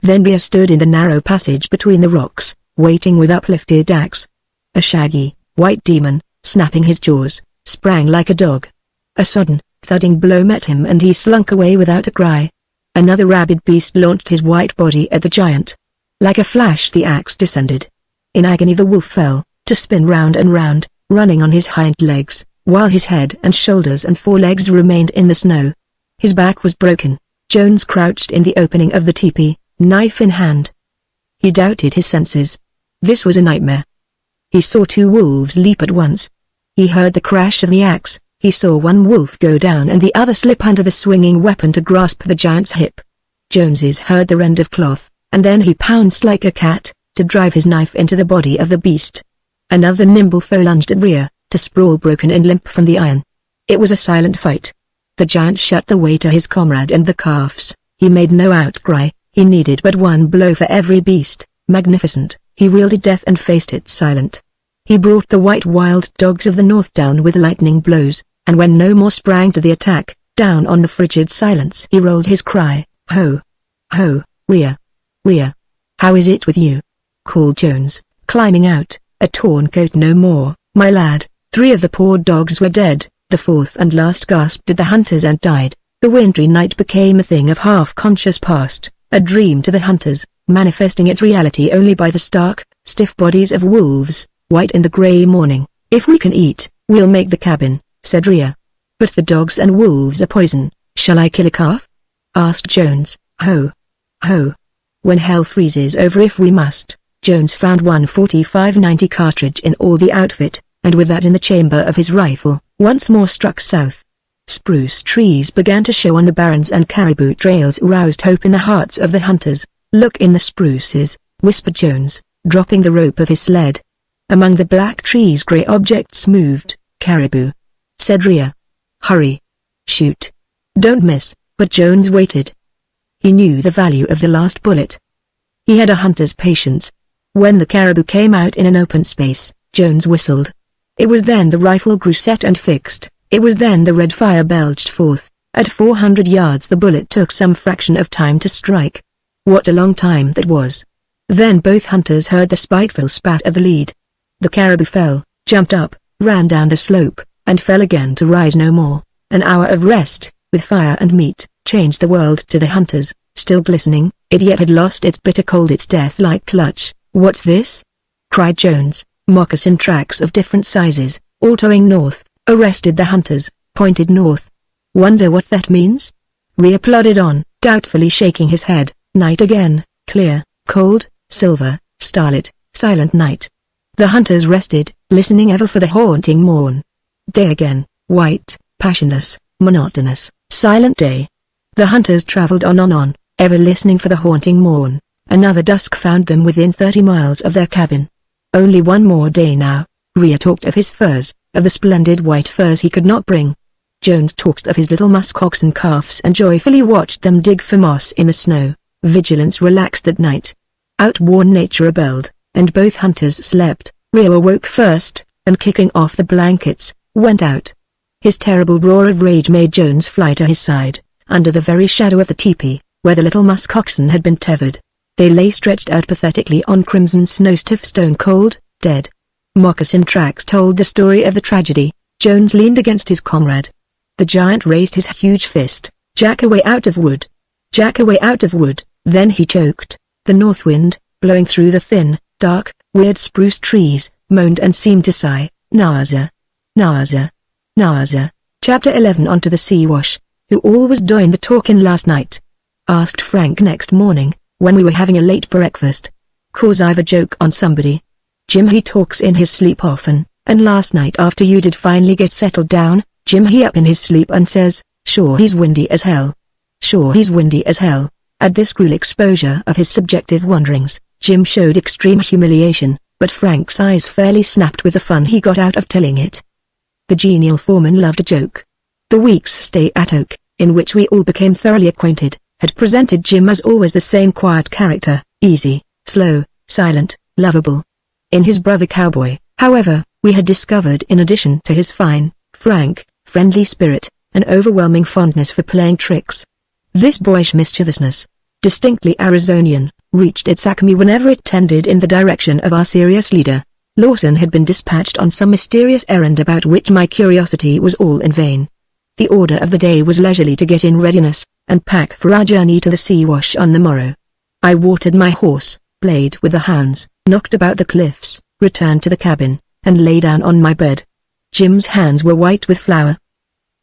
Then Rhea stood in the narrow passage between the rocks, waiting with uplifted axe. A shaggy, white demon, snapping his jaws, sprang like a dog. A sudden, thudding blow met him and he slunk away without a cry. Another rabid beast launched his white body at the giant. Like a flash the axe descended. In agony the wolf fell, to spin round and round, running on his hind legs, while his head and shoulders and forelegs remained in the snow. His back was broken. Jones crouched in the opening of the teepee, knife in hand. He doubted his senses. This was a nightmare. He saw two wolves leap at once. He heard the crash of the axe. He saw one wolf go down and the other slip under the swinging weapon to grasp the giant's hip. Jones's heard the rend of cloth, and then he pounced like a cat, to drive his knife into the body of the beast. Another nimble foe lunged at rear, to sprawl broken and limp from the iron. It was a silent fight. The giant shut the way to his comrade and the calves. He made no outcry. He needed but one blow for every beast. Magnificent, he wielded death and faced it silent. He brought the white wild dogs of the north down with lightning blows, and when no more sprang to the attack, down on the frigid silence he rolled his cry, "Ho! Ho, Rhea! Rhea! How is it with you?" called Jones, climbing out. "A torn coat no more, my lad." 3 of the poor dogs were dead, the 4th and last gasped at the hunters and died. The wintry night became a thing of half-conscious past, a dream to the hunters, manifesting its reality only by the stark, stiff bodies of wolves, white in the grey morning. "If we can eat, we'll make the cabin," said Rhea. "But the dogs and wolves are poison. Shall I kill a calf?" asked Jones. "Ho! Ho! When hell freezes over if we must." Jones found one 45-90 cartridge in all the outfit, and with that in the chamber of his rifle, once more struck south. Spruce trees began to show on the barrens and caribou trails roused hope in the hearts of the hunters. "Look in the spruces," whispered Jones, dropping the rope of his sled. Among the black trees grey objects moved. "Caribou," said Rhea. "Hurry. Shoot. Don't miss." But Jones waited. He knew the value of the last bullet. He had a hunter's patience. When the caribou came out in an open space, Jones whistled. It was then the rifle grew set and fixed. It was then the red fire belched forth. At 400 yards the bullet took some fraction of time to strike. What a long time that was. Then both hunters heard the spiteful spat of the lead. The caribou fell, jumped up, ran down the slope, and fell again to rise no more. An hour of rest, with fire and meat, changed the world to the hunters. Still glistening, it yet had lost its bitter cold, its death-like clutch. "What's this?" cried Jones. Moccasin tracks of different sizes, all towing north, arrested the hunters, pointed north. "Wonder what that means?" Rhea plodded on, doubtfully shaking his head. Night again, clear, cold, silver, starlit, silent night. The hunters rested, listening ever for the haunting morn. Day again, white, passionless, monotonous, silent day. The hunters traveled on, ever listening for the haunting morn. Another dusk found them within 30 miles of their cabin. Only one more day now. Rhea talked of his furs, of the splendid white furs he could not bring. Jones talked of his little musk oxen calves and joyfully watched them dig for moss in the snow. Vigilance relaxed that night. Outworn nature rebelled, and both hunters slept. Rhea awoke first, and kicking off the blankets, went out. His terrible roar of rage made Jones fly to his side, under the very shadow of the teepee, where the little musk oxen had been tethered. They lay stretched out pathetically on crimson snow, stiff, stone cold, dead. Moccasin tracks told the story of the tragedy. Jones leaned against his comrade. The giant raised his huge fist. "Jack away out of wood! Jack away out of wood!" Then he choked. The north wind, blowing through the thin, dark, weird spruce trees, moaned and seemed to sigh. "Naza! Naza! Naza!" Chapter 11. Onto the Siwash. "Who all was doing the talkin' last night?" asked Frank next morning, when we were having a late breakfast. "'Cause I've a joke on somebody. Jim he talks in his sleep often, and last night after you did finally get settled down, Jim he up in his sleep and says, 'Sure he's windy as hell. Sure he's windy as hell.'" At this cruel exposure of his subjective wanderings, Jim showed extreme humiliation, but Frank's eyes fairly snapped with the fun he got out of telling it. The genial foreman loved a joke. The week's stay at Oak, in which we all became thoroughly acquainted, had presented Jim as always the same quiet character, easy, slow, silent, lovable. In his brother Cowboy, however, we had discovered in addition to his fine, frank, friendly spirit, an overwhelming fondness for playing tricks. This boyish mischievousness, distinctly Arizonian, reached its acme whenever it tended in the direction of our serious leader. Lawson had been dispatched on some mysterious errand about which my curiosity was all in vain. The order of the day was leisurely to get in readiness, and pack for our journey to the Siwash on the morrow. I watered my horse, played with the hounds, knocked about the cliffs, returned to the cabin, and lay down on my bed. Jim's hands were white with flour.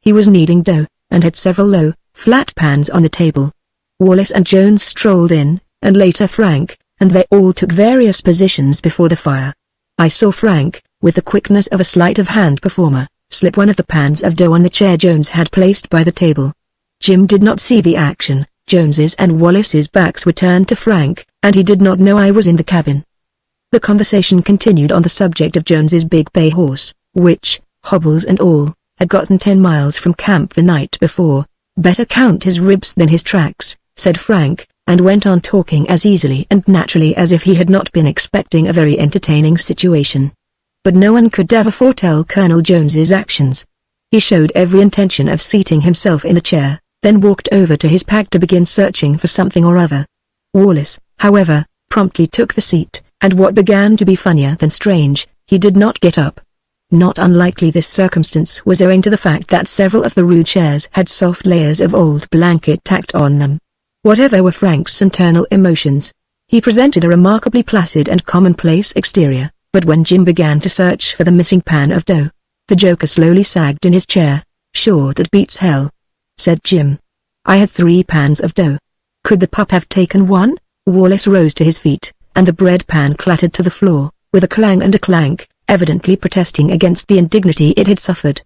He was kneading dough, and had several low, flat pans on the table. Wallace and Jones strolled in, and later Frank, and they all took various positions before the fire. I saw Frank, with the quickness of a sleight of hand performer, slip one of the pans of dough on the chair Jones had placed by the table. Jim did not see the action. Jones's and Wallace's backs were turned to Frank, and he did not know I was in the cabin. The conversation continued on the subject of Jones's big bay horse, which, hobbles and all, had gotten 10 miles from camp the night before. "Better count his ribs than his tracks," said Frank, and went on talking as easily and naturally as if he had not been expecting a very entertaining situation. But no one could ever foretell Colonel Jones's actions. He showed every intention of seating himself in the chair, then walked over to his pack to begin searching for something or other. Wallace, however, promptly took the seat, and what began to be funnier than strange, he did not get up. Not unlikely this circumstance was owing to the fact that several of the rude chairs had soft layers of old blanket tacked on them. Whatever were Frank's internal emotions, he presented a remarkably placid and commonplace exterior, but when Jim began to search for the missing pan of dough, the joker slowly sagged in his chair. "Sure, that beats hell," said Jim. "I had 3 pans of dough. Could the pup have taken one?" Wallace rose to his feet, and the bread pan clattered to the floor, with a clang and a clank, evidently protesting against the indignity it had suffered.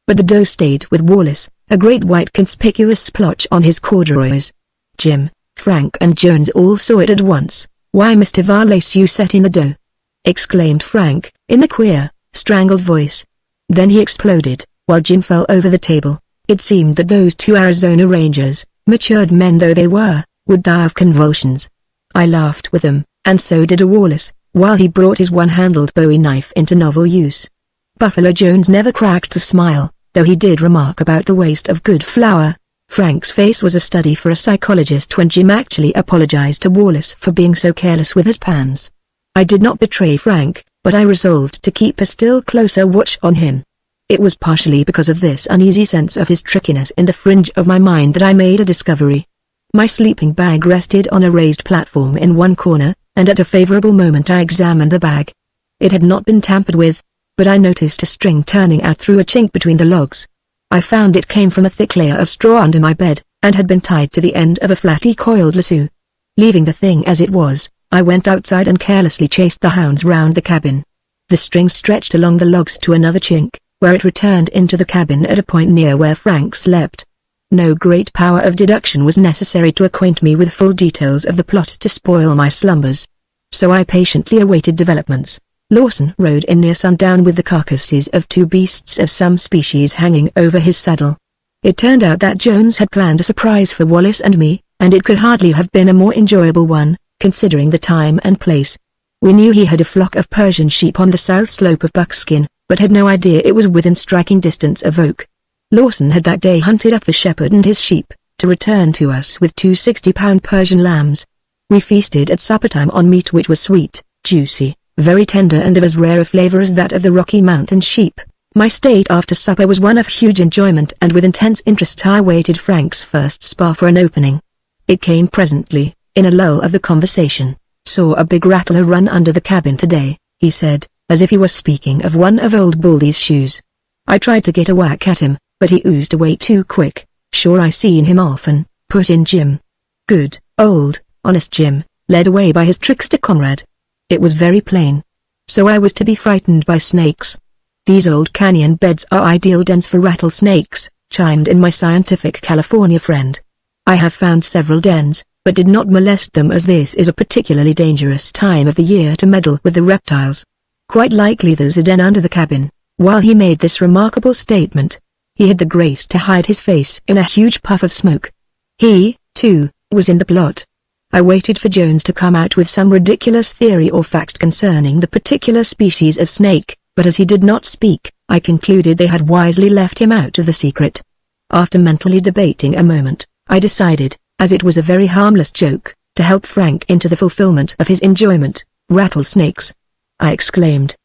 But the dough stayed with Wallace, a great white conspicuous splotch on his corduroys. Jim, Frank and Jones all saw it at once. "Why, Mr. Wallace, you set in the dough!" exclaimed Frank, in a queer, strangled voice. Then he exploded, while Jim fell over the table. It seemed that those 2 Arizona Rangers, matured men though they were, would die of convulsions. I laughed with them, and so did Wallace, while he brought his one-handled Bowie knife into novel use. Buffalo Jones never cracked a smile, though he did remark about the waste of good flour. Frank's face was a study for a psychologist when Jim actually apologized to Wallace for being so careless with his pans. I did not betray Frank, but I resolved to keep a still closer watch on him. It was partially because of this uneasy sense of his trickiness in the fringe of my mind that I made a discovery. My sleeping bag rested on a raised platform in one corner, and at a favorable moment I examined the bag. It had not been tampered with, but I noticed a string turning out through a chink between the logs. I found it came from a thick layer of straw under my bed, and had been tied to the end of a flatly coiled lasso. Leaving the thing as it was, I went outside and carelessly chased the hounds round the cabin. The string stretched along the logs to another chink, where it returned into the cabin at a point near where Frank slept. No great power of deduction was necessary to acquaint me with full details of the plot to spoil my slumbers. So I patiently awaited developments. Lawson rode in near sundown with the carcasses of 2 beasts of some species hanging over his saddle. It turned out that Jones had planned a surprise for Wallace and me, and it could hardly have been a more enjoyable one, considering the time and place. We knew he had a flock of Persian sheep on the south slope of Buckskin, but had no idea it was within striking distance of Oak. Lawson had that day hunted up the shepherd and his sheep, to return to us with 2 60-pound Persian lambs. We feasted at suppertime on meat which was sweet, juicy, very tender and of as rare a flavor as that of the Rocky Mountain sheep. My state after supper was one of huge enjoyment, and with intense interest I waited Frank's first spar for an opening. It came presently, in a lull of the conversation. "Saw a big rattler run under the cabin today," he said, as if he were speaking of one of old Baldy's shoes. I tried to get a whack at him, but he oozed away too quick. "Sure, I seen him often," put in Jim. Good, old, honest Jim, led away by his trickster comrade. It was very plain. So I was to be frightened by snakes. "These old canyon beds are ideal dens for rattlesnakes," chimed in my scientific California friend. "I have found several dens, but did not molest them as this is a particularly dangerous time of the year to meddle with the reptiles. Quite likely there's a den under the cabin." While he made this remarkable statement, he had the grace to hide his face in a huge puff of smoke. He, too, was in the plot. I waited for Jones to come out with some ridiculous theory or fact concerning the particular species of snake, but as he did not speak, I concluded they had wisely left him out of the secret. After mentally debating a moment, I decided, as it was a very harmless joke, to help Frank into the fulfillment of his enjoyment. "Rattlesnakes!" I exclaimed.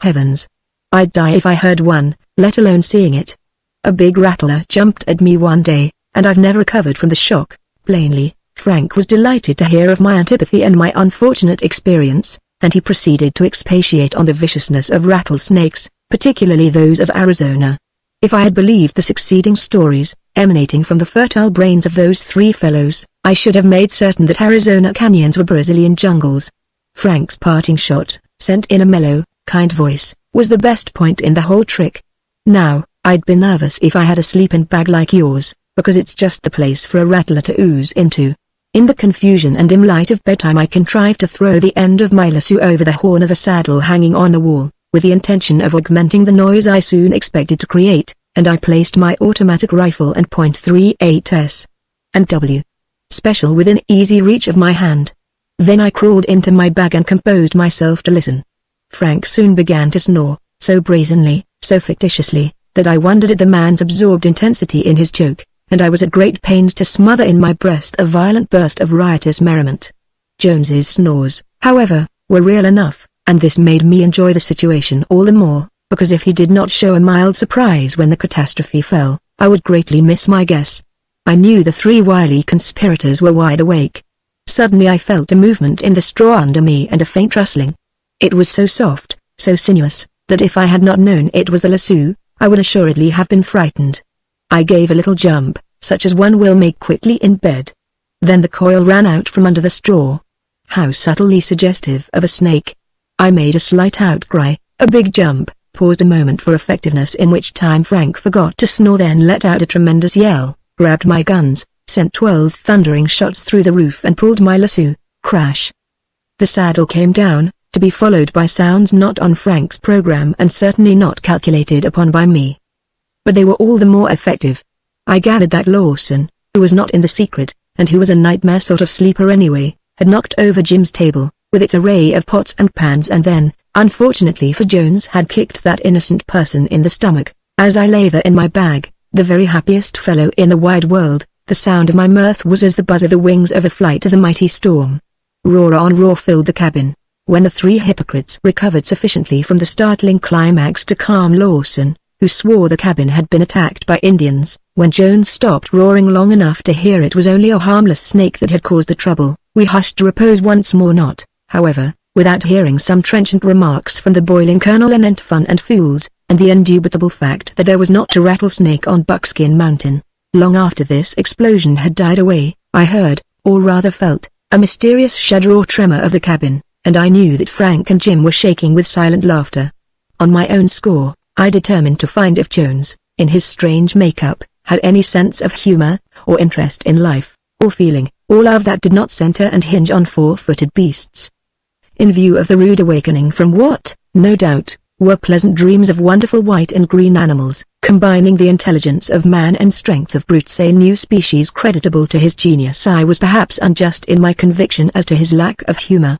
"Heavens! I'd die if I heard one, let alone seeing it. A big rattler jumped at me one day, and I've never recovered from the shock." Plainly, Frank was delighted to hear of my antipathy and my unfortunate experience, and he proceeded to expatiate on the viciousness of rattlesnakes, particularly those of Arizona. If I had believed the succeeding stories, emanating from the fertile brains of those 3 fellows, I should have made certain that Arizona canyons were Brazilian jungles. Frank's parting shot, sent in a mellow, kind voice, was the best point in the whole trick. Now, I'd be nervous if I had a sleeping bag like yours, because it's just the place for a rattler to ooze into. In the confusion and dim light of bedtime I contrived to throw the end of my lasso over the horn of a saddle hanging on the wall, with the intention of augmenting the noise I soon expected to create, and I placed my automatic rifle and .38s and W special within easy reach of my hand. Then I crawled into my bag and composed myself to listen. Frank soon began to snore, so brazenly, so fictitiously, that I wondered at the man's absorbed intensity in his joke, and I was at great pains to smother in my breast a violent burst of riotous merriment. Jones's snores, however, were real enough, and this made me enjoy the situation all the more, because if he did not show a mild surprise when the catastrophe fell, I would greatly miss my guess. I knew the three wily conspirators were wide awake. Suddenly I felt a movement in the straw under me and a faint rustling. It was so soft, so sinuous, that if I had not known it was the lasso, I would assuredly have been frightened. I gave a little jump, such as one will make quickly in bed. Then the coil ran out from under the straw. How subtly suggestive of a snake. I made a slight outcry, a big jump, paused a moment for effectiveness in which time Frank forgot to snore, then let out a tremendous yell, grabbed my guns, sent 12 thundering shots through the roof and pulled my lasso. Crash. The saddle came down, to be followed by sounds not on Frank's program and certainly not calculated upon by me. But they were all the more effective. I gathered that Lawson, who was not in the secret, and who was a nightmare sort of sleeper anyway, had knocked over Jim's table, with its array of pots and pans, and then, unfortunately for Jones, had kicked that innocent person in the stomach. As I lay there in my bag, the very happiest fellow in the wide world, the sound of my mirth was as the buzz of the wings of a flight to the mighty storm. Roar on roar filled the cabin. When the three hypocrites recovered sufficiently from the startling climax to calm Lawson, who swore the cabin had been attacked by Indians, when Jones stopped roaring long enough to hear it was only a harmless snake that had caused the trouble, we hushed to repose once more, not, however, without hearing some trenchant remarks from the boiling Colonel anent fun and fools, and the indubitable fact that there was not a rattlesnake on Buckskin Mountain. Long after this explosion had died away, I heard, or rather felt, a mysterious shudder or tremor of the cabin, and I knew that Frank and Jim were shaking with silent laughter. On my own score, I determined to find if Jones, in his strange makeup, had any sense of humor, or interest in life, or feeling, or love that did not center and hinge on four-footed beasts. In view of the rude awakening from what, no doubt, were pleasant dreams of wonderful white and green animals, combining the intelligence of man and strength of brutes, a new species creditable to his genius, I was perhaps unjust in my conviction as to his lack of humor.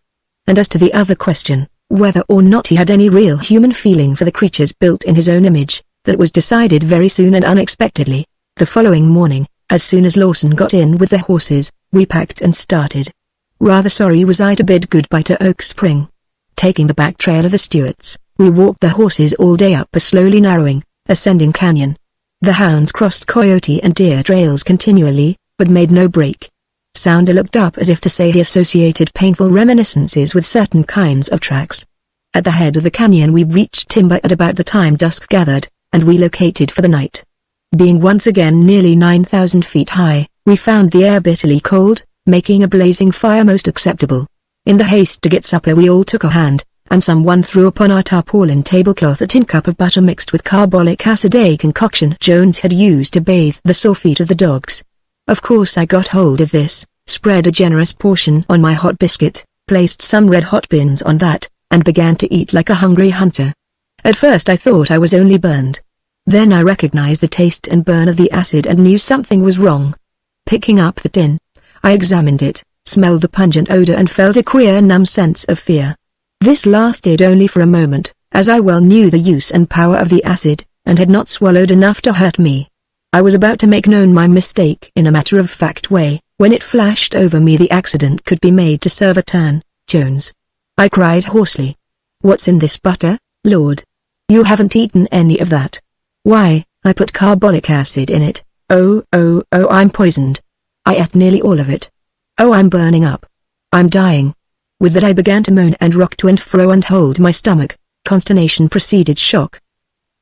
And as to the other question, whether or not he had any real human feeling for the creatures built in his own image, that was decided very soon and unexpectedly. The following morning, as soon as Lawson got in with the horses, we packed and started. Rather sorry was I to bid goodbye to Oak Spring. Taking the back trail of the Stewarts, we walked the horses all day up a slowly narrowing, ascending canyon. The hounds crossed coyote and deer trails continually, but made no break. Sounder looked up as if to say he associated painful reminiscences with certain kinds of tracks. At the head of the canyon we reached timber at about the time dusk gathered, and we located for the night. Being once again nearly 9,000 feet high, we found the air bitterly cold, making a blazing fire most acceptable. In the haste to get supper we all took a hand, and someone threw upon our tarpaulin tablecloth a tin cup of butter mixed with carbolic acid, a concoction Jones had used to bathe the sore feet of the dogs. Of course I got hold of this, spread a generous portion on my hot biscuit, placed some red-hot beans on that, and began to eat like a hungry hunter. At first I thought I was only burned. Then I recognized the taste and burn of the acid and knew something was wrong. Picking up the tin, I examined it, smelled the pungent odor and felt a queer numb sense of fear. This lasted only for a moment, as I well knew the use and power of the acid, and had not swallowed enough to hurt me. I was about to make known my mistake in a matter-of-fact way, when it flashed over me the accident could be made to serve a turn. Jones, I cried hoarsely. What's in this butter, Lord? You haven't eaten any of that. Why, I put carbolic acid in it. Oh, I'm poisoned. I ate nearly all of it. Oh, I'm burning up. I'm dying. With that I began to moan and rock to and fro and hold my stomach. Consternation preceded shock.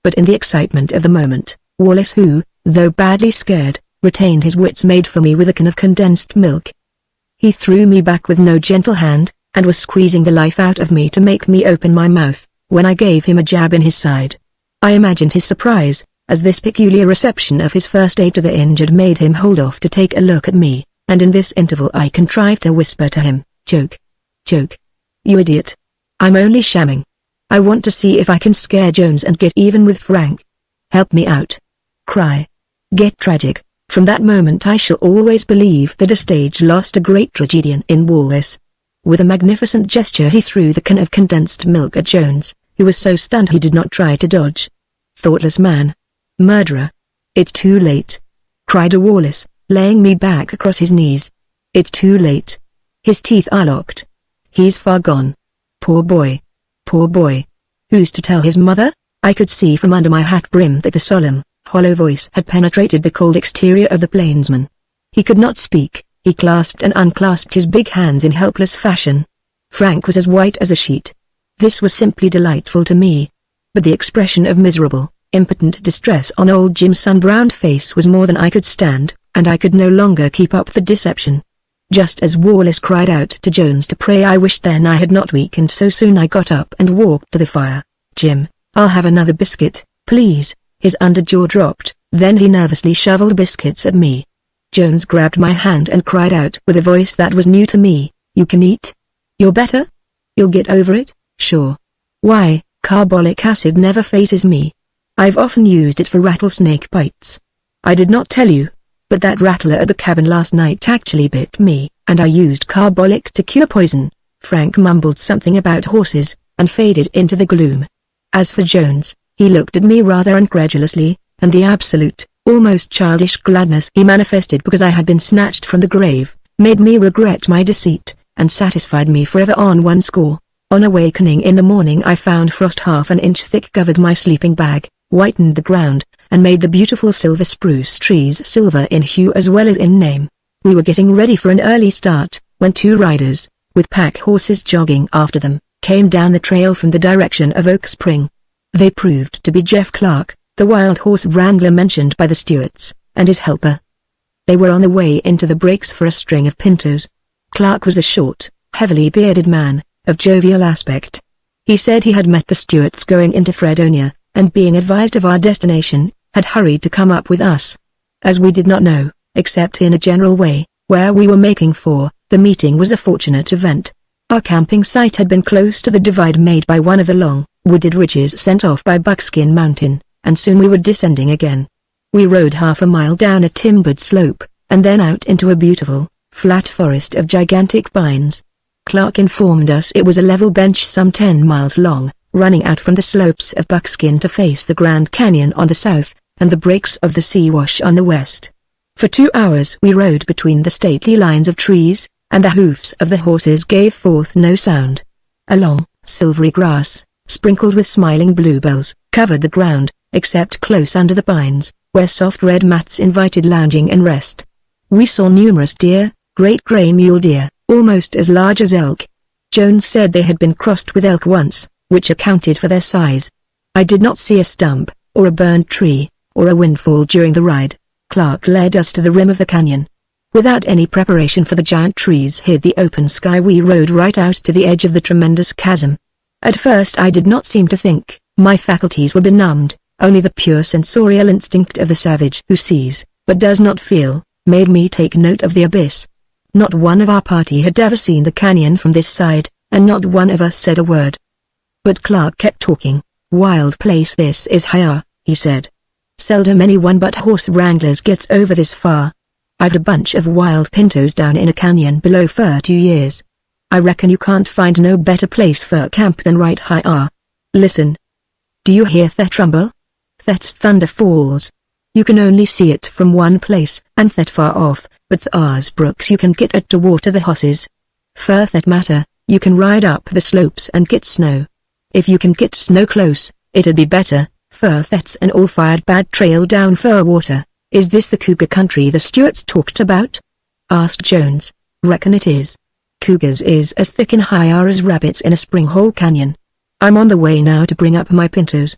But in the excitement of the moment, Wallace, who, though badly scared, retained his wits, made for me with a can of condensed milk, He threw me back with no gentle hand, and was squeezing the life out of me to make me open my mouth, when I gave him a jab in his side. I imagined his surprise, as this peculiar reception of his first aid to the injured made him hold off to take a look at me, and in this interval I contrived to whisper to him, "Joke. Joke. You idiot. I'm only shamming. I want to see if I can scare Jones and get even with Frank. Help me out. Cry. Get tragic." From that moment I shall always believe that the stage lost a great tragedian in Wallace. With a magnificent gesture he threw the can of condensed milk at Jones, who was so stunned he did not try to dodge. "Thoughtless man. Murderer. It's too late," cried Wallace, laying me back across his knees. "It's too late. His teeth are locked. He's far gone. Poor boy. Poor boy. Who's to tell his mother?" I could see from under my hat brim that the solemn, hollow voice had penetrated the cold exterior of the plainsman. He could not speak. He clasped and unclasped his big hands in helpless fashion. Frank was as white as a sheet. This was simply delightful to me. But the expression of miserable, impotent distress on old Jim's sun-browned face was more than I could stand, and I could no longer keep up the deception. Just as Wallace cried out to Jones to pray, I wished then I had not weakened so soon. I got up and walked to the fire. "Jim, I'll have another biscuit, please." His underjaw dropped, then he nervously shoveled biscuits at me. Jones grabbed my hand and cried out with a voice that was new to me, "You can eat? You're better? You'll get over it, sure. Why, carbolic acid never phases me. I've often used it for rattlesnake bites. I did not tell you, but that rattler at the cabin last night actually bit me, and I used carbolic to cure poison." Frank mumbled something about horses, and faded into the gloom. As for Jones, he looked at me rather incredulously, and the absolute, almost childish gladness he manifested because I had been snatched from the grave, made me regret my deceit, and satisfied me forever on one score. On awakening in the morning I found frost half an inch thick covered my sleeping bag, whitened the ground, and made the beautiful silver spruce trees silver in hue as well as in name. We were getting ready for an early start, when two riders, with pack horses jogging after them, came down the trail from the direction of Oak Spring. They proved to be Jeff Clark, the wild horse wrangler mentioned by the Stewarts, and his helper. They were on the way into the breaks for a string of pintos. Clark was a short, heavily bearded man, of jovial aspect. He said he had met the Stewarts going into Fredonia, and being advised of our destination, had hurried to come up with us. As we did not know, except in a general way, where we were making for, the meeting was a fortunate event. Our camping site had been close to the divide made by one of the long, wooded ridges sent off by Buckskin Mountain, and soon we were descending again. We rode half a mile down a timbered slope, and then out into a beautiful, flat forest of gigantic pines. Clark informed us it was a level bench some 10 miles long, running out from the slopes of Buckskin to face the Grand Canyon on the south, and the breaks of the Siwash on the west. For 2 hours we rode between the stately lines of trees, and the hoofs of the horses gave forth no sound. A long, silvery grass, sprinkled with smiling bluebells, covered the ground, except close under the pines, where soft red mats invited lounging and rest. We saw numerous deer, great gray mule deer, almost as large as elk. Jones said they had been crossed with elk once, which accounted for their size. I did not see a stump, or a burned tree, or a windfall during the ride. Clark led us to the rim of the canyon. Without any preparation for the giant trees hid the open sky, we rode right out to the edge of the tremendous chasm. At first I did not seem to think, my faculties were benumbed, only the pure sensorial instinct of the savage who sees, but does not feel, made me take note of the abyss. Not one of our party had ever seen the canyon from this side, and not one of us said a word. But Clark kept talking. "Wild place this is, higher," he said. "Seldom anyone but horse wranglers gets over this far. I've a bunch of wild pintos down in a canyon below for 2 years. I reckon you can't find no better place for a camp than right higher. Listen. Do you hear that rumble? That's thunder falls. You can only see it from one place, and that far off, but there's brooks you can get at to water the horses. For that matter, you can ride up the slopes and get snow. If you can get snow close, it'd be better, for that's an all-fired bad trail down for water." "Is this the cougar country the Stewarts talked about?" asked Jones. "Reckon it is. Cougars is as thick in higher as rabbits in a spring hole canyon. I'm on the way now to bring up my pintos.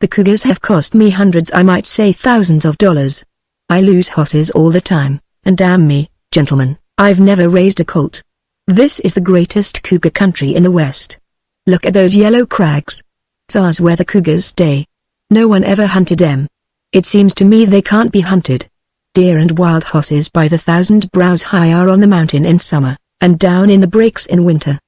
The cougars have cost me hundreds, I might say thousands of dollars. I lose horses all the time, and damn me, gentlemen, I've never raised a colt. This is the greatest cougar country in the West. Look at those yellow crags. Those where the cougars stay. No one ever hunted them. It seems to me they can't be hunted. Deer and wild horses by the thousand browse higher on the mountain in summer, and down in the breaks in winter.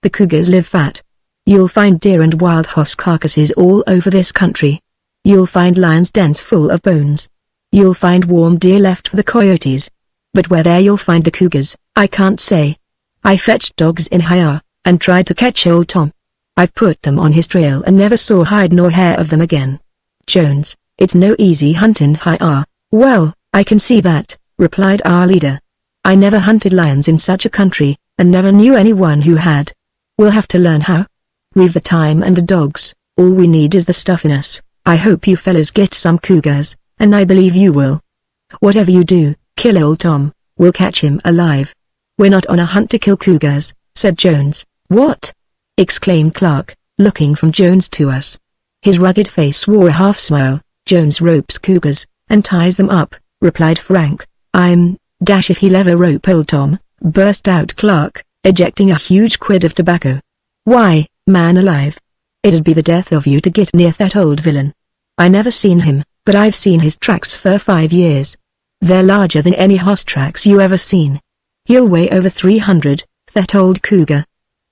The cougars live fat. You'll find deer and wild horse carcasses all over this country. You'll find lions' dens full of bones. You'll find warm deer left for the coyotes. But where there you'll find the cougars, I can't say. I fetched dogs in Hire, and tried to catch old Tom. I've put them on his trail and never saw hide nor hair of them again. Jones, it's no easy hunt in Hire. Well, I can see that, replied our leader. I never hunted lions in such a country, and never knew anyone who had. We'll have to learn how. We've the time and the dogs, all we need is the stuff in us. I hope you fellas get some cougars, and I believe you will. Whatever you do, kill old Tom, we'll catch him alive. We're not on a hunt to kill cougars, said Jones. What? Exclaimed Clark, looking from Jones to us. His rugged face wore a half-smile. Jones ropes cougars, and ties them up, replied Frank. Dash if he'll ever rope old Tom, burst out Clark, ejecting a huge quid of tobacco. Why, man alive. It'd be the death of you to get near that old villain. I never seen him, but I've seen his tracks for 5 years. They're larger than any horse tracks you ever seen. He'll weigh over 300, that old cougar.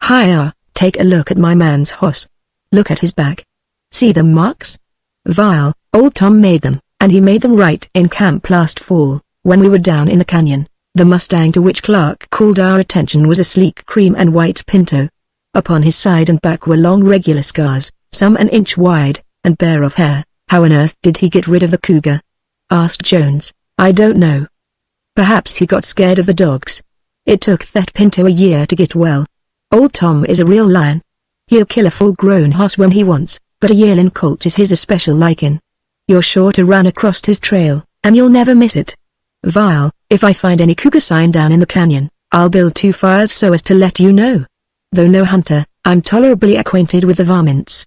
Hiya, take a look at my man's horse. Look at his back. See the marks? Vile, old Tom made them, and he made them right in camp last fall, when we were down in the canyon. The Mustang to which Clark called our attention was a sleek cream and white pinto. Upon his side and back were long regular scars, some an inch wide, and bare of hair. How on earth did he get rid of the cougar? Asked Jones. I don't know. Perhaps he got scared of the dogs. It took that pinto a year to get well. Old Tom is a real lion. He'll kill a full-grown horse when he wants, but a yearling colt is his especial liking. You're sure to run across his trail, and you'll never miss it. Vile, if I find any cougar sign down in the canyon, I'll build 2 fires so as to let you know. Though no hunter, I'm tolerably acquainted with the varmints.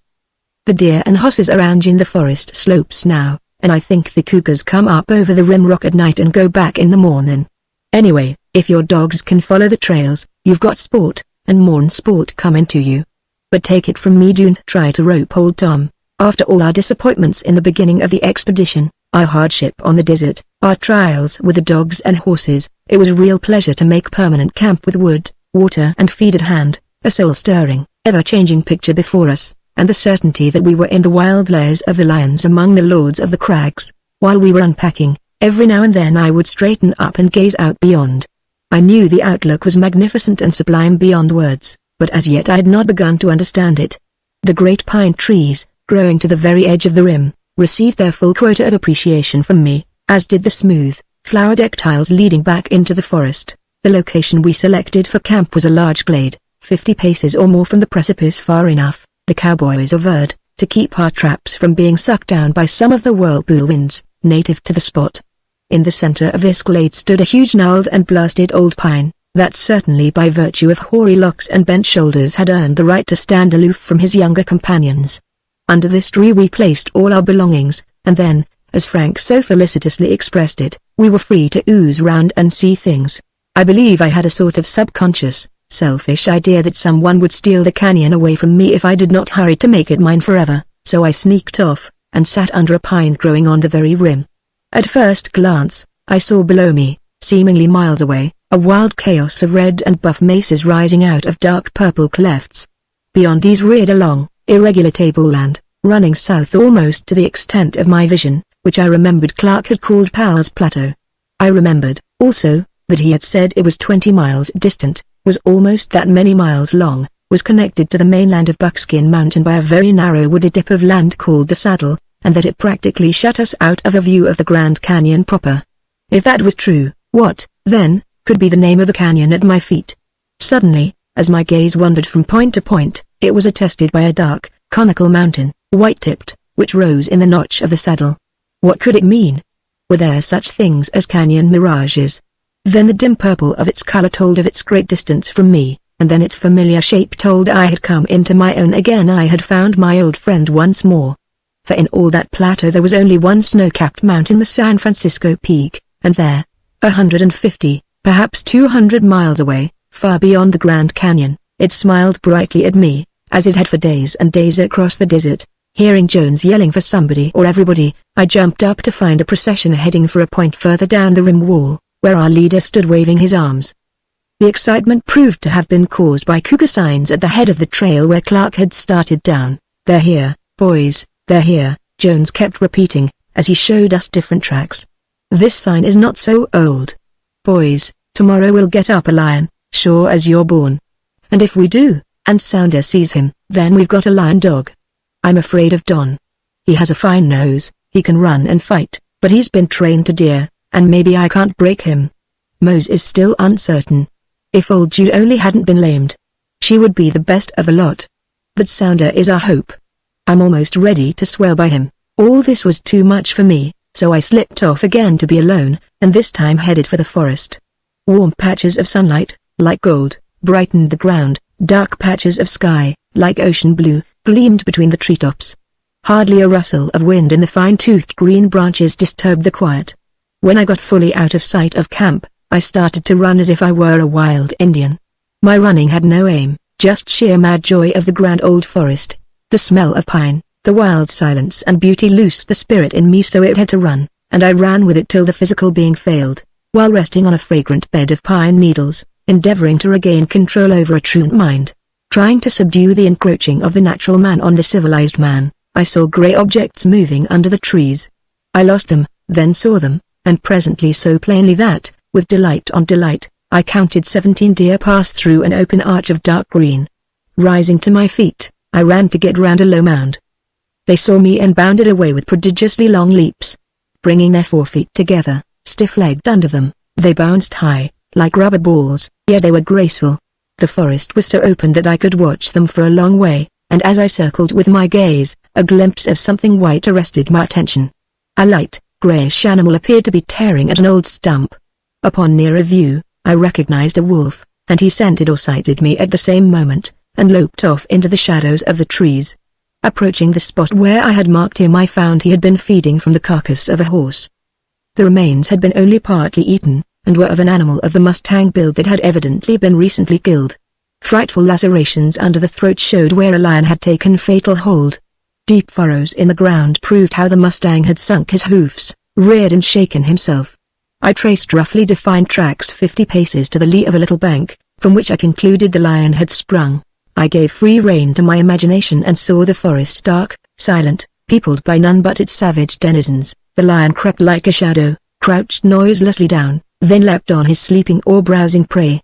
The deer and horses are rounding the forest slopes now, and I think the cougars come up over the rim rock at night and go back in the morning. Anyway, if your dogs can follow the trails, you've got sport, and more'n sport coming to you. But take it from me, don't try to rope old Tom. After all our disappointments in the beginning of the expedition, our hardship on the desert, our trials with the dogs and horses, it was a real pleasure to make permanent camp with wood, water and feed at hand, a soul-stirring, ever-changing picture before us, and the certainty that we were in the wild lairs of the lions among the lords of the crags. While we were unpacking, every now and then I would straighten up and gaze out beyond. I knew the outlook was magnificent and sublime beyond words, but as yet I had not begun to understand it. The great pine trees, growing to the very edge of the rim, received their full quota of appreciation from me, as did the smooth, flower-decked tiles leading back into the forest. The location we selected for camp was a large glade, 50 paces or more from the precipice, far enough, the cowboys averred, to keep our traps from being sucked down by some of the whirlpool winds, native to the spot. In the center of this glade stood a huge gnarled and blasted old pine, that certainly by virtue of hoary locks and bent shoulders had earned the right to stand aloof from his younger companions. Under this tree we placed all our belongings, and then, as Frank so felicitously expressed it, we were free to ooze round and see things. I believe I had a sort of subconscious, selfish idea that someone would steal the canyon away from me if I did not hurry to make it mine forever, so I sneaked off, and sat under a pine growing on the very rim. At first glance, I saw below me, seemingly miles away, a wild chaos of red and buff mesas rising out of dark purple clefts. Beyond these reared a long, irregular tableland, running south almost to the extent of my vision, which I remembered Clark had called Powell's Plateau. I remembered, also, that he had said it was 20 miles distant, was almost that many miles long, was connected to the mainland of Buckskin Mountain by a very narrow wooded dip of land called the Saddle, and that it practically shut us out of a view of the Grand Canyon proper. If that was true, what, then, could be the name of the canyon at my feet? Suddenly, as my gaze wandered from point to point, it was attested by a dark, conical mountain, white-tipped, which rose in the notch of the saddle. What could it mean? Were there such things as canyon mirages? Then the dim purple of its color told of its great distance from me, and then its familiar shape told I had come into my own again. I had found my old friend once more. For in all that plateau there was only one snow-capped mountain, the San Francisco Peak, and there, 150, Perhaps 200 miles away, far beyond the Grand Canyon, it smiled brightly at me, as it had for days and days across the desert. Hearing Jones yelling for somebody or everybody, I jumped up to find a procession heading for a point further down the rim wall, where our leader stood waving his arms. The excitement proved to have been caused by cougar signs at the head of the trail where Clark had started down. "They're here, boys, they're here," Jones kept repeating, as he showed us different tracks. "This sign is not so old. Boys, tomorrow we'll get up a lion, sure as you're born. And if we do, and Sounder sees him, then we've got a lion dog. I'm afraid of Don. He has a fine nose, he can run and fight, but he's been trained to deer, and maybe I can't break him. Mose is still uncertain. If old Jude only hadn't been lamed, she would be the best of the lot. But Sounder is our hope. I'm almost ready to swear by him." All this was too much for me, so I slipped off again to be alone, and this time headed for the forest. Warm patches of sunlight, like gold, brightened the ground. Dark patches of sky, like ocean blue, gleamed between the treetops. Hardly a rustle of wind in the fine-toothed green branches disturbed the quiet. When I got fully out of sight of camp, I started to run as if I were a wild Indian. My running had no aim, just sheer mad joy of the grand old forest. The smell of pine, the wild silence and beauty loosed the spirit in me, so it had to run, and I ran with it till the physical being failed, while resting on a fragrant bed of pine needles, endeavoring to regain control over a truant mind. Trying to subdue the encroaching of the natural man on the civilized man, I saw grey objects moving under the trees. I lost them, then saw them, and presently so plainly that, with delight on delight, I counted 17 deer pass through an open arch of dark green. Rising to my feet, I ran to get round a low mound. They saw me and bounded away with prodigiously long leaps. Bringing their forefeet together, stiff-legged under them, they bounced high, like rubber balls, yet they were graceful. The forest was so open that I could watch them for a long way, and as I circled with my gaze, a glimpse of something white arrested my attention. A light, greyish animal appeared to be tearing at an old stump. Upon nearer view, I recognized a wolf, and he scented or sighted me at the same moment, and loped off into the shadows of the trees. Approaching the spot where I had marked him, I found he had been feeding from the carcass of a horse. The remains had been only partly eaten, and were of an animal of the mustang build that had evidently been recently killed. Frightful lacerations under the throat showed where a lion had taken fatal hold. Deep furrows in the ground proved how the mustang had sunk his hoofs, reared and shaken himself. I traced roughly defined tracks 50 paces to the lee of a little bank, from which I concluded the lion had sprung. I gave free rein to my imagination and saw the forest dark, silent, peopled by none but its savage denizens. The lion crept like a shadow, crouched noiselessly down, then leapt on his sleeping or browsing prey.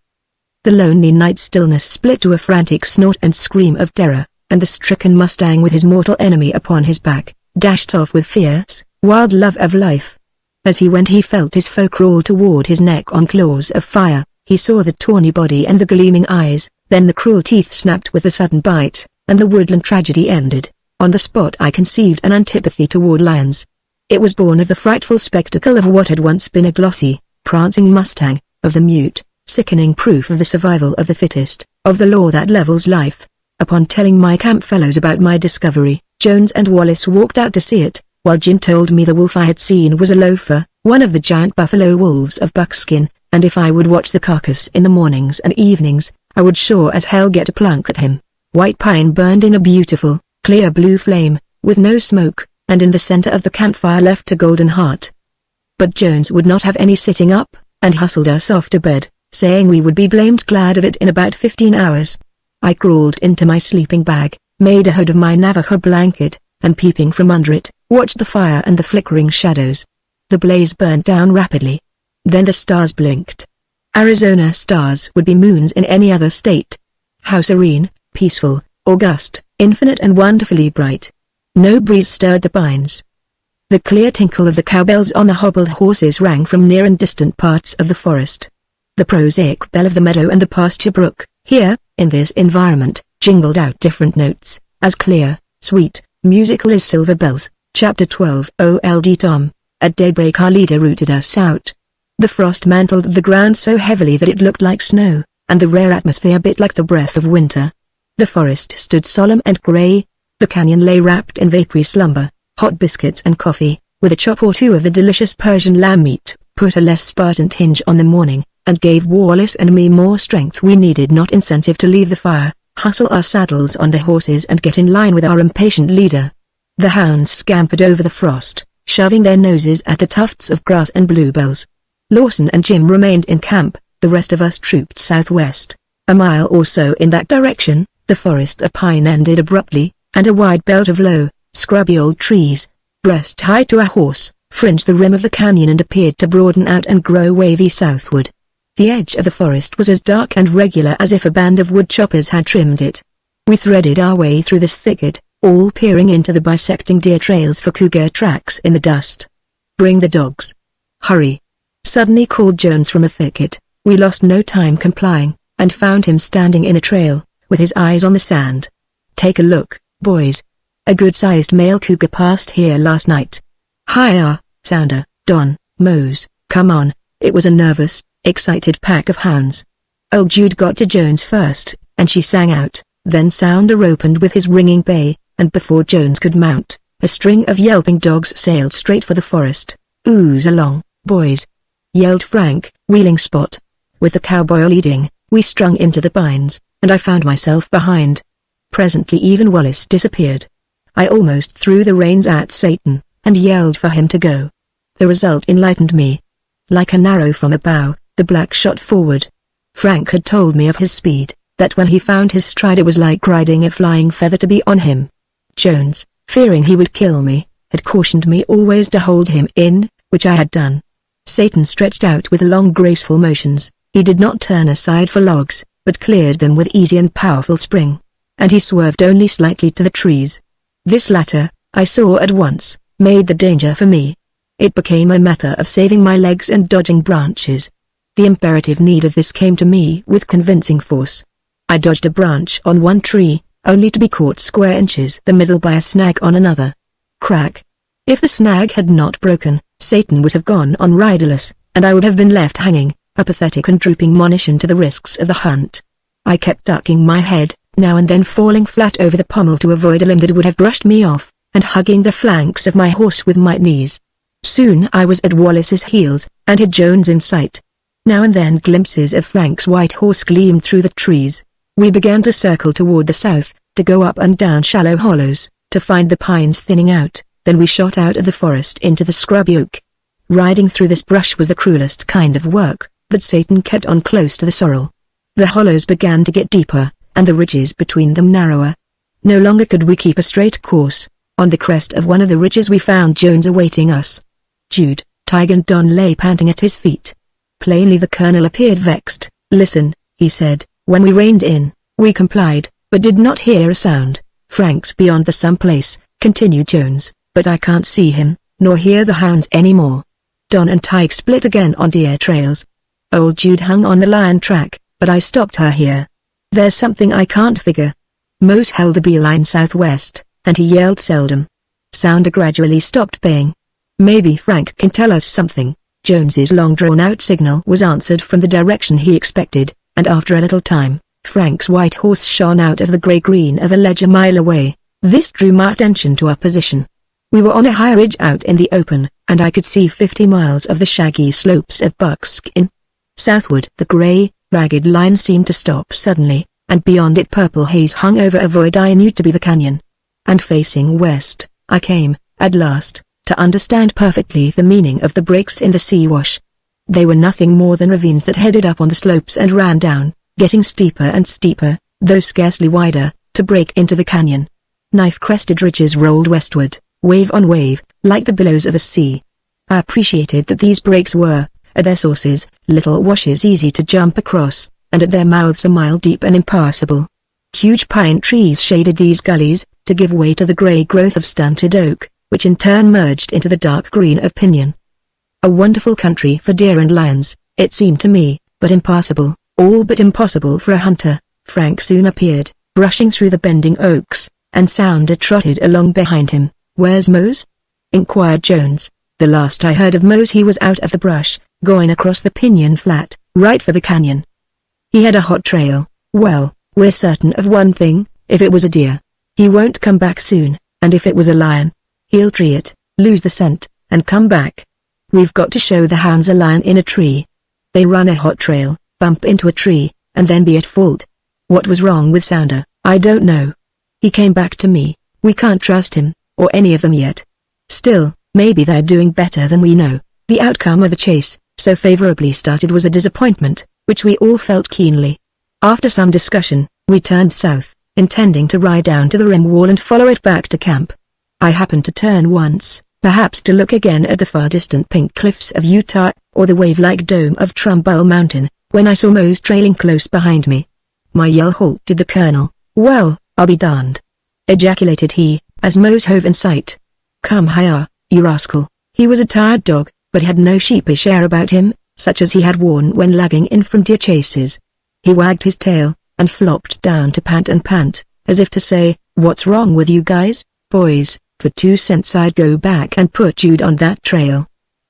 The lonely night stillness split to a frantic snort and scream of terror, and the stricken mustang with his mortal enemy upon his back, dashed off with fierce, wild love of life. As he went he felt his foe crawl toward his neck on claws of fire. He saw the tawny body and the gleaming eyes, then the cruel teeth snapped with a sudden bite, and the woodland tragedy ended. On the spot I conceived an antipathy toward lions. It was born of the frightful spectacle of what had once been a glossy, prancing mustang, of the mute, sickening proof of the survival of the fittest, of the law that levels life. Upon telling my camp fellows about my discovery, Jones and Wallace walked out to see it, while Jim told me the wolf I had seen was a loafer, one of the giant buffalo wolves of buckskin, and if I would watch the carcass in the mornings and evenings, I would sure as hell get a plunk at him. White pine burned in a beautiful, clear blue flame, with no smoke, and in the center of the campfire left a golden heart. But Jones would not have any sitting up, and hustled us off to bed, saying we would be blamed glad of it in about 15 hours. I crawled into my sleeping bag, made a hood of my Navajo blanket, and peeping from under it, watched the fire and the flickering shadows. The blaze burned down rapidly. Then the stars blinked. Arizona stars would be moons in any other state. How serene, peaceful, august, infinite and wonderfully bright. No breeze stirred the pines. The clear tinkle of the cowbells on the hobbled horses rang from near and distant parts of the forest. The prosaic bell of the meadow and the pasture brook, here, in this environment, jingled out different notes, as clear, sweet, musical as silver bells. Chapter 12 Old Tom. At daybreak our leader routed us out. The frost mantled the ground so heavily that it looked like snow, and the rare atmosphere bit like the breath of winter. The forest stood solemn and grey. The canyon lay wrapped in vapory slumber. Hot biscuits and coffee, with a chop or two of the delicious Persian lamb meat, put a less Spartan tinge on the morning, and gave Wallace and me more strength. We needed not incentive to leave the fire, hustle our saddles on the horses and get in line with our impatient leader. The hounds scampered over the frost, shoving their noses at the tufts of grass and bluebells. Lawson and Jim remained in camp, the rest of us trooped southwest. A mile or so in that direction, the forest of pine ended abruptly, and a wide belt of low, scrubby old trees, breast high to a horse, fringed the rim of the canyon and appeared to broaden out and grow wavy southward. The edge of the forest was as dark and regular as if a band of woodchoppers had trimmed it. We threaded our way through this thicket, all peering into the bisecting deer trails for cougar tracks in the dust. "Bring the dogs. Hurry!" suddenly called Jones from a thicket. We lost no time complying, and found him standing in a trail, with his eyes on the sand. "Take a look, boys. A good-sized male cougar passed here last night." "Hi-ya, Sounder, Don, Mose, come on." It was a nervous, excited pack of hounds. Old Jude got to Jones first, and she sang out. Then Sounder opened with his ringing bay, and before Jones could mount, a string of yelping dogs sailed straight for the forest. "Ooze along, boys!" yelled Frank, wheeling Spot. With the cowboy leading, we strung into the pines, and I found myself behind. Presently even Wallace disappeared. I almost threw the reins at Satan, and yelled for him to go. The result enlightened me. Like an arrow from a bow, the black shot forward. Frank had told me of his speed, that when he found his stride it was like riding a flying feather to be on him. Jones, fearing he would kill me, had cautioned me always to hold him in, which I had done. Satan stretched out with long graceful motions. He did not turn aside for logs, but cleared them with easy and powerful spring. And he swerved only slightly to the trees. This latter, I saw at once, made the danger for me. It became a matter of saving my legs and dodging branches. The imperative need of this came to me with convincing force. I dodged a branch on one tree, only to be caught square inches the middle by a snag on another. Crack! If the snag had not broken, Satan would have gone on riderless, and I would have been left hanging, a pathetic and drooping monition to the risks of the hunt. I kept ducking my head, now and then falling flat over the pommel to avoid a limb that would have brushed me off, and hugging the flanks of my horse with my knees. Soon I was at Wallace's heels, and had Jones in sight. Now and then glimpses of Frank's white horse gleamed through the trees. We began to circle toward the south, to go up and down shallow hollows, to find the pines thinning out, then we shot out of the forest into the scrubby oak. Riding through this brush was the cruelest kind of work, but Satan kept on close to the sorrel. The hollows began to get deeper, and the ridges between them narrower. No longer could we keep a straight course. On the crest of one of the ridges we found Jones awaiting us. Jude, Tige and Don lay panting at his feet. Plainly the colonel appeared vexed. "Listen," he said. When we reined in, we complied, but did not hear a sound. "Frank's beyond the someplace," continued Jones, "but I can't see him, nor hear the hounds anymore." Don and Tige split again on deer trails. Old Jude hung on the lion track, but I stopped her here. "There's something I can't figure." Mose held a beeline southwest, and he yelled seldom. Sounder gradually stopped baying. "Maybe Frank can tell us something." Jones's long drawn-out signal was answered from the direction he expected, and after a little time, Frank's white horse shone out of the grey-green of a ledge a mile away. This drew my attention to our position. We were on a high ridge out in the open, and I could see 50 miles of the shaggy slopes of buckskin. Southward the grey, ragged line seemed to stop suddenly, and beyond it purple haze hung over a void I knew to be the canyon. And facing west, I came, at last, to understand perfectly the meaning of the breaks in the sea wash. They were nothing more than ravines that headed up on the slopes and ran down, getting steeper and steeper, though scarcely wider, to break into the canyon. Knife-crested ridges rolled westward, wave on wave, like the billows of a sea. I appreciated that these breaks were, at their sources, little washes easy to jump across, and at their mouths a mile deep and impassable. Huge pine trees shaded these gullies, to give way to the grey growth of stunted oak, which in turn merged into the dark green of pinyon. A wonderful country for deer and lions, it seemed to me, but impassable, all but impossible for a hunter. Frank soon appeared, brushing through the bending oaks, and Sounder trotted along behind him. "Where's Mose?" inquired Jones. "The last I heard of Mose he was out of the brush, going across the pinyon flat, right for the canyon. He had a hot trail. Well, we're certain of one thing, if it was a deer, he won't come back soon, and if it was a lion, he'll tree it, lose the scent, and come back. We've got to show the hounds a lion in a tree. They run a hot trail, bump into a tree, and then be at fault. What was wrong with Sounder, I don't know. He came back to me. We can't trust him, or any of them yet. Still, maybe they're doing better than we know. The outcome of the chase, so favorably started, was a disappointment, which we all felt keenly. After some discussion, we turned south, intending to ride down to the rim wall and follow it back to camp. I happened to turn once, perhaps to look again at the far distant pink cliffs of Utah, or the wave-like dome of Trumbull Mountain, when I saw Mose trailing close behind me. My yell halted the colonel. "Well, I'll be darned!" ejaculated he, as Mose hove in sight. "Come here, you rascal." He was a tired dog, but had no sheepish air about him, such as he had worn when lagging in from deer chases. He wagged his tail, and flopped down to pant and pant, as if to say, "What's wrong with you guys, boys? For 2 cents I'd go back and put Jude on that trail."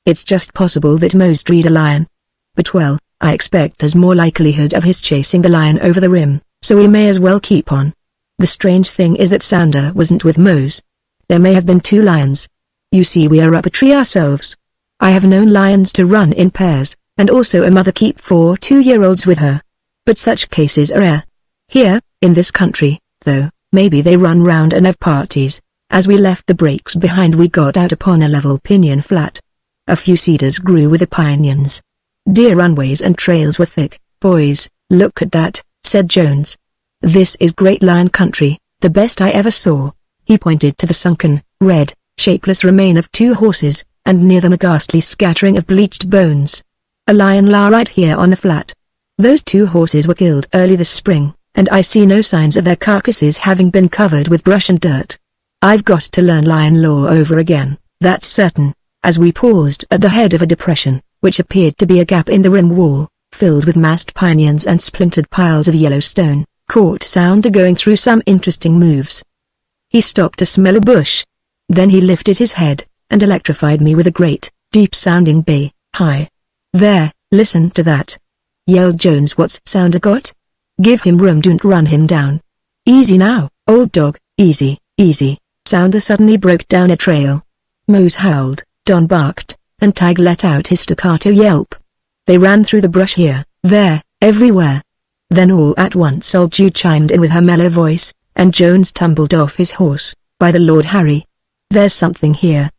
It's just possible that Mose treed a lion. But well, I expect there's more likelihood of his chasing the lion over the rim, so we may as well keep on. The strange thing is that Sounder wasn't with Mose. There may have been 2 lions. You see, we are up a tree ourselves. I have known lions to run in pairs, and also a mother keep 4 2-year-olds with her. But such cases are rare. Here, in this country, though, maybe they run round and have parties. As we left the breaks behind, we got out upon a level pinyon flat. A few cedars grew with the pinions. Deer runways and trails were thick. "Boys, look at that," said Jones. "This is Great Lion country, the best I ever saw." He pointed to the sunken, red, shapeless remain of 2 horses, and near them a ghastly scattering of bleached bones. "A lion lay right here on the flat. Those 2 horses were killed early this spring, and I see no signs of their carcasses having been covered with brush and dirt. I've got to learn lion lore over again, that's certain." As we paused at the head of a depression, which appeared to be a gap in the rim wall, filled with massed pinions and splintered piles of yellow stone, caught Sounder going through some interesting moves. He stopped to smell a bush. Then he lifted his head, and electrified me with a great, deep-sounding bay. "Hi. There, listen to that!" yelled Jones. "What's Sounder got? Give him room, don't run him down." "Easy now, old dog, easy, easy." Sounder suddenly broke down a trail. Mose howled, Don barked, and Tig let out his staccato yelp. They ran through the brush here, there, everywhere. Then all at once old Jude chimed in with her mellow voice, and Jones tumbled off his horse. "By the Lord Harry! There's something here,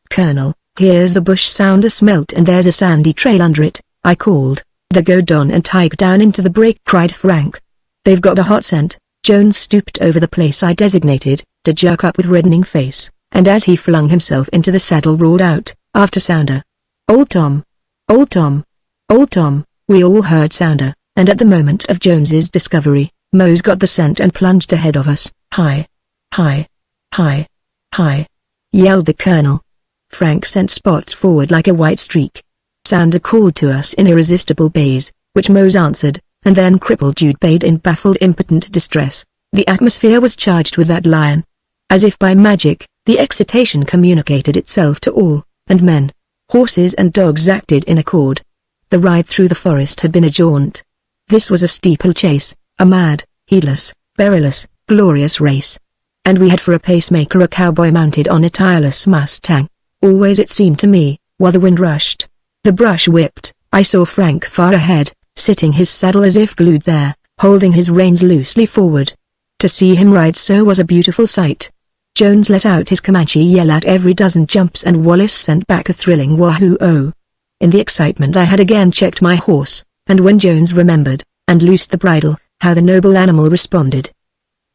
Colonel, here's the bush." Sounder smelt, and there's a sandy trail under it, I called. "There go Don and Tig down into the break," cried Frank. "They've got a hot scent." Jones stooped over the place I designated, to jerk up with reddening face, and as he flung himself into the saddle roared out, after Sounder. "Old Tom! Old Tom! Old Tom!" We all heard Sounder, and at the moment of Jones's discovery, Mose got the scent and plunged ahead of us. "Hi! Hi! Hi! Hi!" yelled the colonel. Frank sent Spots forward like a white streak. Sounder called to us in irresistible bays, which Mose answered, and then crippled Jude bayed in baffled impotent distress. The atmosphere was charged with that lion. As if by magic, the excitation communicated itself to all, and men, horses and dogs acted in accord. The ride through the forest had been a jaunt. This was a steeplechase, a mad, heedless, perilous, glorious race. And we had for a pacemaker a cowboy mounted on a tireless Mustang. Always it seemed to me, while the wind rushed, the brush whipped, I saw Frank far ahead, sitting his saddle as if glued there, holding his reins loosely forward. To see him ride so was a beautiful sight. Jones let out his Comanche yell at every dozen jumps, and Wallace sent back a thrilling wahoo-oh. In the excitement I had again checked my horse, and when Jones remembered, and loosed the bridle, how the noble animal responded.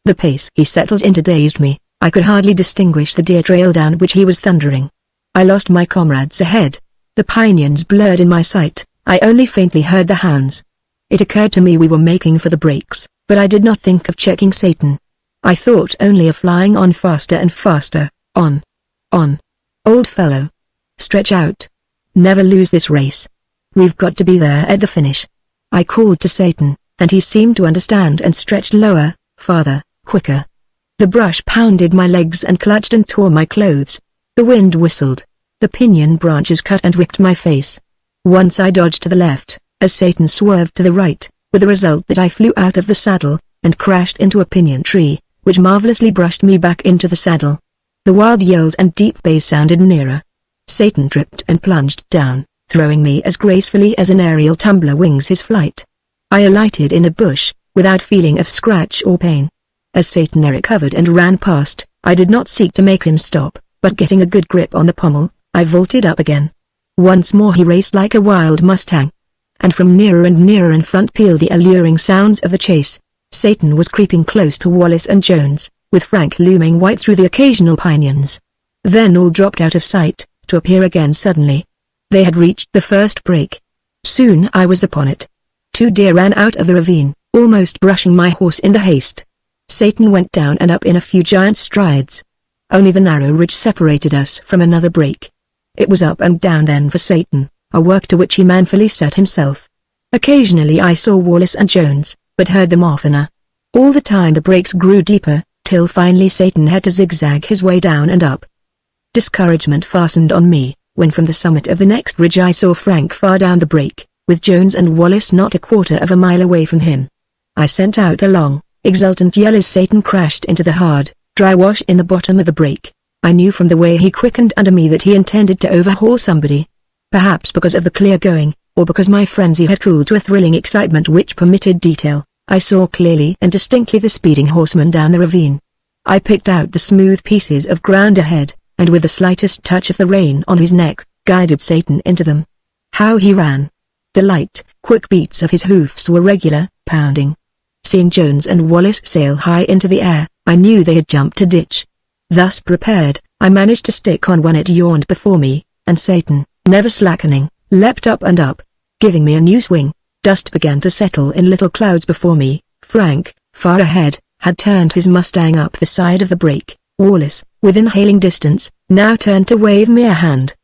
The pace he settled into dazed me. I could hardly distinguish the deer trail down which he was thundering. I lost my comrades ahead. The pinions blurred in my sight. I only faintly heard the hounds. It occurred to me we were making for the breaks, but I did not think of checking Satan. I thought only of flying on faster and faster, on. Old fellow. Stretch out. Never lose this race. We've got to be there at the finish. I called to Satan, and he seemed to understand and stretched lower, farther, quicker. The brush pounded my legs and clutched and tore my clothes. The wind whistled. The pinyon branches cut and whipped my face. Once I dodged to the left, as Satan swerved to the right, with the result that I flew out of the saddle, and crashed into a pinyon tree, which marvelously brushed me back into the saddle. The wild yells and deep bass sounded nearer. Satan tripped and plunged down, throwing me as gracefully as an aerial tumbler wings his flight. I alighted in a bush, without feeling of scratch or pain. As Satan recovered and ran past, I did not seek to make him stop, but getting a good grip on the pommel, I vaulted up again. Once more he raced like a wild mustang. And from nearer and nearer in front pealed the alluring sounds of the chase. Satan was creeping close to Wallace and Jones, with Frank looming white through the occasional pinions. Then all dropped out of sight, to appear again suddenly. They had reached the first break. Soon I was upon it. 2 deer ran out of the ravine, almost brushing my horse in the haste. Satan went down and up in a few giant strides. Only the narrow ridge separated us from another break. It was up and down then for Satan, a work to which he manfully set himself. Occasionally I saw Wallace and Jones, but heard them oftener. All the time the breaks grew deeper, till finally Satan had to zigzag his way down and up. Discouragement fastened on me, when from the summit of the next ridge I saw Frank far down the break, with Jones and Wallace not a quarter of a mile away from him. I sent out a long, exultant yell as Satan crashed into the hard, dry wash in the bottom of the break. I knew from the way he quickened under me that he intended to overhaul somebody. Perhaps because of the clear going, or because my frenzy had cooled to a thrilling excitement which permitted detail, I saw clearly and distinctly the speeding horseman down the ravine. I picked out the smooth pieces of ground ahead, and with the slightest touch of the rein on his neck, guided Satan into them. How he ran! The light, quick beats of his hoofs were regular, pounding. Seeing Jones and Wallace sail high into the air, I knew they had jumped a ditch. Thus prepared, I managed to stick on when it yawned before me, and Satan, never slackening, leapt up and up, giving me a new swing. Dust began to settle in little clouds before me. Frank, far ahead, had turned his Mustang up the side of the break. Wallace, within hailing distance, now turned to wave me a hand.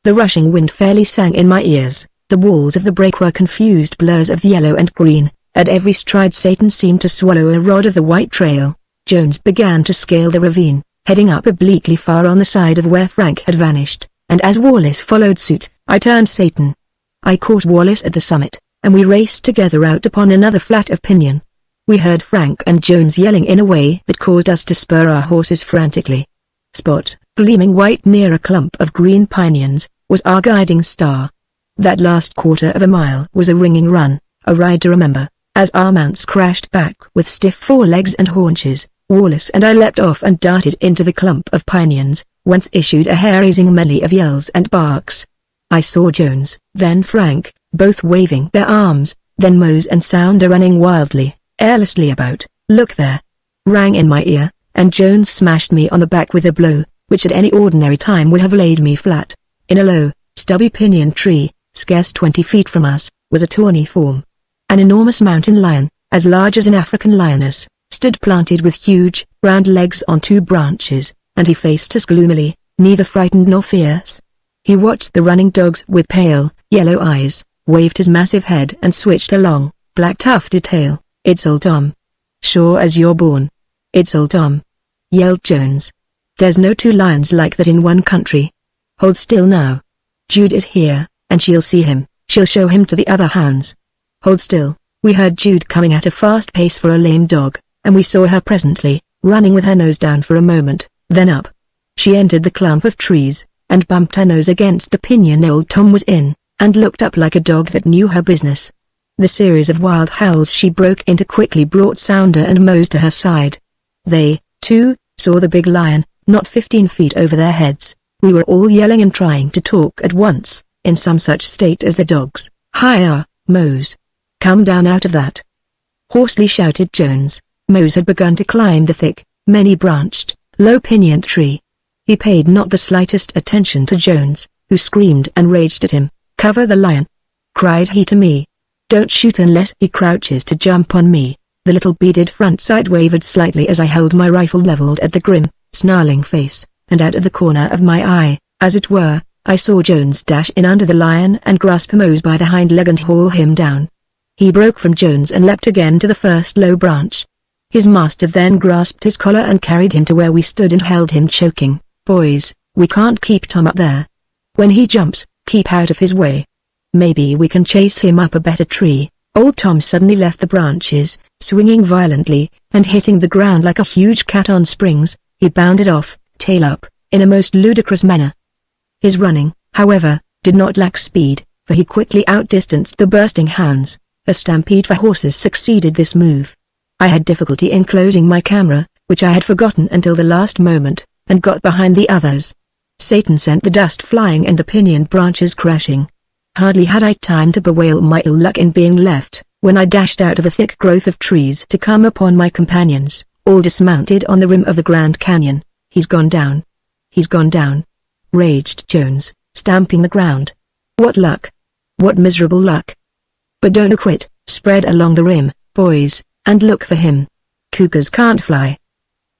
The rushing wind fairly sang in my ears. The walls of the break were confused blurs of yellow and green. At every stride Satan seemed to swallow a rod of the white trail. Jones began to scale the ravine, heading up obliquely far on the side of where Frank had vanished, and as Wallace followed suit, I turned Satan. I caught Wallace at the summit, and we raced together out upon another flat of pinyon. We heard Frank and Jones yelling in a way that caused us to spur our horses frantically. Spot, gleaming white near a clump of green pinions, was our guiding star. That last quarter of a mile was a ringing run, a ride to remember. As our mounts crashed back with stiff forelegs and haunches, Wallace and I leapt off and darted into the clump of pinions, whence issued a hair-raising melee of yells and barks. I saw Jones, then Frank, both waving their arms, then Mose and Sounder running wildly, airlessly about. "Look there!" rang in my ear, and Jones smashed me on the back with a blow, which at any ordinary time would have laid me flat. In a low, stubby pinyon tree, scarce 20 feet from us, was a tawny form. An enormous mountain lion, as large as an African lioness, stood planted with huge, round legs on 2 branches, and he faced us gloomily, neither frightened nor fierce. He watched the running dogs with pale, yellow eyes, waved his massive head and switched a long, black tufted tail. "It's old Tom. Sure as you're born. It's old Tom," yelled Jones. "There's no 2 lions like that in one country. Hold still now. Jude is here, and she'll see him. She'll show him to the other hounds. Hold still." We heard Jude coming at a fast pace for a lame dog, and we saw her presently, running with her nose down for a moment, then up. She entered the clump of trees, and bumped her nose against the pinyon old Tom was in, and looked up like a dog that knew her business. The series of wild howls she broke into quickly brought Sounder and Mose to her side. They, too, saw the big lion, not 15 feet over their heads. We were all yelling and trying to talk at once, in some such state as the dogs. "Hi-ya, Mose. Come down out of that!" hoarsely shouted Jones. Mose had begun to climb the thick, many-branched, low-pinioned tree. He paid not the slightest attention to Jones, who screamed and raged at him. "Cover the lion!" cried he to me. "Don't shoot unless he crouches to jump on me." The little beaded front sight wavered slightly as I held my rifle leveled at the grim, snarling face, and out of the corner of my eye, as it were, I saw Jones dash in under the lion and grasp Mose by the hind leg and haul him down. He broke from Jones and leapt again to the first low branch. His master then grasped his collar and carried him to where we stood and held him choking. "Boys, we can't keep Tom up there. When he jumps, keep out of his way. Maybe we can chase him up a better tree." Old Tom suddenly left the branches, swinging violently, and hitting the ground like a huge cat on springs. He bounded off, tail up, in a most ludicrous manner. His running, however, did not lack speed, for he quickly outdistanced the bursting hounds. A stampede for horses succeeded this move. I had difficulty in closing my camera, which I had forgotten until the last moment, and got behind the others. Satan sent the dust flying and the pinyon branches crashing. Hardly had I time to bewail my ill luck in being left, when I dashed out of a thick growth of trees to come upon my companions, all dismounted on the rim of the Grand Canyon. "He's gone down. He's gone down," raged Jones, stamping the ground. "What luck! What miserable luck! But don't quit, spread along the rim, boys, and look for him. Cougars can't fly.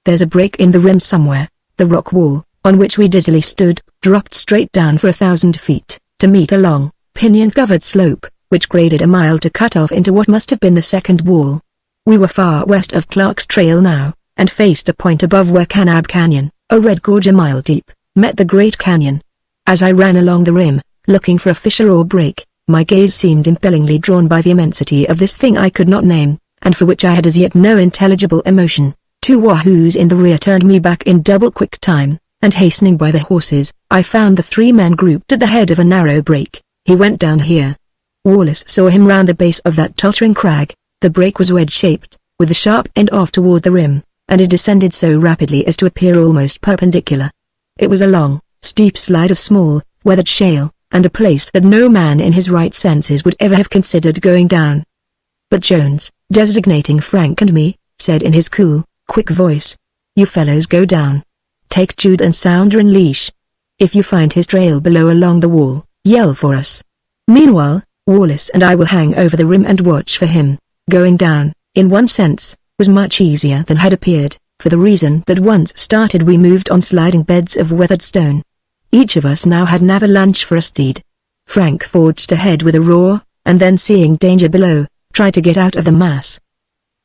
There's a break in the rim somewhere." The rock wall, on which we dizzily stood, dropped straight down for 1,000 feet, to meet a long, pinyon-covered slope, which graded a mile to cut off into what must have been the second wall. We were far west of Clark's Trail now, and faced a point above where Kanab Canyon, a red gorge a mile deep, met the Great Canyon. As I ran along the rim, looking for a fissure or break, my gaze seemed impellingly drawn by the immensity of this thing I could not name, and for which I had as yet no intelligible emotion. Two wahoos in the rear turned me back in double quick time, and hastening by the horses, I found the three men grouped at the head of a narrow break. "He went down here." Wallace saw him round the base of that tottering crag. The break was wedge-shaped, with the sharp end off toward the rim, and it descended so rapidly as to appear almost perpendicular. It was a long, steep slide of small, weathered shale, and a place that no man in his right senses would ever have considered going down. But Jones, designating Frank and me, said in his cool, quick voice, "You fellows go down. Take Jude and Sounder in leash. If you find his trail below along the wall, yell for us. Meanwhile, Wallace and I will hang over the rim and watch for him." Going down, in one sense, was much easier than had appeared, for the reason that once started we moved on sliding beds of weathered stone. Each of us now had an avalanche for a steed. Frank forged ahead with a roar, and then seeing danger below, tried to get out of the mass.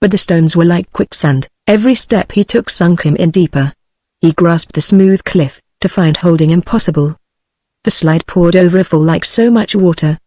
But the stones were like quicksand, every step he took sunk him in deeper. He grasped the smooth cliff, to find holding impossible. The slide poured over a fall like so much water.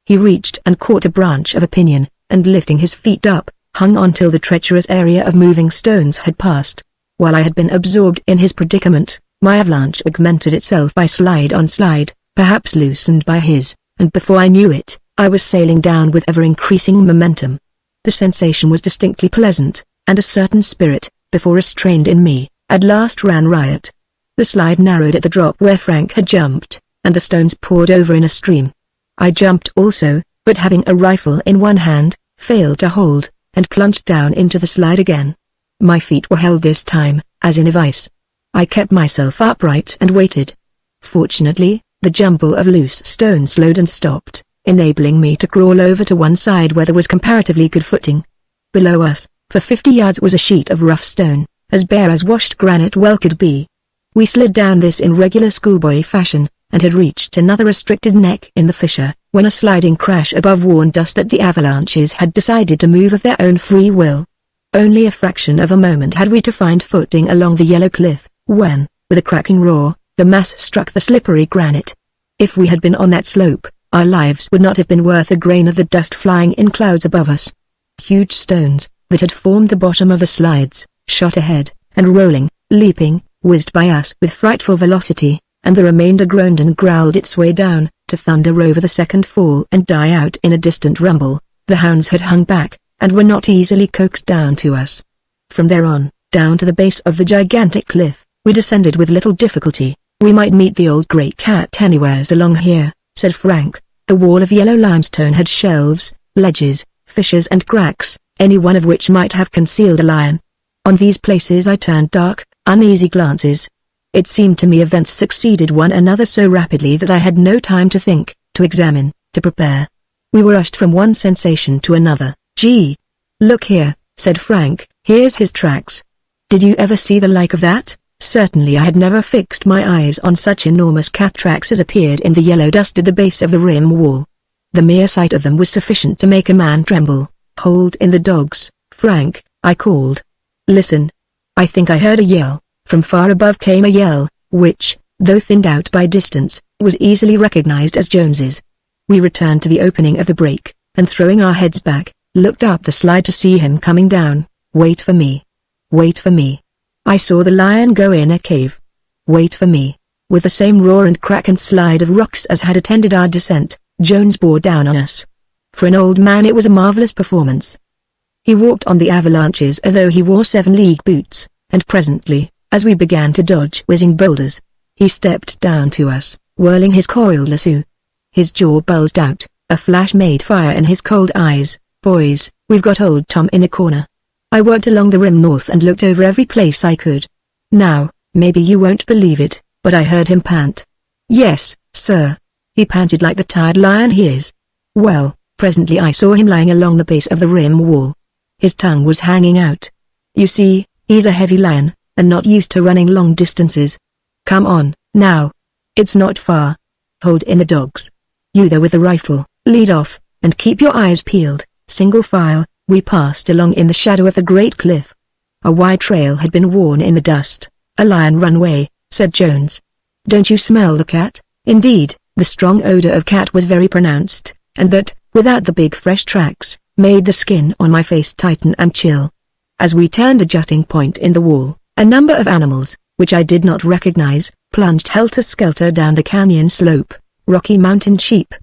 He reached and caught a branch of a pinyon, and lifting his feet up, hung on till the treacherous area of moving stones had passed. While I had been absorbed in his predicament, my avalanche augmented itself by slide on slide, perhaps loosened by his, and before I knew it, I was sailing down with ever-increasing momentum. The sensation was distinctly pleasant, and a certain spirit, before restrained in me, at last ran riot. The slide narrowed at the drop where Frank had jumped, and the stones poured over in a stream. I jumped also, but having a rifle in one hand, failed to hold, and plunged down into the slide again. My feet were held this time, as in a vice. I kept myself upright and waited. Fortunately, the jumble of loose stones slowed and stopped, enabling me to crawl over to one side where there was comparatively good footing. Below us, for 50 yards was a sheet of rough stone, as bare as washed granite well could be. We slid down this in regular schoolboy fashion, and had reached another restricted neck in the fissure, when a sliding crash above warned us that the avalanches had decided to move of their own free will. Only a fraction of a moment had we to find footing along the yellow cliff, when, with a cracking roar, the mass struck the slippery granite. If we had been on that slope, our lives would not have been worth a grain of the dust flying in clouds above us. Huge stones, that had formed the bottom of the slides, shot ahead, and rolling, leaping, whizzed by us with frightful velocity, and the remainder groaned and growled its way down, to thunder over the second fall and die out in a distant rumble. The hounds had hung back, and were not easily coaxed down to us. From there on, down to the base of the gigantic cliff, we descended with little difficulty. "We might meet the old grey cat anywheres along here," said Frank. The wall of yellow limestone had shelves, ledges, fissures and cracks, any one of which might have concealed a lion. On these places I turned dark, uneasy glances. It seemed to me events succeeded one another so rapidly that I had no time to think, to examine, to prepare. We were rushed from one sensation to another. "Gee! Look here," said Frank, "here's his tracks. Did you ever see the like of that?" Certainly I had never fixed my eyes on such enormous cat tracks as appeared in the yellow dust at the base of the rim wall. The mere sight of them was sufficient to make a man tremble. "Hold in the dogs, Frank," I called. "Listen." I think I heard a yell. From far above came a yell, which, though thinned out by distance, was easily recognized as Jones's. We returned to the opening of the break, and throwing our heads back, looked up the slide to see him coming down. "Wait for me. Wait for me. I saw the lion go in a cave. Wait for me." With the same roar and crack and slide of rocks as had attended our descent, Jones bore down on us. For an old man it was a marvelous performance. He walked on the avalanches as though he wore 7-league boots, and presently, as we began to dodge whizzing boulders, he stepped down to us, whirling his coiled lasso. His jaw bulged out, a flash made fire in his cold eyes. "Boys, we've got old Tom in a corner." I worked along the rim north and looked over every place I could. Now, maybe you won't believe it, but I heard him pant. "Yes, sir." He panted like the tired lion he is. Well, presently I saw him lying along the base of the rim wall. His tongue was hanging out. You see, he's a heavy lion, and not used to running long distances. "Come on, now. It's not far. Hold in the dogs. You there with the rifle, lead off, and keep your eyes peeled." Single file, we passed along in the shadow of the great cliff. A wide trail had been worn in the dust. "A lion runway," said Jones. "Don't you smell the cat?" Indeed, the strong odor of cat was very pronounced, and that, without the big fresh tracks, made the skin on my face tighten and chill. As we turned a jutting point in the wall, a number of animals, which I did not recognize, plunged helter-skelter down the canyon slope. "Rocky Mountain sheep!"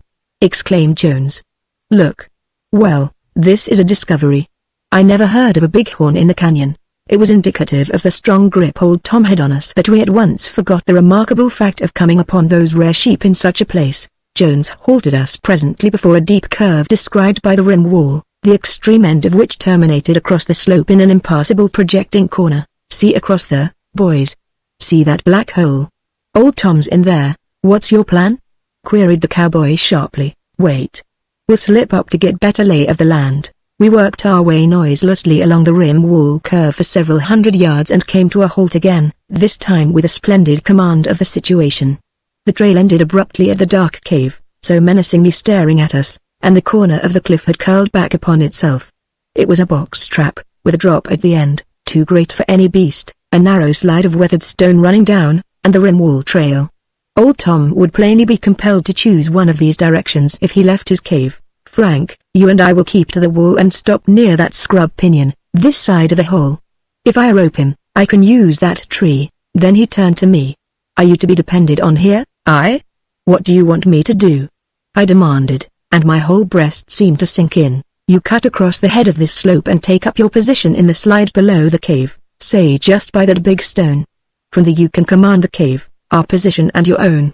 exclaimed Jones. "Look. Well, this is a discovery. I never heard of a bighorn in the canyon." It was indicative of the strong grip old Tom had on us that we at once forgot the remarkable fact of coming upon those rare sheep in such a place. Jones halted us presently before a deep curve described by the rim wall, the extreme end of which terminated across the slope in an impassable projecting corner. "See across there, boys. See that black hole? Old Tom's in there." "What's your plan?" queried the cowboy sharply. "Wait. We'll slip up to get better lay of the land." We worked our way noiselessly along the rim wall curve for several hundred yards and came to a halt again, this time with a splendid command of the situation. The trail ended abruptly at the dark cave, so menacingly staring at us, and the corner of the cliff had curled back upon itself. It was a box trap, with a drop at the end, too great for any beast, a narrow slide of weathered stone running down, and the rim wall trail. Old Tom would plainly be compelled to choose one of these directions if he left his cave. "Frank, you and I will keep to the wall and stop near that scrub pinion, this side of the hole. If I rope him, I can use that tree." Then he turned to me. "Are you to be depended on here?" "I? What do you want me to do?" I demanded, and my whole breast seemed to sink in. "You cut across the head of this slope and take up your position in the slide below the cave, say just by that big stone. From there you can command the cave, our position and your own.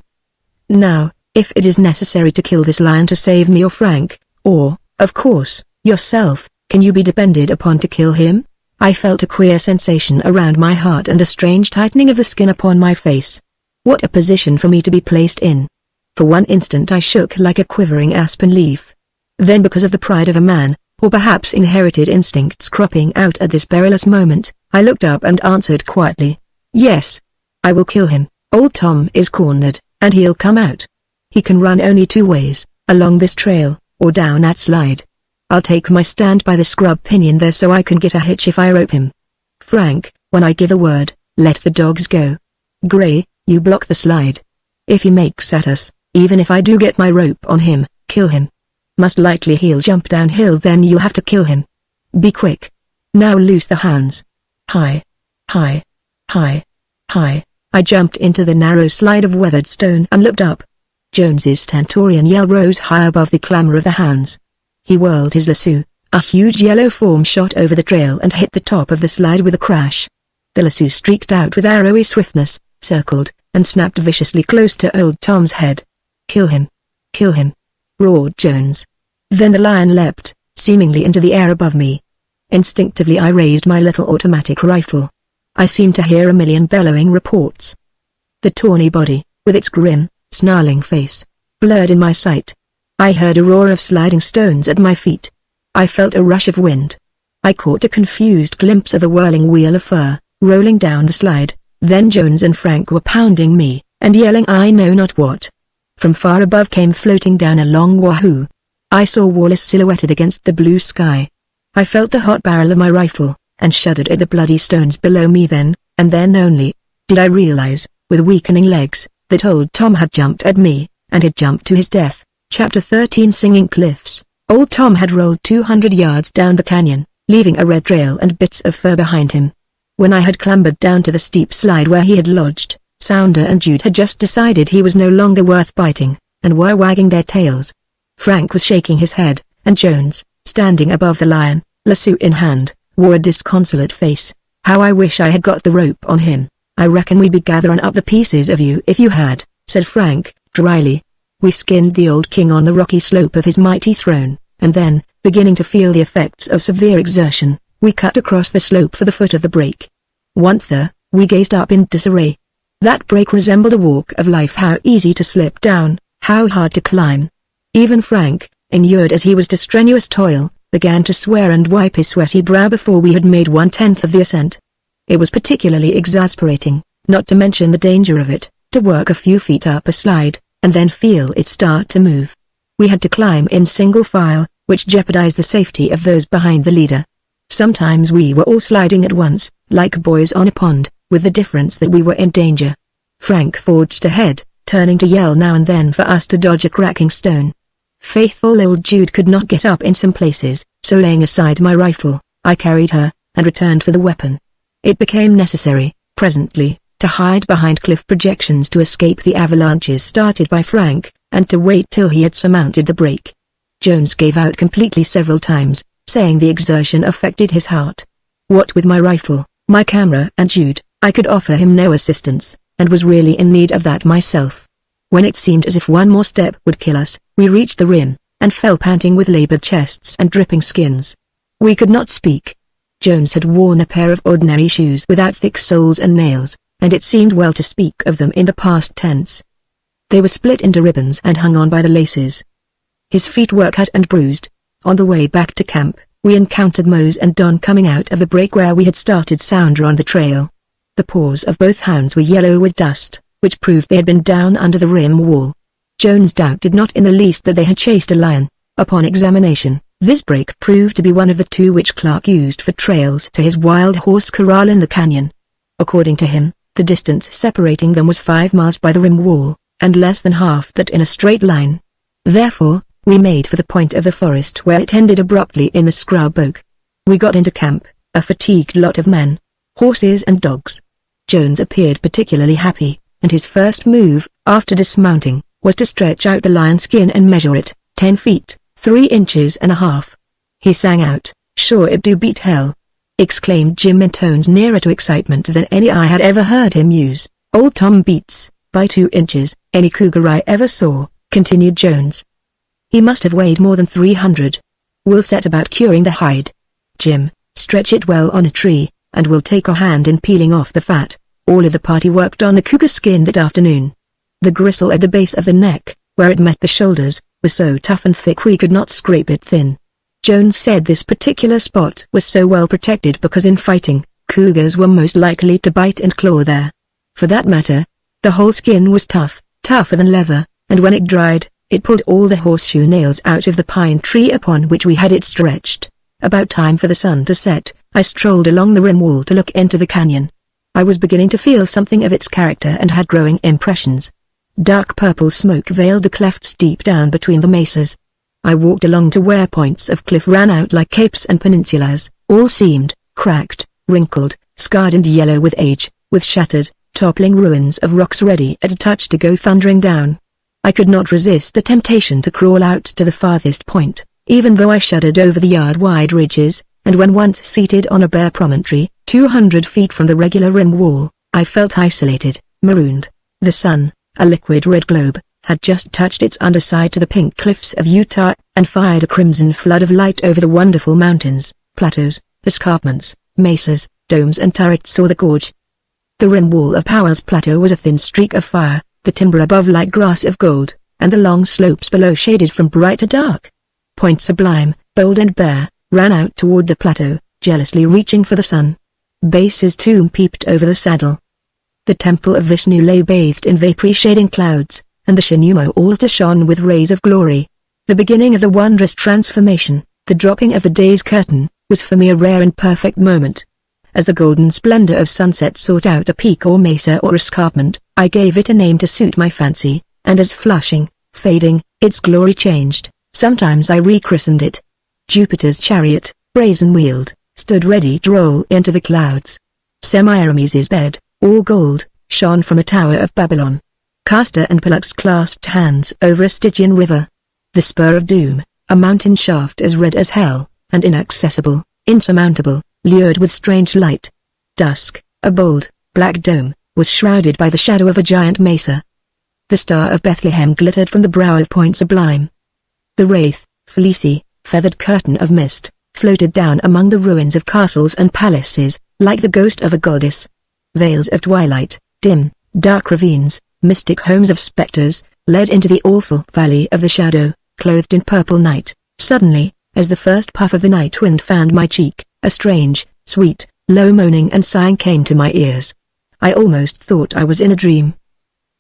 Now, if it is necessary to kill this lion to save me or Frank, or, of course, yourself, can you be depended upon to kill him?" I felt a queer sensation around my heart and a strange tightening of the skin upon my face. What a position for me to be placed in. For one instant I shook like a quivering aspen leaf. Then, because of the pride of a man, or perhaps inherited instincts cropping out at this perilous moment, I looked up and answered quietly, "Yes. I will kill him. Old Tom is cornered, and he'll come out. He can run only two ways, along this trail, or down that slide. I'll take my stand by the scrub pinion there so I can get a hitch if I rope him. Frank, when I give the word, let the dogs go. Gray, you block the slide. If he makes at us, even if I do get my rope on him, kill him. Most likely he'll jump downhill, then you'll have to kill him. Be quick. Now loose the hands." Hi. Hi. Hi. Hi. I jumped into the narrow slide of weathered stone and looked up. Jones's stentorian yell rose high above the clamor of the hands. He whirled his lasso, a huge yellow form shot over the trail and hit the top of the slide with a crash. The lasso streaked out with arrowy swiftness, circled, and snapped viciously close to old Tom's head. "Kill him! Kill him!" roared Jones. Then the lion leapt, seemingly into the air above me. Instinctively I raised my little automatic rifle. I seemed to hear a million bellowing reports. The tawny body, with its grim, snarling face, blurred in my sight. I heard a roar of sliding stones at my feet. I felt a rush of wind. I caught a confused glimpse of a whirling wheel of fur, rolling down the slide. Then Jones and Frank were pounding me, and yelling I know not what. From far above came floating down a long wahoo. I saw Wallace silhouetted against the blue sky. I felt the hot barrel of my rifle, and shuddered at the bloody stones below me then, and then only, did I realize, with weakening legs, that old Tom had jumped at me, and had jumped to his death. Chapter 13 Singing Cliffs. Old Tom had rolled 200 yards down the canyon, leaving a red trail and bits of fur behind him. When I had clambered down to the steep slide where he had lodged, Sounder and Jude had just decided he was no longer worth biting, and were wagging their tails. Frank was shaking his head, and Jones, standing above the lion, lasso in hand, wore a disconsolate face. "How I wish I had got the rope on him. I reckon we'd be gathering up the pieces of you if you had," said Frank, dryly. We skinned the old king on the rocky slope of his mighty throne, and then, beginning to feel the effects of severe exertion, we cut across the slope for the foot of the break. Once there, we gazed up in disarray. That break resembled a walk of life. How easy to slip down, how hard to climb. Even Frank, inured as he was to strenuous toil, began to swear and wipe his sweaty brow before we had made 1/10 of the ascent. It was particularly exasperating, not to mention the danger of it, to work a few feet up a slide, and then feel it start to move. We had to climb in single file, which jeopardized the safety of those behind the leader. Sometimes we were all sliding at once, like boys on a pond, with the difference that we were in danger. Frank forged ahead, turning to yell now and then for us to dodge a cracking stone. Faithful old Jude could not get up in some places, so laying aside my rifle, I carried her, and returned for the weapon. It became necessary, presently, to hide behind cliff projections to escape the avalanches started by Frank, and to wait till he had surmounted the break. Jones gave out completely several times, saying the exertion affected his heart. What with my rifle, my camera and Jude, I could offer him no assistance, and was really in need of that myself. When it seemed as if one more step would kill us, we reached the rim, and fell panting with labored chests and dripping skins. We could not speak. Jones had worn a pair of ordinary shoes without thick soles and nails, and it seemed well to speak of them in the past tense. They were split into ribbons and hung on by the laces. His feet were cut and bruised. On the way back to camp, we encountered Mose and Don coming out of the break where we had started Sounder on the trail. The paws of both hounds were yellow with dust, which proved they had been down under the rim wall. Jones doubted not in the least that they had chased a lion. Upon examination, this break proved to be one of the two which Clark used for trails to his wild horse corral in the canyon. According to him, the distance separating them was 5 miles by the rim wall, and less than half that in a straight line. Therefore, we made for the point of the forest where it ended abruptly in the scrub oak. We got into camp, a fatigued lot of men, horses and dogs. Jones appeared particularly happy, and his first move, after dismounting, was to stretch out the lion skin and measure it, 10 feet, 3 inches and a half. He sang out, "Sure it do beat hell," exclaimed Jim in tones nearer to excitement than any I had ever heard him use. "Old Tom beats, by 2 inches, any cougar I ever saw," continued Jones. "He must have weighed more than 300. We'll set about curing the hide. Jim, stretch it well on a tree, and we'll take a hand in peeling off the fat." All of the party worked on the cougar skin that afternoon. The gristle at the base of the neck, where it met the shoulders, was so tough and thick we could not scrape it thin. Jones said this particular spot was so well protected because in fighting, cougars were most likely to bite and claw there. For that matter, the whole skin was tough, tougher than leather, and when it dried, it pulled all the horseshoe nails out of the pine tree upon which we had it stretched. About time for the sun to set, I strolled along the rim wall to look into the canyon. I was beginning to feel something of its character and had growing impressions. Dark purple smoke veiled the clefts deep down between the mesas. I walked along to where points of cliff ran out like capes and peninsulas. All seemed cracked, wrinkled, scarred and yellow with age, with shattered, toppling ruins of rocks ready at a touch to go thundering down. I could not resist the temptation to crawl out to the farthest point, even though I shuddered over the yard-wide ridges, and when once seated on a bare promontory, 200 feet from the regular rim wall, I felt isolated, marooned. The sun, a liquid red globe, had just touched its underside to the pink cliffs of Utah, and fired a crimson flood of light over the wonderful mountains, plateaus, escarpments, mesas, domes and turrets or the gorge. The rim wall of Powell's Plateau was a thin streak of fire, the timber above like grass of gold, and the long slopes below shaded from bright to dark. Point Sublime, bold and bare, ran out toward the plateau, jealously reaching for the sun. Base's tomb peeped over the saddle. The temple of Vishnu lay bathed in vapory shading clouds, and the Shinjumo altar shone with rays of glory. The beginning of the wondrous transformation, the dropping of the day's curtain, was for me a rare and perfect moment. As the golden splendor of sunset sought out a peak or mesa or escarpment, I gave it a name to suit my fancy, and as flushing, fading, its glory changed, sometimes I rechristened it. Jupiter's chariot, brazen-wheeled, stood ready to roll into the clouds. Semirames's bed, all gold, shone from a tower of Babylon. Castor and Pollux clasped hands over a Stygian river. The Spur of Doom, a mountain shaft as red as hell, and inaccessible, insurmountable, lured with strange light. Dusk, a bold, black dome, was shrouded by the shadow of a giant mesa. The Star of Bethlehem glittered from the brow of Point Sublime. The wraith, fleecy, feathered curtain of mist, floated down among the ruins of castles and palaces, like the ghost of a goddess. Veils of twilight, dim, dark ravines, mystic homes of specters, led into the awful valley of the shadow, clothed in purple night. Suddenly, as the first puff of the night wind fanned my cheek, a strange, sweet, low moaning and sighing came to my ears. I almost thought I was in a dream.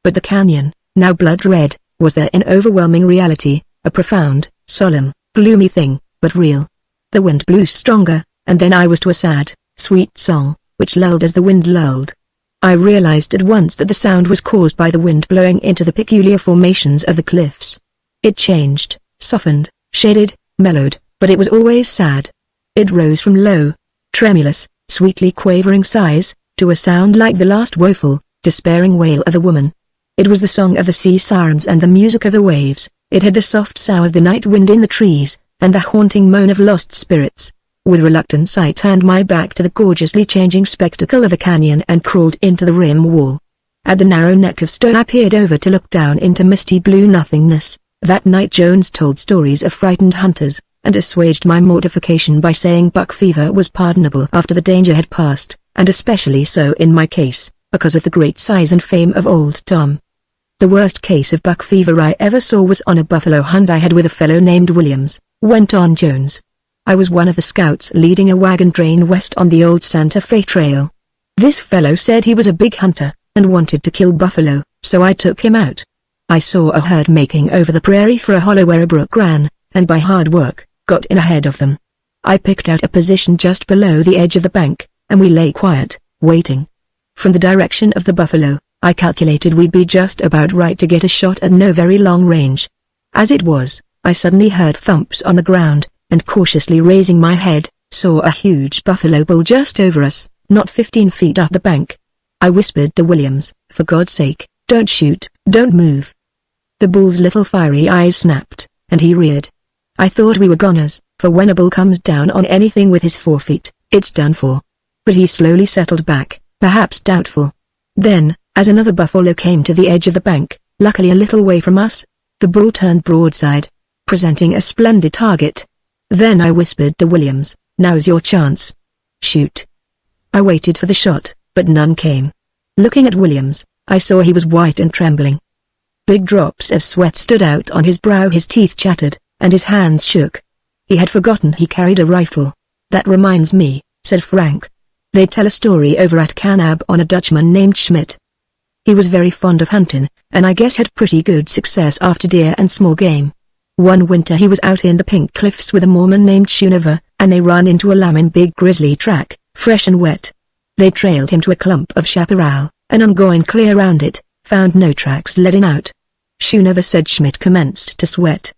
But the canyon, now blood red, was there in overwhelming reality, a profound, solemn, gloomy thing, but real. The wind blew stronger, and then I was to a sad, sweet song, which lulled as the wind lulled. I realized at once that the sound was caused by the wind blowing into the peculiar formations of the cliffs. It changed, softened, shaded, mellowed, but it was always sad. It rose from low, tremulous, sweetly quavering sighs, to a sound like the last woeful, despairing wail of a woman. It was the song of the sea sirens and the music of the waves. It had the soft sough of the night wind in the trees, and the haunting moan of lost spirits. With reluctance I turned my back to the gorgeously changing spectacle of the canyon and crawled into the rim wall. At the narrow neck of stone I peered over to look down into misty blue nothingness. That night Jones told stories of frightened hunters, and assuaged my mortification by saying buck fever was pardonable after the danger had passed, and especially so in my case, because of the great size and fame of Old Tom. The worst case of buck fever I ever saw was on a buffalo hunt I had with a fellow named Williams, went on Jones. I was one of the scouts leading a wagon train west on the old Santa Fe Trail. This fellow said he was a big hunter, and wanted to kill buffalo, so I took him out. I saw a herd making over the prairie for a hollow where a brook ran, and by hard work, got in ahead of them. I picked out a position just below the edge of the bank, and we lay quiet, waiting. From the direction of the buffalo, I calculated we'd be just about right to get a shot at no very long range. As it was, I suddenly heard thumps on the ground, and cautiously raising my head, saw a huge buffalo bull just over us, not 15 feet up the bank. I whispered to Williams, "For God's sake, don't shoot, don't move." The bull's little fiery eyes snapped, and he reared. I thought we were goners, for when a bull comes down on anything with his forefeet, it's done for. But he slowly settled back, perhaps doubtful. Then, as another buffalo came to the edge of the bank, luckily a little way from us, the bull turned broadside, presenting a splendid target. Then I whispered to Williams, "Now's your chance. Shoot." I waited for the shot, but none came. Looking at Williams, I saw he was white and trembling. Big drops of sweat stood out on his brow, his teeth chattered, and his hands shook. He had forgotten he carried a rifle. "That reminds me," said Frank. "They tell a story over at Canab on a Dutchman named Schmidt. He was very fond of hunting, and I guess had pretty good success after deer and small game. One winter he was out in the Pink Cliffs with a Mormon named Schoonover, and they ran into a lamb in big grizzly track, fresh and wet. They trailed him to a clump of chaparral, and on going clear round it, found no tracks leading out. Schoonover said Schmidt commenced to sweat.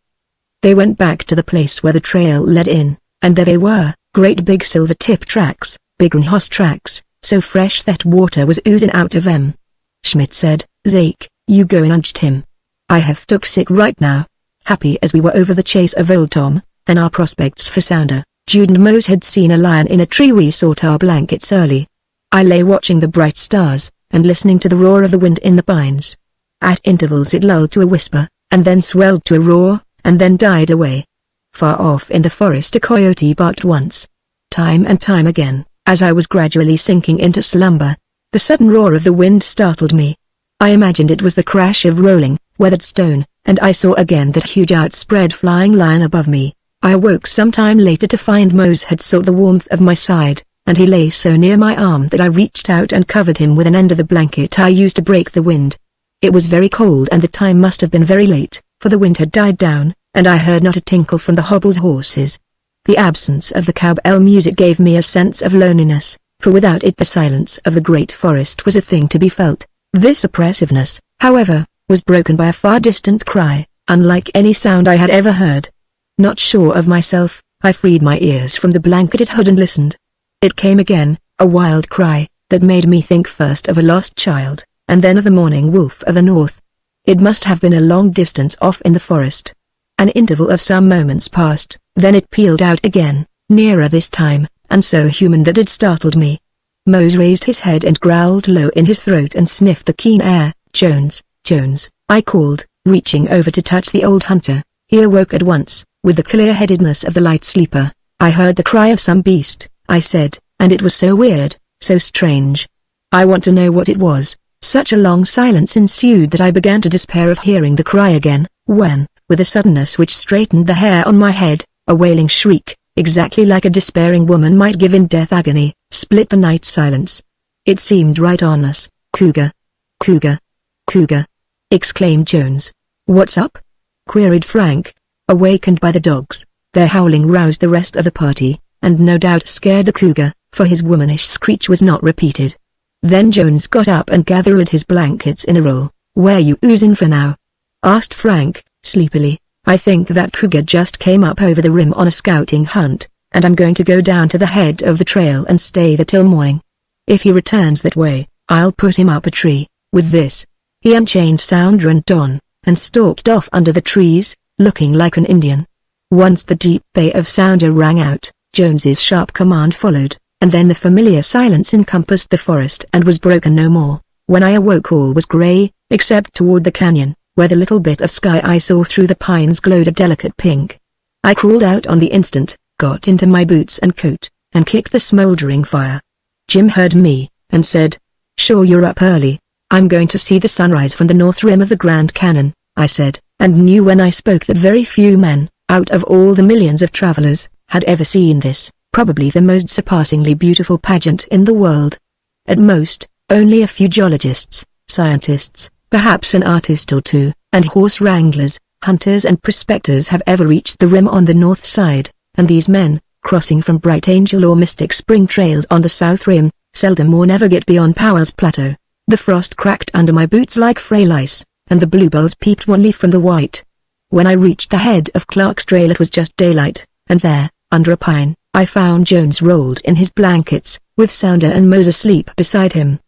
They went back to the place where the trail led in, and there they were, great big silver-tip tracks, big horse tracks, so fresh that water was oozing out of them. Schmidt said, "Zake, you go and nudged him. I have took sick right now." Happy as we were over the chase of Old Tom, and our prospects for sounder, Jude and Mose had seen a lion in a tree. We sought our blankets early. I lay watching the bright stars, and listening to the roar of the wind in the pines. At intervals it lulled to a whisper, and then swelled to a roar, and then died away. Far off in the forest a coyote barked once. Time and time again, as I was gradually sinking into slumber. The sudden roar of the wind startled me. I imagined it was the crash of rolling, weathered stone, and I saw again that huge outspread flying lion above me. I awoke some time later to find Mose had sought the warmth of my side, and he lay so near my arm that I reached out and covered him with an end of the blanket I used to break the wind. It was very cold and the time must have been very late, for the wind had died down, and I heard not a tinkle from the hobbled horses. The absence of the cowbell music gave me a sense of loneliness, for without it the silence of the great forest was a thing to be felt. This oppressiveness, however, was broken by a far distant cry, unlike any sound I had ever heard. Not sure of myself, I freed my ears from the blanketed hood and listened. It came again, a wild cry, that made me think first of a lost child, and then of the morning wolf of the north. It must have been a long distance off in the forest. An interval of some moments passed, then it pealed out again, nearer this time, and so human that it startled me. Mose raised his head and growled low in his throat and sniffed the keen air. "Jones, Jones," I called, reaching over to touch the old hunter. He awoke at once, with the clear-headedness of the light sleeper. "I heard the cry of some beast," I said, "and it was so weird, so strange. I want to know what it was." Such a long silence ensued that I began to despair of hearing the cry again, when, with a suddenness which straightened the hair on my head, a wailing shriek, exactly like a despairing woman might give in death agony, split the night silence. It seemed right on us. "Cougar! Cougar! Cougar!" exclaimed Jones. "What's up?" queried Frank, awakened by the dogs. Their howling roused the rest of the party, and no doubt scared the cougar, for his womanish screech was not repeated. Then Jones got up and gathered his blankets in a roll. "Where you oozing for now?" asked Frank, sleepily. "I think that cougar just came up over the rim on a scouting hunt, and I'm going to go down to the head of the trail and stay there till morning. If he returns that way, I'll put him up a tree." With this, he unchained Sounder and Don, and stalked off under the trees, looking like an Indian. Once the deep bay of Sounder rang out, Jones's sharp command followed, and then the familiar silence encompassed the forest and was broken no more. When I awoke all was gray, except toward the canyon, where the little bit of sky I saw through the pines glowed a delicate pink. I crawled out on the instant, got into my boots and coat, and kicked the smoldering fire. Jim heard me, and said, "Sure you're up early. I'm going to see the sunrise from the north rim of the Grand Canyon," I said, and knew when I spoke that very few men, out of all the millions of travelers, had ever seen this, probably the most surpassingly beautiful pageant in the world. At most, only a few geologists, scientists, perhaps an artist or two, and horse wranglers, hunters and prospectors have ever reached the rim on the north side, and these men, crossing from Bright Angel or Mystic Spring trails on the south rim, seldom or never get beyond Powell's Plateau. The frost cracked under my boots like frail ice, and the bluebells peeped wanly from the white. When I reached the head of Clark's trail it was just daylight, and there, under a pine, I found Jones rolled in his blankets, with Sounder and Mose asleep beside him.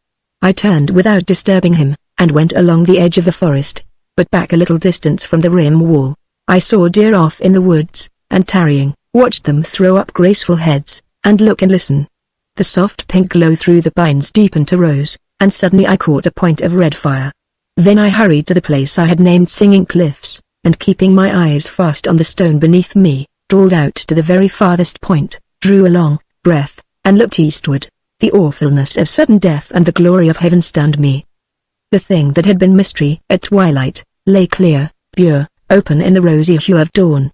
I turned without disturbing him, and went along the edge of the forest, but back a little distance from the rim wall. I saw deer off in the woods, and tarrying, watched them throw up graceful heads, and look and listen. The soft pink glow through the pines deepened to rose, and suddenly I caught a point of red fire. Then I hurried to the place I had named Singing Cliffs, and keeping my eyes fast on the stone beneath me, crawled out to the very farthest point, drew a long breath, and looked eastward. The awfulness of sudden death and the glory of heaven stunned me. The thing that had been mystery at twilight, lay clear, pure, open in the rosy hue of dawn.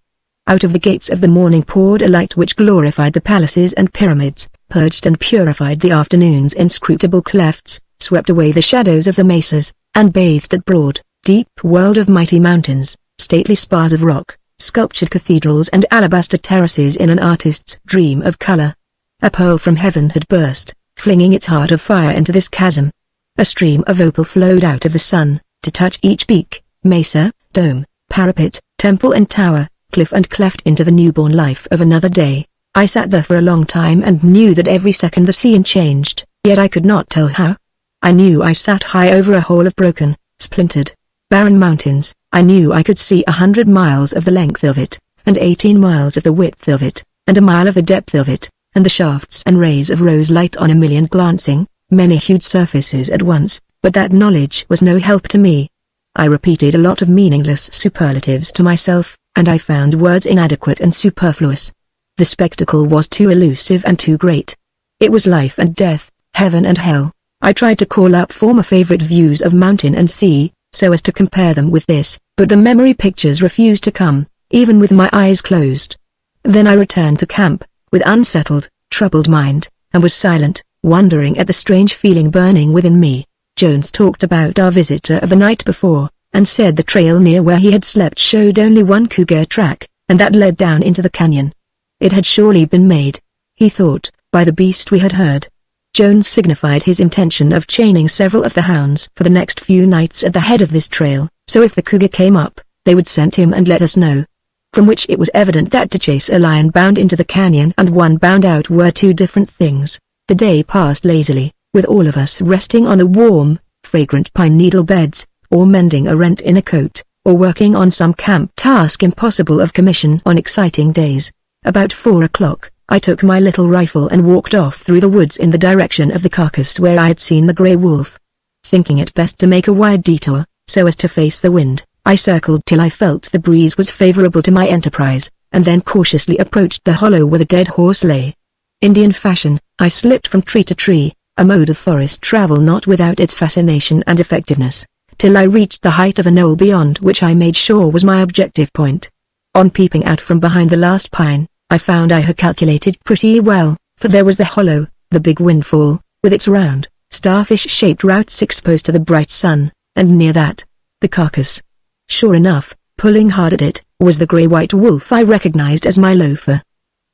Out of the gates of the morning poured a light which glorified the palaces and pyramids, purged and purified the afternoon's inscrutable clefts, swept away the shadows of the mesas, and bathed that broad, deep world of mighty mountains, stately spars of rock, sculptured cathedrals and alabaster terraces in an artist's dream of color. A pearl from heaven had burst, flinging its heart of fire into this chasm. A stream of opal flowed out of the sun, to touch each peak, mesa, dome, parapet, temple and tower, cliff and cleft into the newborn life of another day. I sat there for a long time and knew that every second the scene changed, yet I could not tell how. I knew I sat high over a hole of broken, splintered, barren mountains. I knew I could see 100 miles of the length of it, and 18 miles of the width of it, and a mile of the depth of it, and the shafts and rays of rose light on a million glancing, many-hued surfaces at once, but that knowledge was no help to me. I repeated a lot of meaningless superlatives to myself, and I found words inadequate and superfluous. The spectacle was too elusive and too great. It was life and death, heaven and hell. I tried to call up former favorite views of mountain and sea, so as to compare them with this, but the memory pictures refused to come, even with my eyes closed. Then I returned to camp, with unsettled, troubled mind, and was silent, wondering at the strange feeling burning within me. Jones talked about our visitor of the night before, and said the trail near where he had slept showed only one cougar track, and that led down into the canyon. It had surely been made, he thought, by the beast we had heard. Jones signified his intention of chaining several of the hounds for the next few nights at the head of this trail, so if the cougar came up, they would scent him and let us know. From which it was evident that to chase a lion bound into the canyon and one bound out were two different things. The day passed lazily, with all of us resting on the warm, fragrant pine needle beds, or mending a rent in a coat, or working on some camp task impossible of commission on exciting days. About 4 o'clock, I took my little rifle and walked off through the woods in the direction of the carcass where I had seen the grey wolf. Thinking it best to make a wide detour, so as to face the wind, I circled till I felt the breeze was favorable to my enterprise, and then cautiously approached the hollow where the dead horse lay. Indian fashion, I slipped from tree to tree, a mode of forest travel not without its fascination and effectiveness, till I reached the height of a knoll beyond which I made sure was my objective point. On peeping out from behind the last pine, I found I had calculated pretty well, for there was the hollow, the big windfall, with its round, starfish-shaped roots exposed to the bright sun, and near that, the carcass. Sure enough, pulling hard at it, was the grey-white wolf I recognized as my loafer.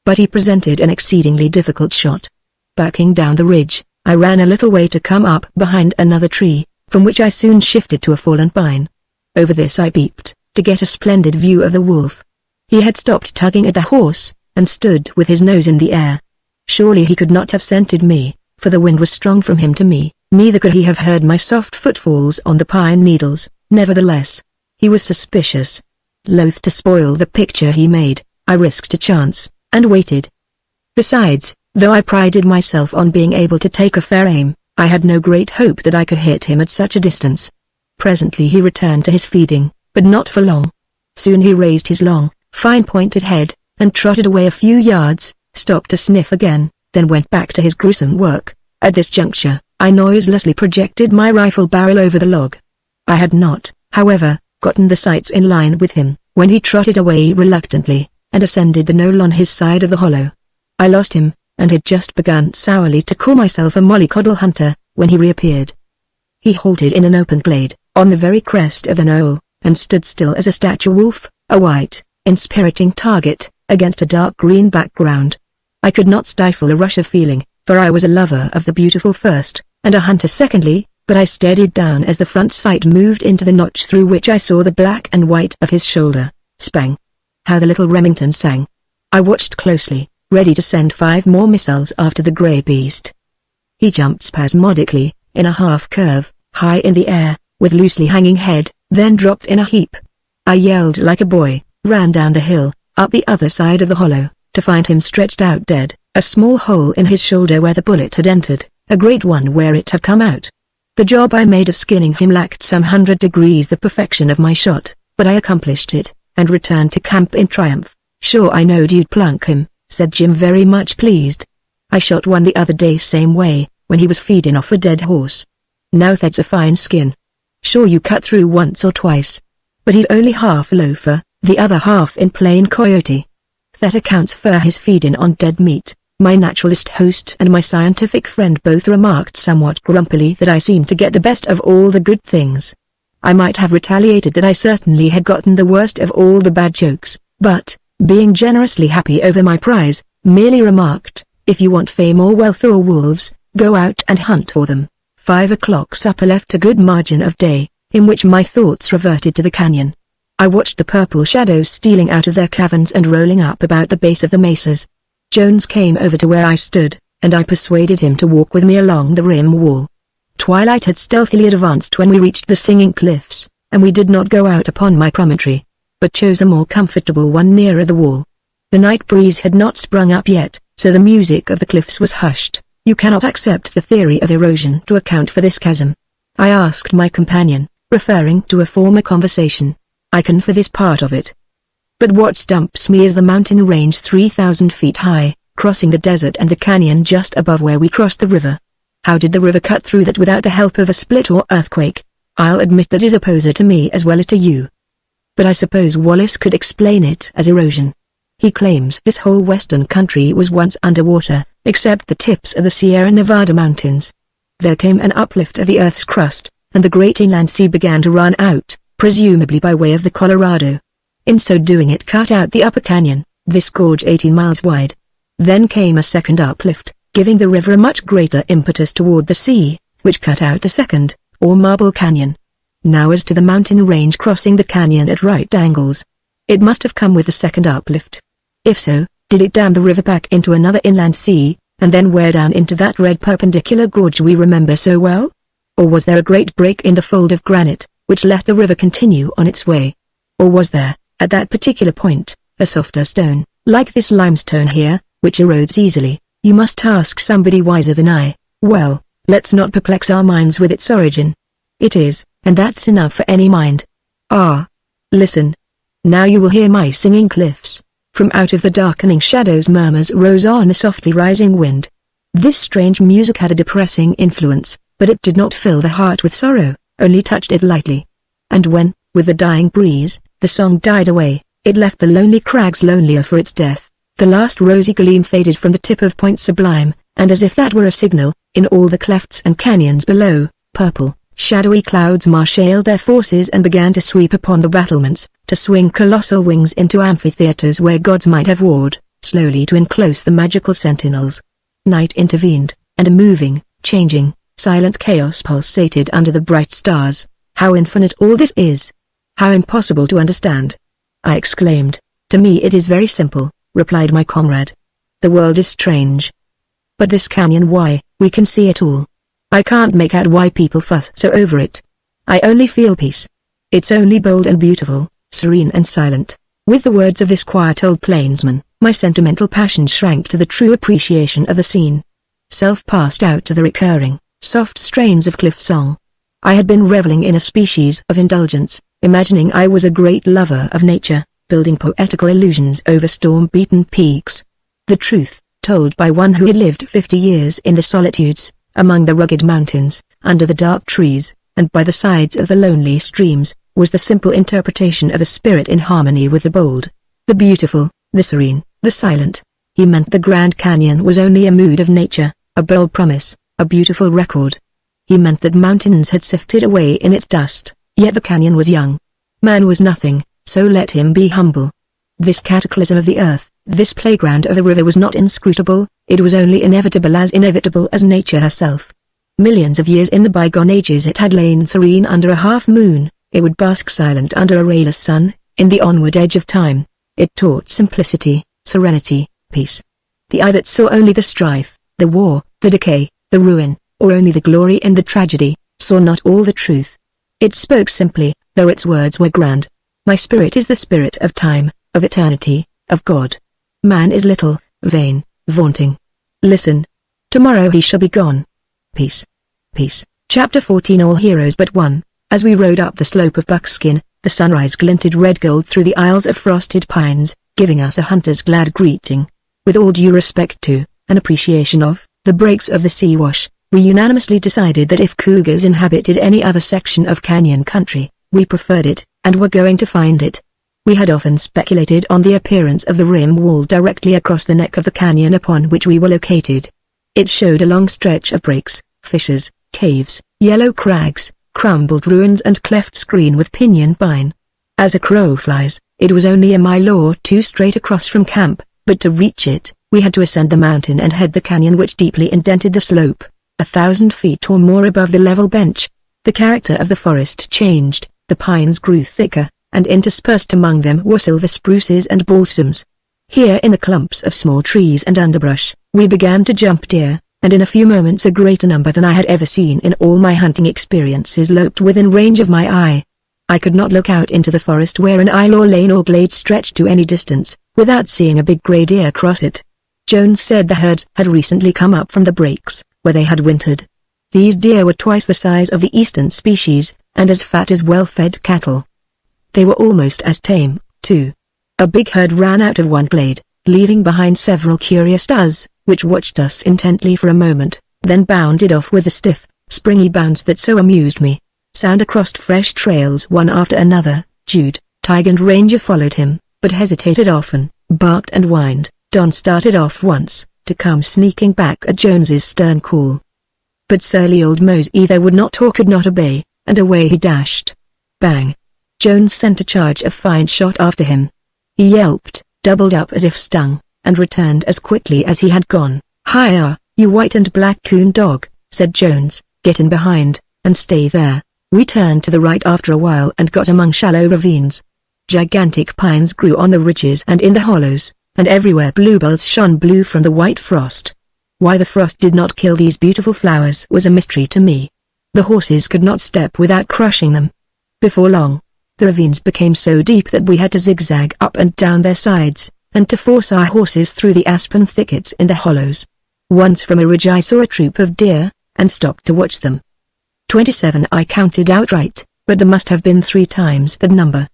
But he presented an exceedingly difficult shot. Backing down the ridge, I ran a little way to come up behind another tree, from which I soon shifted to a fallen pine. Over this I peeped, to get a splendid view of the wolf. He had stopped tugging at the horse, and stood with his nose in the air. Surely he could not have scented me, for the wind was strong from him to me, neither could he have heard my soft footfalls on the pine needles. Nevertheless, he was suspicious. Loath to spoil the picture he made, I risked a chance, and waited. Besides, though I prided myself on being able to take a fair aim, I had no great hope that I could hit him at such a distance. Presently he returned to his feeding, but not for long. Soon he raised his long, fine-pointed head, and trotted away a few yards, stopped to sniff again, then went back to his gruesome work. At this juncture, I noiselessly projected my rifle barrel over the log. I had not, however, gotten the sights in line with him, when he trotted away reluctantly, and ascended the knoll on his side of the hollow. I lost him, and had just begun sourly to call myself a mollycoddle hunter, when he reappeared. He halted in an open glade, on the very crest of the knoll, and stood still as a statue wolf, a white, inspiriting target, against a dark green background. I could not stifle a rush of feeling, for I was a lover of the beautiful first, and a hunter secondly, but I steadied down as the front sight moved into the notch through which I saw the black and white of his shoulder. Spang! How the little Remington sang! I watched closely, ready to send 5 more missiles after the grey beast. He jumped spasmodically, in a half-curve, high in the air, with loosely hanging head, then dropped in a heap. I yelled like a boy, ran down the hill, up the other side of the hollow, to find him stretched out dead, a small hole in his shoulder where the bullet had entered, a great one where it had come out. The job I made of skinning him lacked some 100 degrees the perfection of my shot, but I accomplished it, and returned to camp in triumph. "Sure I knowed you'd plunk him," said Jim, very much pleased. "I shot one the other day same way, when he was feeding off a dead horse. Now that's a fine skin. Sure you cut through once or twice. But he's only half loafer, the other half in plain coyote. That accounts for his feeding on dead meat." My naturalist host and my scientific friend both remarked somewhat grumpily that I seemed to get the best of all the good things. I might have retaliated that I certainly had gotten the worst of all the bad jokes, but, being generously happy over my prize, merely remarked, "If you want fame or wealth or wolves, go out and hunt for them." 5 o'clock supper left a good margin of day, in which my thoughts reverted to the canyon. I watched the purple shadows stealing out of their caverns and rolling up about the base of the mesas. Jones came over to where I stood, and I persuaded him to walk with me along the rim wall. Twilight had stealthily advanced when we reached the Singing Cliffs, and we did not go out upon my promontory, but chose a more comfortable one nearer the wall. The night breeze had not sprung up yet, so the music of the cliffs was hushed. You cannot accept the theory of erosion to account for this chasm. I asked my companion, referring to a former conversation. "I can for this part of it. But what stumps me is the mountain range 3,000 feet high, crossing the desert and the canyon just above where we crossed the river. How did the river cut through that without the help of a split or earthquake? I'll admit that is a poser to me as well as to you. But I suppose Wallace could explain it as erosion. He claims this whole western country was once underwater, except the tips of the Sierra Nevada mountains. There came an uplift of the Earth's crust, and the great inland sea began to run out, presumably by way of the Colorado. In so doing it cut out the upper canyon, this gorge 18 miles wide. Then came a second uplift, giving the river a much greater impetus toward the sea, which cut out the second, or Marble Canyon. Now as to the mountain range crossing the canyon at right angles. It must have come with the second uplift. If so, did it dam the river back into another inland sea, and then wear down into that red perpendicular gorge we remember so well? Or was there a great break in the fold of granite, which let the river continue on its way? Or was there, at that particular point, a softer stone, like this limestone here, which erodes easily? You must ask somebody wiser than I. Well, let's not perplex our minds with its origin. It is, and that's enough for any mind. Ah! Listen. Now you will hear my singing cliffs. From out of the darkening shadows murmurs rose on the softly rising wind. This strange music had a depressing influence, but it did not fill the heart with sorrow, only touched it lightly. And when, with the dying breeze, the song died away, it left the lonely crags lonelier for its death. The last rosy gleam faded from the tip of Point Sublime, and as if that were a signal, in all the clefts and canyons below, purple, shadowy clouds marshaled their forces and began to sweep upon the battlements, to swing colossal wings into amphitheaters where gods might have warred, slowly to enclose the magical sentinels. Night intervened, and a moving, changing, silent chaos pulsated under the bright stars. How infinite all this is! How impossible to understand! I exclaimed. To me it is very simple, replied my comrade. The world is strange. But this canyon, why, we can see it all. I can't make out why people fuss so over it. I only feel peace. It's only bold and beautiful, serene and silent. With the words of this quiet old plainsman, my sentimental passion shrank to the true appreciation of the scene. Self passed out to the recurring, soft strains of cliff song. I had been reveling in a species of indulgence, imagining I was a great lover of nature, building poetical illusions over storm-beaten peaks. The truth, told by one who had lived 50 years in the solitudes, among the rugged mountains, under the dark trees, and by the sides of the lonely streams, was the simple interpretation of a spirit in harmony with the bold, the beautiful, the serene, the silent. He meant the Grand Canyon was only a mood of nature, a bold promise, a beautiful record. He meant that mountains had sifted away in its dust, yet the canyon was young. Man was nothing, so let him be humble. This cataclysm of the earth, this playground of the river was not inscrutable, it was only inevitable as nature herself. Millions of years in the bygone ages it had lain serene under a half-moon, it would bask silent under a rayless sun, in the onward edge of time. It taught simplicity, serenity, peace. The eye that saw only the strife, the war, the decay, the ruin, or only the glory and the tragedy, saw not all the truth. It spoke simply, though its words were grand. My spirit is the spirit of time, of eternity, of God. Man is little, vain, vaunting. Listen. Tomorrow he shall be gone. Peace. Peace. Chapter 14. All heroes but one. As we rode up the slope of Buckskin, the sunrise glinted red gold through the aisles of frosted pines, giving us a hunter's glad greeting. With all due respect to, and appreciation of, the breaks of the sea wash, we unanimously decided that if cougars inhabited any other section of canyon country, we preferred it, and were going to find it. We had often speculated on the appearance of the rim wall directly across the neck of the canyon upon which we were located. It showed a long stretch of breaks, fissures, caves, yellow crags, crumbled ruins and clefts green with pinyon pine. As a crow flies, it was only a mile or two straight across from camp, but to reach it, we had to ascend the mountain and head the canyon which deeply indented the slope, 1,000 feet or more above the level bench. The character of the forest changed, the pines grew thicker, and interspersed among them were silver spruces and balsams. Here in the clumps of small trees and underbrush, we began to jump deer, and in a few moments a greater number than I had ever seen in all my hunting experiences loped within range of my eye. I could not look out into the forest where an aisle or lane or glade stretched to any distance, without seeing a big gray deer cross it. Jones said the herds had recently come up from the breaks, where they had wintered. These deer were twice the size of the eastern species, and as fat as well-fed cattle. They were almost as tame, too. A big herd ran out of one glade, leaving behind several curious does, which watched us intently for a moment, then bounded off with a stiff, springy bounce that so amused me. Sounder crossed fresh trails one after another. Jude, Tige and Ranger followed him, but hesitated often, barked and whined. Don started off once, to come sneaking back at Jones's stern call. But surly old Mose either would not or could not obey, and away he dashed. Bang! Jones sent a charge of fine shot after him. He yelped, doubled up as if stung, and returned as quickly as he had gone. "Hi-ya, you white and black coon dog," said Jones, "get in behind, and stay there." We turned to the right after a while and got among shallow ravines. Gigantic pines grew on the ridges and in the hollows, and everywhere bluebells shone blue from the white frost. Why the frost did not kill these beautiful flowers was a mystery to me. The horses could not step without crushing them. Before long, the ravines became so deep that we had to zigzag up and down their sides, and to force our horses through the aspen thickets in the hollows. Once from a ridge I saw a troop of deer, and stopped to watch them. 27 I counted outright, but there must have been 3 times that number.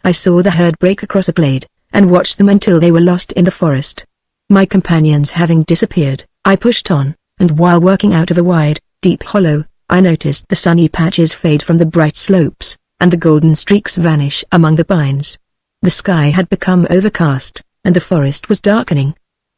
I saw the herd break across a glade, and watched them until they were lost in the forest. My companions having disappeared, I pushed on, and while working out of a wide, deep hollow, I noticed the sunny patches fade from the bright slopes, and the golden streaks vanish among the pines. The sky had become overcast, and the forest was darkening.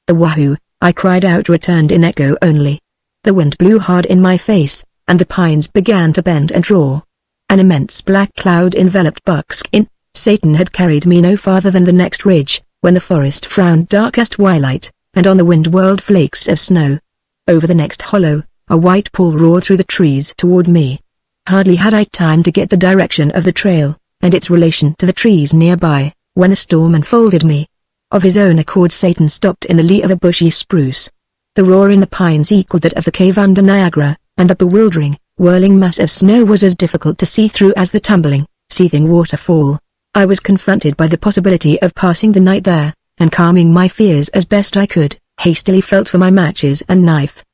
The wahoo, I cried out, returned in echo only. The wind blew hard in my face, and the pines began to bend and roar. An immense black cloud enveloped Buckskin. Satan had carried me no farther than the next ridge, when the forest frowned dark as twilight, and on the wind whirled flakes of snow. Over the next hollow, a white pool roared through the trees toward me. Hardly had I time to get the direction of the trail, and its relation to the trees nearby, when a storm enfolded me. Of his own accord Satan stopped in the lee of a bushy spruce. The roar in the pines equaled that of the cave under Niagara, and the bewildering, whirling mass of snow was as difficult to see through as the tumbling, seething waterfall. I was confronted by the possibility of passing the night there, and calming my fears as best I could, hastily felt for my matches and knife.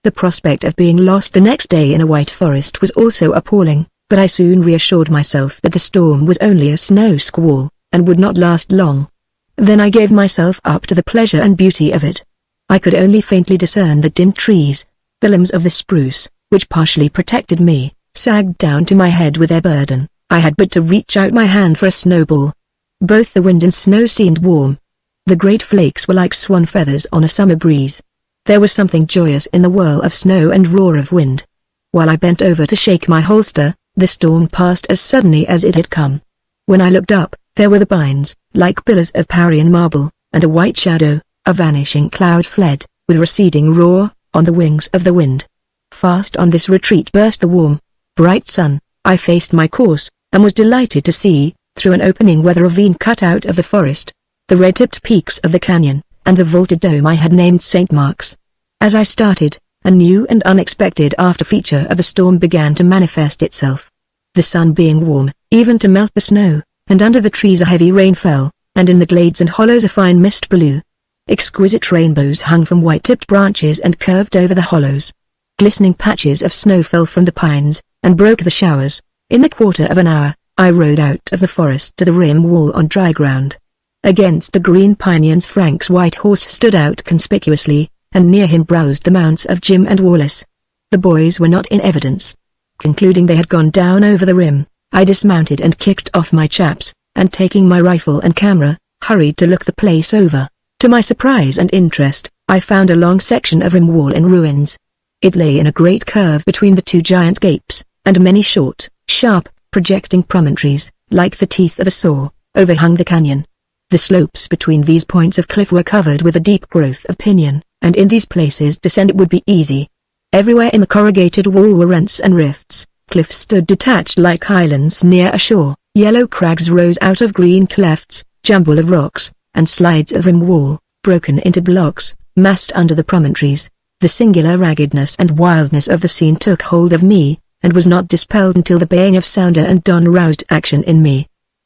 The prospect of being lost the next day in a white forest was also appalling, but I soon reassured myself that the storm was only a snow squall, and would not last long. Then I gave myself up to the pleasure and beauty of it. I could only faintly discern the dim trees. The limbs of the spruce, which partially protected me, sagged down to my head with their burden. I had but to reach out my hand for a snowball. Both the wind and snow seemed warm. The great flakes were like swan feathers on a summer breeze. There was something joyous in the whirl of snow and roar of wind. While I bent over to shake my holster, the storm passed as suddenly as it had come. When I looked up, there were the pines, like pillars of Parian marble, and a white shadow, a vanishing cloud fled, with receding roar, on the wings of the wind. Fast on this retreat burst the warm, bright sun. I faced my course, and was delighted to see, through an opening where the ravine cut out of the forest, the red-tipped peaks of the canyon, and the vaulted dome I had named St. Mark's. As I started, a new and unexpected after-feature of the storm began to manifest itself. The sun being warm, even to melt the snow, and under the trees a heavy rain fell, and in the glades and hollows a fine mist blew. Exquisite rainbows hung from white-tipped branches and curved over the hollows. Glistening patches of snow fell from the pines, and broke the showers. In the quarter of an hour, I rode out of the forest to the rim wall on dry ground. Against the green pinions Frank's white horse stood out conspicuously, and near him browsed the mounts of Jim and Wallace. The boys were not in evidence. Concluding they had gone down over the rim, I dismounted and kicked off my chaps, and taking my rifle and camera, hurried to look the place over. To my surprise and interest, I found a long section of rim wall in ruins. It lay in a great curve between the 2 giant gapes, and many short, sharp, projecting promontories, like the teeth of a saw, overhung the canyon. The slopes between these points of cliff were covered with a deep growth of pinyon, and in these places descent would be easy. Everywhere in the corrugated wall were rents and rifts. Cliffs stood detached like islands near a shore. Yellow crags rose out of green clefts, jumble of rocks, and slides of rim wall, broken into blocks, massed under the promontories. The singular raggedness and wildness of the scene took hold of me, and was not dispelled until the baying of Sounder and Don roused action in me.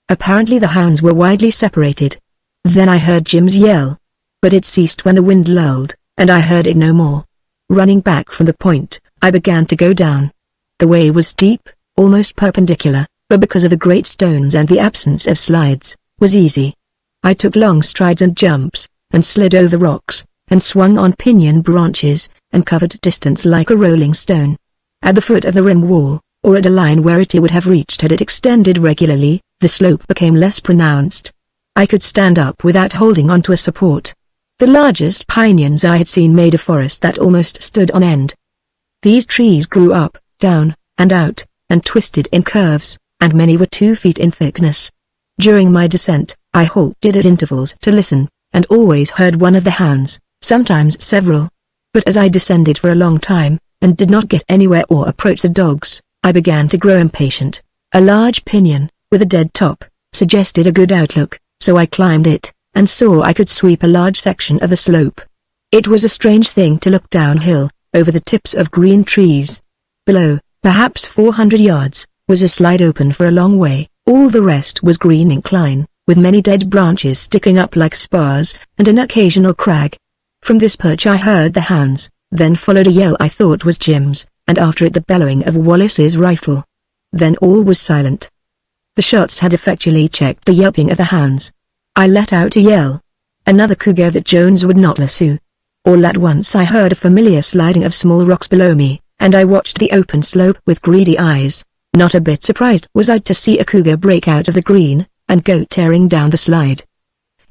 Apparently the hounds were widely separated. Then I heard Jim's yell. But it ceased when the wind lulled, and I heard it no more. Running back from the point, I began to go down. The way was steep, almost perpendicular, but because of the great stones and the absence of slides, was easy. I took long strides and jumps, and slid over rocks, and swung on pinyon branches, and covered distance like a rolling stone. At the foot of the rim wall, or at a line where it would have reached had it extended regularly, the slope became less pronounced. I could stand up without holding on to a support. The largest pinions I had seen made a forest that almost stood on end. These trees grew up, down, and out, and twisted in curves, and many were 2 feet in thickness. During my descent, I halted at intervals to listen, and always heard one of the hounds, sometimes several. But as I descended for a long time, and did not get anywhere or approach the dogs, I began to grow impatient. A large pinyon, with a dead top, suggested a good outlook, so I climbed it, and saw I could sweep a large section of the slope. It was a strange thing to look downhill, over the tips of green trees. Below, perhaps 400 yards, was a slide open for a long way. All the rest was green incline, with many dead branches sticking up like spars, and an occasional crag. From this perch I heard the hounds, then followed a yell I thought was Jim's, and after it the bellowing of Wallace's rifle. Then all was silent. The shots had effectually checked the yelping of the hounds. I let out a yell. Another cougar that Jones would not lasso. All at once I heard a familiar sliding of small rocks below me, and I watched the open slope with greedy eyes. Not a bit surprised was I to see a cougar break out of the green, and go tearing down the slide.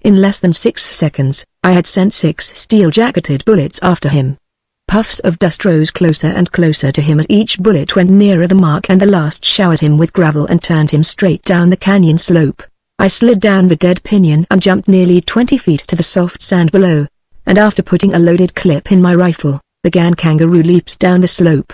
In less than 6 seconds, I had sent 6 steel-jacketed bullets after him. Puffs of dust rose closer and closer to him as each bullet went nearer the mark, and the last showered him with gravel and turned him straight down the canyon slope. I slid down the dead pinyon and jumped nearly 20 feet to the soft sand below, and after putting a loaded clip in my rifle, began kangaroo leaps down the slope.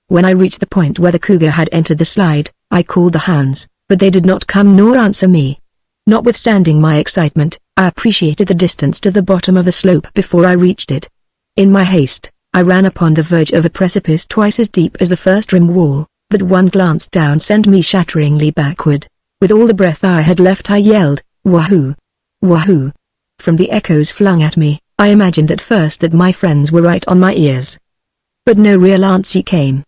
When I reached the point where the cougar had entered the slide, I called the hounds, but they did not come nor answer me. Notwithstanding my excitement, I appreciated the distance to the bottom of the slope before I reached it. In my haste, I ran upon the verge of a precipice twice as deep as the first rim wall, but one glance down sent me shatteringly backward. With all the breath I had left I yelled, "Wahoo! Wahoo!" From the echoes flung at me, I imagined at first that my friends were right on my ears. But no real answer came.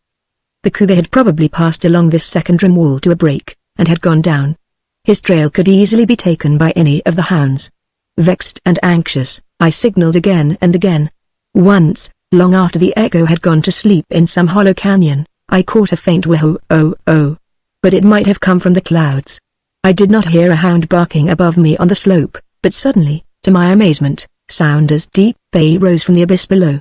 The cougar had probably passed along this second rim wall to a break, and had gone down. His trail could easily be taken by any of the hounds. Vexed and anxious, I signaled again and again. Once, long after the echo had gone to sleep in some hollow canyon, I caught a faint wah-oh-oh. But it might have come from the clouds. I did not hear a hound barking above me on the slope, but suddenly, to my amazement, sound as deep bay rose from the abyss below.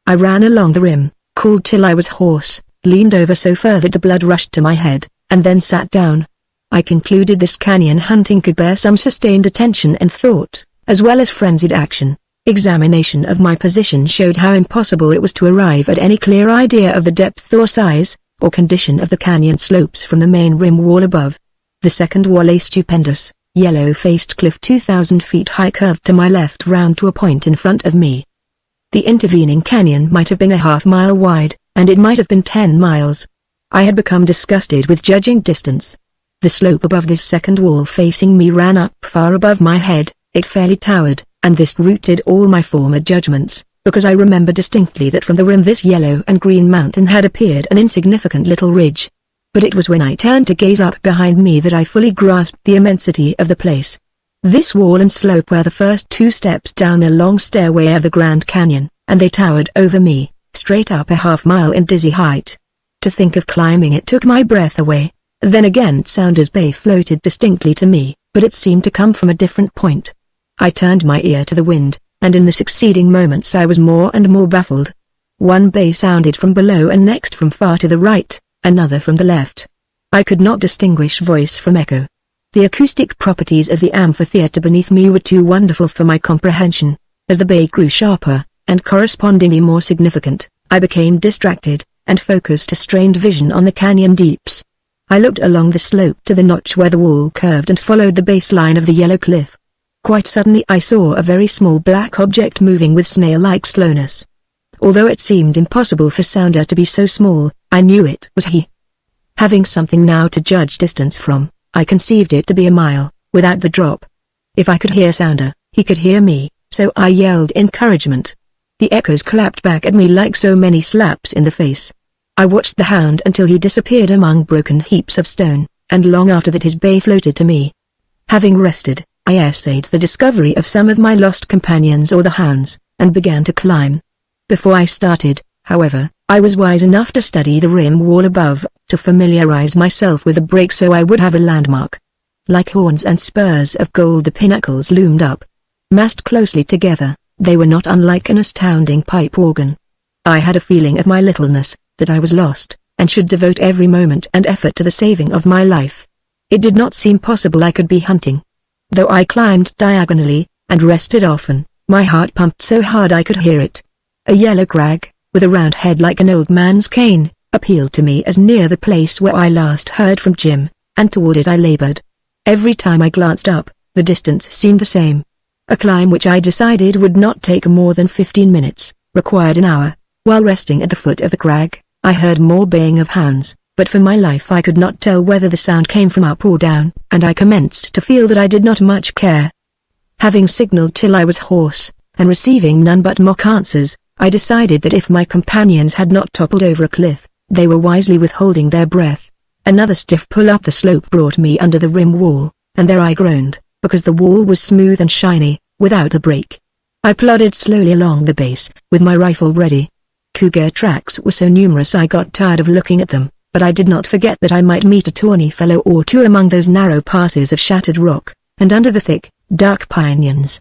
I ran along the rim, called till I was hoarse, leaned over so far that the blood rushed to my head, and then sat down. I concluded this canyon hunting could bear some sustained attention and thought, as well as frenzied action. Examination of my position showed how impossible it was to arrive at any clear idea of the depth or size, or condition of the canyon slopes from the main rim wall above. The second wall, a stupendous, yellow-faced cliff 2,000 feet high, curved to my left round to a point in front of me. The intervening canyon might have been a half-mile wide, and it might have been 10 miles. I had become disgusted with judging distance. The slope above this second wall facing me ran up far above my head, it fairly towered, and this routed all my former judgments, because I remember distinctly that from the rim this yellow and green mountain had appeared an insignificant little ridge. But it was when I turned to gaze up behind me that I fully grasped the immensity of the place. This wall and slope were the first 2 steps down a long stairway of the Grand Canyon, and they towered over me, straight up a half-mile in dizzy height. To think of climbing it took my breath away. Then again Sounder's Bay floated distinctly to me, but it seemed to come from a different point. I turned my ear to the wind, and in the succeeding moments I was more and more baffled. One bay sounded from below and next from far to the right, another from the left. I could not distinguish voice from echo. The acoustic properties of the amphitheater beneath me were too wonderful for my comprehension. As the bay grew sharper, and correspondingly more significant, I became distracted, and focused a strained vision on the canyon deeps. I looked along the slope to the notch where the wall curved and followed the base line of the yellow cliff. Quite suddenly I saw a very small black object moving with snail-like slowness. Although it seemed impossible for Sounder to be so small, I knew it was he. Having something now to judge distance from, I conceived it to be a mile, without the drop. If I could hear Sounder, he could hear me, so I yelled encouragement. The echoes clapped back at me like so many slaps in the face. I watched the hound until he disappeared among broken heaps of stone, and long after that his bay floated to me. Having rested, I essayed the discovery of some of my lost companions or the hounds, and began to climb. Before I started, however, I was wise enough to study the rim wall above, to familiarize myself with the break so I would have a landmark. Like horns and spurs of gold the pinnacles loomed up. Massed closely together, they were not unlike an astounding pipe organ. I had a feeling of my littleness, that I was lost, and should devote every moment and effort to the saving of my life. It did not seem possible I could be hunting. Though I climbed diagonally, and rested often, my heart pumped so hard I could hear it. A yellow crag, with a round head like an old man's cane, appealed to me as near the place where I last heard from Jim, and toward it I labored. Every time I glanced up, the distance seemed the same. A climb which I decided would not take more than 15 minutes, required an hour. While resting at the foot of the crag, I heard more baying of hounds, but for my life I could not tell whether the sound came from up or down, and I commenced to feel that I did not much care. Having signaled till I was hoarse, and receiving none but mock answers, I decided that if my companions had not toppled over a cliff, they were wisely withholding their breath. Another stiff pull up the slope brought me under the rim wall, and there I groaned, because the wall was smooth and shiny, without a break. I plodded slowly along the base, with my rifle ready. Cougar tracks were so numerous I got tired of looking at them, but I did not forget that I might meet a tawny fellow or two among those narrow passes of shattered rock, and under the thick, dark pinions.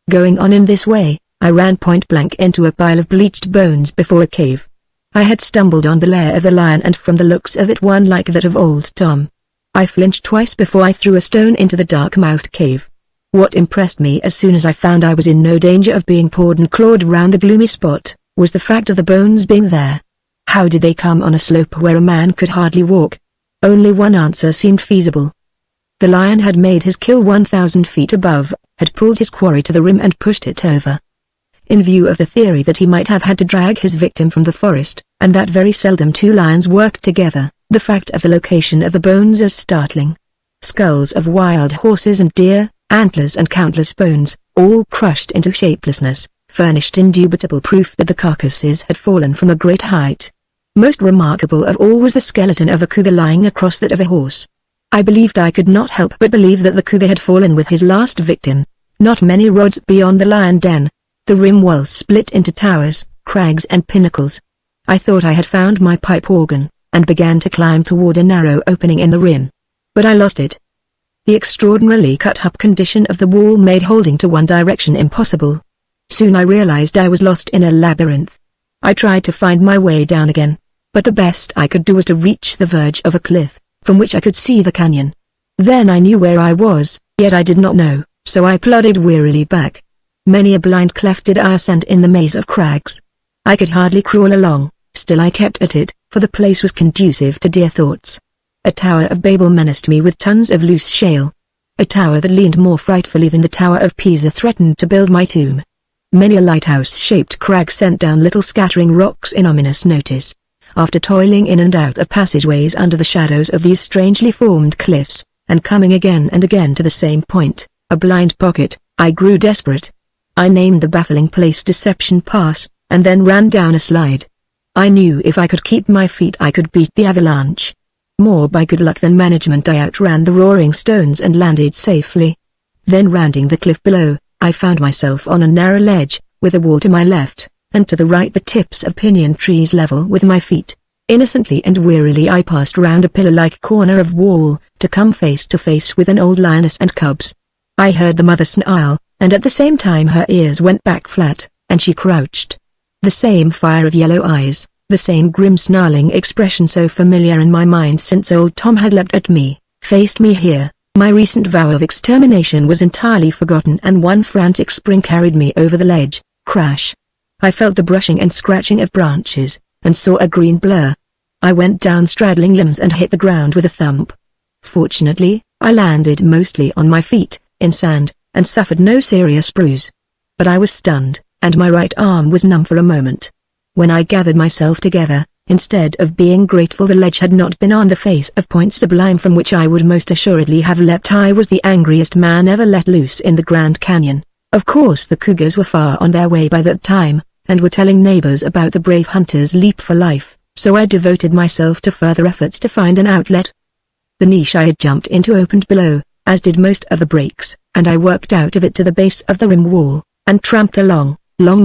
Going on in this way, I ran point blank into a pile of bleached bones before a cave. I had stumbled on the lair of the lion, and from the looks of it one like that of old Tom. I flinched twice before I threw a stone into the dark-mouthed cave. What impressed me as soon as I found I was in no danger of being pawed and clawed round the gloomy spot, was the fact of the bones being there. How did they come on a slope where a man could hardly walk? Only one answer seemed feasible. The lion had made his kill 1,000 feet above, had pulled his quarry to the rim and pushed it over. In view of the theory that he might have had to drag his victim from the forest, and that very seldom two lions work together, the fact of the location of the bones is startling. Skulls of wild horses and deer, antlers and countless bones, all crushed into shapelessness, furnished indubitable proof that the carcasses had fallen from a great height. Most remarkable of all was the skeleton of a cougar lying across that of a horse. I believed I could not help but believe that the cougar had fallen with his last victim. Not many rods beyond the lion den, the rim wall split into towers, crags and pinnacles. I thought I had found my pipe organ, and began to climb toward a narrow opening in the rim. But I lost it. The extraordinarily cut-up condition of the wall made holding to one direction impossible. Soon I realized I was lost in a labyrinth. I tried to find my way down again, but the best I could do was to reach the verge of a cliff, from which I could see the canyon. Then I knew where I was, yet I did not know, so I plodded wearily back. Many a blind cleft did I ascend in the maze of crags. I could hardly crawl along, still I kept at it, for the place was conducive to dear thoughts. A Tower of Babel menaced me with tons of loose shale. A tower that leaned more frightfully than the Tower of Pisa threatened to build my tomb. Many a lighthouse-shaped crag sent down little scattering rocks in ominous notice. After toiling in and out of passageways under the shadows of these strangely formed cliffs, and coming again and again to the same point, a blind pocket, I grew desperate. I named the baffling place Deception Pass, and then ran down a slide. I knew if I could keep my feet I could beat the avalanche. More by good luck than management I outran the roaring stones and landed safely. Then rounding the cliff below, I found myself on a narrow ledge, with a wall to my left, and to the right the tips of pinyon trees level with my feet. Innocently and wearily I passed round a pillar-like corner of wall, to come face to face with an old lioness and cubs. I heard the mother snarl, and at the same time her ears went back flat, and she crouched. The same fire of yellow eyes, the same grim snarling expression so familiar in my mind since old Tom had leapt at me, faced me here. My recent vow of extermination was entirely forgotten, and one frantic spring carried me over the ledge. Crash! I felt the brushing and scratching of branches, and saw a green blur. I went down straddling limbs and hit the ground with a thump. Fortunately, I landed mostly on my feet, in sand, and suffered no serious bruise. But I was stunned, and my right arm was numb for a moment. When I gathered myself together, instead of being grateful the ledge had not been on the face of Point Sublime from which I would most assuredly have leapt, I was the angriest man ever let loose in the Grand Canyon. Of course the cougars were far on their way by that time, and were telling neighbors about the brave hunter's leap for life, so I devoted myself to further efforts to find an outlet. The niche I had jumped into opened below, as did most of the breaks, and I worked out of it to the base of the rim wall, and tramped a long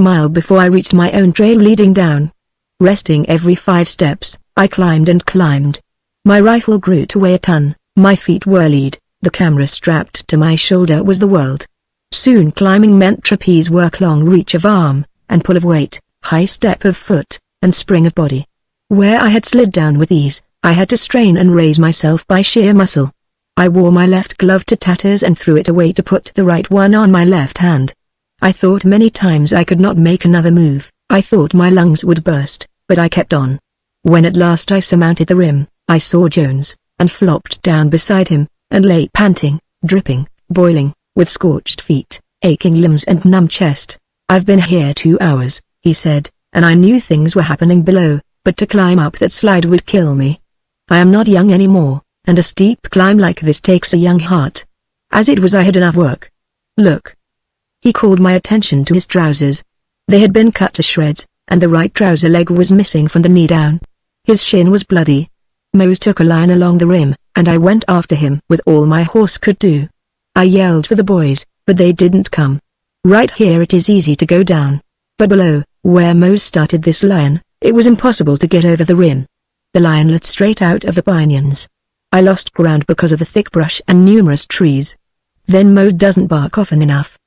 mile before I reached my own trail leading down. Resting every 5 steps, I climbed and climbed. My rifle grew to weigh a ton, my feet whirled, the camera strapped to my shoulder was the world. Soon climbing meant trapeze work, long reach of arm, and pull of weight, high step of foot, and spring of body. Where I had slid down with ease, I had to strain and raise myself by sheer muscle. I wore my left glove to tatters and threw it away to put the right one on my left hand. I thought many times I could not make another move, I thought my lungs would burst, but I kept on. When at last I surmounted the rim, I saw Jones, and flopped down beside him, and lay panting, dripping, boiling, with scorched feet, aching limbs and numb chest. "I've been here 2 hours," he said, "and I knew things were happening below, but to climb up that slide would kill me." I am not young anymore, and a steep climb like this takes a young heart. As it was, I had enough work. Look. He called my attention to his trousers. They had been cut to shreds, and the right trouser leg was missing from the knee down. His shin was bloody. Mose took a line along the rim, and I went after him with all my horse could do. I yelled for the boys, but they didn't come. Right here it is easy to go down. But below, where Mose started this line, it was impossible to get over the rim. The line led straight out of the pinions. I lost ground because of the thick brush and numerous trees. Then Mose doesn't bark often enough.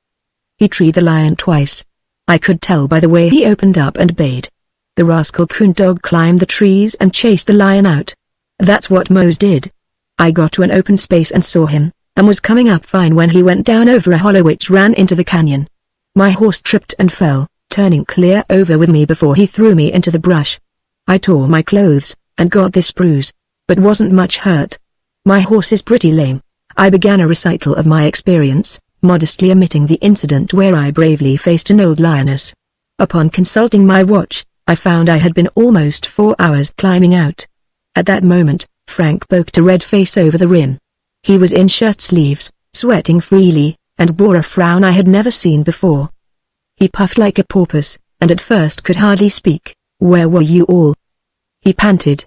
He treed the lion twice. I could tell by the way he opened up and bayed. The rascal coon dog climbed the trees and chased the lion out. That's what Mose did. I got to an open space and saw him, and was coming up fine when he went down over a hollow which ran into the canyon. My horse tripped and fell, turning clear over with me before he threw me into the brush. I tore my clothes, and got this bruise, but wasn't much hurt. My horse is pretty lame. I began a recital of my experience, modestly omitting the incident where I bravely faced an old lioness. Upon consulting my watch, I found I had been almost 4 hours climbing out. At that moment, Frank poked a red face over the rim. He was in shirt sleeves, sweating freely, and bore a frown I had never seen before. He puffed like a porpoise, and at first could hardly speak. "Where were you all?" he panted.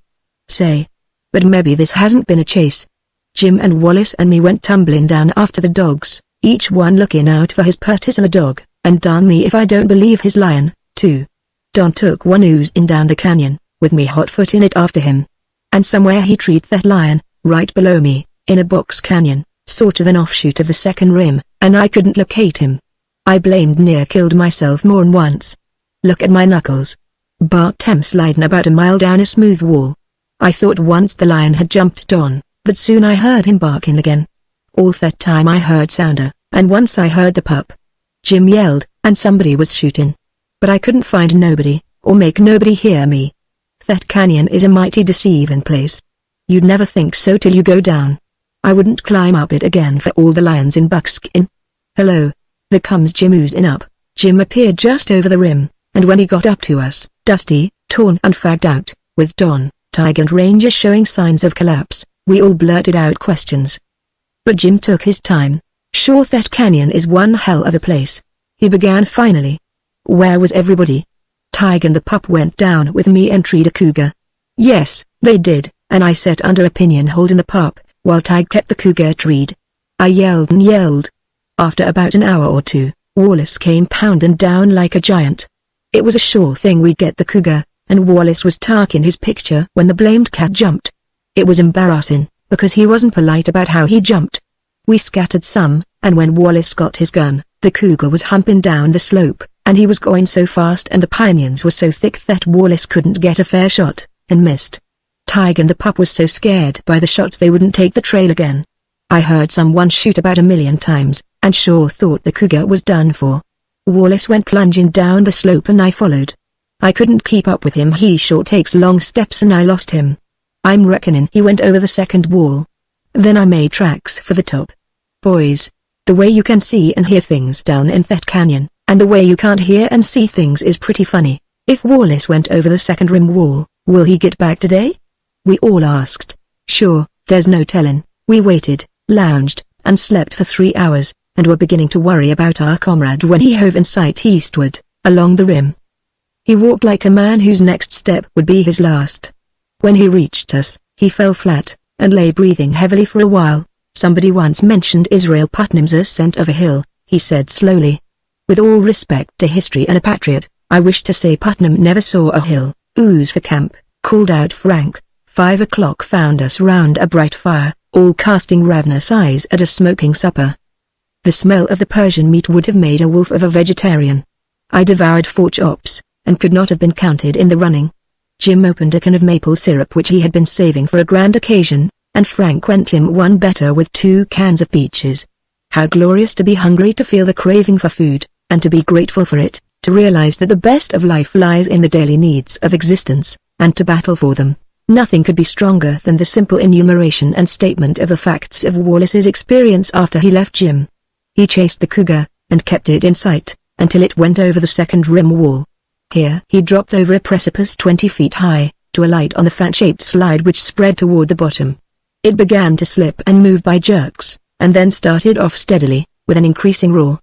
"Say. But maybe this hasn't been a chase. Jim and Wallace and me went tumbling down after the dogs, each one looking out for his particular dog, and darn me if I don't believe his lion, too. Don took one oozing down the canyon, with me hot-foot in it after him. And somewhere he treed that lion, right below me, in a box canyon, sort of an offshoot of the second rim, and I couldn't locate him. I blamed near killed myself more'n once. Look at my knuckles. Barked him sliding about a mile down a smooth wall. I thought once the lion had jumped Don, but soon I heard him barking again. All that time I heard sounder, and once I heard the pup. Jim yelled, and somebody was shooting. But I couldn't find nobody, or make nobody hear me. That canyon is a mighty deceiving place. You'd never think so till you go down. I wouldn't climb up it again for all the lions in buckskin. Hello. There comes Jim oozing up. Jim appeared just over the rim, and when he got up to us, dusty, torn and fagged out, with Don, Tiger and Ranger showing signs of collapse, we all blurted out questions. But Jim took his time. Sure, that canyon is one hell of a place. He began finally. Where was everybody? Tiger and the pup went down with me and treed a cougar. Yes, they did, and I sat under a pinyon holding the pup, while Tiger kept the cougar treed. I yelled and yelled. After about an hour or two, Wallace came pounding down like a giant. It was a sure thing we'd get the cougar, and Wallace was taking his picture when the blamed cat jumped. It was embarrassing, because he wasn't polite about how he jumped. We scattered some, and when Wallace got his gun, the cougar was humping down the slope, and he was going so fast and the pinions were so thick that Wallace couldn't get a fair shot, and missed. Tiger and the pup was so scared by the shots they wouldn't take the trail again. I heard someone shoot about 1,000,000 times, and sure thought the cougar was done for. Wallace went plunging down the slope and I followed. I couldn't keep up with him, he sure takes long steps and I lost him. I'm reckoning he went over the second wall. Then I made tracks for the top. Boys, the way you can see and hear things down in that canyon, and the way you can't hear and see things is pretty funny. If Wallace went over the second rim wall, will he get back today? We all asked. Sure, there's no telling. We waited, lounged, and slept for 3 hours, and were beginning to worry about our comrade when he hove in sight eastward, along the rim. He walked like a man whose next step would be his last. When he reached us, he fell flat, and lay breathing heavily for a while. Somebody once mentioned Israel Putnam's ascent of a hill, he said slowly. With all respect to history and a patriot, I wish to say Putnam never saw a hill. Ooze for camp, called out Frank. 5 o'clock found us round a bright fire, all casting ravenous eyes at a smoking supper. The smell of the Persian meat would have made a wolf of a vegetarian. I devoured 4 chops, and could not have been counted in the running. Jim opened a can of maple syrup which he had been saving for a grand occasion, and Frank went him one better with 2 cans of peaches. How glorious to be hungry, to feel the craving for food, and to be grateful for it, to realize that the best of life lies in the daily needs of existence, and to battle for them. Nothing could be stronger than the simple enumeration and statement of the facts of Wallace's experience after he left Jim. He chased the cougar, and kept it in sight, until it went over the second rim wall. Here he dropped over a precipice 20 feet high, to alight on the fan-shaped slide which spread toward the bottom. It began to slip and move by jerks, and then started off steadily, with an increasing roar.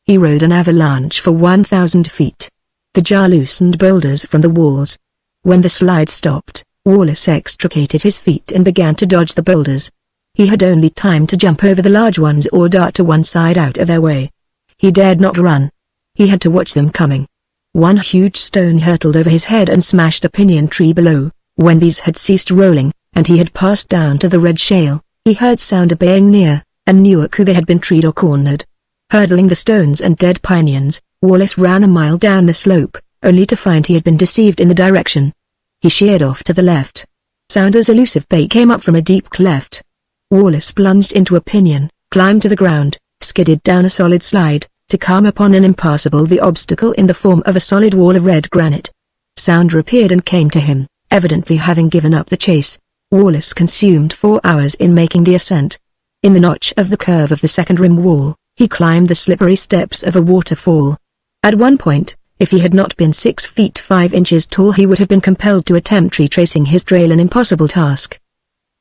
He rode an avalanche for 1,000 feet. The jar loosened boulders from the walls. When the slide stopped, Wallace extricated his feet and began to dodge the boulders. He had only time to jump over the large ones or dart to one side out of their way. He dared not run. He had to watch them coming. One huge stone hurtled over his head and smashed a pinyon tree below. When these had ceased rolling, and he had passed down to the red shale, he heard sound baying near, and knew a cougar had been treed or cornered. Hurdling the stones and dead pinions, Wallace ran a mile down the slope, only to find he had been deceived in the direction. He sheered off to the left. Sound as elusive bay came up from a deep cleft. Wallace plunged into a pinyon, climbed to the ground, skidded down a solid slide, to come upon an impassable the obstacle in the form of a solid wall of red granite. Sound reappeared and came to him, evidently having given up the chase. Wallace consumed 4 hours in making the ascent. In the notch of the curve of the second rim wall, he climbed the slippery steps of a waterfall. At one point, if he had not been 6 feet 5 inches tall, he would have been compelled to attempt retracing his trail, an impossible task.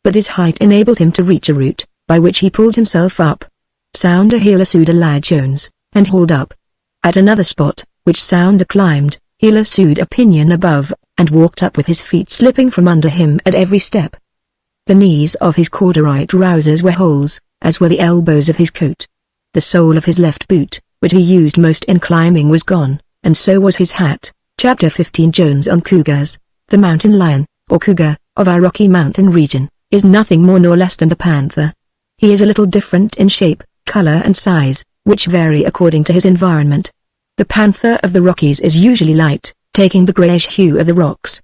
But his height enabled him to reach a route, by which he pulled himself up. Sounder he lassoed a lad Jones, and hauled up. At another spot, which Sounder climbed, he lassoed a pinyon above, and walked up with his feet slipping from under him at every step. The knees of his corduroy trousers were holes, as were the elbows of his coat. The sole of his left boot, which he used most in climbing, was gone, and so was his hat. Chapter 15 Jones on Cougars. The mountain lion, or cougar, of our Rocky Mountain region, is nothing more nor less than the panther. He is a little different in shape, color and size, which vary according to his environment. The panther of the Rockies is usually light, taking the grayish hue of the rocks.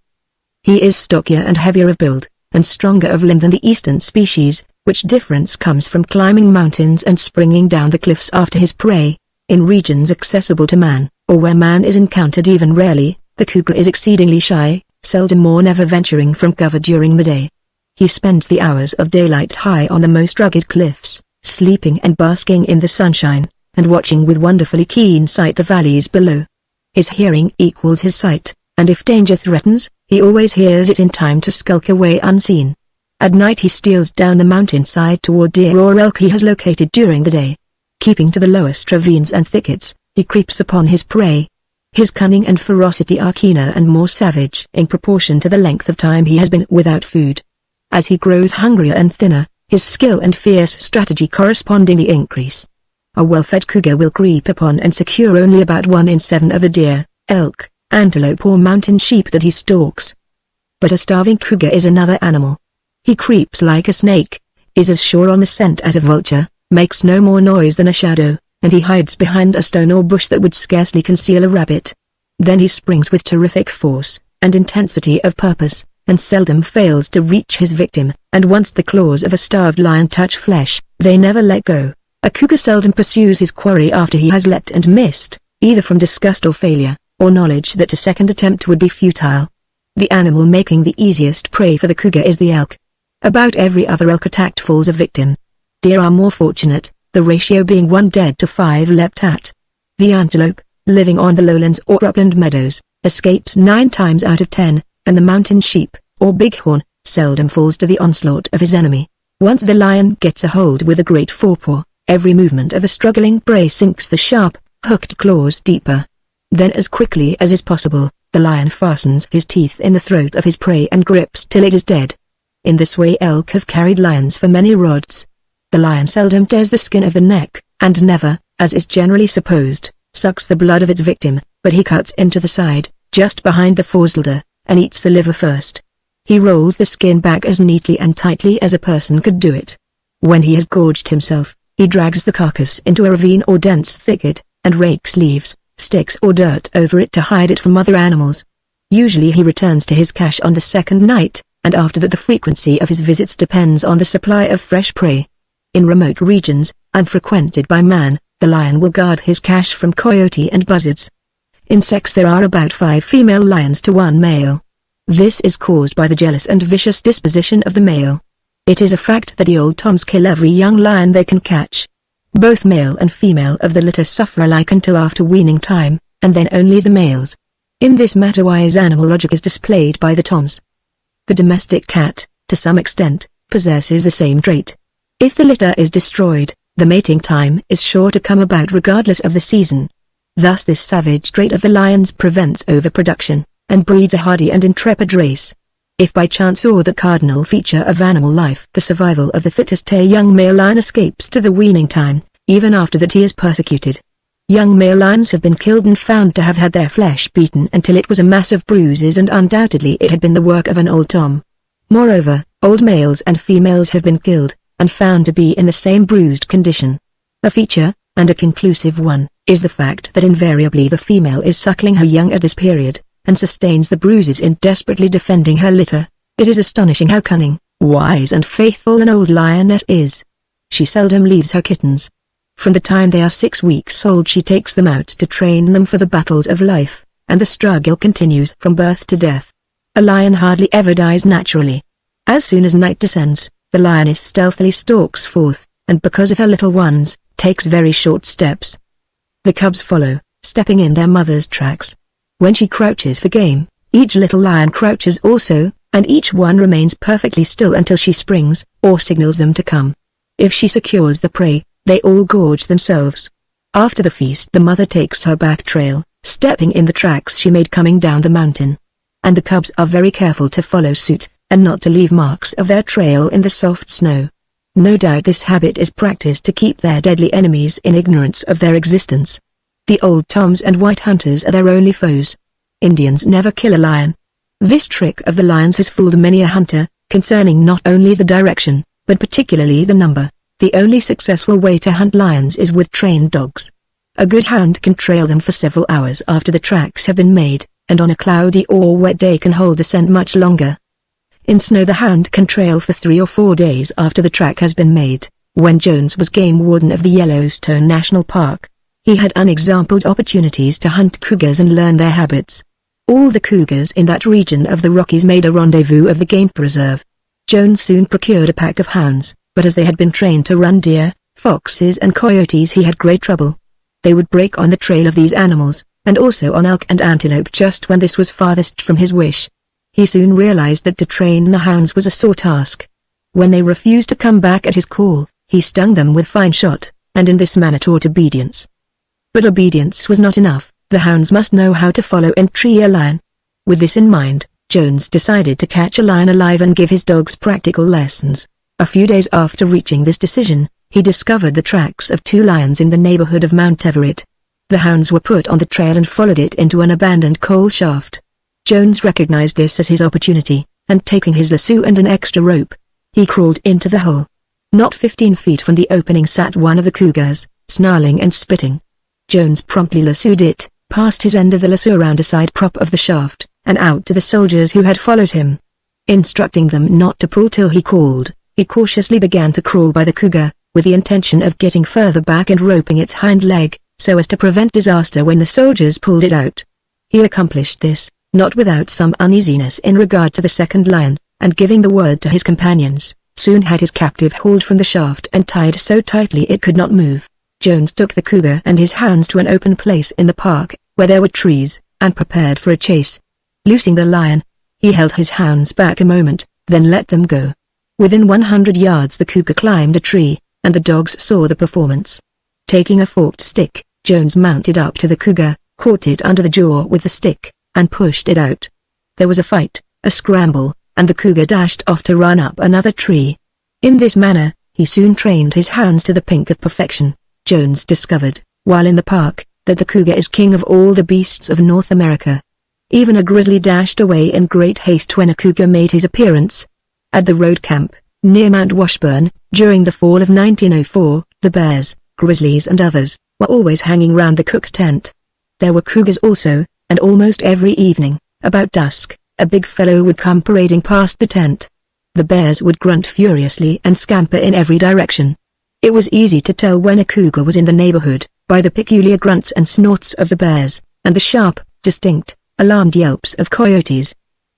He is stockier and heavier of build, and stronger of limb than the eastern species, which difference comes from climbing mountains and springing down the cliffs after his prey. In regions accessible to man, or where man is encountered even rarely, the cougar is exceedingly shy, seldom or never venturing from cover during the day. He spends the hours of daylight high on the most rugged cliffs, sleeping and basking in the sunshine, and watching with wonderfully keen sight the valleys below. His hearing equals his sight, and if danger threatens, he always hears it in time to skulk away unseen. At night he steals down the mountainside toward deer or elk he has located during the day. Keeping to the lowest ravines and thickets, he creeps upon his prey. His cunning and ferocity are keener and more savage in proportion to the length of time he has been without food. As he grows hungrier and thinner, his skill and fierce strategy correspondingly increase. A well-fed cougar will creep upon and secure only about 1 in 7 of the deer, elk, antelope or mountain sheep that he stalks. But a starving cougar is another animal. He creeps like a snake, is as sure on the scent as a vulture, makes no more noise than a shadow, and he hides behind a stone or bush that would scarcely conceal a rabbit. Then he springs with terrific force and intensity of purpose, and seldom fails to reach his victim, and once the claws of a starved lion touch flesh, they never let go. A cougar seldom pursues his quarry after he has leapt and missed, either from disgust or failure, or knowledge that a second attempt would be futile. The animal making the easiest prey for the cougar is the elk. About every other elk attacked falls a victim. Deer are more fortunate, the ratio being 1 dead to 5 leapt at. The antelope, living on the lowlands or upland meadows, escapes 9 times out of 10, and the mountain sheep, or bighorn, seldom falls to the onslaught of his enemy. Once the lion gets a hold with a great forepaw, every movement of the struggling prey sinks the sharp, hooked claws deeper. Then as quickly as is possible, the lion fastens his teeth in the throat of his prey and grips till it is dead. In this way elk have carried lions for many rods. The lion seldom tears the skin of the neck, and never, as is generally supposed, sucks the blood of its victim, but he cuts into the side, just behind the foreshoulder, and eats the liver first. He rolls the skin back as neatly and tightly as a person could do it. When he has gorged himself, he drags the carcass into a ravine or dense thicket, and rakes leaves, sticks or dirt over it to hide it from other animals. Usually he returns to his cache on the second night, and after that the frequency of his visits depends on the supply of fresh prey. In remote regions, unfrequented by man, the lion will guard his cache from coyote and buzzards. In sex there are about 5 female lions to 1 male. This is caused by the jealous and vicious disposition of the male. It is a fact that the old toms kill every young lion they can catch. Both male and female of the litter suffer alike until after weaning time, and then only the males. In this matter wise animal logic is displayed by the toms. The domestic cat, to some extent, possesses the same trait. If the litter is destroyed, the mating time is sure to come about regardless of the season. Thus this savage trait of the lions prevents overproduction, and breeds a hardy and intrepid race. If by chance or the cardinal feature of animal life the survival of the fittest, a young male lion escapes to the weaning time, even after that he is persecuted. Young male lions have been killed and found to have had their flesh beaten until it was a mass of bruises, and undoubtedly it had been the work of an old Tom. Moreover, old males and females have been killed, and found to be in the same bruised condition. A feature, and a conclusive one, is the fact that invariably the female is suckling her young at this period, and sustains the bruises in desperately defending her litter. It is astonishing how cunning, wise and faithful an old lioness is. She seldom leaves her kittens. From the time they are 6 weeks old she takes them out to train them for the battles of life, and the struggle continues from birth to death. A lion hardly ever dies naturally. As soon as night descends, the lioness stealthily stalks forth, and because of her little ones, takes very short steps. The cubs follow, stepping in their mother's tracks. When she crouches for game, each little lion crouches also, and each one remains perfectly still until she springs, or signals them to come. If she secures the prey, they all gorge themselves. After the feast the mother takes her back trail, stepping in the tracks she made coming down the mountain. And the cubs are very careful to follow suit, and not to leave marks of their trail in the soft snow. No doubt this habit is practiced to keep their deadly enemies in ignorance of their existence. The old Toms and white hunters are their only foes. Indians never kill a lion. This trick of the lions has fooled many a hunter, concerning not only the direction, but particularly the number. The only successful way to hunt lions is with trained dogs. A good hound can trail them for several hours after the tracks have been made, and on a cloudy or wet day can hold the scent much longer. In snow the hound can trail for 3 or 4 days after the track has been made. When Jones was game warden of the Yellowstone National Park, he had unexampled opportunities to hunt cougars and learn their habits. All the cougars in that region of the Rockies made a rendezvous of the game preserve. Jones soon procured a pack of hounds, but as they had been trained to run deer, foxes and coyotes he had great trouble. They would break on the trail of these animals, and also on elk and antelope just when this was farthest from his wish. He soon realized that to train the hounds was a sore task. When they refused to come back at his call, he stung them with fine shot, and in this manner taught obedience. But obedience was not enough, the hounds must know how to follow and tree a lion. With this in mind, Jones decided to catch a lion alive and give his dogs practical lessons. A few days after reaching this decision, he discovered the tracks of 2 lions in the neighborhood of Mount Everett. The hounds were put on the trail and followed it into an abandoned coal shaft. Jones recognized this as his opportunity, and taking his lasso and an extra rope, he crawled into the hole. Not 15 feet from the opening sat one of the cougars, snarling and spitting. Jones promptly lassoed it, passed his end of the lasso around a side prop of the shaft, and out to the soldiers who had followed him. Instructing them not to pull till he called, he cautiously began to crawl by the cougar, with the intention of getting further back and roping its hind leg, so as to prevent disaster when the soldiers pulled it out. He accomplished this, not without some uneasiness in regard to the second lion, and giving the word to his companions, soon had his captive hauled from the shaft and tied so tightly it could not move. Jones took the cougar and his hounds to an open place in the park, where there were trees, and prepared for a chase. Loosing the lion, he held his hounds back a moment, then let them go. Within 100 yards the cougar climbed a tree, and the dogs saw the performance. Taking a forked stick, Jones mounted up to the cougar, caught it under the jaw with the stick, and pushed it out. There was a fight, a scramble, and the cougar dashed off to run up another tree. In this manner, he soon trained his hounds to the pink of perfection. Jones discovered, while in the park, that the cougar is king of all the beasts of North America. Even a grizzly dashed away in great haste when a cougar made his appearance. At the road camp, near Mount Washburn, during the fall of 1904, the bears, grizzlies and others, were always hanging round the cook tent. There were cougars also, and almost every evening, about dusk, a big fellow would come parading past the tent. The bears would grunt furiously and scamper in every direction. It was easy to tell when a cougar was in the neighborhood, by the peculiar grunts and snorts of the bears, and the sharp, distinct, alarmed yelps of coyotes.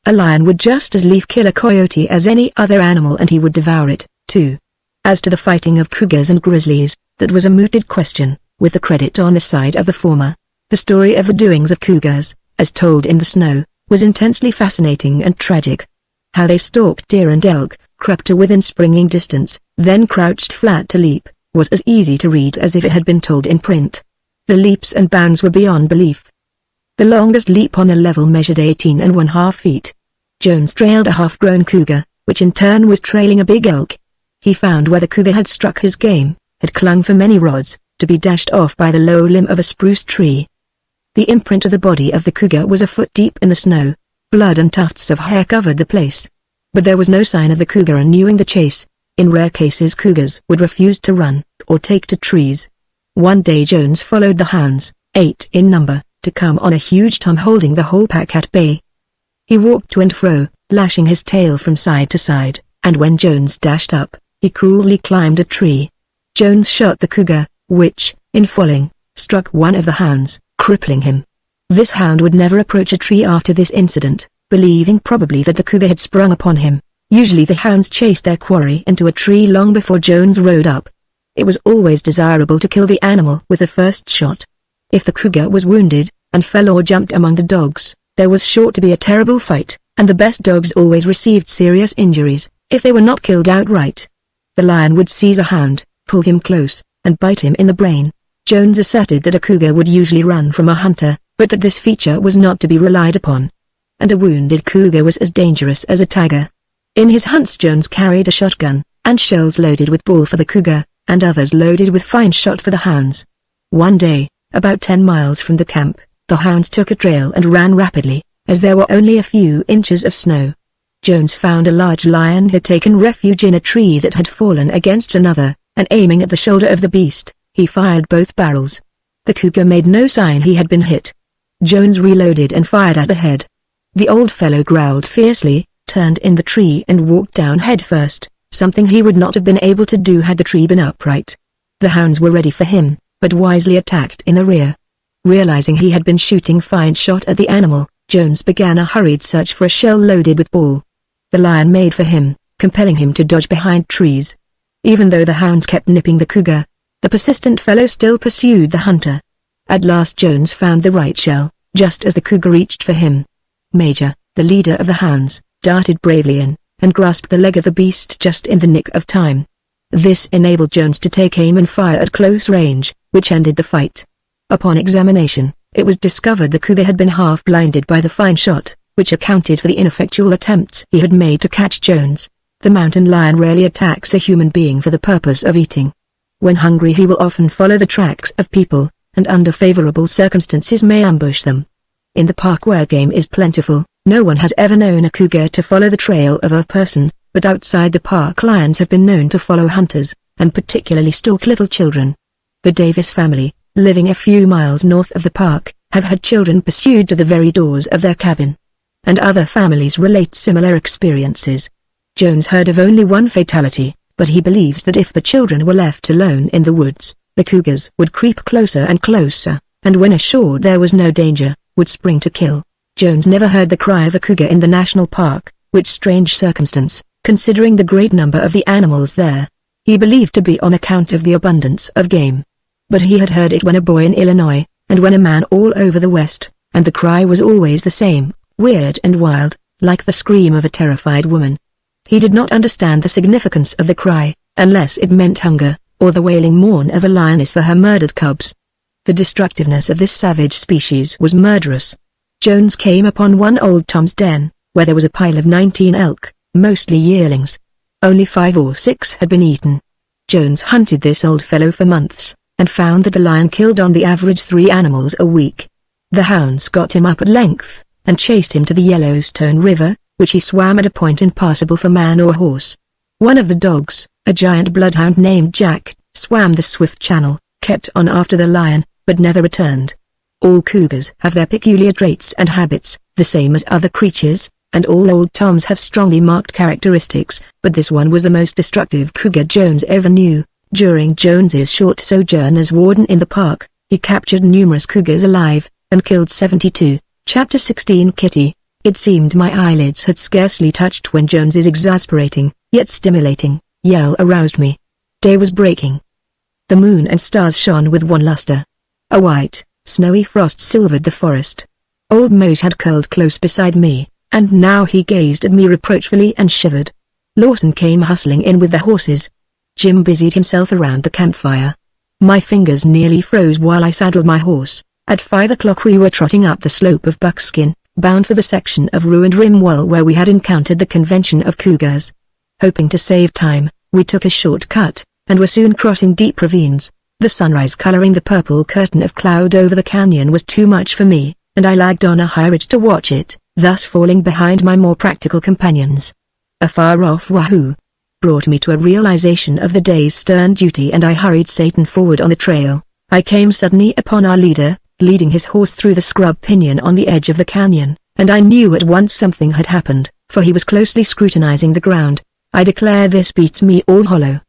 A lion would just as lief kill a coyote as any other animal, and he would devour it, too. As to the fighting of cougars and grizzlies, that was a mooted question, with the credit on the side of the former. The story of the doings of cougars, as told in The Snow, was intensely fascinating and tragic. How they stalked deer and elk, crept to within springing distance, then crouched flat to leap, was as easy to read as if it had been told in print. The leaps and bounds were beyond belief. The longest leap on a level measured 18½ feet. Jones trailed a half-grown cougar, which in turn was trailing a big elk. He found where the cougar had struck his game, had clung for many rods, to be dashed off by the low limb of a spruce tree. The imprint of the body of the cougar was a foot deep in the snow. Blood and tufts of hair covered the place. But there was no sign of the cougar renewing the chase. In rare cases cougars would refuse to run, or take to trees. One day Jones followed the hounds, 8 in number, to come on a huge tom holding the whole pack at bay. He walked to and fro, lashing his tail from side to side, and when Jones dashed up, he coolly climbed a tree. Jones shot the cougar, which, in falling, struck one of the hounds, crippling him. This hound would never approach a tree after this incident, believing probably that the cougar had sprung upon him. Usually the hounds chased their quarry into a tree long before Jones rode up. It was always desirable to kill the animal with the first shot. If the cougar was wounded, and fell or jumped among the dogs, there was sure to be a terrible fight, and the best dogs always received serious injuries, if they were not killed outright. The lion would seize a hound, pull him close, and bite him in the brain. Jones asserted that a cougar would usually run from a hunter, but that this feature was not to be relied upon. And a wounded cougar was as dangerous as a tiger. In his hunts Jones carried a shotgun, and shells loaded with ball for the cougar, and others loaded with fine shot for the hounds. One day, about 10 miles from the camp, the hounds took a trail and ran rapidly, as there were only a few inches of snow. Jones found a large lion had taken refuge in a tree that had fallen against another, and aiming at the shoulder of the beast, he fired both barrels. The cougar made no sign he had been hit. Jones reloaded and fired at the head. The old fellow growled fiercely, turned in the tree and walked down headfirst, something he would not have been able to do had the tree been upright. The hounds were ready for him, but wisely attacked in the rear. Realizing he had been shooting fine shot at the animal, Jones began a hurried search for a shell loaded with ball. The lion made for him, compelling him to dodge behind trees. Even though the hounds kept nipping the cougar, the persistent fellow still pursued the hunter. At last Jones found the right shell, just as the cougar reached for him. Major, the leader of the hounds, darted bravely in, and grasped the leg of the beast just in the nick of time. This enabled Jones to take aim and fire at close range, which ended the fight. Upon examination, it was discovered the cougar had been half blinded by the fine shot, which accounted for the ineffectual attempts he had made to catch Jones. The mountain lion rarely attacks a human being for the purpose of eating. When hungry he will often follow the tracks of people, and under favorable circumstances may ambush them. In the park where game is plentiful, no one has ever known a cougar to follow the trail of a person, but outside the park lions have been known to follow hunters, and particularly stalk little children. The Davis family, living a few miles north of the park, have had children pursued to the very doors of their cabin. And other families relate similar experiences. Jones heard of only one fatality, but he believes that if the children were left alone in the woods, the cougars would creep closer and closer, and when assured there was no danger, would spring to kill. Jones never heard the cry of a cougar in the national park, which strange circumstance, considering the great number of the animals there. He believed to be on account of the abundance of game. But he had heard it when a boy in Illinois, and when a man all over the West, and the cry was always the same, weird and wild, like the scream of a terrified woman. He did not understand the significance of the cry, unless it meant hunger, or the wailing mourn of a lioness for her murdered cubs. The destructiveness of this savage species was murderous. Jones came upon one old Tom's den, where there was a pile of 19 elk, mostly yearlings. Only 5 or 6 had been eaten. Jones hunted this old fellow for months, and found that the lion killed on the average 3 animals a week. The hounds got him up at length, and chased him to the Yellowstone River, which he swam at a point impassable for man or horse. One of the dogs, a giant bloodhound named Jack, swam the swift channel, kept on after the lion, but never returned. All cougars have their peculiar traits and habits, the same as other creatures, and all old Toms have strongly marked characteristics, but this one was the most destructive cougar Jones ever knew. During Jones's short sojourn as warden in the park, he captured numerous cougars alive, and killed 72. Chapter 16 Kitty. It seemed my eyelids had scarcely touched when Jones's exasperating, yet stimulating, yell aroused me. Day was breaking. The moon and stars shone with one luster. A white, snowy frost silvered the forest. Old Mose had curled close beside me, And now he gazed at me reproachfully and shivered. Lawson came hustling in with the horses. Jim busied himself around the campfire. My fingers nearly froze while I saddled my horse. At 5 o'clock we were trotting up the slope of Buckskin, bound for the section of ruined rim wall where we had encountered the convention of cougars. Hoping to save time, we took a shortcut, and were soon crossing deep ravines. The sunrise coloring the purple curtain of cloud over the canyon was too much for me, and I lagged on a high ridge to watch it, thus falling behind my more practical companions. A far-off wahoo brought me to a realization of the day's stern duty, and I hurried Satan forward on the trail. I came suddenly upon our leader, leading his horse through the scrub pinyon on the edge of the canyon, and I knew at once something had happened, for he was closely scrutinizing the ground. "I declare this beats me all hollow,"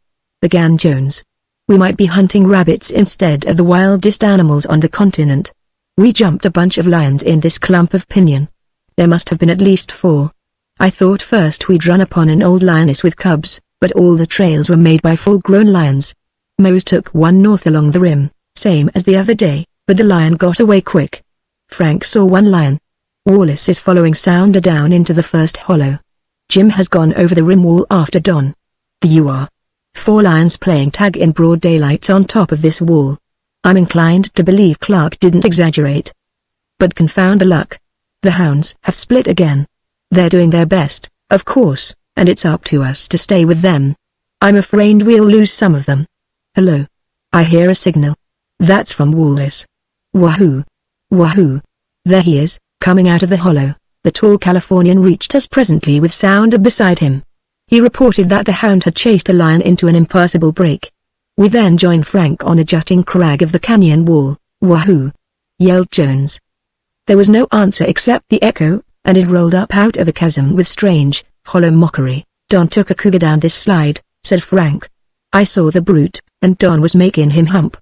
began Jones. "We might be hunting rabbits instead of the wildest animals on the continent. We jumped a bunch of lions in this clump of pinyon. There must have been at least 4. I thought first we'd run upon an old lioness with cubs, but all the trails were made by full-grown lions. Mose took one north along the rim, same as the other day, but the lion got away quick. Frank saw one lion. Wallace is following Sounder down into the first hollow. Jim has gone over the rim wall after dawn. You are 4 lions playing tag in broad daylight on top of this wall. I'm inclined to believe Clark didn't exaggerate. But confound the luck. The hounds have split again. They're doing their best, of course, and it's up to us to stay with them. I'm afraid we'll lose some of them. Hello. I hear a signal. That's from Wallace. Wahoo! Wahoo! There he is, coming out of the hollow. The tall Californian reached us presently with Sounder beside him. He reported that the hound had chased a lion into an impassable break. We then joined Frank on a jutting crag of the canyon wall. Wahoo! Yelled Jones. There was no answer except the echo, and it rolled up out of the chasm with strange, hollow mockery. "Don took a cougar down this slide," said Frank. "I saw the brute, and Don was making him hump.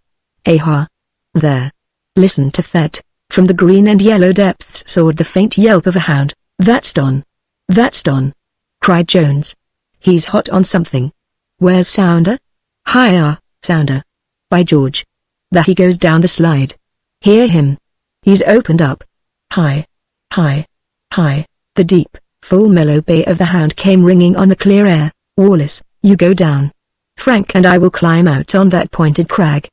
Aha! There. Listen to that." From the green and yellow depths soared the faint yelp of a hound. "That's Don! That's Don!" cried Jones. "He's hot on something. Where's Sounder?" "Hiya, Sounder. By George! There he goes down the slide. Hear him. He's opened up. Hi. Hi. Hi." The deep, full mellow bay of the hound came ringing on the clear air. "Wallace, you go down. Frank and I will climb out on that pointed crag.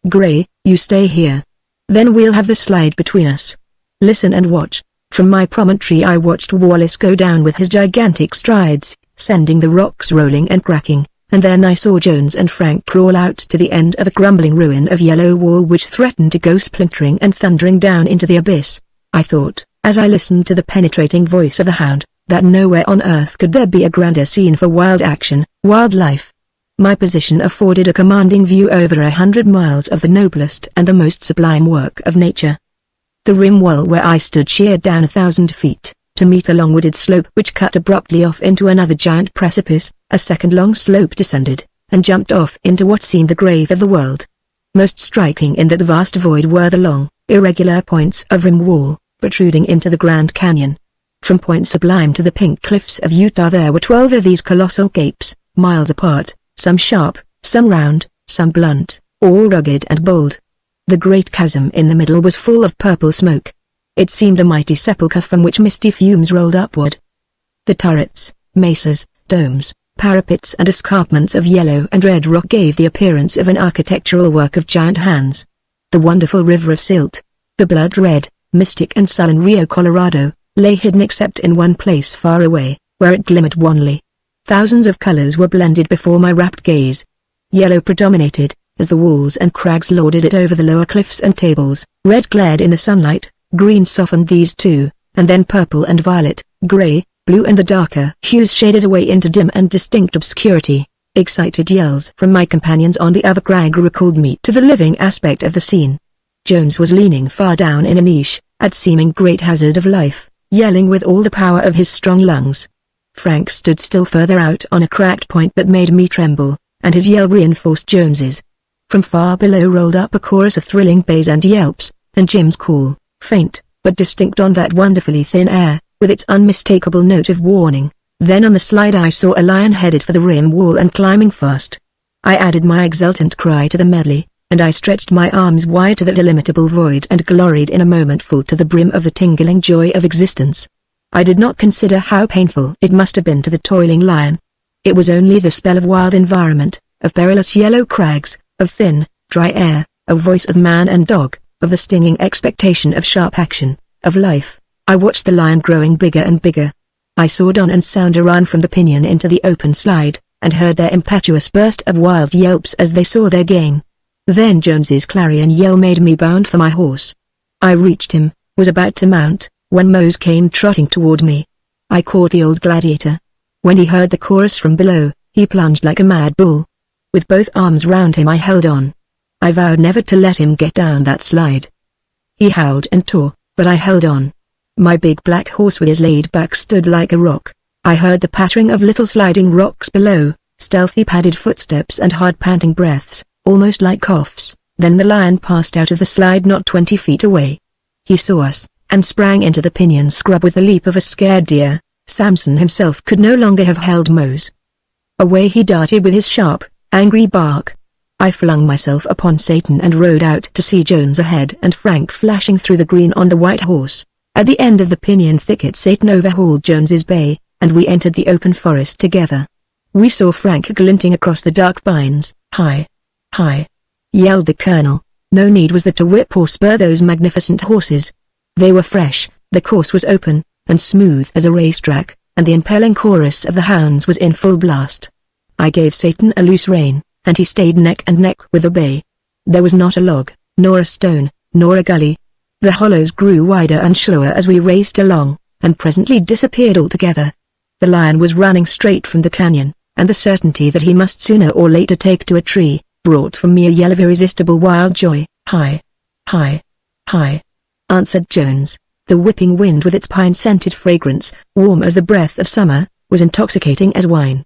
Gray, you stay here. Then we'll have the slide between us. Listen and watch." From my promontory I watched Wallace go down with his gigantic strides, sending the rocks rolling and cracking, and then I saw Jones and Frank crawl out to the end of a crumbling ruin of yellow wall which threatened to go splintering and thundering down into the abyss. I thought, as I listened to the penetrating voice of the hound, that nowhere on earth could there be a grander scene for wild action, wildlife. My position afforded a commanding view over 100 miles of the noblest and the most sublime work of nature. The rim wall where I stood sheered down 1,000 feet, to meet a long wooded slope which cut abruptly off into another giant precipice. A second long slope descended, and jumped off into what seemed the grave of the world. Most striking in that vast void were the long, irregular points of rim wall, protruding into the Grand Canyon. From Point Sublime to the Pink Cliffs of Utah there were 12 of these colossal gapes, miles apart, some sharp, some round, some blunt, all rugged and bold. The great chasm in the middle was full of purple smoke. It seemed a mighty sepulchre from which misty fumes rolled upward. The turrets, mesas, domes, parapets and escarpments of yellow and red rock gave the appearance of an architectural work of giant hands. The wonderful river of silt, the blood-red, mystic and sullen Rio Colorado, lay hidden except in one place far away, where it glimmered wanly. Thousands of colors were blended before my rapt gaze. Yellow predominated, as the walls and crags lorded it over the lower cliffs and tables. Red glared in the sunlight, green softened these too, and then purple and violet, gray, blue and the darker hues shaded away into dim and distinct obscurity. Excited yells from my companions on the other crag recalled me to the living aspect of the scene. Jones was leaning far down in a niche, at seeming great hazard of life, yelling with all the power of his strong lungs. Frank stood still further out on a cracked point that made me tremble, and his yell reinforced Jones's. From far below rolled up a chorus of thrilling bays and yelps, and Jim's call, faint, but distinct on that wonderfully thin air, with its unmistakable note of warning. Then on the slide I saw a lion headed for the rim wall and climbing fast. I added my exultant cry to the medley, and I stretched my arms wide to that illimitable void and gloried in a moment full to the brim of the tingling joy of existence. I did not consider how painful it must have been to the toiling lion. It was only the spell of wild environment, of perilous yellow crags, of thin, dry air, of voice of man and dog, of the stinging expectation of sharp action, of life. I watched the lion growing bigger and bigger. I saw Don and Sounder run from the pinion into the open slide, and heard their impetuous burst of wild yelps as they saw their game. Then Jones's clarion yell made me bound for my horse. I reached him, was about to mount, when Mose came trotting toward me. I caught the old gladiator. When he heard the chorus from below, he plunged like a mad bull. With both arms round him I held on. I vowed never to let him get down that slide. He howled and tore, but I held on. My big black horse with his laid back stood like a rock. I heard the pattering of little sliding rocks below, stealthy padded footsteps and hard panting breaths, almost like coughs. Then the lion passed out of the slide not 20 feet away. He saw us, and sprang into the pinion scrub with the leap of a scared deer. Samson himself could no longer have held Mose. Away he darted with his sharp, angry bark. I flung myself upon Satan and rode out to see Jones ahead and Frank flashing through the green on the white horse. At the end of the pinion thicket Satan overhauled Jones's bay, and we entered the open forest together. We saw Frank glinting across the dark pines. "Hi! Hi!" yelled the colonel. No need was there to whip or spur those magnificent horses. They were fresh, the course was open, and smooth as a racetrack, and the impelling chorus of the hounds was in full blast. I gave Satan a loose rein, and he stayed neck and neck with the bay. There was not a log, nor a stone, nor a gully. The hollows grew wider and shallower as we raced along, and presently disappeared altogether. The lion was running straight from the canyon, and the certainty that he must sooner or later take to a tree, brought from me a yell of irresistible wild joy. "Hi! Hi! Hi!" answered Jones. The whipping wind with its pine-scented fragrance, warm as the breath of summer, was intoxicating as wine.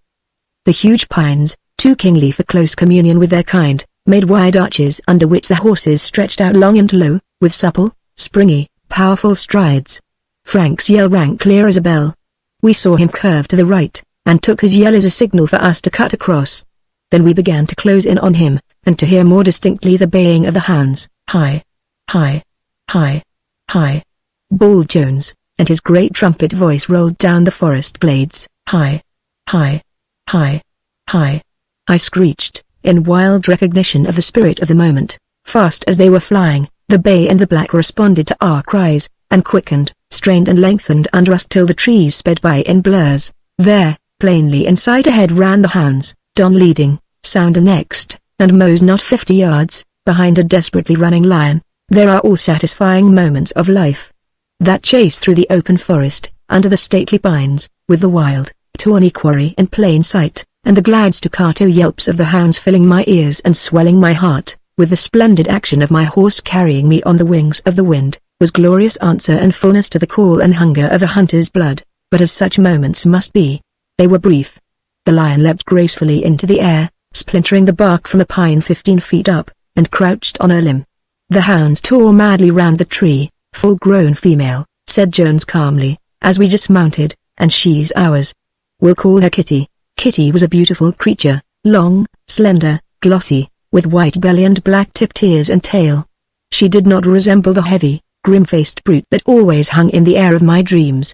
The huge pines, too kingly for close communion with their kind, made wide arches under which the horses stretched out long and low, with supple, springy, powerful strides. Frank's yell rang clear as a bell. We saw him curve to the right, and took his yell as a signal for us to cut across. Then we began to close in on him, and to hear more distinctly the baying of the hounds. "Hi! Hi! Hi! Hi!" bawled Jones, and his great trumpet voice rolled down the forest glades. "Hi! Hi! Hi! Hi!" I screeched, in wild recognition of the spirit of the moment. Fast as they were flying, the bay and the black responded to our cries, and quickened, strained and lengthened under us till the trees sped by in blurs. There, plainly in sight ahead ran the hounds, Don leading, Sounder next, and Mose not 50 yards, behind a desperately running lion. There are all satisfying moments of life. That chase through the open forest, under the stately pines, with the wild, tawny quarry in plain sight, and the glad staccato yelps of the hounds filling my ears and swelling my heart, with the splendid action of my horse carrying me on the wings of the wind, was glorious answer and fullness to the call and hunger of a hunter's blood. But as such moments must be, they were brief. The lion leapt gracefully into the air, splintering the bark from a pine 15 feet up, and crouched on a limb. The hounds tore madly round the tree. "Full-grown female," said Jones calmly, as we dismounted, "and she's ours. We'll call her Kitty." Kitty was a beautiful creature, long, slender, glossy, with white belly and black-tipped ears and tail. She did not resemble the heavy, grim-faced brute that always hung in the air of my dreams.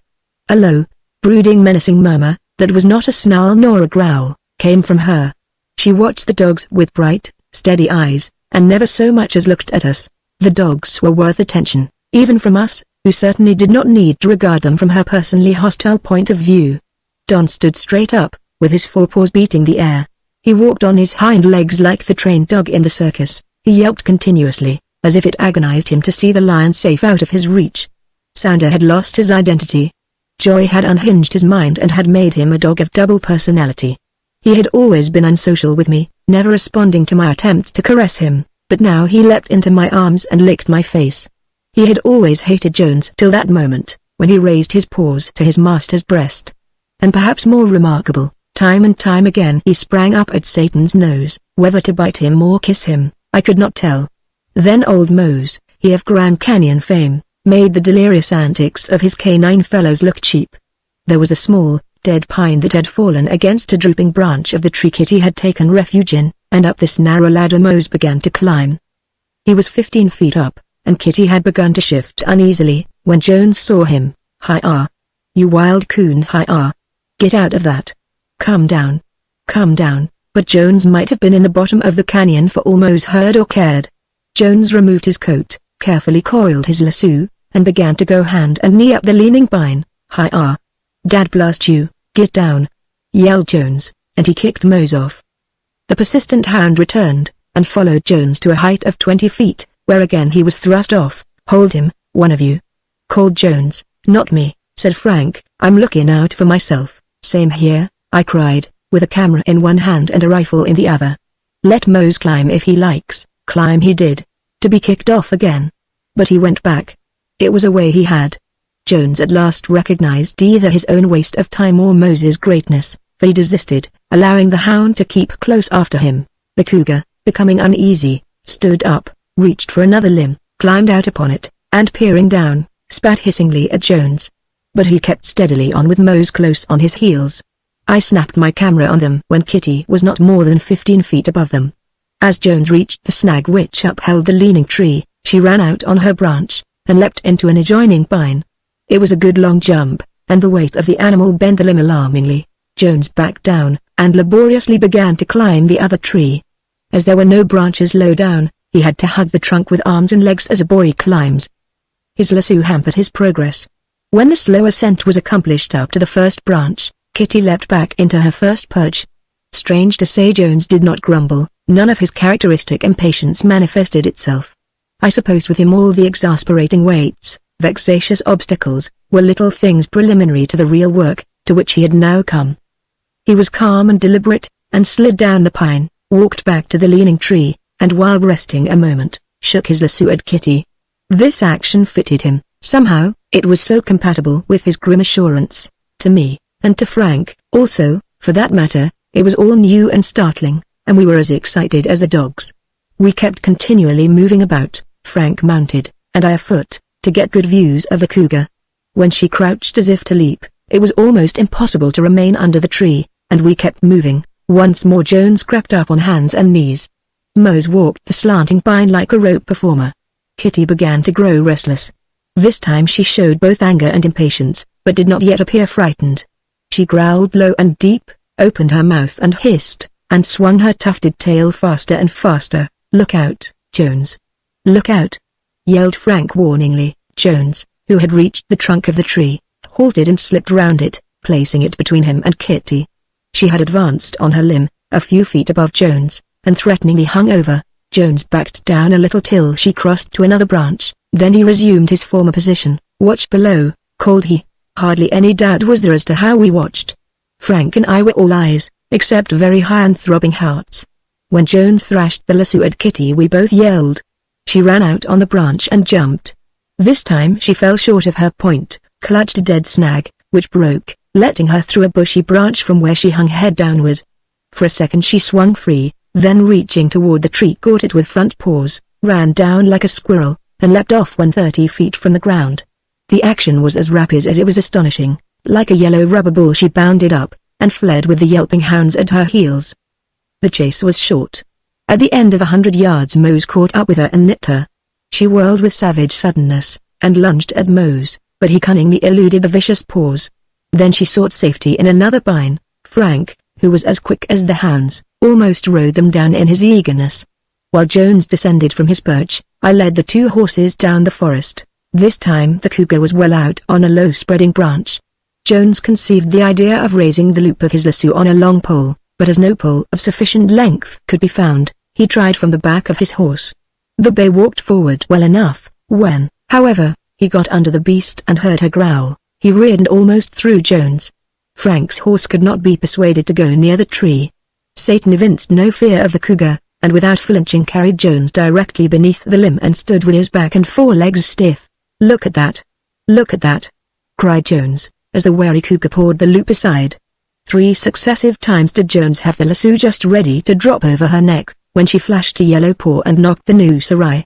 A low, brooding menacing murmur, that was not a snarl nor a growl, came from her. She watched the dogs with bright, steady eyes, and never so much as looked at us. The dogs were worth attention, even from us, who certainly did not need to regard them from her personally hostile point of view. Don stood straight up, with his forepaws beating the air. He walked on his hind legs like the trained dog in the circus. He yelped continuously, as if it agonized him to see the lion safe out of his reach. Sounder had lost his identity. Joy had unhinged his mind and had made him a dog of double personality. He had always been unsocial with me, never responding to my attempts to caress him, but now he leapt into my arms and licked my face. He had always hated Jones till that moment, when he raised his paws to his master's breast. And perhaps more remarkable, time and time again he sprang up at Satan's nose, whether to bite him or kiss him, I could not tell. Then old Mose, he of Grand Canyon fame, made the delirious antics of his canine fellows look cheap. There was a small, dead pine that had fallen against a drooping branch of the tree Kitty had taken refuge in, and up this narrow ladder Mose began to climb. He was 15 feet up, and Kitty had begun to shift uneasily, when Jones saw him. "Hi-ah! You wild coon, hi-ah. Get out of that. Come down. Come down. But Jones might have been in the bottom of the canyon for all Mose heard or cared. Jones removed his coat, carefully coiled his lasso, and began to go hand and knee up the leaning pine. Hi-ah. Dad blast you, get down, yelled Jones, and he kicked Mose off. The persistent hound returned, and followed Jones to a height of 20 feet, where again he was thrust off. Hold him, one of you, called Jones. Not me, said Frank, I'm looking out for myself. Same here, I cried, with a camera in one hand and a rifle in the other. Let Mose climb if he likes. Climb he did, to be kicked off again. But he went back. It was a way he had. Jones at last recognized either his own waste of time or Mose's greatness, for he desisted, allowing the hound to keep close after him. The cougar, becoming uneasy, stood up, reached for another limb, climbed out upon it, and peering down, spat hissingly at Jones. But he kept steadily on with Mose close on his heels. I snapped my camera on them when Kitty was not more than 15 feet above them. As Jones reached the snag which upheld the leaning tree, she ran out on her branch, and leapt into an adjoining pine. It was a good long jump, and the weight of the animal bent the limb alarmingly. Jones backed down, and laboriously began to climb the other tree. As there were no branches low down, he had to hug the trunk with arms and legs as a boy climbs. His lasso hampered his progress. When the slow ascent was accomplished up to the first branch, Kitty leapt back into her first perch. Strange to say, Jones did not grumble. None of his characteristic impatience manifested itself. I suppose with him all the exasperating weights, vexatious obstacles, were little things preliminary to the real work, to which he had now come. He was calm and deliberate, and slid down the pine, walked back to the leaning tree, and while resting a moment, shook his lasso at Kitty. This action fitted him, somehow, it was so compatible with his grim assurance. To me, and to Frank, also, for that matter, it was all new and startling, and we were as excited as the dogs. We kept continually moving about, Frank mounted, and I afoot, to get good views of the cougar. When she crouched as if to leap, it was almost impossible to remain under the tree, and we kept moving. Once more Jones crept up on hands and knees. Mose walked the slanting pine like a rope performer. Kitty began to grow restless. This time she showed both anger and impatience, but did not yet appear frightened. She growled low and deep, opened her mouth and hissed, and swung her tufted tail faster and faster. Look out, Jones. Look out, yelled Frank warningly. Jones, who had reached the trunk of the tree, halted and slipped round it, placing it between him and Kitty. She had advanced on her limb, a few feet above Jones, and threateningly hung over. Jones backed down a little till she crossed to another branch, then he resumed his former position. Watch below, called he. Hardly any doubt was there as to how we watched. Frank and I were all eyes, except very high and throbbing hearts. When Jones thrashed the lasso at Kitty we both yelled. She ran out on the branch and jumped. This time she fell short of her point, clutched a dead snag, which broke, letting her through a bushy branch from where she hung head downward. For a second she swung free, then reaching toward the tree caught it with front paws, ran down like a squirrel, and leapt off when 30 feet from the ground. The action was as rapid as it was astonishing. Like a yellow rubber ball she bounded up, and fled with the yelping hounds at her heels. The chase was short. At the end of 100 yards Mose caught up with her and nipped her. She whirled with savage suddenness, and lunged at Mose, but he cunningly eluded the vicious paws. Then she sought safety in another pine. Frank, who was as quick as the hounds, almost rode them down in his eagerness. While Jones descended from his perch, I led the two horses down the forest. This time the cougar was well out on a low spreading branch. Jones conceived the idea of raising the loop of his lasso on a long pole, but as no pole of sufficient length could be found, he tried from the back of his horse. The bay walked forward well enough. When, however, he got under the beast and heard her growl, he reared and almost threw Jones. Frank's horse could not be persuaded to go near the tree. Satan evinced no fear of the cougar, and without flinching carried Jones directly beneath the limb and stood with his back and forelegs stiff. Look at that! Look at that! Cried Jones, as the wary cougar poured the loop aside. 3 successive times did Jones have the lasso just ready to drop over her neck, when she flashed a yellow paw and knocked the noose awry.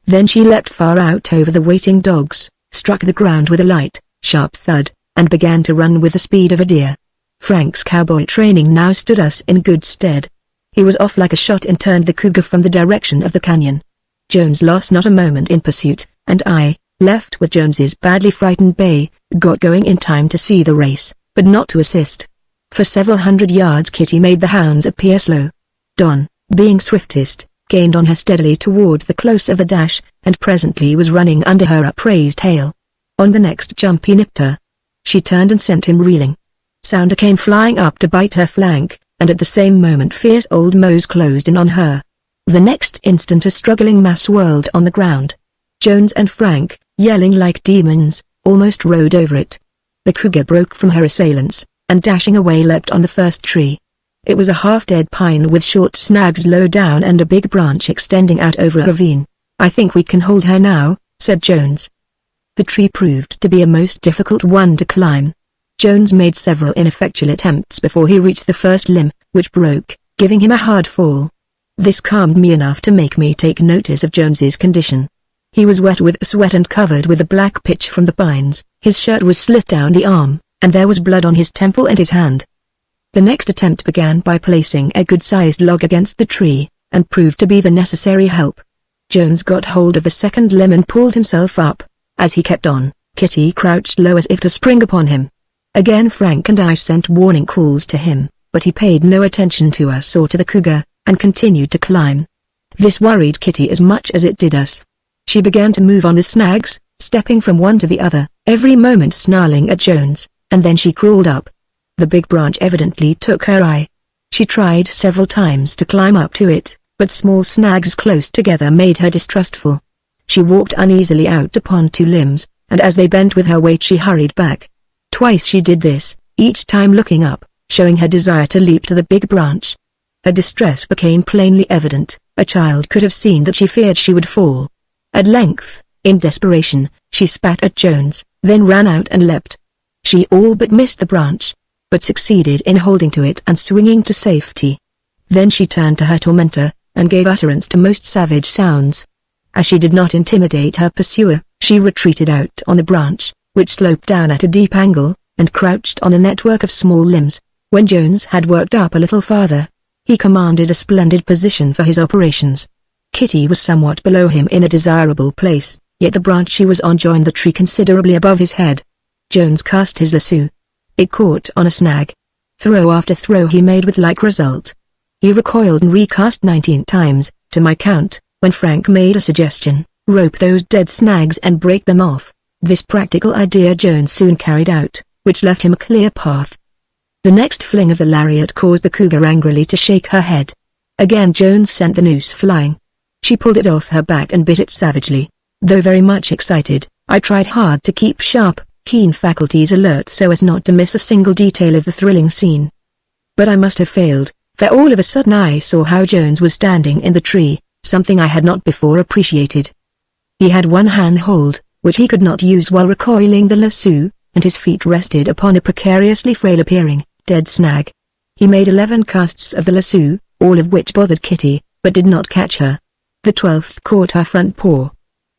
Then she leapt far out over the waiting dogs, struck the ground with a light, sharp thud, and began to run with the speed of a deer. Frank's cowboy training now stood us in good stead. He was off like a shot and turned the cougar from the direction of the canyon. Jones lost not a moment in pursuit, and I, Left with Jones's badly frightened bay, got going in time to see the race, but not to assist. For several hundred yards Kitty made the hounds appear slow. Don, being swiftest, gained on her steadily toward the close of the dash, and presently was running under her upraised tail. On the next jump he nipped her. She turned and sent him reeling. Sounder came flying up to bite her flank, and at the same moment fierce old Mose closed in on her. The next instant a struggling mass whirled on the ground. Jones and Frank, yelling like demons, almost rode over it. The cougar broke from her assailants, and dashing away leapt on the first tree. It was a half-dead pine with short snags low down and a big branch extending out over a ravine. "I think we can hold her now," said Jones. The tree proved to be a most difficult one to climb. Jones made several ineffectual attempts before he reached the first limb, which broke, giving him a hard fall. This calmed me enough to make me take notice of Jones's condition. He was wet with sweat and covered with the black pitch from the pines, his shirt was slit down the arm, and there was blood on his temple and his hand. The next attempt began by placing a good-sized log against the tree, and proved to be the necessary help. Jones got hold of the second limb and pulled himself up. As he kept on, Kitty crouched low as if to spring upon him. Again Frank and I sent warning calls to him, but he paid no attention to us or to the cougar, and continued to climb. This worried Kitty as much as it did us. She began to move on the snags, stepping from one to the other, every moment snarling at Jones, and then she crawled up. The big branch evidently took her eye. She tried several times to climb up to it, but small snags close together made her distrustful. She walked uneasily out upon two limbs, and as they bent with her weight she hurried back. Twice she did this, each time looking up, showing her desire to leap to the big branch. Her distress became plainly evident. A child could have seen that she feared she would fall. At length, in desperation, she spat at Jones, then ran out and leapt. She all but missed the branch, but succeeded in holding to it and swinging to safety. Then she turned to her tormentor, and gave utterance to most savage sounds. As she did not intimidate her pursuer, she retreated out on the branch, which sloped down at a deep angle, and crouched on a network of small limbs. When Jones had worked up a little farther, he commanded a splendid position for his operations. Kitty was somewhat below him in a desirable place, yet the branch she was on joined the tree considerably above his head. Jones cast his lasso. It caught on a snag. Throw after throw he made with like result. He recoiled and recast 19 times, to my count, when Frank made a suggestion: rope those dead snags and break them off. This practical idea Jones soon carried out, which left him a clear path. The next fling of the lariat caused the cougar angrily to shake her head. Again Jones sent the noose flying. She pulled it off her back and bit it savagely. Though very much excited, I tried hard to keep sharp, keen faculties alert so as not to miss a single detail of the thrilling scene. But I must have failed, for all of a sudden I saw how Jones was standing in the tree, something I had not before appreciated. He had one hand hold, which he could not use while recoiling the lasso, and his feet rested upon a precariously frail-appearing, dead snag. He made 11 casts of the lasso, all of which bothered Kitty, but did not catch her. The 12th caught her front paw.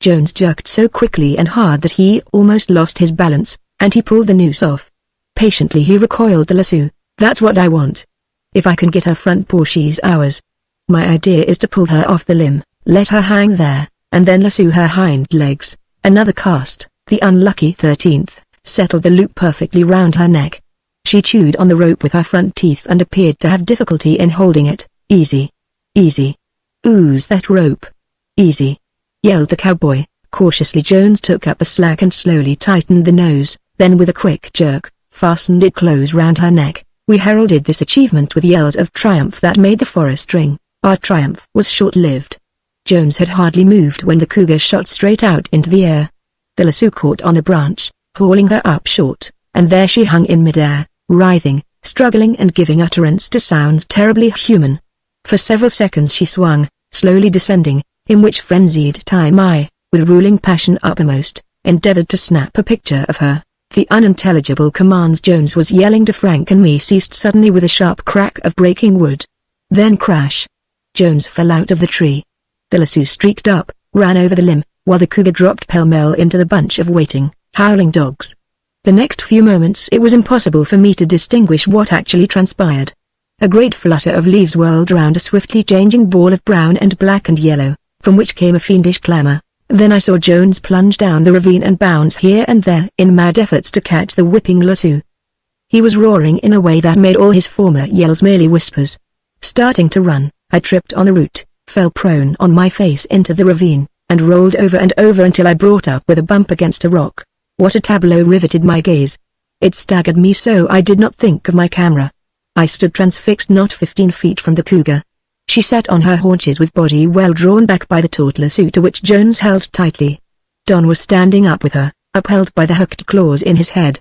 Jones jerked so quickly and hard that he almost lost his balance, and he pulled the noose off. Patiently he recoiled the lasso. "That's what I want. If I can get her front paw she's ours. My idea is to pull her off the limb, let her hang there, and then lasso her hind legs." Another cast, the unlucky 13th, settled the loop perfectly round her neck. She chewed on the rope with her front teeth and appeared to have difficulty in holding it. "Easy. Easy. Ooze that rope. Easy," yelled the cowboy. Cautiously Jones took up the slack and slowly tightened the nose, then with a quick jerk, fastened it close round her neck. We heralded this achievement with yells of triumph that made the forest ring. Our triumph was short-lived. Jones had hardly moved when the cougar shot straight out into the air. The lasso caught on a branch, hauling her up short, and there she hung in midair, writhing, struggling and giving utterance to sounds terribly human. For several seconds she swung, slowly descending, in which frenzied time I, with ruling passion uppermost, endeavored to snap a picture of her. The unintelligible commands Jones was yelling to Frank and me ceased suddenly with a sharp crack of breaking wood. Then crash. Jones fell out of the tree. The lasso streaked up, ran over the limb, while the cougar dropped pell-mell into the bunch of waiting, howling dogs. The next few moments it was impossible for me to distinguish what actually transpired. A great flutter of leaves whirled round a swiftly changing ball of brown and black and yellow, from which came a fiendish clamor. Then I saw Jones plunge down the ravine and bounce here and there in mad efforts to catch the whipping lasso. He was roaring in a way that made all his former yells merely whispers. Starting to run, I tripped on the root, fell prone on my face into the ravine, and rolled over and over until I brought up with a bump against a rock. What a tableau riveted my gaze! It staggered me so I did not think of my camera. I stood transfixed not 15 feet from the cougar. She sat on her haunches with body well drawn back by the taut lasso to which Jones held tightly. Don was standing up with her, upheld by the hooked claws in his head.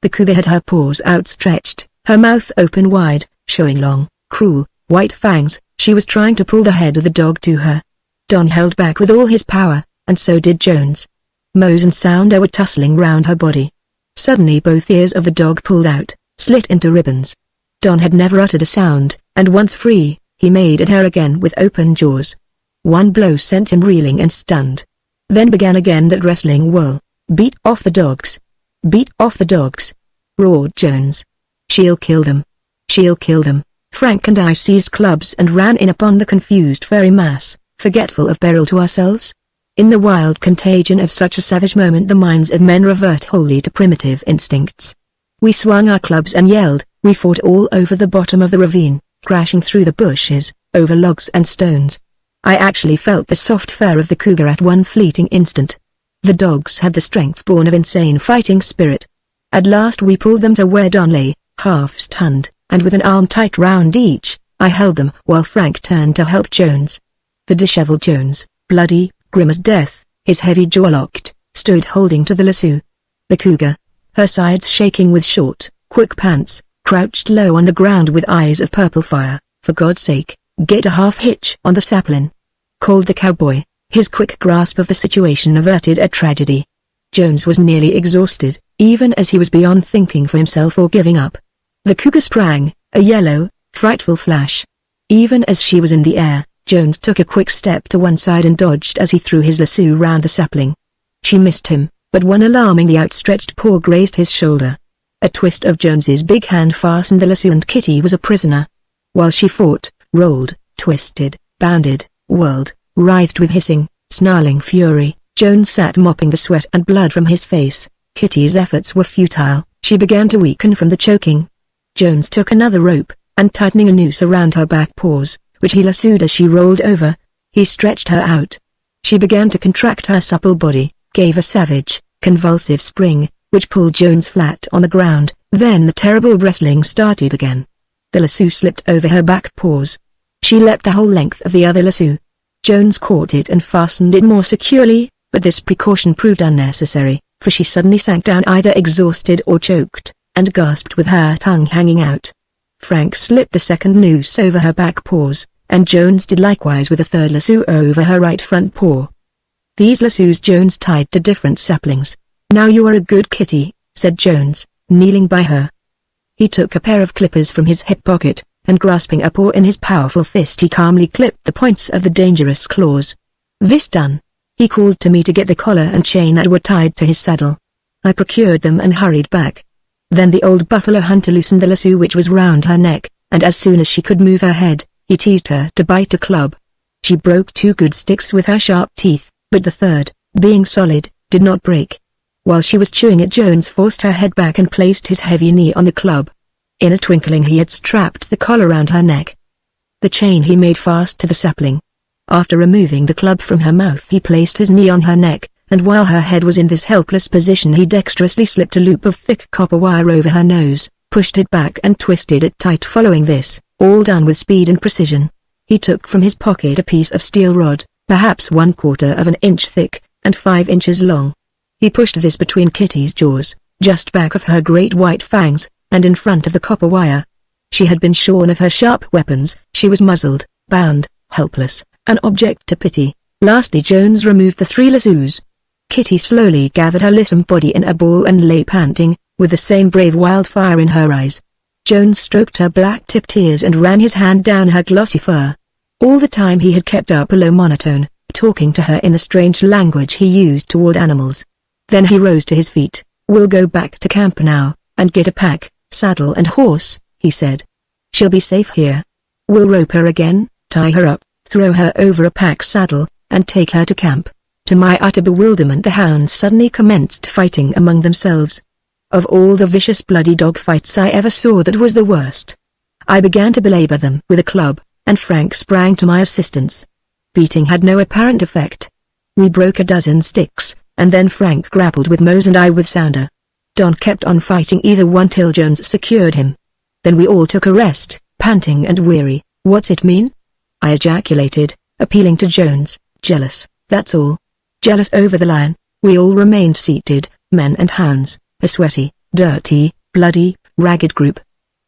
The cougar had her paws outstretched, her mouth open wide, showing long, cruel, white fangs. She was trying to pull the head of the dog to her. Don held back with all his power, and so did Jones. Mose and Sounder were tussling round her body. Suddenly both ears of the dog pulled out, slit into ribbons. Don had never uttered a sound, and once free, he made at her again with open jaws. One blow sent him reeling and stunned. Then began again that wrestling whirl. "Beat off the dogs! Beat off the dogs!" roared Jones. "She'll kill them! She'll kill them!" Frank and I seized clubs and ran in upon the confused furry mass, forgetful of peril to ourselves. In the wild contagion of such a savage moment the minds of men revert wholly to primitive instincts. We swung our clubs and yelled. We fought all over the bottom of the ravine, crashing through the bushes, over logs and stones. I actually felt the soft fur of the cougar at one fleeting instant. The dogs had the strength born of insane fighting spirit. At last we pulled them to where Don lay, half stunned, and with an arm tight round each, I held them while Frank turned to help Jones. The disheveled Jones, bloody, grim as death, his heavy jaw locked, stood holding to the lasso. The cougar, her sides shaking with short, quick pants, crouched low on the ground with eyes of purple fire. "For God's sake, get a half hitch on the sapling," called the cowboy. His quick grasp of the situation averted a tragedy. Jones was nearly exhausted, even as he was beyond thinking for himself or giving up. The cougar sprang, a yellow, frightful flash. Even as she was in the air, Jones took a quick step to one side and dodged as he threw his lasso round the sapling. She missed him, but one alarmingly outstretched paw grazed his shoulder. A twist of Jones's big hand fastened the lasso and Kitty was a prisoner. While she fought, rolled, twisted, bounded, whirled, writhed with hissing, snarling fury, Jones sat mopping the sweat and blood from his face. Kitty's efforts were futile, she began to weaken from the choking. Jones took another rope, and tightening a noose around her back paws, which he lassoed as she rolled over, he stretched her out. She began to contract her supple body, gave a savage, convulsive spring, which pulled Jones flat on the ground. Then the terrible wrestling started again. The lasso slipped over her back paws. She leapt the whole length of the other lasso. Jones caught it and fastened it more securely, but this precaution proved unnecessary, for she suddenly sank down either exhausted or choked, and gasped with her tongue hanging out. Frank slipped the second noose over her back paws, and Jones did likewise with a third lasso over her right front paw. These lassos Jones tied to different saplings. "Now you are a good kitty," said Jones, kneeling by her. He took a pair of clippers from his hip pocket, and grasping a paw in his powerful fist he calmly clipped the points of the dangerous claws. This done, he called to me to get the collar and chain that were tied to his saddle. I procured them and hurried back. Then the old buffalo hunter loosened the lasso which was round her neck, and as soon as she could move her head, he teased her to bite a club. She broke 2 good sticks with her sharp teeth, but the third, being solid, did not break. While she was chewing it Jones forced her head back and placed his heavy knee on the club. In a twinkling he had strapped the collar round her neck. The chain he made fast to the sapling. After removing the club from her mouth he placed his knee on her neck, and while her head was in this helpless position he dexterously slipped a loop of thick copper wire over her nose, pushed it back and twisted it tight. Following this, all done with speed and precision, he took from his pocket a piece of steel rod, perhaps 1/4 of an inch thick, and 5 inches long. He pushed this between Kitty's jaws, just back of her great white fangs, and in front of the copper wire. She had been shorn of her sharp weapons, she was muzzled, bound, helpless, an object to pity. Lastly Jones removed the 3 lassos. Kitty slowly gathered her lissom body in a ball and lay panting, with the same brave wildfire in her eyes. Jones stroked her black-tipped ears and ran his hand down her glossy fur. All the time he had kept up a low monotone, talking to her in the strange language he used toward animals. Then he rose to his feet. "We'll go back to camp now, and get a pack, saddle and horse," he said. "She'll be safe here. We'll rope her again, tie her up, throw her over a pack saddle, and take her to camp. To my utter bewilderment, the hounds suddenly commenced fighting among themselves. Of all the vicious bloody dog fights I ever saw, that was the worst. I began to belabor them with a club, and Frank sprang to my assistance. Beating had no apparent effect. We broke a dozen sticks, and then Frank grappled with Mose and I with Sounder. Don kept on fighting either one till Jones secured him. Then we all took a rest, panting and weary. "What's it mean?" I ejaculated, appealing to Jones. "Jealous, that's all. Jealous over the lion." We all remained seated, men and hounds, a sweaty, dirty, bloody, ragged group.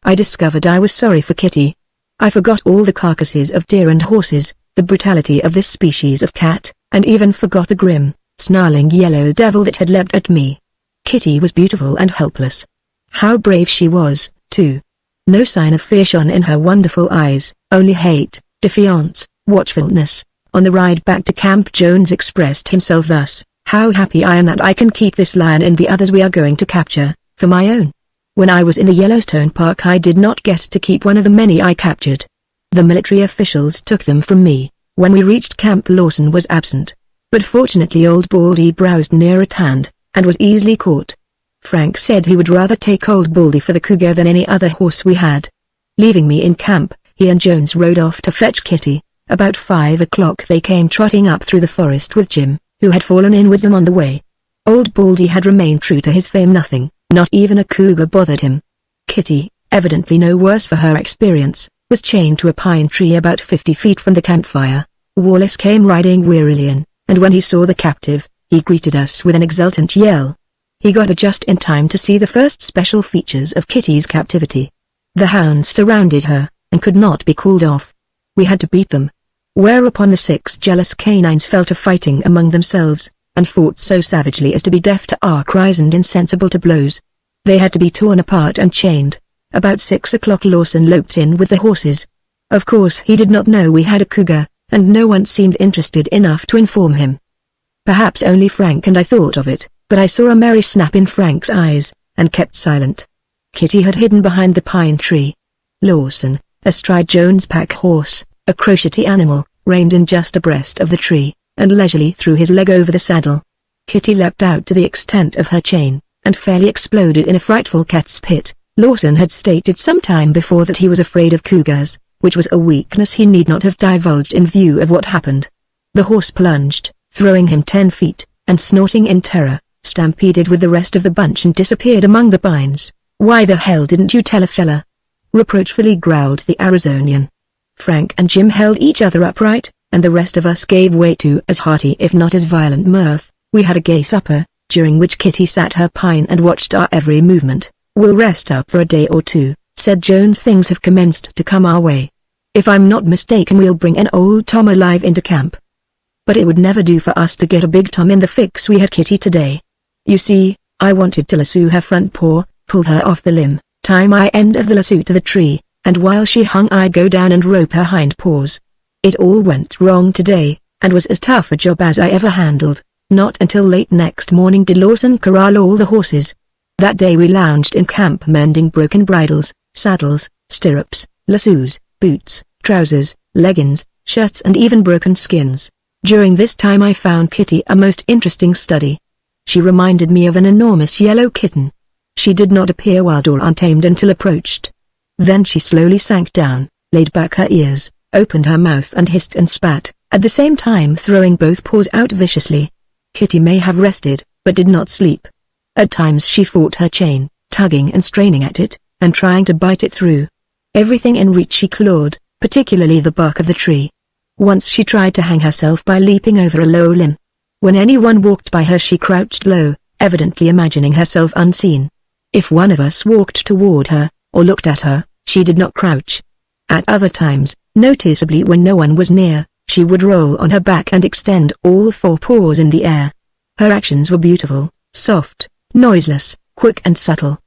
I discovered I was sorry for Kitty. I forgot all the carcasses of deer and horses, the brutality of this species of cat, and even forgot the grim, snarling yellow devil that had leapt at me. Kitty was beautiful and helpless. How brave she was, too. No sign of fear shone in her wonderful eyes, only hate, defiance, watchfulness. On the ride back to camp, Jones expressed himself thus: "How happy I am that I can keep this lion and the others we are going to capture, for my own. When I was in the Yellowstone Park I did not get to keep one of the many I captured. The military officials took them from me. When we reached camp Lawson was absent. But fortunately Old Baldy browsed near at hand, and was easily caught. Frank said he would rather take Old Baldy for the cougar than any other horse we had. Leaving me in camp, he and Jones rode off to fetch Kitty. About 5 o'clock they came trotting up through the forest with Jim, who had fallen in with them on the way. Old Baldy had remained true to his fame. Nothing, not even a cougar, bothered him. Kitty, evidently no worse for her experience, was chained to a pine tree about 50 feet from the campfire. Wallace came riding wearily in, and when he saw the captive, he greeted us with an exultant yell. He got there just in time to see the first special features of Kitty's captivity. The hounds surrounded her, and could not be cooled off. We had to beat them. Whereupon the 6 jealous canines fell to fighting among themselves, and fought so savagely as to be deaf to our cries and insensible to blows. They had to be torn apart and chained. About 6 o'clock Lawson loped in with the horses. Of course he did not know we had a cougar, and no one seemed interested enough to inform him. Perhaps only Frank and I thought of it, but I saw a merry snap in Frank's eyes, and kept silent. Kitty had hidden behind the pine tree. Lawson, astride Jones' pack horse, a crotchety animal, reined in just abreast of the tree, and leisurely threw his leg over the saddle. Kitty leapt out to the extent of her chain, and fairly exploded in a frightful cat's pit. Lawson had stated some time before that he was afraid of cougars, which was a weakness he need not have divulged in view of what happened. The horse plunged, throwing him 10 feet, and snorting in terror, stampeded with the rest of the bunch and disappeared among the pines. "Why the hell didn't you tell a fella?" reproachfully growled the Arizonian. Frank and Jim held each other upright, and the rest of us gave way to as hearty if not as violent mirth. We had a gay supper, during which Kitty sat her pine and watched our every movement. "We'll rest up for a day or two," said Jones. "Things have commenced to come our way. If I'm not mistaken we'll bring an old Tom alive into camp. But it would never do for us to get a big Tom in the fix we had Kitty today. You see, I wanted to lasso her front paw, pull her off the limb, tie my end of the lasso to the tree, and while she hung I'd go down and rope her hind paws. It all went wrong today, and was as tough a job as I ever handled. Not until late next morning did Lawson corral all the horses. That day we lounged in camp mending broken bridles, saddles, stirrups, lassos, boots, trousers, leggings, shirts and even broken skins. During this time I found Kitty a most interesting study. She reminded me of an enormous yellow kitten. She did not appear wild or untamed until approached. Then she slowly sank down, laid back her ears, opened her mouth and hissed and spat, at the same time throwing both paws out viciously. Kitty may have rested, but did not sleep. At times she fought her chain, tugging and straining at it, and trying to bite it through. Everything in reach she clawed, particularly the bark of the tree. Once she tried to hang herself by leaping over a low limb. When anyone walked by her she crouched low, evidently imagining herself unseen. If one of us walked toward her, or looked at her, she did not crouch. At other times, noticeably when no one was near, she would roll on her back and extend all 4 paws in the air. Her actions were beautiful, soft, noiseless, quick and subtle.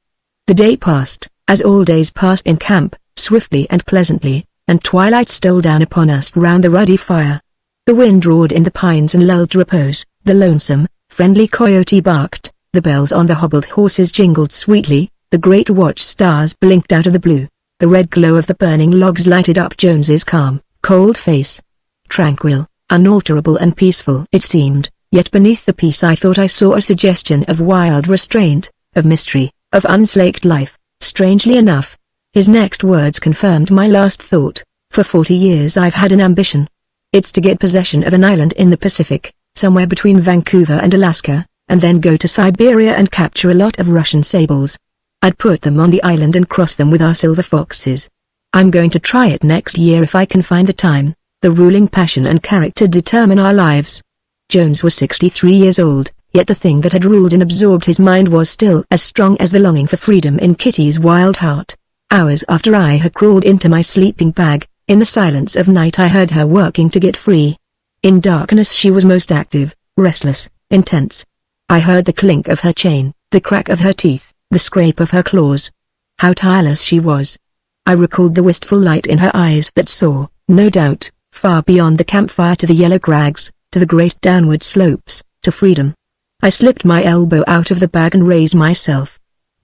The day passed, as all days passed in camp, swiftly and pleasantly, and twilight stole down upon us round the ruddy fire. The wind roared in the pines and lulled to repose, the lonesome, friendly coyote barked, the bells on the hobbled horses jingled sweetly, the great watch stars blinked out of the blue, the red glow of the burning logs lighted up Jones's calm, cold face. Tranquil, unalterable and peaceful it seemed, Yet beneath the peace I thought I saw a suggestion of wild restraint, of mystery, of unslaked life. Strangely enough, his next words confirmed my last thought. For 40 years I've had an ambition. It's to get possession of an island in the Pacific, somewhere between Vancouver and Alaska, and then go to Siberia and capture a lot of Russian sables. I'd put them on the island and cross them with our silver foxes. I'm going to try it next year if I can find the time. The ruling passion and character determine our lives. Jones was 63 years old, yet the thing that had ruled and absorbed his mind was still as strong as the longing for freedom in Kitty's wild heart. Hours after I had crawled into my sleeping bag, in the silence of night I heard her working to get free. In darkness she was most active, restless, intense. I heard the clink of her chain, the crack of her teeth, the scrape of her claws. How tireless she was. I recalled the wistful light in her eyes that saw, no doubt, far beyond the campfire to the yellow crags, to the great downward slopes, to freedom. I slipped my elbow out of the bag and raised myself.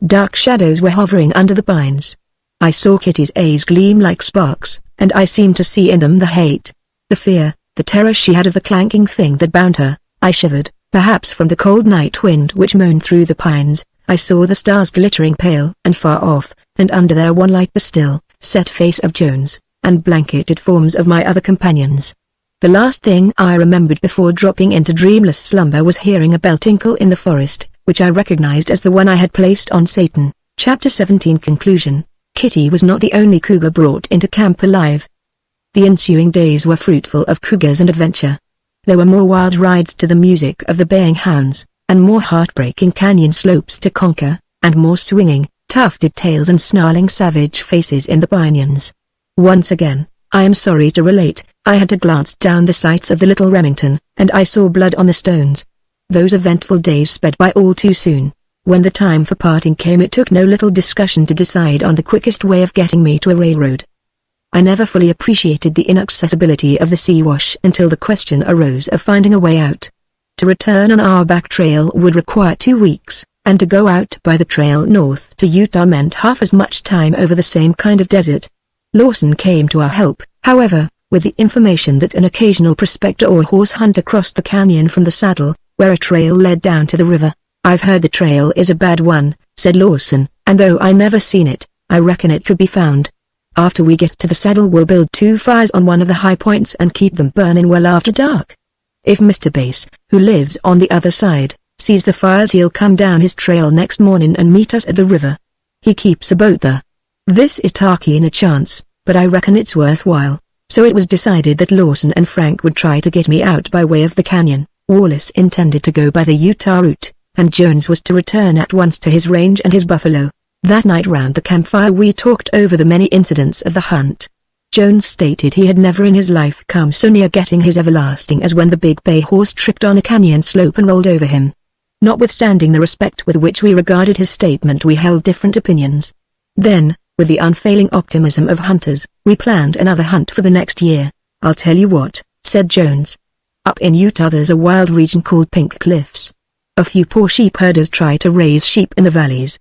Dark shadows were hovering under the pines. I saw Kitty's eyes gleam like sparks, and I seemed to see in them the hate, the fear, the terror she had of the clanking thing that bound her. I shivered, perhaps from the cold night wind which moaned through the pines. I saw the stars glittering pale and far off, and under their one light the still, set face of Jones, and blanketed forms of my other companions. The last thing I remembered before dropping into dreamless slumber was hearing a bell tinkle in the forest, which I recognized as the one I had placed on Satan. Chapter 17 Conclusion. Kitty was not the only cougar brought into camp alive. The ensuing days were fruitful of cougars and adventure. There were more wild rides to the music of the baying hounds, and more heartbreaking canyon slopes to conquer, and more swinging, tufted tails and snarling savage faces in the pinyons. Once again, I am sorry to relate, I had to glance down the sights of the little Remington, and I saw blood on the stones. Those eventful days sped by all too soon. When the time for parting came it took no little discussion to decide on the quickest way of getting me to a railroad. I never fully appreciated the inaccessibility of the Siwash until the question arose of finding a way out. To return on our back trail would require 2 weeks, and to go out by the trail north to Utah meant half as much time over the same kind of desert. Lawson came to our help, however, with the information that an occasional prospector or horse hunter crossed the canyon from the saddle, where a trail led down to the river. "I've heard the trail is a bad one," said Lawson, "and though I never seen it, I reckon it could be found. After we get to the saddle we'll build 2 fires on one of the high points and keep them burning well after dark. If Mr. Bass, who lives on the other side, sees the fires he'll come down his trail next morning and meet us at the river. He keeps a boat there. This is taking a chance, but I reckon it's worthwhile." So it was decided that Lawson and Frank would try to get me out by way of the canyon. Wallace intended to go by the Utah route, and Jones was to return at once to his range and his buffalo. That night round the campfire we talked over the many incidents of the hunt. Jones stated he had never in his life come so near getting his everlasting as when the big bay horse tripped on a canyon slope and rolled over him. Notwithstanding the respect with which we regarded his statement, we held different opinions. Then, with the unfailing optimism of hunters, we planned another hunt for the next year. "I'll tell you what," said Jones. "Up in Utah there's a wild region called Pink Cliffs. A few poor sheep herders try to raise sheep in the valleys.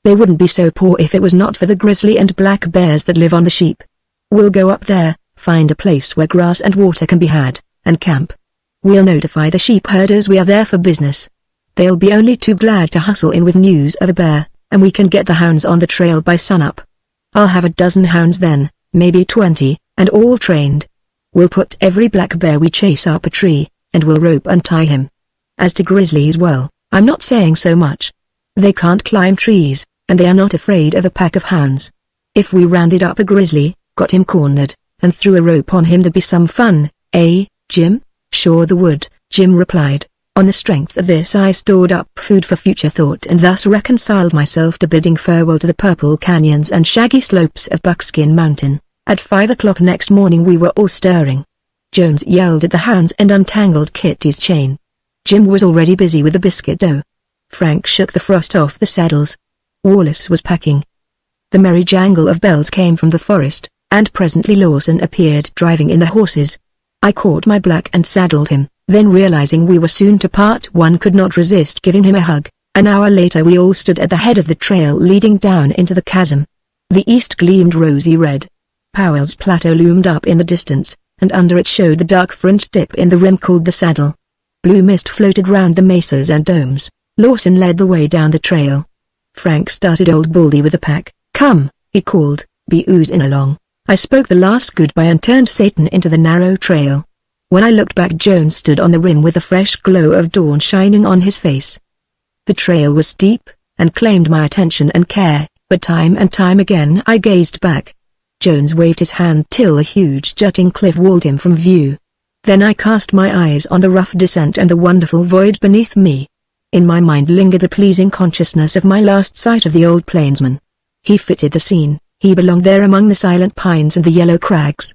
They wouldn't be so poor if it was not for the grizzly and black bears that live on the sheep. We'll go up there, find a place where grass and water can be had, and camp. We'll notify the sheep herders we are there for business. They'll be only too glad to hustle in with news of a bear, and we can get the hounds on the trail by sunup. I'll have a dozen hounds then, maybe 20, and all trained. We'll put every black bear we chase up a tree, and we'll rope and tie him. As to grizzlies, well, I'm not saying so much. They can't climb trees, and they are not afraid of a pack of hounds. If we rounded up a grizzly, got him cornered, and threw a rope on him, there'd be some fun, eh, Jim?" "Sure there would," Jim replied. On the strength of this I stored up food for future thought and thus reconciled myself to bidding farewell to the purple canyons and shaggy slopes of Buckskin Mountain. At 5 o'clock next morning we were all stirring. Jones yelled at the hounds and untangled Kitty's chain. Jim was already busy with the biscuit dough. Frank shook the frost off the saddles. Wallace was packing. The merry jangle of bells came from the forest, and presently Lawson appeared driving in the horses. I caught my black and saddled him, then realizing we were soon to part one could not resist giving him a hug. An hour later we all stood at the head of the trail leading down into the chasm. The east gleamed rosy red. Powell's Plateau loomed up in the distance, and under it showed the dark fringed dip in the rim called the Saddle. Blue mist floated round the mesas and domes. Lawson led the way down the trail. Frank started Old Baldy with the pack. "Come," he called, "be oozing along." I spoke the last goodbye and turned Satan into the narrow trail. When I looked back, Jones stood on the rim with the fresh glow of dawn shining on his face. The trail was steep, and claimed my attention and care, but time and time again I gazed back. Jones waved his hand till a huge jutting cliff walled him from view. Then I cast my eyes on the rough descent and the wonderful void beneath me. In my mind lingered the pleasing consciousness of my last sight of the old plainsman. He fitted the scene, he belonged there among the silent pines and the yellow crags.